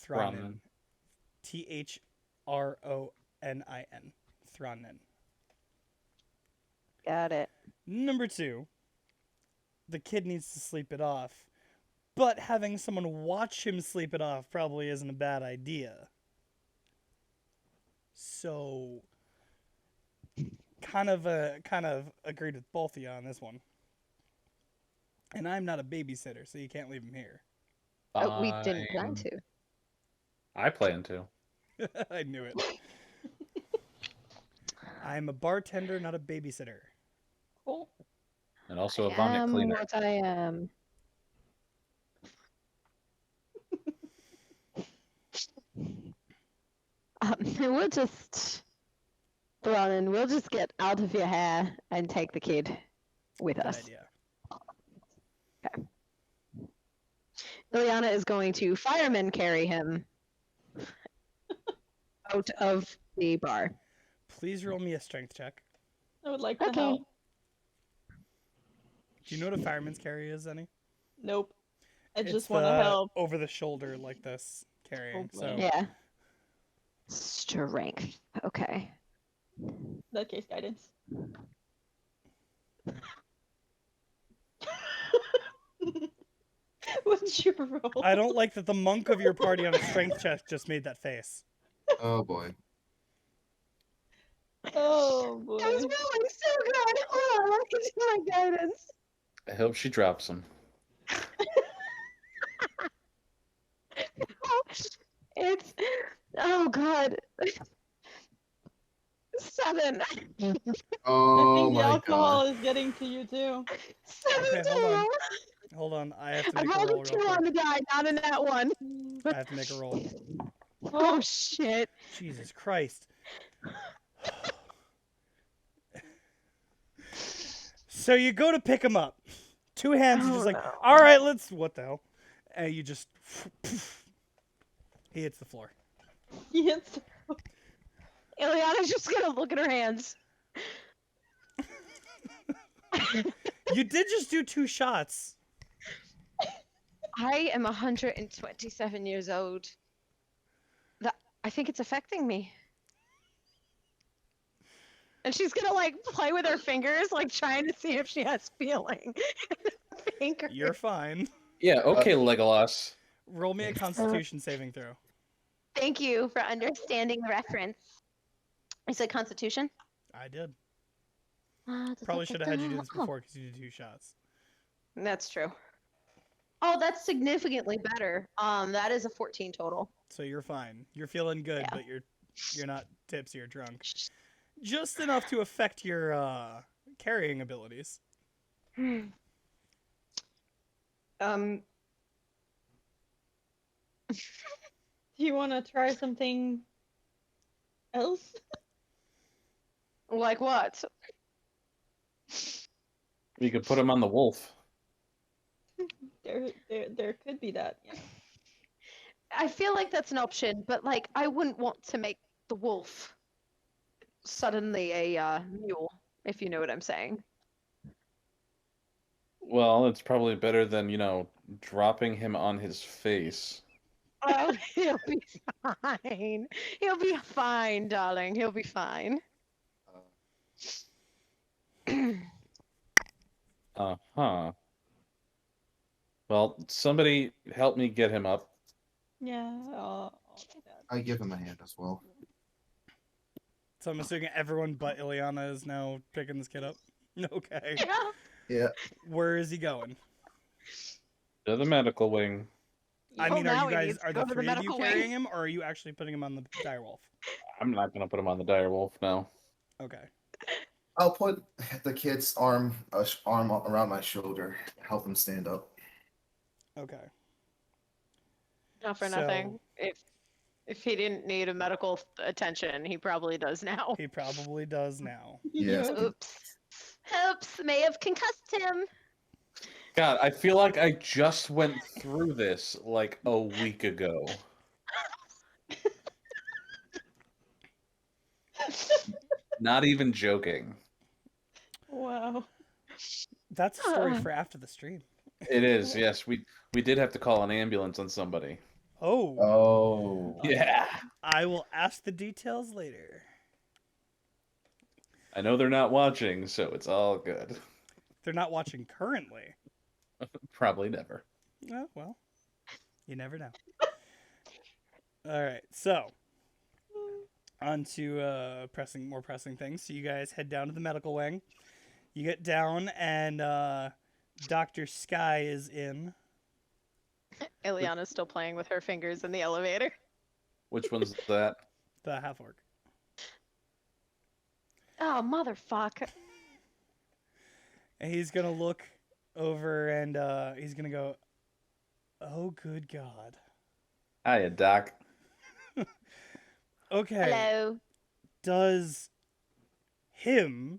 [SPEAKER 1] Thronin. Thronin. Thronin.
[SPEAKER 2] Got it.
[SPEAKER 1] Number 2. The kid needs to sleep it off. But having someone watch him sleep it off probably isn't a bad idea. So kind of agreed with both of you on this one. And I'm not a babysitter, so you can't leave him here.
[SPEAKER 2] Oh, we didn't plan
[SPEAKER 6] Fine.
[SPEAKER 2] to.
[SPEAKER 6] I plan to.
[SPEAKER 1] I knew it. I'm a bartender, not a babysitter.
[SPEAKER 5] Cool.
[SPEAKER 6] And also a
[SPEAKER 2] I
[SPEAKER 6] vomit
[SPEAKER 2] am
[SPEAKER 6] cleaner.
[SPEAKER 2] what I am. We'll just, Thronin, we'll just get out of your hair and take the kid with
[SPEAKER 1] Good
[SPEAKER 2] us.
[SPEAKER 1] idea.
[SPEAKER 2] Ileana is going to fireman carry him out of the bar.
[SPEAKER 1] Please roll me a strength check.
[SPEAKER 5] I would like to
[SPEAKER 2] Okay.
[SPEAKER 5] help.
[SPEAKER 1] Do you know what a fireman's carry is, any?
[SPEAKER 5] Nope. I
[SPEAKER 1] It's
[SPEAKER 5] just want to
[SPEAKER 1] the
[SPEAKER 5] help.
[SPEAKER 1] over the shoulder like this carrying.
[SPEAKER 5] Oh,
[SPEAKER 1] So
[SPEAKER 5] boy.
[SPEAKER 2] Yeah. Strength. Okay.
[SPEAKER 5] In that case, guidance. What's your roll?
[SPEAKER 1] I don't like that the monk of your party on a strength check just made that face.
[SPEAKER 8] Oh boy.
[SPEAKER 5] Oh
[SPEAKER 2] I was
[SPEAKER 5] boy.
[SPEAKER 2] rolling so good. Hold on, let me do my guidance.
[SPEAKER 6] I hope she drops him.
[SPEAKER 2] It's oh god. 7.
[SPEAKER 8] Oh
[SPEAKER 5] I think the
[SPEAKER 8] my
[SPEAKER 5] alcohol
[SPEAKER 8] god.
[SPEAKER 5] is getting to you too.
[SPEAKER 2] 7
[SPEAKER 1] Okay, hold on.
[SPEAKER 2] total.
[SPEAKER 1] Hold on, I have to
[SPEAKER 2] I
[SPEAKER 1] make a
[SPEAKER 2] rolled
[SPEAKER 1] roll
[SPEAKER 2] a
[SPEAKER 1] real
[SPEAKER 2] 2
[SPEAKER 1] quick.
[SPEAKER 2] on the die, not a nat 1.
[SPEAKER 1] I have to make a roll.
[SPEAKER 2] Oh shit.
[SPEAKER 1] Jesus Christ. So you go to pick him up. 2 hands, you're just like,
[SPEAKER 2] no.
[SPEAKER 1] all right, let's. What the hell? And you just. He hits the floor.
[SPEAKER 5] Yes.
[SPEAKER 2] Ileana's just gonna look at her hands.
[SPEAKER 1] You did just do 2 shots.
[SPEAKER 2] I am 127 years old. I think it's affecting me. And she's gonna like play with her fingers, like trying to see if she has feeling. Finger.
[SPEAKER 1] You're fine.
[SPEAKER 6] Yeah, okay, Legolas.
[SPEAKER 1] Roll me a Constitution saving throw.
[SPEAKER 2] Thank you for understanding the reference. I said Constitution.
[SPEAKER 1] I did. Probably should have had you do this before because you did 2 shots.
[SPEAKER 2] That's true. Oh, that's significantly better. That is a 14 total.
[SPEAKER 1] So you're fine. You're feeling good,
[SPEAKER 2] Yeah.
[SPEAKER 1] but you're not tipsy or drunk. Just enough to affect your carrying abilities.
[SPEAKER 5] Do you want to try something else?
[SPEAKER 2] Like what?
[SPEAKER 6] You could put him on the wolf.
[SPEAKER 5] There could be that. Yeah.
[SPEAKER 9] I feel like that's an option, but like I wouldn't want to make the wolf suddenly a mule, if you know what I'm saying.
[SPEAKER 6] Well, it's probably better than, dropping him on his face.
[SPEAKER 9] Oh, he'll be fine. He'll be fine, darling. He'll be fine.
[SPEAKER 6] Uh-huh. Well, somebody help me get him up.
[SPEAKER 5] Yeah.
[SPEAKER 8] I give him a hand as well.
[SPEAKER 1] So I'm assuming everyone but Ileana is now picking this kid up. Okay.
[SPEAKER 9] Yeah.
[SPEAKER 8] Yeah.
[SPEAKER 1] Where is he going?
[SPEAKER 6] To the medical wing.
[SPEAKER 1] I
[SPEAKER 9] Well,
[SPEAKER 1] mean,
[SPEAKER 9] now
[SPEAKER 1] are
[SPEAKER 9] he
[SPEAKER 1] you guys
[SPEAKER 9] needs to
[SPEAKER 1] are
[SPEAKER 9] go
[SPEAKER 1] the
[SPEAKER 9] to the
[SPEAKER 1] three of you
[SPEAKER 9] medical wing.
[SPEAKER 1] carrying him, or are you actually putting him on the direwolf?
[SPEAKER 6] I'm not gonna put him on the direwolf now.
[SPEAKER 1] Okay.
[SPEAKER 8] I'll put the kid's arm around my shoulder, help him stand up.
[SPEAKER 1] Okay.
[SPEAKER 9] Not for
[SPEAKER 1] So-
[SPEAKER 9] nothing. If he didn't need a medical attention, he probably does now.
[SPEAKER 1] He probably does now.
[SPEAKER 8] Yes.
[SPEAKER 9] Oops. Oops. May have concussed him.
[SPEAKER 6] God, I feel like I just went through this like a week ago. Not even joking.
[SPEAKER 5] Wow.
[SPEAKER 1] That's a story for after the stream.
[SPEAKER 6] It is, yes. We did have to call an ambulance on somebody.
[SPEAKER 1] Oh,
[SPEAKER 8] Oh.
[SPEAKER 6] Yeah.
[SPEAKER 1] I will ask the details later.
[SPEAKER 6] I know they're not watching, so it's all good.
[SPEAKER 1] They're not watching currently.
[SPEAKER 6] Probably never.
[SPEAKER 1] Oh, well, you never know. All right, so on to more pressing things. So you guys head down to the medical wing. You get down, and Dr. Sky is in.
[SPEAKER 9] Ileana's still playing with her fingers in the elevator.
[SPEAKER 6] Which one's that?
[SPEAKER 1] The half orc.
[SPEAKER 9] Oh, motherfucker.
[SPEAKER 1] And he's gonna look over and he's gonna go, "Oh, good God."
[SPEAKER 6] Hiya, Doc.
[SPEAKER 1] Okay.
[SPEAKER 9] Hello.
[SPEAKER 1] Does him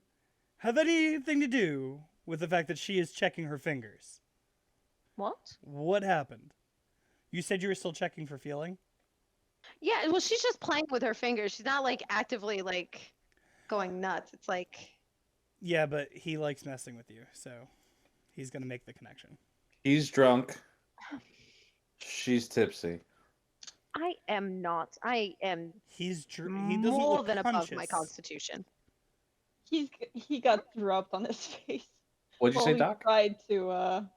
[SPEAKER 1] have anything to do with the fact that she is checking her fingers?
[SPEAKER 9] What?
[SPEAKER 1] What happened? You said you were still checking for feeling?
[SPEAKER 9] Yeah, well, she's just playing with her fingers. She's not like actively like going nuts. It's like,
[SPEAKER 1] Yeah, but he likes messing with you, so he's gonna make the connection.
[SPEAKER 6] He's drunk. She's tipsy.
[SPEAKER 9] I am not. I am
[SPEAKER 1] He doesn't
[SPEAKER 9] more
[SPEAKER 1] look
[SPEAKER 9] than above my
[SPEAKER 1] conscious.
[SPEAKER 9] constitution.
[SPEAKER 5] He got dropped on his face.
[SPEAKER 6] What'd you
[SPEAKER 5] while
[SPEAKER 6] say,
[SPEAKER 5] we
[SPEAKER 6] Doc?
[SPEAKER 5] tried to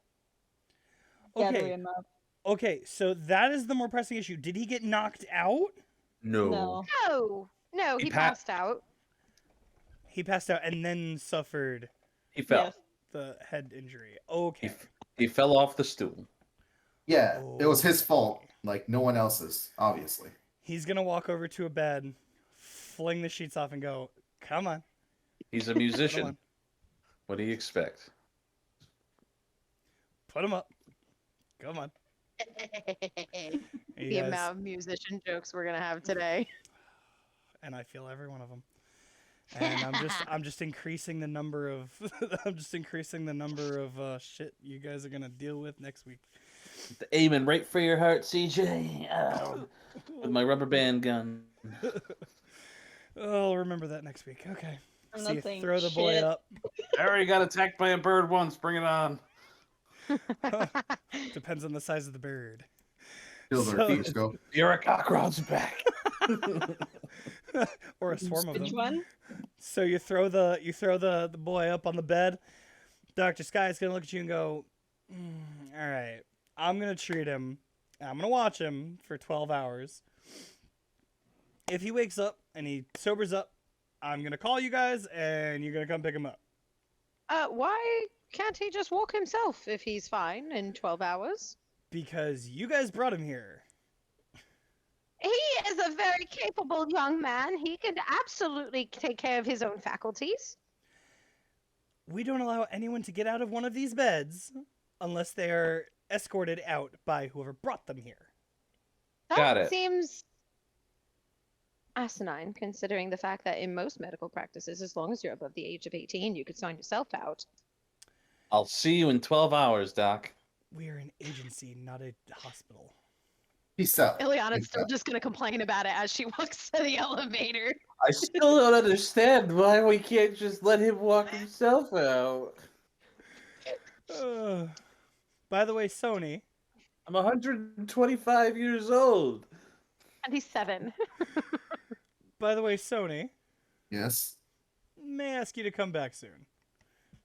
[SPEAKER 5] gather
[SPEAKER 1] Okay.
[SPEAKER 5] him up.
[SPEAKER 1] Okay, so that is the more pressing issue. Did he get knocked out?
[SPEAKER 5] No.
[SPEAKER 9] No,
[SPEAKER 6] He
[SPEAKER 9] he
[SPEAKER 6] pa-
[SPEAKER 9] passed out.
[SPEAKER 1] He passed out and then suffered
[SPEAKER 6] He fell.
[SPEAKER 5] Yes.
[SPEAKER 1] the head injury. Okay.
[SPEAKER 6] He fell off the stool.
[SPEAKER 8] Yeah, it was his
[SPEAKER 1] Okay.
[SPEAKER 8] fault. Like no one else's, obviously.
[SPEAKER 1] He's gonna walk over to a bed, fling the sheets off, and go, "Come on,
[SPEAKER 6] He's a
[SPEAKER 1] put 'em
[SPEAKER 6] musician.
[SPEAKER 1] on.
[SPEAKER 6] What do you expect?
[SPEAKER 1] Put 'em up. Come on."
[SPEAKER 9] The amount of musician jokes we're gonna have today.
[SPEAKER 1] And I feel every one of them. And I'm just increasing the number of shit you guys are gonna deal with next week.
[SPEAKER 6] Aiming right for your heart, CJ. With my rubber band gun.
[SPEAKER 1] Oh, I'll remember that next week. Okay.
[SPEAKER 5] I'm
[SPEAKER 1] So
[SPEAKER 5] not
[SPEAKER 1] you
[SPEAKER 5] saying
[SPEAKER 1] throw the boy
[SPEAKER 5] shit.
[SPEAKER 1] up.
[SPEAKER 6] I already got attacked by a bird once. Bring it on.
[SPEAKER 1] Depends on the size of the bird.
[SPEAKER 8] Kill
[SPEAKER 1] So-
[SPEAKER 8] their feet, scope.
[SPEAKER 6] You're a cockroach back.
[SPEAKER 1] Or a swarm of
[SPEAKER 5] Which
[SPEAKER 1] them.
[SPEAKER 5] one?
[SPEAKER 1] So you throw the boy up on the bed. Dr. Sky is gonna look at you and go, all right, I'm gonna treat him. I'm gonna watch him for 12 hours. If he wakes up and he sobers up, I'm gonna call you guys and you're gonna come pick him up.
[SPEAKER 9] Why can't he just walk himself if he's fine in 12 hours?
[SPEAKER 1] Because you guys brought him here.
[SPEAKER 9] He is a very capable young man. He can absolutely take care of his own faculties.
[SPEAKER 1] We don't allow anyone to get out of one of these beds unless they are escorted out by whoever brought them here.
[SPEAKER 9] That
[SPEAKER 6] Got it.
[SPEAKER 9] seems asinine, considering the fact that in most medical practices, as long as you're above the age of 18, you could sign yourself out.
[SPEAKER 6] I'll see you in 12 hours, Doc.
[SPEAKER 1] We are an agency, not a hospital.
[SPEAKER 8] Peace out.
[SPEAKER 9] Ileana's
[SPEAKER 8] Peace
[SPEAKER 9] still
[SPEAKER 8] out.
[SPEAKER 9] just gonna complain about it as she walks to the elevator.
[SPEAKER 6] I still don't understand why we can't just let him walk himself out.
[SPEAKER 1] By the way, Sony,
[SPEAKER 6] I'm 125 years old.
[SPEAKER 9] And he's 7.
[SPEAKER 8] Yes.
[SPEAKER 1] may I ask you to come back soon.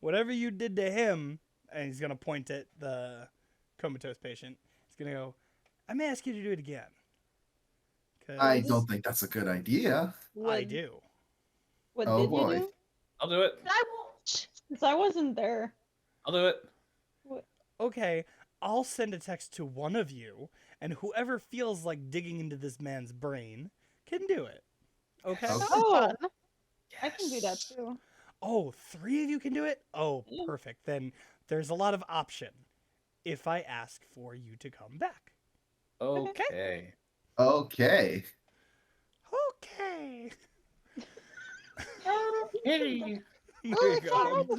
[SPEAKER 1] Whatever you did to him, and he's gonna point at the comatose patient. He's gonna go, I may ask you to do it again.
[SPEAKER 8] I don't think that's a good idea.
[SPEAKER 1] I do.
[SPEAKER 5] What
[SPEAKER 8] Oh,
[SPEAKER 5] did
[SPEAKER 8] boy.
[SPEAKER 5] you do?
[SPEAKER 6] I'll do it.
[SPEAKER 9] I won't.
[SPEAKER 5] Since I wasn't there.
[SPEAKER 6] I'll do it.
[SPEAKER 1] Okay, I'll send a text to one of you, and whoever feels like digging into this man's brain can do it. Okay?
[SPEAKER 8] Okay.
[SPEAKER 5] Oh,
[SPEAKER 9] Fun.
[SPEAKER 5] I can do that too.
[SPEAKER 1] Oh, 3 of you can do it? Oh,
[SPEAKER 5] Yeah.
[SPEAKER 1] perfect. Then there's a lot of option if I ask for you to come back.
[SPEAKER 6] Okay.
[SPEAKER 8] Okay.
[SPEAKER 1] Okay.
[SPEAKER 6] Hey.
[SPEAKER 1] There you go.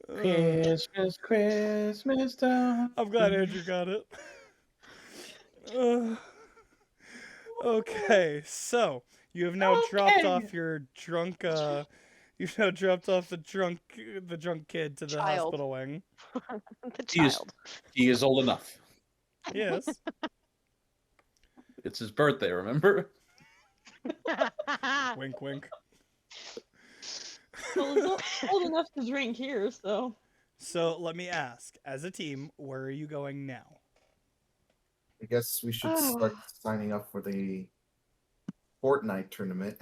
[SPEAKER 6] Christmas, Christmas time.
[SPEAKER 1] I'm glad Andrew got it. Okay, so you have now dropped off your drunk. You've now dropped off the drunk kid to the
[SPEAKER 9] Child.
[SPEAKER 1] hospital wing.
[SPEAKER 9] The
[SPEAKER 6] He is,
[SPEAKER 9] child.
[SPEAKER 6] he is old enough.
[SPEAKER 1] Yes.
[SPEAKER 6] It's his birthday, remember?
[SPEAKER 1] Wink, wink.
[SPEAKER 5] Well, he's old enough to drink here, so.
[SPEAKER 1] So let me ask, as a team, where are you going now?
[SPEAKER 8] I guess we should start signing up for the Fortnite tournament.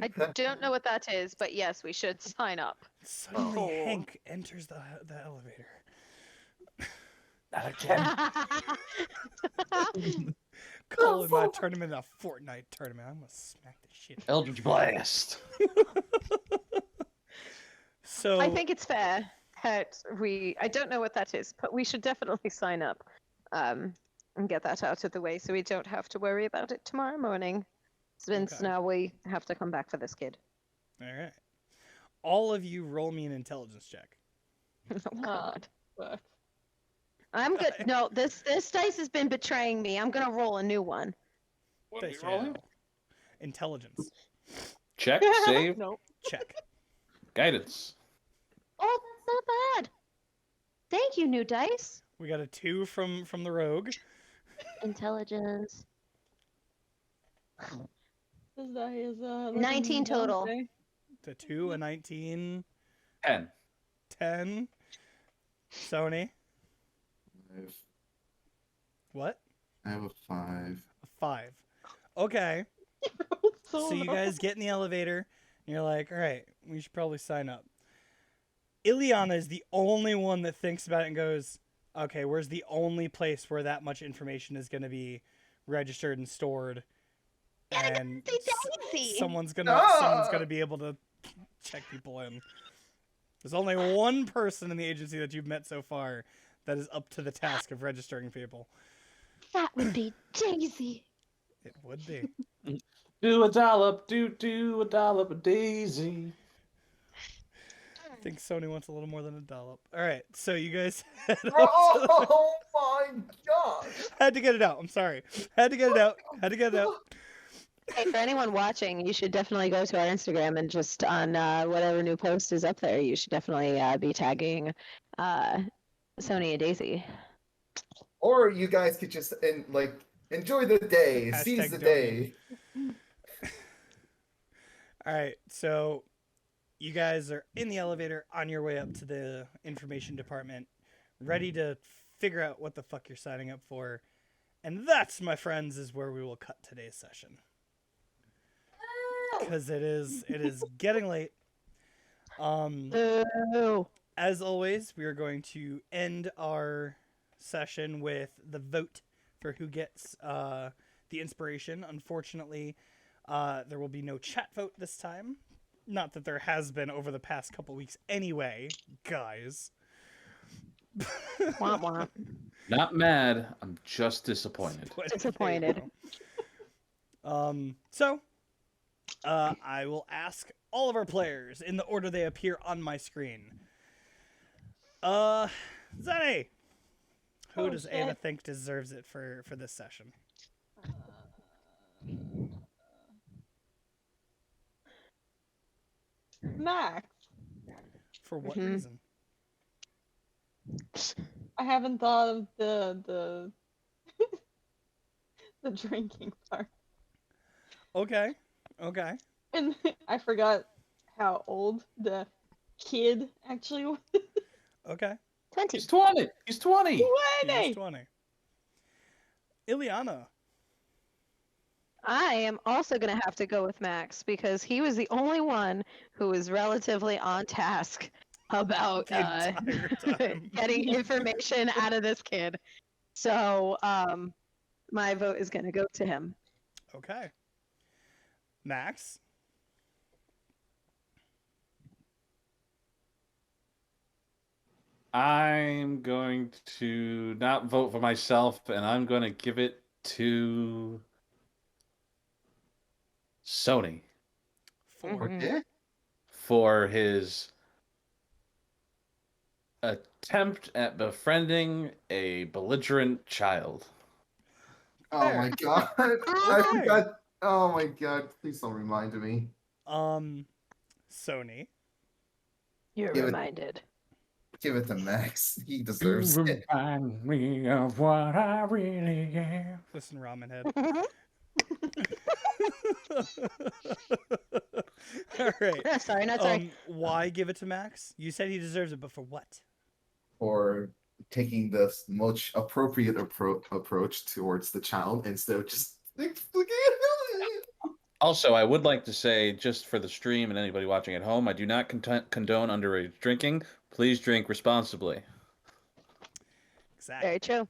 [SPEAKER 9] I don't know what that is, but yes, we should sign up.
[SPEAKER 1] Suddenly,
[SPEAKER 9] Oh.
[SPEAKER 1] Hank enters the elevator.
[SPEAKER 6] Not again.
[SPEAKER 1] Calling my tournament a Fortnite tournament. I'm gonna smack the shit.
[SPEAKER 6] Eldritch Blast.
[SPEAKER 1] So
[SPEAKER 9] I think it's fair that I don't know what that is, but we should definitely sign up and get that out of the way so we don't have to worry about it tomorrow morning. Since
[SPEAKER 1] Okay.
[SPEAKER 9] now we have to come back for this kid.
[SPEAKER 1] all right. All of you roll me an intelligence check.
[SPEAKER 9] Oh god.
[SPEAKER 5] Fuck.
[SPEAKER 9] I'm good. No, this dice has been betraying me. I'm gonna roll a new one.
[SPEAKER 6] What
[SPEAKER 1] Dice roll. Intelligence
[SPEAKER 6] Check, save,
[SPEAKER 5] Nope.
[SPEAKER 1] check.
[SPEAKER 6] guidance.
[SPEAKER 9] Oh, that's not bad. Thank you, new dice.
[SPEAKER 1] We got a 2 from the rogue.
[SPEAKER 9] Intelligence.
[SPEAKER 5] This die is
[SPEAKER 9] 19 total.
[SPEAKER 1] The 2, a 19,
[SPEAKER 6] 10.
[SPEAKER 1] 10. Sony, what?
[SPEAKER 8] I have a 5.
[SPEAKER 1] A 5. Okay. So you guys get in the elevator, and you're like, all right, we should probably sign up. Ileana is the only one that thinks about it and goes, okay, where's the only place where that much information is going to be registered and stored? And
[SPEAKER 9] Daisy.
[SPEAKER 1] someone's gonna be able to check people in. There's only one person in the agency that you've met so far that is up to the task of registering people.
[SPEAKER 9] That would be Daisy.
[SPEAKER 1] It would be.
[SPEAKER 6] Do a dollop, do a dollop of Daisy.
[SPEAKER 1] I think Sony wants a little more than a dollop. All right, so you guys
[SPEAKER 8] Oh my god!
[SPEAKER 1] had to get it out. I'm sorry. Had to get it out. Had to get it out.
[SPEAKER 2] Hey, for anyone watching, you should definitely go to our Instagram and just on whatever new post is up there, you should definitely be tagging Sony and Daisy.
[SPEAKER 8] Or you guys could just enjoy the day, seize
[SPEAKER 1] Hashtag
[SPEAKER 8] the
[SPEAKER 1] donate.
[SPEAKER 8] day.
[SPEAKER 1] All right, so you guys are in the elevator on your way up to the information department, ready to figure out what the fuck you're signing up for. And that's, my friends, is where we will cut today's session. Because it is getting late.
[SPEAKER 2] Oh,
[SPEAKER 1] As always, we are going to end our session with the vote for who gets the inspiration. Unfortunately, there will be no chat vote this time. Not that there has been over the past couple weeks anyway, guys.
[SPEAKER 2] womp womp.
[SPEAKER 6] Not mad, I'm just disappointed.
[SPEAKER 2] Disappointed.
[SPEAKER 1] So, I will ask all of our players in the order they appear on my screen. Zenny, Who
[SPEAKER 5] Oh,
[SPEAKER 1] does Ava
[SPEAKER 5] shit.
[SPEAKER 1] think deserves it for this session?
[SPEAKER 5] Max.
[SPEAKER 1] For what
[SPEAKER 2] Mhm.
[SPEAKER 1] reason?
[SPEAKER 5] I haven't thought of the the drinking part.
[SPEAKER 1] Okay. Okay.
[SPEAKER 5] And I forgot how old the kid actually was.
[SPEAKER 1] Okay.
[SPEAKER 2] 20.
[SPEAKER 6] He's 20. He's 20.
[SPEAKER 1] He is
[SPEAKER 5] 20!
[SPEAKER 1] 20. Ileana.
[SPEAKER 2] I am also going to have to go with Max because he was the only one who was relatively on task about
[SPEAKER 1] The entire time.
[SPEAKER 2] getting information out of this kid. So my vote is going to go to him.
[SPEAKER 1] Okay. Max.
[SPEAKER 6] I'm going to not vote for myself, and I'm going to give it to Sony
[SPEAKER 1] For
[SPEAKER 2] Mhm.
[SPEAKER 8] Okay.
[SPEAKER 6] for his attempt at befriending a belligerent child.
[SPEAKER 8] Oh
[SPEAKER 1] Fair.
[SPEAKER 8] my god. I
[SPEAKER 1] Okay.
[SPEAKER 8] forgot. Oh my god. Please don't remind me.
[SPEAKER 1] Sony.
[SPEAKER 2] You're
[SPEAKER 8] Give it-
[SPEAKER 2] reminded.
[SPEAKER 8] Give it to Max. He deserves it.
[SPEAKER 6] Remind me of what I really am.
[SPEAKER 1] Listen, Ramen Head. All right.
[SPEAKER 2] No, sorry, not sorry.
[SPEAKER 1] Why give it to Max? You said he deserves it, but for what?
[SPEAKER 8] For taking the most appropriate approach towards the child instead of just
[SPEAKER 6] Also, I would like to say, just for the stream and anybody watching at home, I do not condone underage drinking. Please drink responsibly.
[SPEAKER 1] Exactly.
[SPEAKER 2] Very true.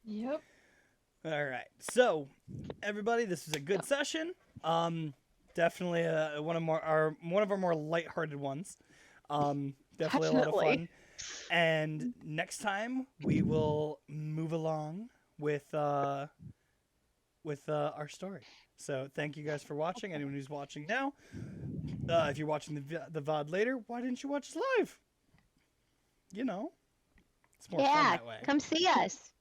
[SPEAKER 5] Yep.
[SPEAKER 1] All right. So, everybody, this was a good session. Definitely one of our more lighthearted ones. Definitely a lot of
[SPEAKER 2] Definitely.
[SPEAKER 1] fun. And next time we will move along with our story. So thank you guys for watching. Anyone who's watching now, if you're watching the VOD later, why didn't you watch us live? You know, it's more fun
[SPEAKER 2] Yeah,
[SPEAKER 1] that way.
[SPEAKER 2] come see us.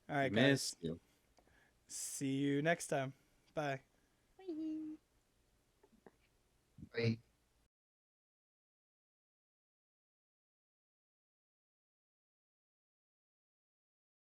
[SPEAKER 1] All right,
[SPEAKER 6] Miss
[SPEAKER 1] guys.
[SPEAKER 6] you.
[SPEAKER 1] See you next time. Bye.
[SPEAKER 5] Bye.
[SPEAKER 8] Wait.